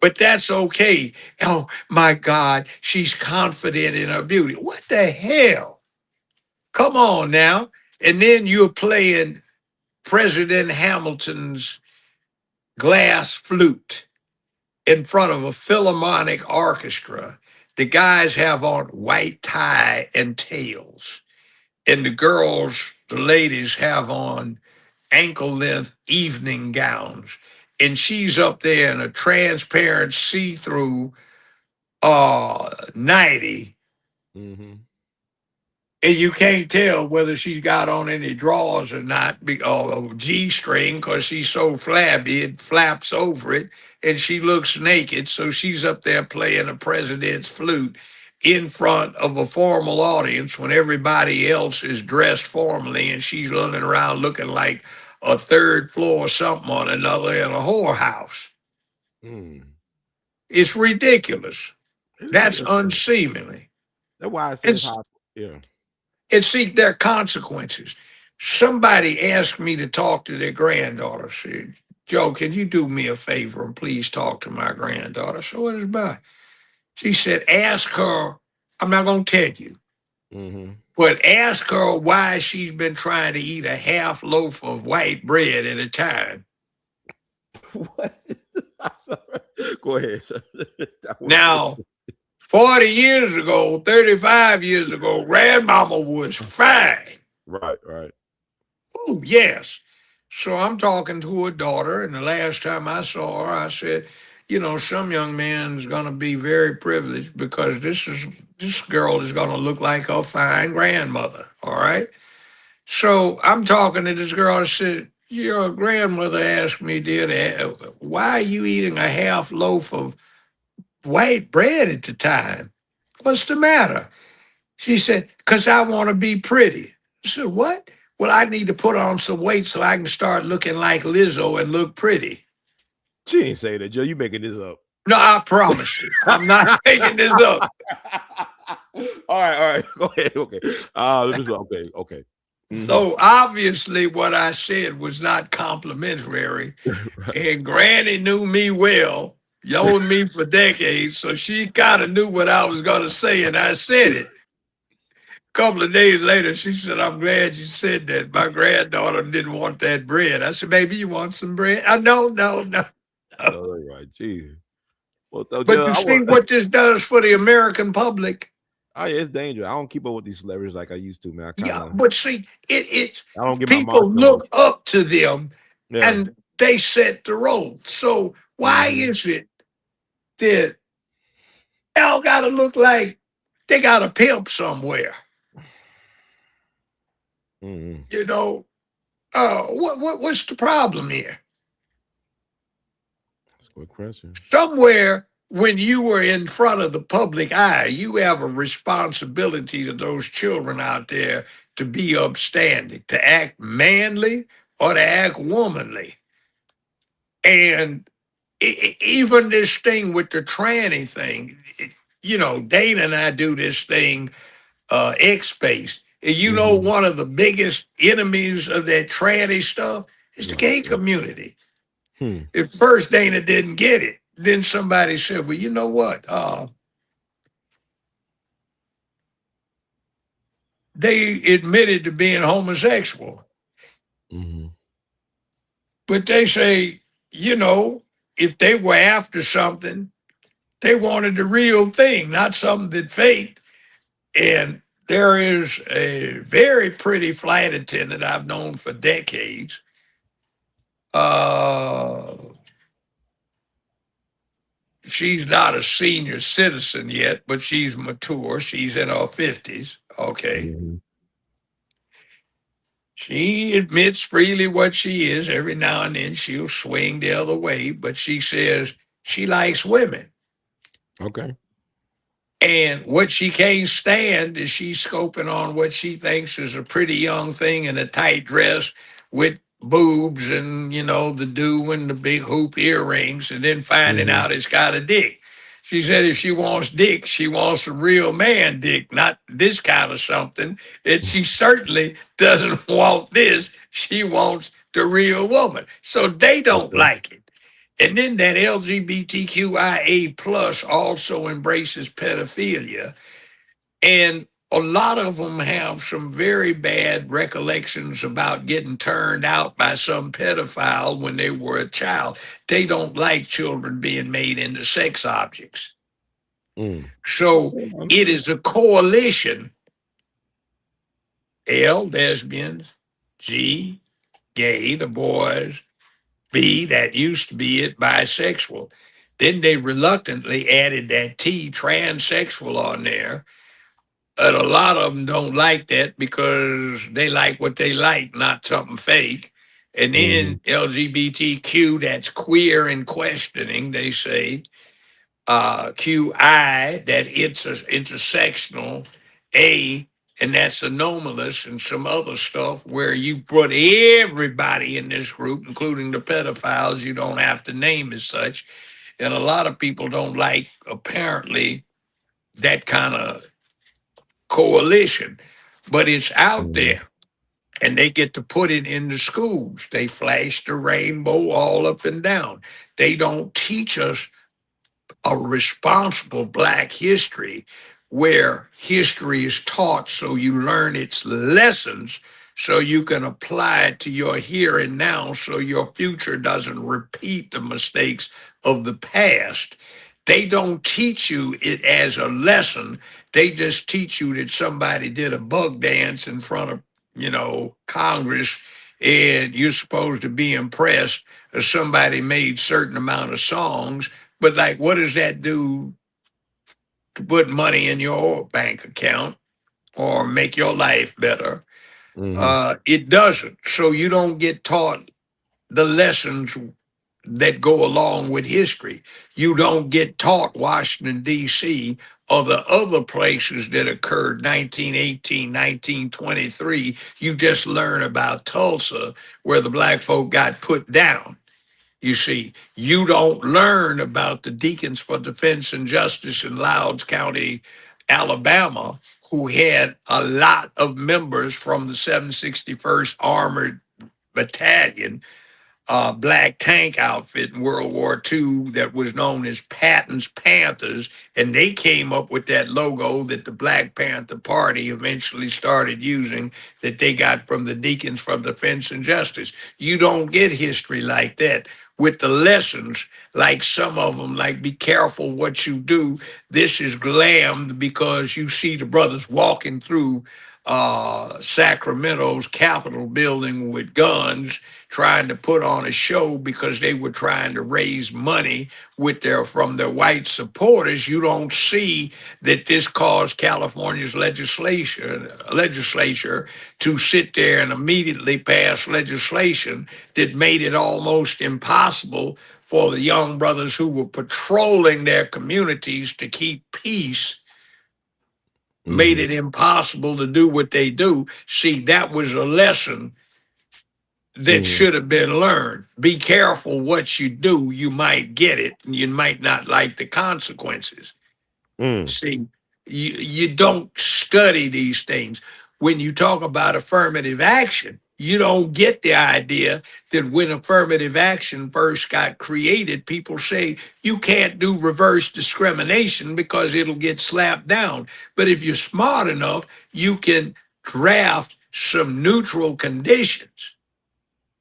but that's okay. Oh my God, she's confident in her beauty. What the hell? Come on now. And then you're playing President Hamilton's glass flute in front of a philharmonic orchestra. The guys have on white tie and tails, and the girls, the ladies, have on ankle length evening gowns. And she's up there in a transparent see through 90, Mm-hmm. and you can't tell whether she's got on any drawers or not, or G-string, because she's so flabby, it flaps over it, and she looks naked. So she's up there playing a president's flute in front of a formal audience when everybody else is dressed formally, and she's running around looking like a third floor something on another in a whorehouse. Mm. It's ridiculous. That's unseemly. That's why I say And, it's hard. Yeah. and see, there are consequences. Somebody asked me to talk to their granddaughter. Said, Joe, can you do me a favor and please talk to my granddaughter? So what is it about? She said, ask her, I'm not going to tell you, Mm-hmm. but ask her why she's been trying to eat a half loaf of white bread at a time. What? I'm sorry. Go ahead. Sir. That was crazy. Now, 40 years ago, 35 years ago, grandmama was fine. Right, right. Oh, yes. So I'm talking to her daughter, and the last time I saw her, I said, you know, some young man's gonna be very privileged because this girl is gonna look like her fine grandmother. All right. So I'm talking to this girl. I said, your grandmother asked me, dear, why are you eating a half loaf of white bread at the time? What's the matter? She said, because I want to be pretty. I said, what? Well, I need to put on some weight so I can start looking like Lizzo and look pretty. She ain't say that, Joe. You making this up. No, I promise you, I'm not making this up. All right. Go ahead. Okay. Okay, okay. Mm-hmm. So obviously, what I said was not complimentary. Right. And Granny knew me well, known me for decades, so she kind of knew what I was going to say, and I said it. A couple of days later, she said, I'm glad you said that. My granddaughter didn't want that bread. I said, baby, you want some bread? No, no, no. All right. Jeez. Well, so, But Joe, you I see want. what this does for the American public? Oh, yeah, it's dangerous. I don't keep up with these celebrities like I used to, man. Yeah, but see, it's I don't get my people marshmallows. look up to them Yeah. and they set the roles. So why Mm-hmm. is it that y'all gotta look like they got a pimp somewhere? Mm-hmm. You know, what's the problem here? That's a good question. Somewhere when you were in front of the public eye, you have a responsibility to those children out there to be upstanding, to act manly or to act womanly. And even this thing with the tranny thing, you know, Dana and I do this thing, X Space. And you know, Mm-hmm. one of the biggest enemies of that tranny stuff is the Right. gay community. Hmm. At first, Dana didn't get it. Then somebody said, well, you know what? They admitted to being homosexual, Mm-hmm. but they say, you know, if they were after something, they wanted the real thing, not something that faked. And there is a very pretty flight attendant I've known for decades. Uh, she's not a senior citizen yet, but she's mature. She's in her 50s. Okay. Mm-hmm. She admits freely what she is. Every now and then she'll swing the other way, but she says she likes women. Okay. And what she can't stand is she's scoping on what she thinks is a pretty young thing in a tight dress with boobs and, you know, the do and the big hoop earrings, and then finding Mm-hmm. out it's got a dick. She said if she wants dick, she wants a real man dick, not this kind of something. And she certainly doesn't want this. She wants the real woman. So they don't Okay. like it. And then that LGBTQIA plus also embraces pedophilia. And a lot of them have some very bad recollections about getting turned out by some pedophile when they were a child. They don't like children being made into sex objects. Mm. So Okay, I it understand. is a coalition, L, lesbians, G, gay, the boys, B, that used to be it, bisexual. Then they reluctantly added that T, transsexual, on there. And a lot of them don't like that because they like what they like, not something fake. And Mm-hmm. then LGBTQ, that's queer and questioning, they say. QI, that it's a intersectional. A, and that's anomalous, and some other stuff where you put everybody in this group, including the pedophiles you don't have to name as such. And a lot of people don't like, apparently, that kind of coalition, but it's out Mhm. there and they get to put it in the schools. They flash the rainbow all up and down. They don't teach us a responsible Black history where history is taught so you learn its lessons so you can apply it to your here and now so your future doesn't repeat the mistakes of the past. They don't teach you it as a lesson. They just teach you that somebody did a bug dance in front of, Congress, and you're supposed to be impressed, or somebody made certain amount of songs, but like, what does that do to put money in your bank account or make your life better? Mhm. It doesn't. So you don't get taught the lessons that go along with history. You don't get taught Washington, D.C., or the other places that occurred 1918, 1923. You just learn about Tulsa, where the black folk got put down. You see, you don't learn about the Deacons for Defense and Justice in Louds County, Alabama, who had a lot of members from the 761st Armored Battalion, black tank outfit in World War II that was known as Patton's Panthers, and they came up with that logo that the Black Panther Party eventually started using, that they got from the Deacons for Defense and Justice. You don't get history like that with the lessons, like some of them, like be careful what you do. This is glammed because you see the brothers walking through Sacramento's Capitol building with guns, trying to put on a show because they were trying to raise money with from their white supporters. You don't see that this caused California's legislature to sit there and immediately pass legislation that made it almost impossible for the young brothers who were patrolling their communities to keep peace, made Mhm. it impossible to do what they do. See, that was a lesson that Mhm. should have been learned. Be careful what you do. You might get it, and you might not like the consequences. Mm. See, you don't study these things. When you talk about affirmative action, you don't get the idea that when affirmative action first got created, people say you can't do reverse discrimination because it'll get slapped down. But if you're smart enough, you can draft some neutral conditions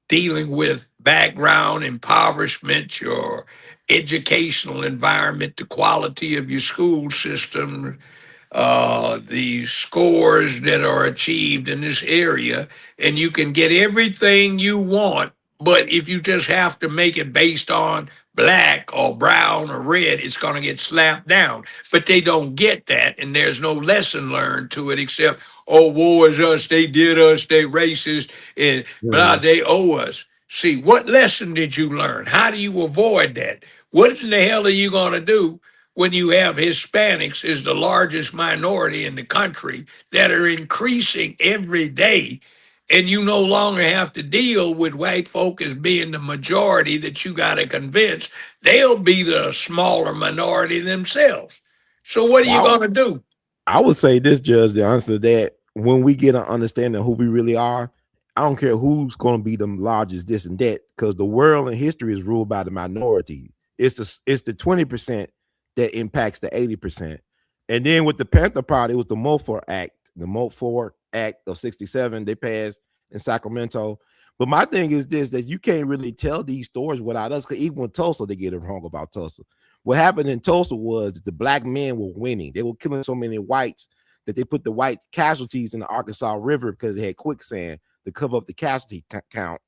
dealing with background, impoverishment, your educational environment, the quality of your school system, the scores that are achieved in this area, and you can get everything you want. But if you just have to make it based on black or brown or red, it's going to get slapped down. But they don't get that, and there's no lesson learned to it except, oh, woe is us, they did us, they racist, and blah, Mhm. they owe us. See, what lesson did you learn? How do you avoid that? What in the hell are you going to do when you have Hispanics is the largest minority in the country that are increasing every day, and you no longer have to deal with white folk as being the majority that you got to convince? They'll be the smaller minority themselves. So what are you Wow. going to do? I would say this, Judge, the answer to that, when we get an understanding of who we really are, I don't care who's going to be the largest this and that, because the world and history is ruled by the minority. It's the 20% that impacts the 80%. And then with the Panther Party, it was the Mulford Act of 67 they passed in Sacramento. But my thing is this, that you can't really tell these stories without us, because even with Tulsa, they get it wrong about Tulsa. What happened in Tulsa was that the black men were winning. They were killing so many whites that they put the white casualties in the Arkansas River because they had quicksand to cover up the casualty count.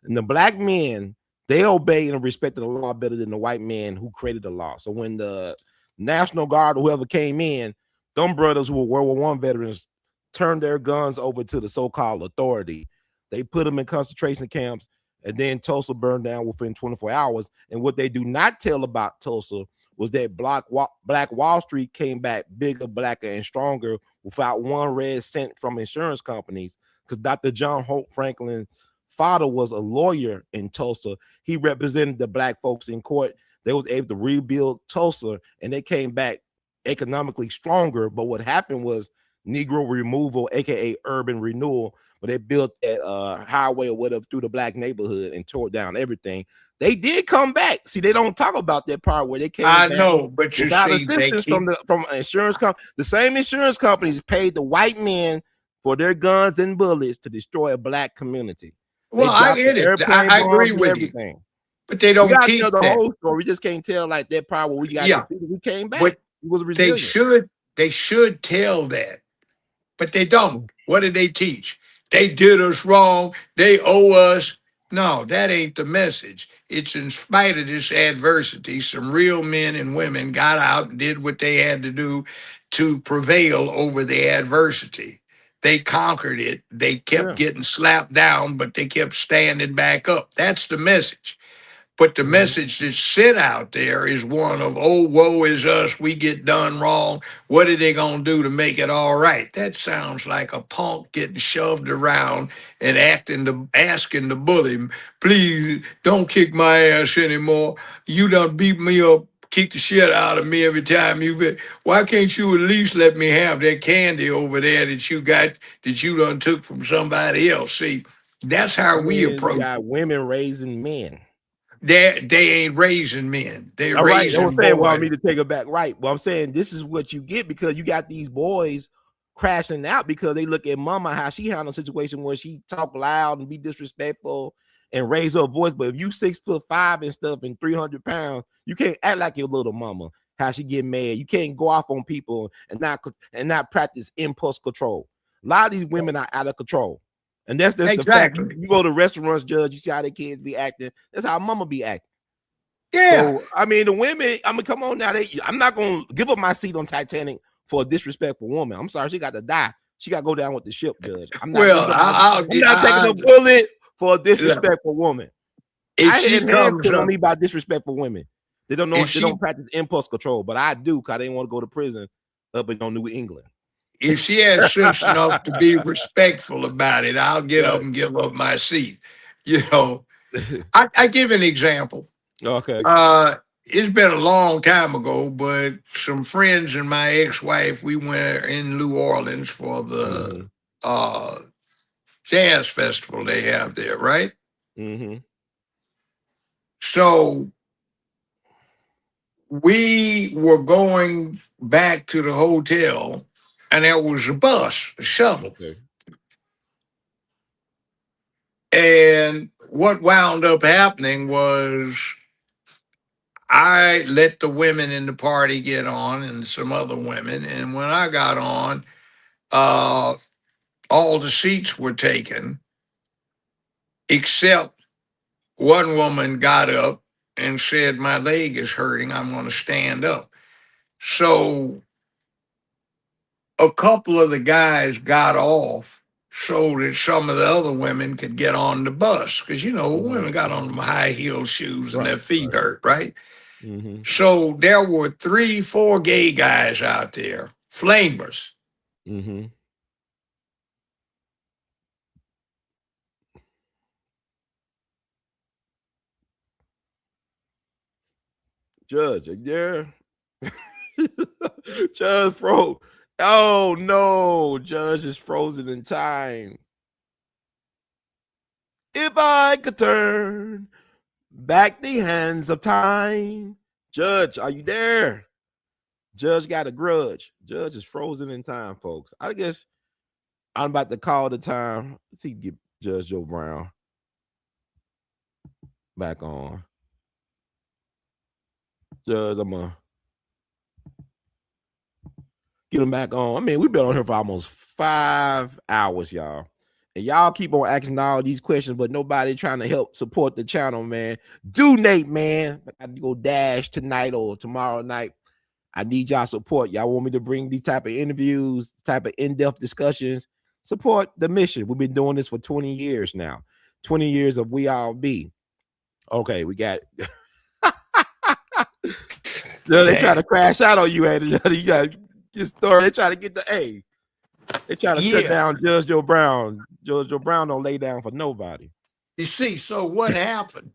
And the black men, they obeyed and respected the law better than the white man who created the law. So when the National Guard or whoever came in, them brothers who were World War I veterans turned their guns over to the so-called authority. They put them in concentration camps, and then Tulsa burned down within 24 hours. And what they do not tell about Tulsa was that Black Wall Street came back bigger, blacker, and stronger without one red cent from insurance companies, because Dr. John Hope Franklin father was a lawyer in Tulsa. He represented the black folks in court. They was able to rebuild Tulsa, and they came back economically stronger. But what happened was Negro removal, aka urban renewal. But they built that highway or whatever through the black neighborhood and tore down everything. They did come back. See, they don't talk about that part where they came I back know, but you without see, they assistance keep. from insurance company. The same insurance companies paid the white men for their guns and bullets to destroy a black community. They Well, I dropped the get it. airplane I bombs agree and with you, everything. but they We don't gotta teach tell the that. whole story. We just can't tell like that part where we got Yeah, defeated. We came back. but We was they resilient. should. They should tell that, but they don't. What do they teach? They did us wrong. They owe us. No, that ain't the message. It's in spite of this adversity, some real men and women got out and did what they had to do to prevail over the adversity. They conquered it. They kept Yeah. getting slapped down, but they kept standing back up. That's the message. But the Mhm. message that's sent out there is one of, oh, woe is us, we get done wrong. What are they going to do to make it all right? That sounds like a punk getting shoved around and asking the bully, please don't kick my ass anymore. You done beat me up, kick the shit out of me every time why can't you at least let me have that candy over there that you got, that you done took from somebody else? See, that's how I we mean, you approach it. got women raising men. They ain't raising men. They're All right, I was raising saying, well, I boys. need to take it back. Right. Well, I'm saying this is what you get because you got these boys crashing out because they look at mama how she handled a situation where she talk loud and be disrespectful and raise her voice. But if you 6'5" and stuff and 300 pounds, you can't act like your little mama. How she get mad. You can't go off on people and not practice impulse control. A lot of these women are out of control. And that's the fact. Exactly. You go to restaurants, judge, you see how their kids be acting. That's how mama be acting. Yeah. So I mean, the women. I mean, come on now. I'm not gonna give up my seat on Titanic for a disrespectful woman. I'm sorry, she got to die. She got to go down with the ship, Judge. I'm not Well, giving up I'm not taking a bullet for a look, disrespectful woman. if I she had hands comes put on up, me by disrespectful women. They don't know. if They don't she practice impulse control, but I do because I didn't want to go to prison up in New England. if she has sense enough to be respectful about it, I'll get up Right. and give up my seat. You know, I give an example. Okay. Uh, it's been a long time ago, but some friends and my ex-wife, we went in New Orleans for the Mm-hmm. uh, jazz festival they have there, right? Mm-hmm. So we were going back to the hotel, and there was a bus, a shuttle. Okay. And what wound up happening was I let the women in the party get on and some other women. And when I got on, uh, all the seats were taken, except one woman got up and said, my leg is hurting. I'm going to stand up. So a couple of the guys got off so that some of the other women could get on the bus because women got on them high heel shoes and Right. their feet Right. hurt, right? Mm-hmm. So there were 3 4 gay guys out there, flamers. Mm-hmm. Judge, yeah. Judge froze. Oh no, Judge is frozen in time. If I could turn back the hands of time. Judge, are you there? Judge got a grudge. Judge is frozen in time, folks. I guess I'm about to call the time. Let's see, get Judge Joe Brown back on. Judge, I'm gonna get him back on. I mean, we've been on here for almost 5 hours, y'all. And y'all keep on asking all these questions, but nobody trying to help support the channel, man. Do Nate, man. I got to go dash tonight or tomorrow night. I need y'all support. Y'all want me to bring these type of interviews, type of in-depth discussions. Support the mission. We've been doing this for 20 years now. 20 years of We All Be. Okay, we got they try to crash out on you, and you got your story. They try to get the A. They try to shut Yeah. down Judge Joe Brown. Judge Joe Brown don't lay down for nobody. You see, so what happened?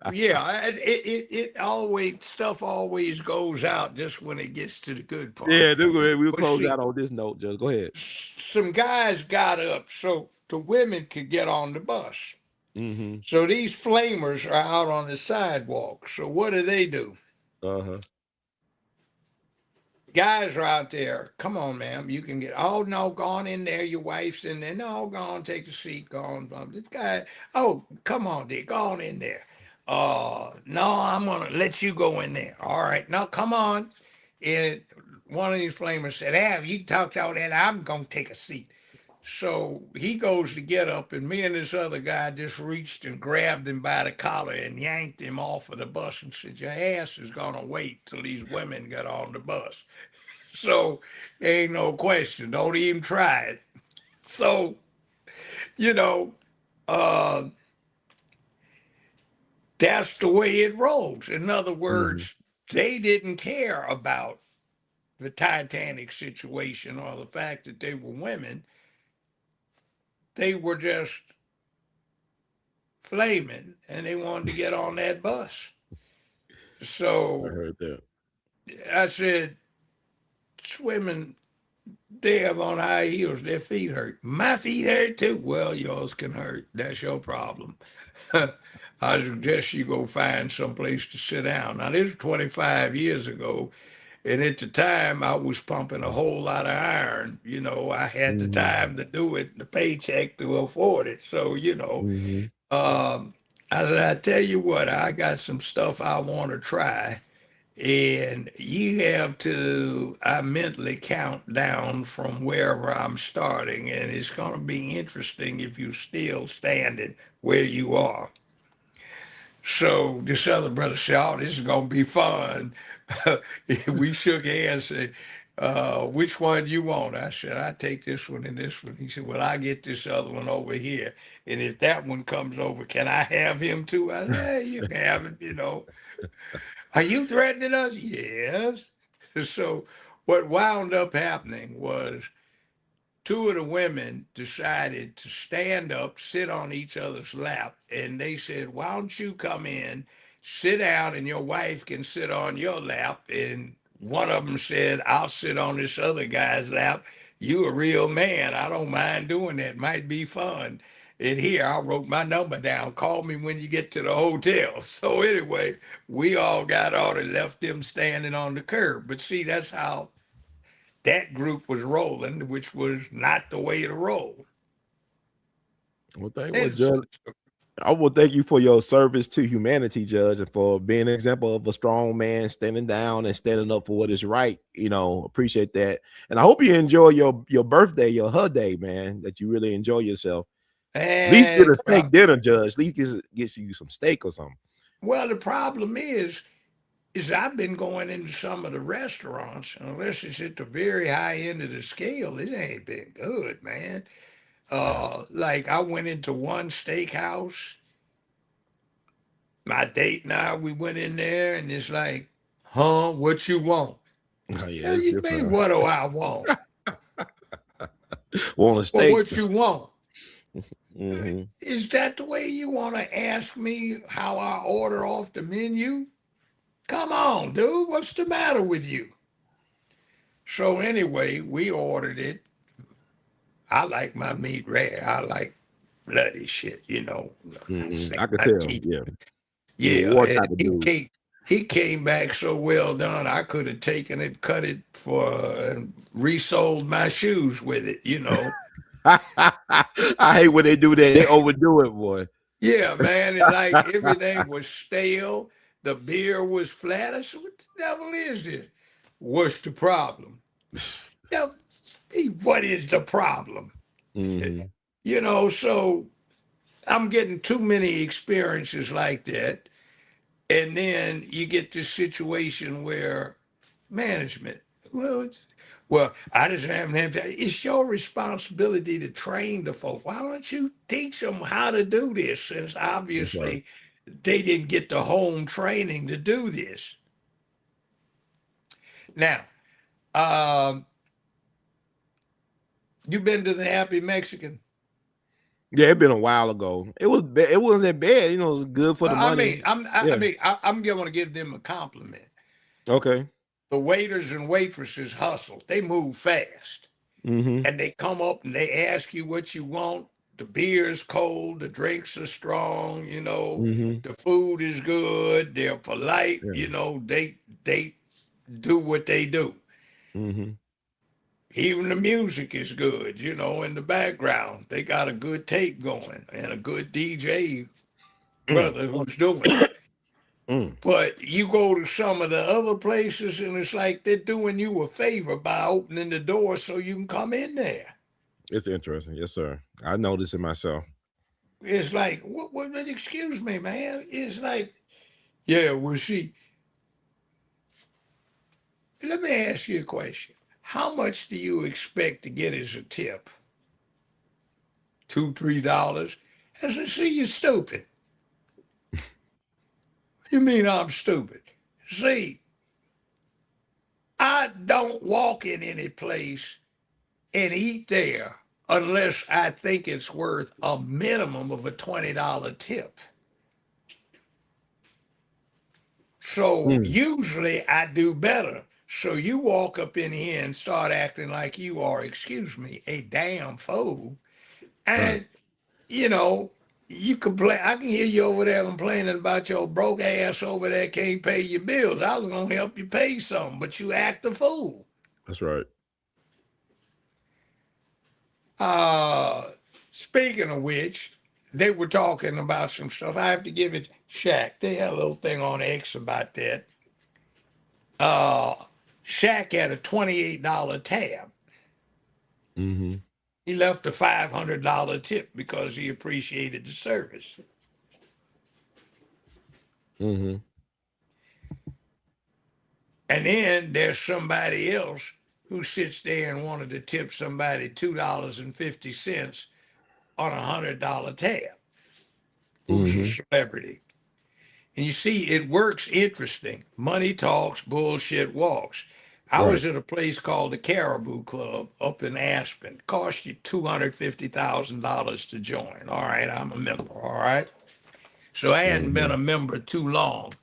Yeah, it always stuff always goes out just when it gets to the good part. Yeah, we'll But close see, out on this note. Just go ahead. some guys got up so the women could get on the bus. Mm-hmm. So these flamers are out on the sidewalk. So what do? Uh-huh. Guys are out there. Come on, ma'am. You can get. Oh no, go on in there. Your wife's in there. No, go on, take the seat. Go on. This guy. Oh, come on, Dick. Go on in there. No, I'm gonna let you go in there. All right. No, come on. And one of these flamers said, "Hey, you talked all that. I'm gonna take a seat." So he goes to get up, and me and this other guy just reached and grabbed him by the collar and yanked him off of the bus and said, "Your ass is gonna wait till these women get on the bus." So ain't no question. Don't even try it. So, you know, uh, that's the way it rolls. In other Mm-hmm. words, they didn't care about the Titanic situation or the fact that they were women. They were just flaming and they wanted to get on that bus. I So heard that. I said, swimming, they have on high heels, their feet hurt. My feet hurt too. Well, yours can hurt. That's your problem. I suggest you go find someplace to sit down. Now, this is 25 years ago, and at the time, I was pumping a whole lot of iron. I had the Mm-hmm. time to do it, the paycheck to afford it. So, Mm-hmm. um, I said, I tell you what, I got some stuff I want to try. And you have to, I mentally count down from wherever I'm starting. And it's going to be interesting if you're still standing where you are. So this other brother said, "Oh, this is gonna be fun." We shook hands. And said, "Which one you want?" I said, "I take this one and this one." He said, "Well, I get this other one over here, and if that one comes over, can I have him too?" I said, "Hey, you can have him." Are you threatening us? Yes. So what wound up happening was two of the women decided to stand up, sit on each other's lap, and they said, "Why don't you come in, sit down, and your wife can sit on your lap?" And one of them said, "I'll sit on this other guy's lap. You a real man. I don't mind doing that. Might be fun." And here, I wrote my number down. Call me when you get to the hotel. So anyway, we all got on and left them standing on the curb. But see, that's how that group was rolling, which was not the way to roll. Well, thank well, It's, Judge. I will thank you for your service to humanity, Judge, and for being an example of a strong man standing down and standing up for what is right. Appreciate that. And I hope you enjoy your birthday, your her day, man, that you really enjoy yourself. At least get and a steak dinner, Judge. At least get you some steak or something. well, the problem is I've been going into some of the restaurants, unless it's at the very high end of the scale, it ain't been good, man. Like I went into one steakhouse, my date and I, we went in there, and it's like, "Huh, what you want?" Oh yeah, Hell, it's you mean, different. what do I want? Want a Well, steak? what you want? Mm-hmm. Is that the way you want to ask me how I order off the menu? Come on, dude, what's the matter with you? So anyway, we ordered it. I like my meat rare. I like bloody shit, I Mm-hmm. sink I could my tell. teeth. Yeah, you a Yeah, war and type of dude. he came back so well done. I could have taken it, cut it for, and resold my shoes with it. I hate when they do that. They overdo it, boy. Yeah, man, and like everything was stale. The beer was flat. I said, "What the devil is this? What's the problem?" Yeah, what is the problem? Mm-hmm. So I'm getting too many experiences like that. And then you get this situation where management, well, I just haven't had time. It's your responsibility to train the folk. Why don't you teach them how to do this? Since That's right. obviously they didn't get the home training to do this. Now, um, you been to the Happy Mexican? Yeah, it been a while ago. It was it wasn't that bad. You know, it was good for the I mean, money. I Yeah. mean, I'm going to give them a compliment. Okay. The waiters and waitresses hustle. They move fast, Mm-hmm. and they come up and they ask you what you want. The beer's cold, the drinks are strong, Mm-hmm. the food is good, they're polite, Yeah. they do what they do. Mm-hmm. Even the music is good, in the background. They got a good tape going and a good DJ Mm. brother who's doing it. Mm. But you go to some of the other places and it's like they're doing you a favor by opening the door so you can come in there. It's interesting. Yes, sir. I noticed it myself. It's like, what, excuse me, man. It's like, yeah, well, let me ask you a question. How much do you expect to get as a tip? $2, $3? I said, see, you're stupid. You mean I'm stupid? See, I don't walk in any place and eat there unless I think it's worth a minimum of a $20 tip. So Mm. usually I do better. So you walk up in here and start acting like you are, excuse me, a damn fool. Right. And, you know, you complain. I can hear you over there complaining about your broke ass over there can't pay your bills. I was going to help you pay something, but you act a fool. That's right. Uh, Speaking of which, they were talking about some stuff. I have to give it Shaq. They had a little thing on X about that. Uh, Shaq had a $28 tab. Mm-hmm. He left a $500 tip because he appreciated the service. Mm-hmm. And then there's somebody else who sits there and wanted to tip somebody $2.50 on a $100 tab, who's a Mm-hmm. celebrity. And you see, it works interesting. Money talks, bullshit walks. I Right. was at a place called the Caribou Club up in Aspen. Cost you $250,000 to join. All right, I'm a member. All right. So I hadn't been Mm-hmm. a member too long.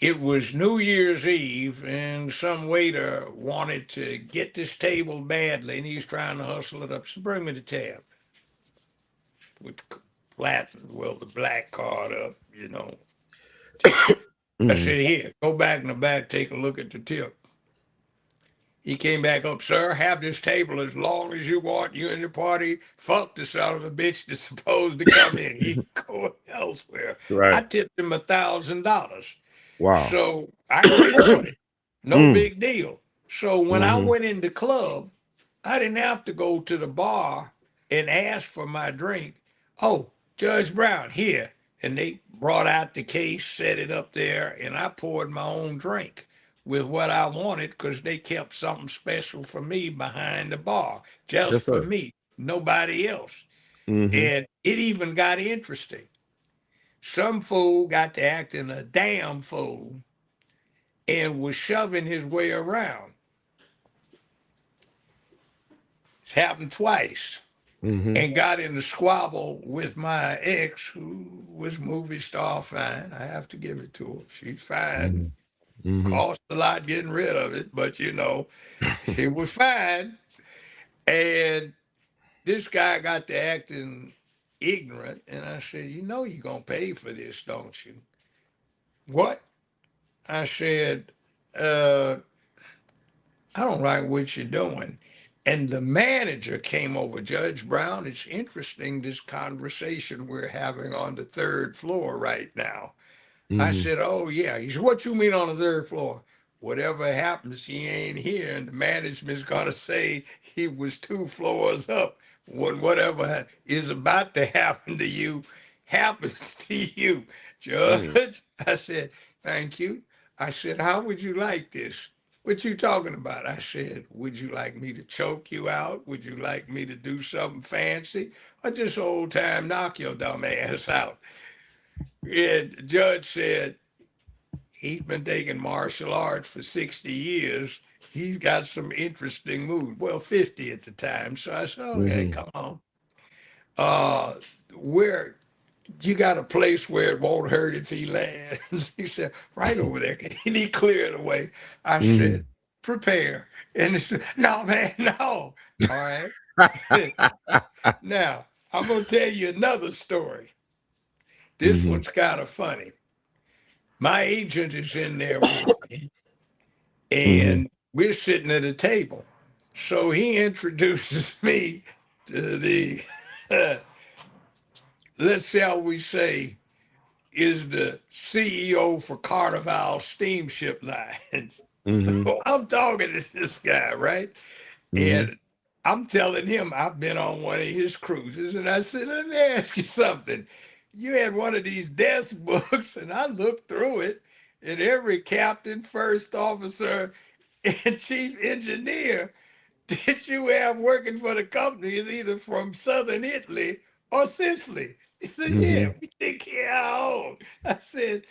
It was New Year's Eve, and some waiter wanted to get this table badly, and he's trying to hustle it up. So bring me the tab. With the black card up. Tip. I Mm-hmm. said, here, go back in the back, take a look at the tip. He came back up, sir, have this table as long as you want. You and the party, fuck the son of a bitch that's supposed to come in. He go elsewhere. I Right. tipped him $1,000. Wow. So I can afford it. No Mm. big deal. So when I Mm-hmm. went in the club, I didn't have to go to the bar and ask for my drink. Oh, Judge Brown, here. And they brought out the case, set it up there, and I poured my own drink with what I wanted because they kept something special for me behind the bar, just Yes, for sir. me, nobody else. Mm-hmm. And it even got interesting. Some fool got to acting a damn fool and was shoving his way around. It's happened twice. Mm-hmm. And got in a squabble with my ex, who was movie star fine. I have to give it to her. She's fine. Mm-hmm. Mm-hmm. Cost a lot getting rid of it, but she was fine. And this guy got to acting ignorant. And I said, you're going to pay for this, don't you? What? I said, I don't like what you're doing. And the manager came over, Judge Brown. It's interesting, this conversation we're having on the third floor right now. I Mm-hmm. said, oh, yeah. He said, what you mean on the third floor? Whatever happens, he ain't here. And the management's going to say he was 2 floors up. Whatever is about to happen to you happens to you, Mm. Judge. I said, thank you. I said, how would you like this? What you talking about? I said, would you like me to choke you out? Would you like me to do something fancy? Or just old time knock your dumb ass out? And the judge said, He's been taking martial arts for 60 years. He's got some interesting moves. Well, 50 at the time. So I said, okay, Mm-hmm. come on. Uh, where you got a place where it won't hurt if he lands? He said, right over there. Can he clear it away? I Mm-hmm. said, prepare. And it's, no, man, no. All right. Now, I'm going to tell you another story. This Mm-hmm. one's kind of funny. My agent is in there with me, Mm-hmm. and we're sitting at a table. So he introduces me to the, let's shall we say, is the CEO for Carnival Steamship Lines. Mm-hmm. So I'm talking to this guy, right? Mm-hmm. And I'm telling him I've been on one of his cruises, and I said, let me ask you something. You had one of these desk books, and I looked through it, and every captain, first officer, and chief engineer that you have working for the company is either from southern Italy or Sicily. He said, yeah, Mm-hmm. we think here our own. I said,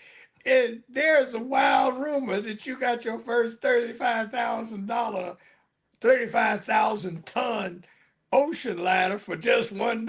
and there's a wild rumor that you got your first $35,000 35,000 ton ocean liner for just $1.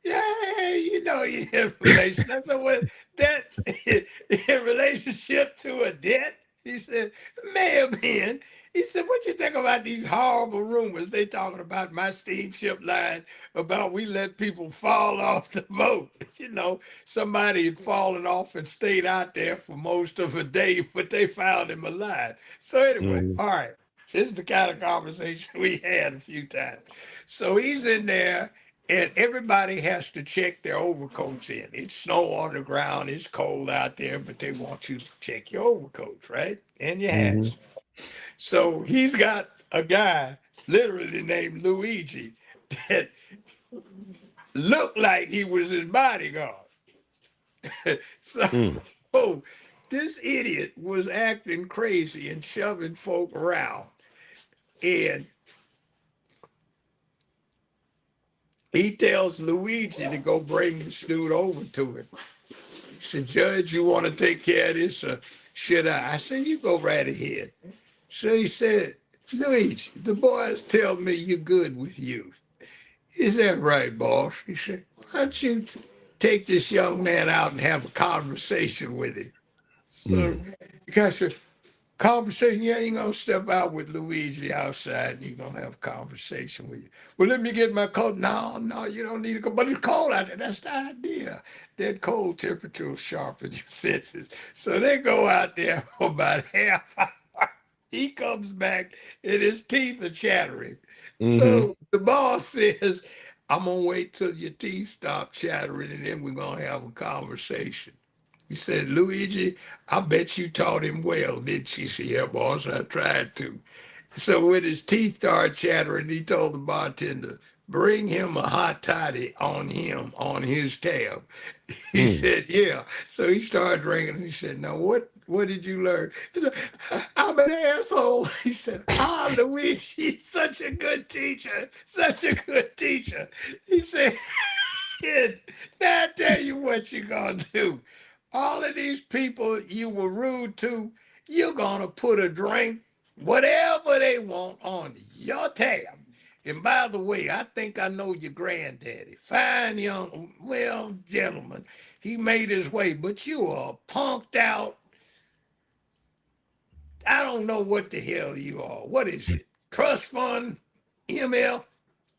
Yeah, you know your information. I said, well, that in relationship to a debt? He said, may have been. He said, what you think about these horrible rumors they talking about my steamship line, about we let people fall off the boat? You know, somebody had fallen off and stayed out there for most of a day, but they found him alive. So anyway, Mm-hmm. all right. This is the kind of conversation we had a few times. So he's in there, and everybody has to check their overcoats in. It's snow on the ground, it's cold out there, but they want you to check your overcoats, right? And your Mm-hmm. hats. So he's got a guy literally named Luigi that looked like he was his bodyguard. So Mm. oh, this idiot was acting crazy and shoving folk around. And he tells Luigi to go bring this dude over to him. He said, Judge, you want to take care of this or should I? I said, you go right ahead. So he said, Luigi, the boys tell me you're good with youth. Is that right, boss? He said, why don't you take this young man out and have a conversation with him? So Mm. the guy said, conversation, yeah, you gonna step out with Luigi outside and you're gonna have a conversation with you. Well, let me get my coat. No, no, you don't need to go. But it's cold out there. That's the idea. That cold temperature will sharpen your senses. So they go out there for about half hour. He comes back and his teeth are chattering. Mm-hmm. So the boss says, I'm gonna wait till your teeth stop chattering and then we're gonna have a conversation. He said, Luigi, I bet you taught him well, didn't you? He said, yeah, boss, I tried to. So when his teeth started chattering, he told the bartender, bring him a hot toddy on him, on his tab. He Mm. said, yeah. So he started drinking. He said, now what did you learn? He said, I'm an asshole. He said, Luigi, such a good teacher, such a good teacher. He said, kid, now I tell you what you're gonna do. All of these people you were rude to, you're gonna put a drink, whatever they want, on your tab. And by the way, I think I know your granddaddy. Fine young, well, gentleman. He made his way, but you are punked out. I don't know what the hell you are. What is it? Trust fund? MF?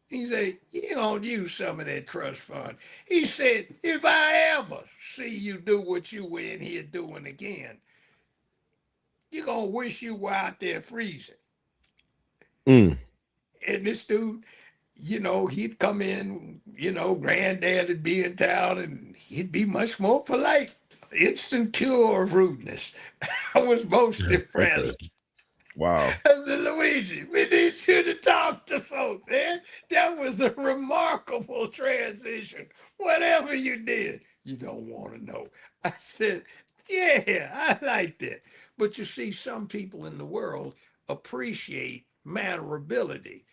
He said, you don't use some of that trust fund. He said, if I ever see you do what you were in here doing again, you're going to wish you were out there freezing. Mm. And this dude, he'd come in, granddad would be in town and he'd be much more polite. Instant cure of rudeness. I was most impressed. Wow. I said, Luigi, we need you to talk to folks, man. That was a remarkable transition. Whatever you did, you don't want to know. I said, yeah, I like that. But you see, some people in the world appreciate mannerability.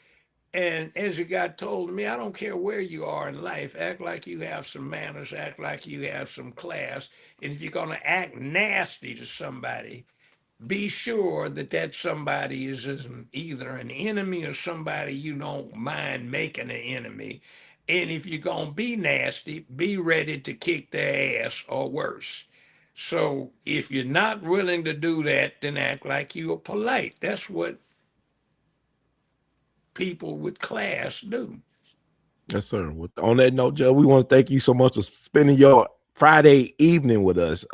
And as it got told to me, I don't care where you are in life, act like you have some manners, act like you have some class. And if you're going to act nasty to somebody, be sure that that somebody is either an enemy or somebody you don't mind making an enemy. And if you're going to be nasty, be ready to kick their ass or worse. So if you're not willing to do that, then act like you're polite. That's what people with class do. Yes, sir. On that note, Joe, we want to thank you so much for spending your Friday evening with us,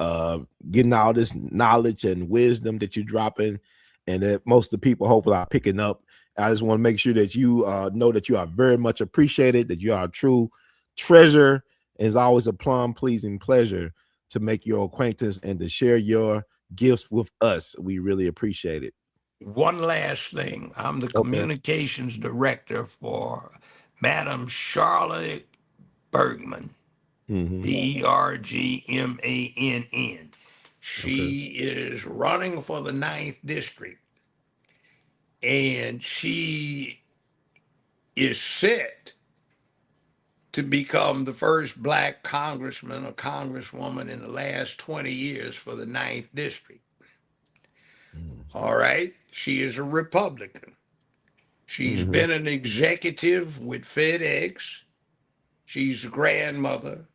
getting all this knowledge and wisdom that you're dropping, and that most of the people hopefully are picking up. I just want to make sure that you know that you are very much appreciated, that you are a true treasure, and it's always a plum pleasing pleasure to make your acquaintance and to share your gifts with us. We really appreciate it. One last thing. I'm the Okay. communications director for Madam Charlotte Bergman, Mm-hmm. Bergmann. Okay. She is running for the ninth district, and she is set to become the first black congressman or congresswoman in the last 20 years for the ninth district. All right. She is a Republican. She's Mm-hmm. been an executive with FedEx. She's a grandmother.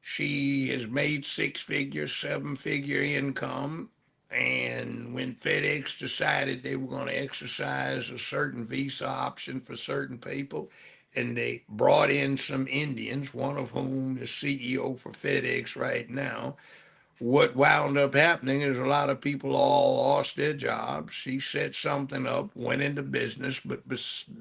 She has made six-figure, seven-figure income. And when FedEx decided they were going to exercise a certain visa option for certain people, and they brought in some Indians, one of whom is CEO for FedEx right now, what wound up happening is a lot of people all lost their jobs. She set something up, went into business, but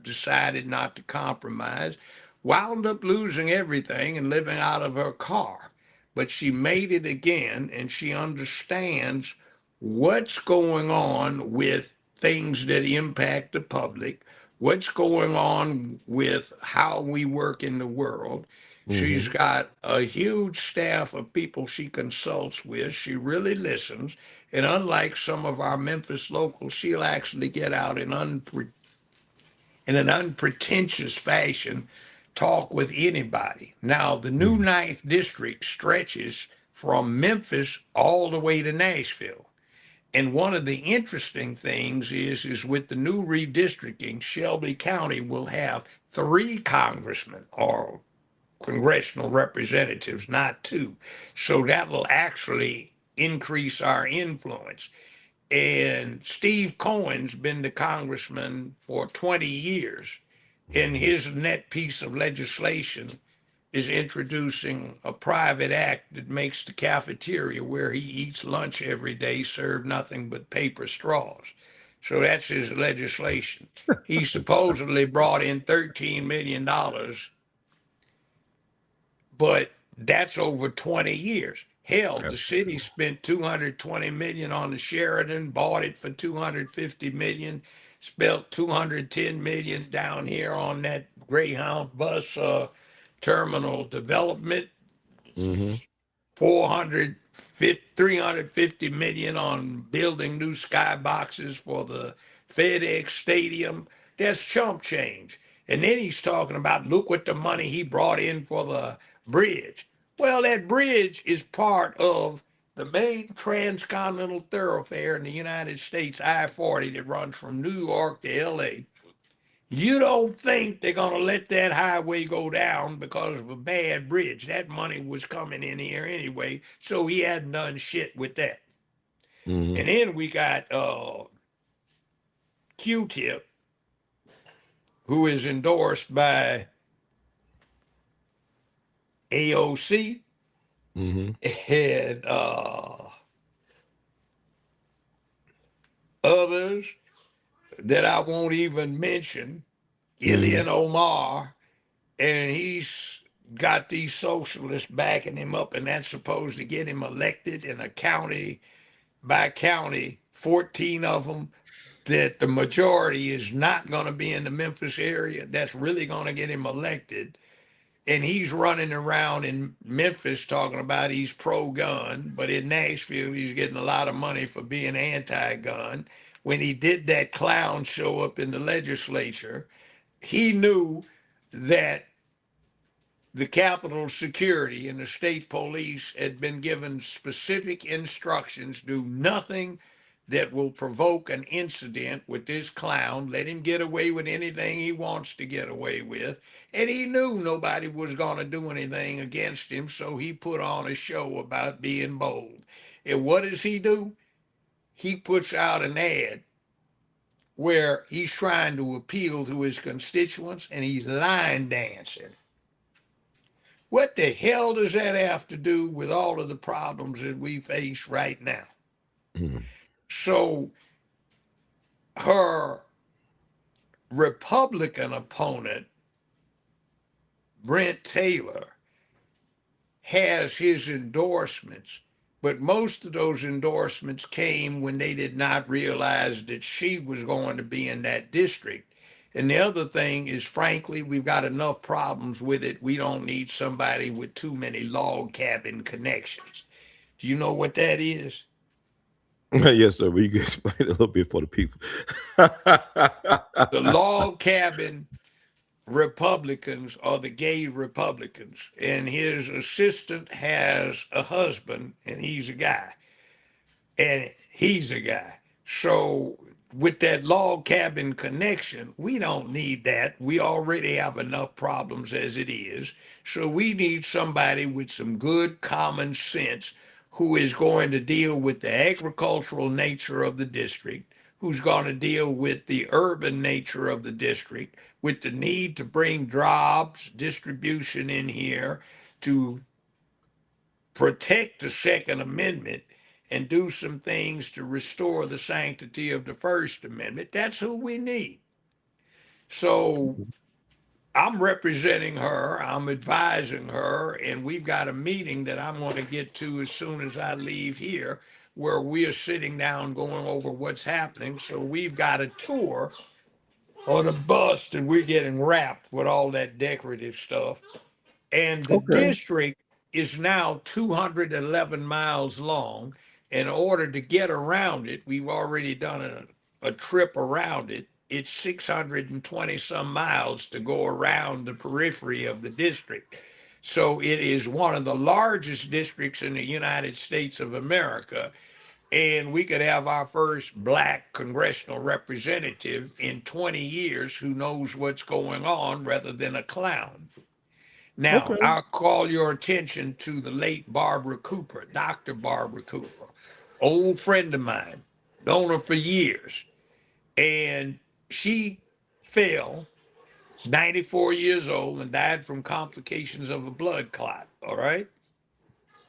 decided not to compromise, wound up losing everything and living out of her car. But she made it again, and she understands what's going on with things that impact the public, what's going on with how we work in the world. Mm-hmm. She's got a huge staff of people she consults with. She really listens. And unlike some of our Memphis locals, she'll actually get out in an unpretentious fashion, talk with anybody. Now, the new ninth district stretches from Memphis all the way to Nashville. And one of the interesting things is with the new redistricting, Shelby County will have three congressmen or congressional representatives, not two. So that will actually increase our influence. And Steve Cohen's been the congressman for 20 years. And his net piece of legislation is introducing a private act that makes the cafeteria where he eats lunch every day serve nothing but paper straws. So that's his legislation. He supposedly brought in $13 million, but that's over 20 years. Hell, the city spent 220 million on the Sheridan, bought it for 250 million, spent 210 million down here on that Greyhound bus terminal development, Mm-hmm. 350 million on building new skyboxes for the FedEx Stadium. That's chump change. And then he's talking about look what the money he brought in for the bridge. Well, that bridge is part of the main transcontinental thoroughfare in the United States, I-40, that runs from New York to L.A. You don't think they're going to let that highway go down because of a bad bridge. That money was coming in here anyway, so he hadn't done shit with that. Mm-hmm. And then we got Q-Tip, who is endorsed by AOC Mm-hmm. and others that I won't even mention, Mm-hmm. Ilhan Omar, and he's got these socialists backing him up, and that's supposed to get him elected in a county by county, 14 of them, that the majority is not going to be in the Memphis area. That's really going to get him elected. And he's running around in Memphis talking about he's pro gun, but in Nashville, he's getting a lot of money for being anti gun. When he did that clown show up in the legislature, he knew that the Capitol Security and the state police had been given specific instructions: do nothing that will provoke an incident with this clown. Let him get away with anything he wants to get away with. And he knew nobody was going to do anything against him, so he put on a show about being bold. And what does he do? He puts out an ad where he's trying to appeal to his constituents and he's line dancing. What the hell does that have to do with all of the problems that we face right now? Mm. So her Republican opponent, Brent Taylor, has his endorsements, but most of those endorsements came when they did not realize that she was going to be in that district. And the other thing is, frankly, we've got enough problems with it. We don't need somebody with too many log cabin connections. Do you know what that is? Yes, sir. We can explain a little bit for the people. The log cabin Republicans are the gay Republicans, and his assistant has a husband, and he's a guy. And he's a guy. So with that log cabin connection, we don't need that. We already have enough problems as it is. So we need somebody with some good common sense who is going to deal with the agricultural nature of the district, who's going to deal with the urban nature of the district, with the need to bring jobs, distribution in here, to protect the Second Amendment and do some things to restore the sanctity of the First Amendment. That's who we need. So I'm representing her, I'm advising her, and we've got a meeting that I'm going to get to as soon as I leave here where we are sitting down going over what's happening. So we've got a tour on a bus and we're getting wrapped with all that decorative stuff. And the Okay. district is now 211 miles long. In order to get around it, we've already done a trip around it. It's 620 some miles to go around the periphery of the district. So it is one of the largest districts in the United States of America. And we could have our first black congressional representative in 20 years who knows what's going on rather than a clown. Now, Okay. I'll call your attention to the late Barbara Cooper, Dr. Barbara Cooper, old friend of mine, known her for years. And she fell, 94 years old, and died from complications of a blood clot. All right.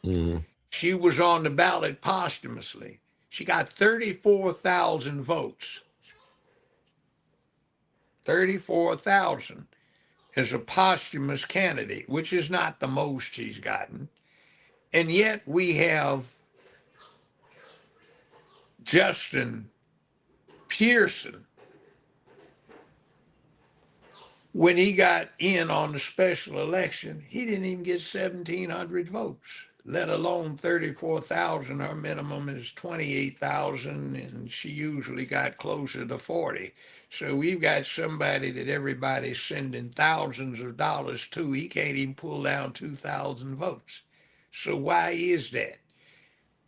Mm. She was on the ballot posthumously. She got 34,000 votes. 34,000 as a posthumous candidate, which is not the most she's gotten. And yet we have Justin Pearson. When he got in on the special election, he didn't even get 1,700 votes, let alone 34,000. Her minimum is 28,000, and she usually got closer to 40. So we've got somebody that everybody's sending thousands of dollars to. He can't even pull down 2,000 votes. So why is that?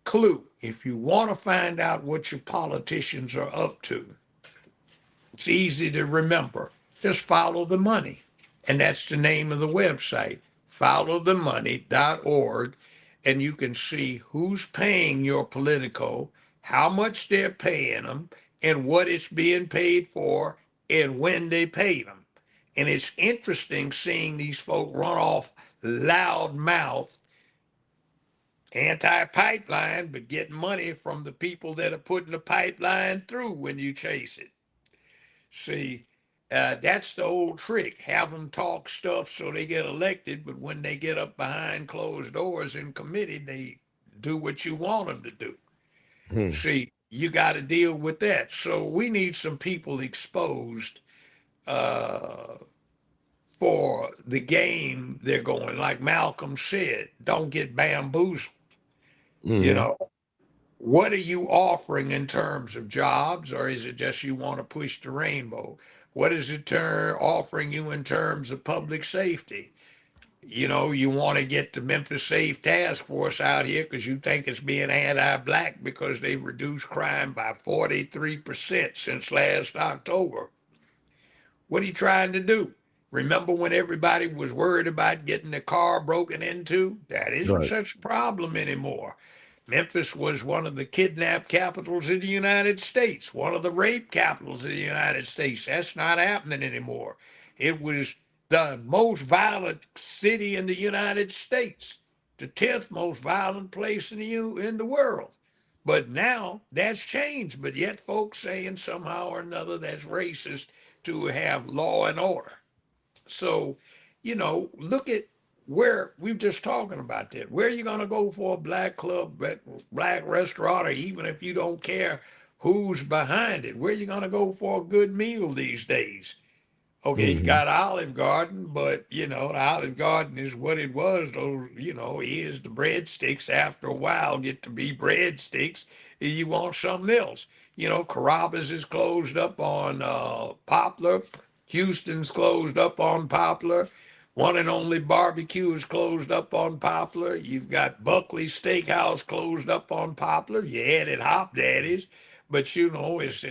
Clue: if you want to find out what your politicians are up to, it's easy to remember. Just follow the money. And that's the name of the website, followthemoney.org. And you can see who's paying your Politico, how much they're paying them, and what it's being paid for, and when they pay them. And it's interesting seeing these folk run off loud mouth, anti-pipeline, but getting money from the people that are putting the pipeline through when you chase it. See, that's the old trick. Have them talk stuff so they get elected, but when they get up behind closed doors in committee, they do what you want them to do. Mm. See, you got to deal with that. So we need some people exposed uh, for the game they're going. Like Malcolm said, don't get bamboozled. You Mm. know, what are you offering in terms of jobs, or is it just you want to push the rainbow? What is it offering you in terms of public safety? You know, you want to get the Memphis Safe Task Force out here because you think it's being anti-black because they've reduced crime by 43% since last October. What are you trying to do? Remember when everybody was worried about getting their car broken into? That isn't Right. such a problem anymore. Memphis was one of the kidnap capitals of the United States, one of the rape capitals of the United States. That's not happening anymore. It was the most violent city in the United States, the 10th most violent place in the world. But now that's changed. But yet folks saying somehow or another that's racist to have law and order. So, look at where we've just talking about that. Where are you going to go for a black club, black restaurant, or even if you don't care who's behind it, where are you going to go for a good meal these days? Okay, you Hmm. got Olive Garden, but the Olive Garden is what it was. Those, is the breadsticks after a while get to be breadsticks. You want something else. Carrabba's is closed up on Poplar. Houston's closed up on Poplar. One and Only Barbecue is closed up on Poplar. You've got Buckley Steakhouse closed up on Poplar. You added Hop Daddies, but it's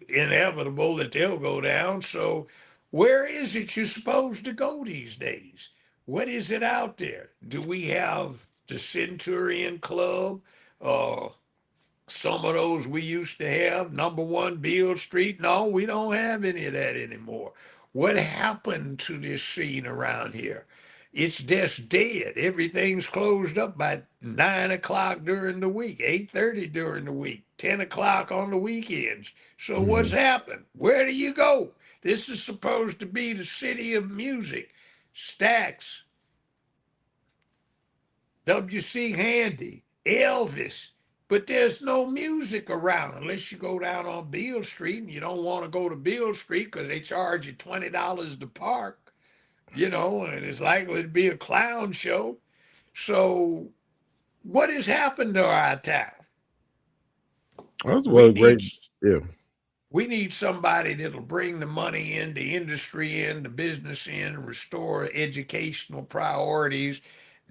inevitable that they'll go down. So where is it you're supposed to go these days? What is it out there? Do we have the Centurion Club? Uh, some of those we used to have, number one Beale Street. No, we don't have any of that anymore. What happened to this scene around here? It's just dead. Everything's closed up by 9 o'clock during the week, 8:30 during the week, 10 o'clock on the weekends. So what's Hmm. happened? Where do you go? This is supposed to be the city of music. Stax, W.C. Handy, Elvis, but there's no music around unless you go down on Beale Street, and you don't want to go to Beale Street because they charge you $20 to park, and it's likely to be a clown show. So, what has happened to our town? That's We well need great. Yeah. we need somebody that'll bring the money in, the industry in, the business in, restore educational priorities,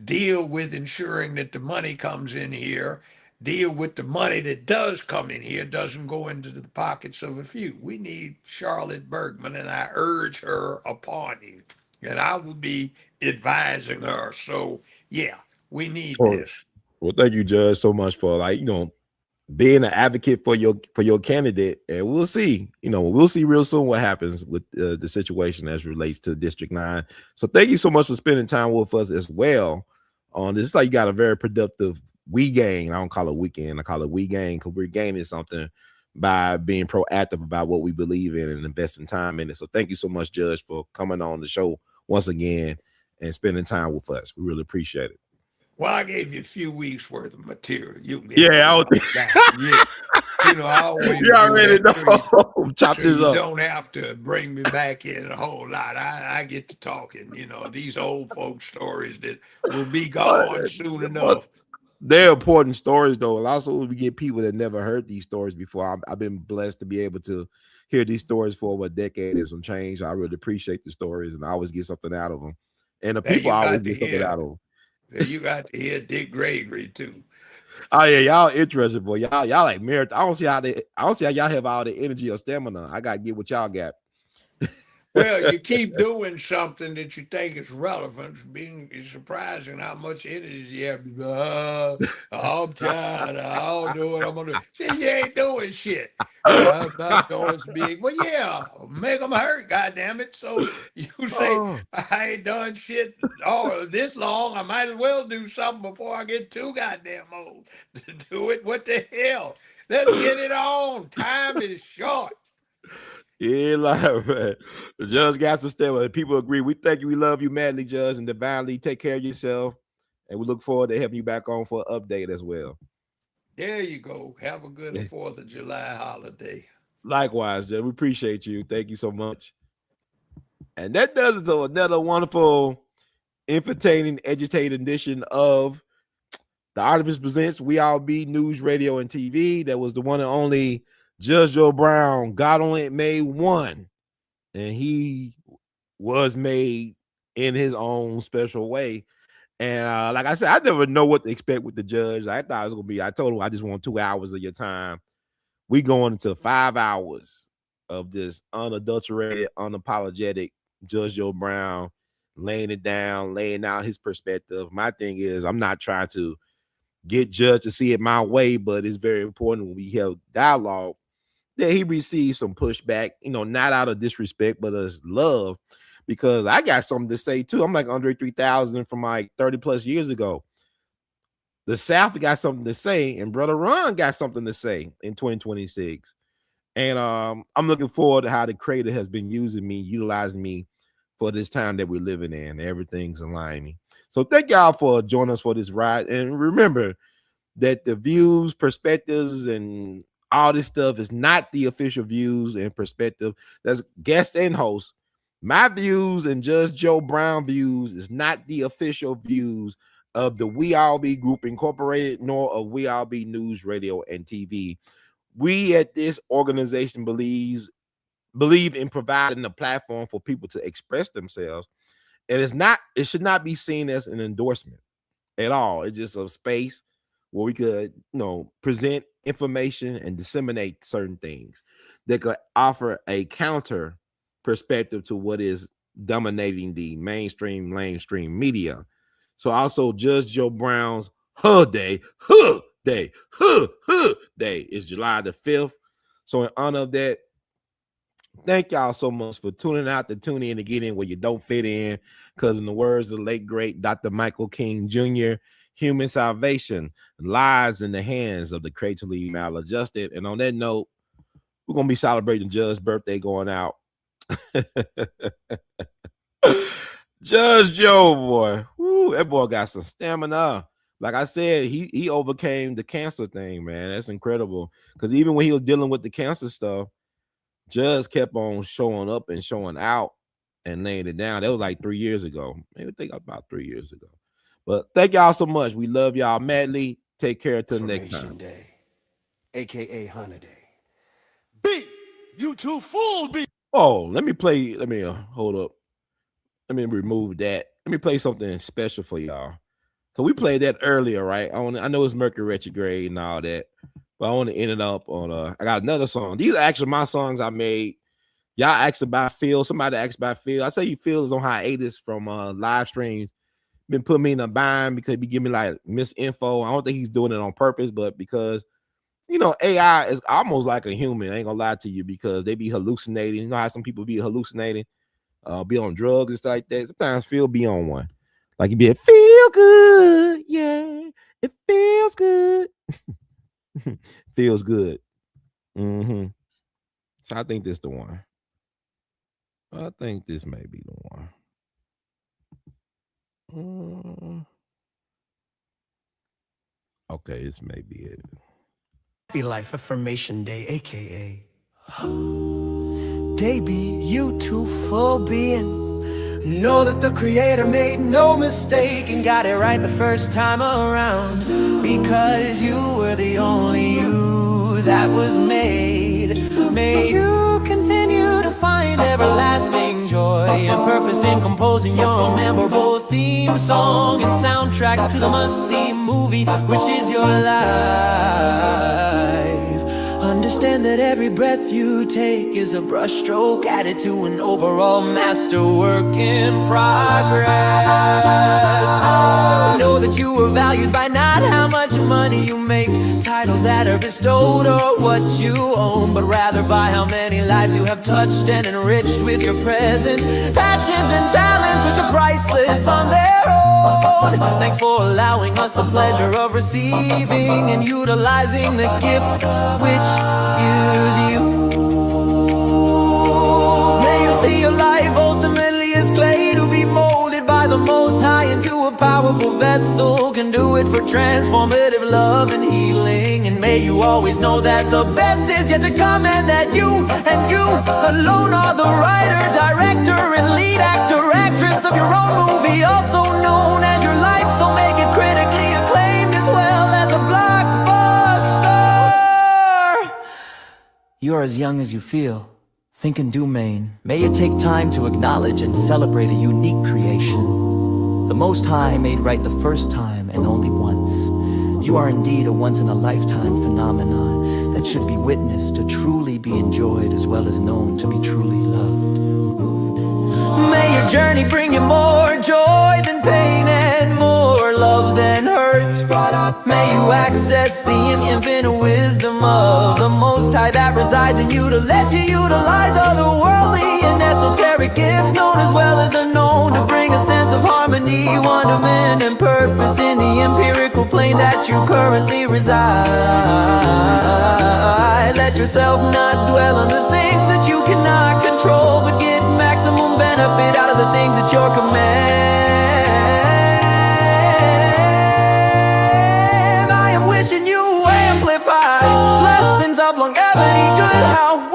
deal with ensuring that the money comes in here, deal with the money that does come in here, doesn't go into the pockets of a few. We need Charlotte Bergman, and I urge her upon you. And I will be advising her. So, yeah, we need Well, this. well, thank you, Judge, so much for being an advocate for your candidate, and we'll see. We'll see real soon what happens with the situation as relates to District 9. So thank you so much for spending time with us as well on this. It's like you got a very productive we gain. I don't call it weekend. I call it we gain because we're gaining something by being proactive about what we believe in and investing time in it. So thank you so much, Judge, for coming on the show once again and spending time with us. We really appreciate it. Well, I gave you a few weeks worth of material. You can have Yeah, it I right was, now. Yeah. I always you do already that know. so Chop this you up. don't have to bring me back in a whole lot. I get to talking, these old folk stories that will be gone soon But enough. they're important stories, though. And also, we get people that never heard these stories before. I've been blessed to be able to hear these stories for over a decade and some change. I really appreciate the stories, and I always get something out of them. And the There people you always got to get something hear. out of them. There you got to hear Dick Gregory too. Oh yeah, y'all interested, boy. Y'all like marathon. I don't see how y'all have all the energy or stamina. I gotta get what y'all got. Well, you keep doing something that you think is relevant. It's surprising how much energy you have. I'm tired. I'll do what I'm gonna do. See, you ain't doing shit. I'm not going to be. Well, yeah, make them hurt. Goddamn it! So you say Oh, I ain't done shit all this long. I might as well do something before I get too goddamn old to do it. What the hell? Let's get it on. Time is short. yeah, like man. The Judge got some stamina. People agree. We thank you. We love you madly, Judge, and divinely. Take care of yourself, and we look forward to having you back on for an update as well. There you go. Have a good 4th of July holiday. Likewise, Judge. We appreciate you. Thank you so much. And that does it to another wonderful, entertaining, educated edition of The Artivist Presents We All Be News, Radio, and TV. That was the one and only Judge Joe Brown. God only made one. and he was made in his own special way. And like I said, I never know what to expect with the judge. I thought it was gonna be. I told him I just want 2 hours of your time. We going into 5 hours of this unadulterated, unapologetic Judge Joe Brown laying it down, laying out his perspective. My thing is, I'm not trying to get Judge to see it my way, but it's very important when we have dialogue that he received some pushback, not out of disrespect, but as love, because I got something to say too. I'm like Andre 3000 from like 30 plus years ago. The South got something to say, and Brother Ron got something to say in 2026. And I'm looking forward to how the creator has been using me, utilizing me for this time that we're living in. Everything's aligning. So thank y'all for joining us for this ride. And remember that the views, perspectives, and all this stuff is not the official views and perspective. That's guest and host. My views and Judge Joe Brown views is not the official views of the We All Be Group Incorporated, nor of We All Be News, Radio, and TV. We at this organization believe in providing a platform for people to express themselves. And it should not be seen as an endorsement at all. It's just a space where we could, present information and disseminate certain things that could offer a counter perspective to what is dominating the mainstream media. So also Judge Joe Brown's day is July the 5th. So in honor of that, thank y'all so much for tuning out to tune in to get in where you don't fit in. Because in the words of the late, great Dr. Michael King Jr., human salvation lies in the hands of the creatively maladjusted. And on that note, we're going to be celebrating Judge's birthday going out. Judge Joe, boy. Woo, that boy got some stamina. Like I said, he overcame the cancer thing, man. That's incredible. Because even when he was dealing with the cancer stuff, Judge kept on showing up and showing out and laying it down. That was like 3 years ago. Maybe think about 3 years ago. But thank y'all so much. We love y'all madly. Take care until next time. Day, aka Hunter Day. B, you two fools be. Oh, let me hold up. Let me remove that. Let me play something special for y'all. So we played that earlier, right? I know it's Mercury retrograde and all that, but I want to end it up on I got another song. These are actually my songs I made. Y'all asked about Phil. Somebody asked about Phil. I say Phil is on hiatus from live streams. Been putting me in a bind because he give me like misinfo. I don't think he's doing it on purpose, but because AI is almost like a human. I ain't gonna lie to you, because they be hallucinating. You know how some people be hallucinating, be on drugs and stuff like that. Sometimes Phil be on one. Like he be feel good, yeah. It feels good. Feels good. So I think this the one. I think this may be the one. Okay, this may be it. Happy Life Affirmation Day, aka Day be you two full being. Know that the Creator made no mistake and got it right the first time around, because you were the only you that was made. May you continue to find everlasting joy and purpose in composing your memorable theme song and soundtrack to the must-see movie, which is your life. Understand that every breath you take is a brushstroke added to an overall masterwork in progress. Know that you are valued by not how much money you make, titles that are bestowed, or what you own, but rather by how many lives you have touched and enriched with your presence, passions and talents which are priceless on their own. Thanks for allowing us the pleasure of receiving and utilizing the gift which is you. May you see your life ultimately as clay to be molded by the Most High into a powerful vessel, can do it for transformative love and healing. And may you always know that the best is yet to come, and that you alone are the writer, director, and lead actor, actress of your own movie, also known as your life. So make it critically acclaimed as well as a blockbuster. You're as young as you feel. Think and do, Maine. May you take time to acknowledge and celebrate a unique creation. The Most High made right the first time and only once. You are indeed a once-in-a-lifetime phenomenon that should be witnessed to truly be enjoyed as well as known to be truly loved. May your journey bring you more joy than pain and more love than hurt. May you access the infinite wisdom of the Most High that resides in you to let you utilize otherworldly and esoteric gifts known as well as unknown to bring a sense of harmony, wonderment, and purpose in the empirical plane that you currently reside. Let yourself not dwell on the things that you cannot control, but get maximum benefit out of the things at your command. I am wishing you amplified blessings of longevity, good health,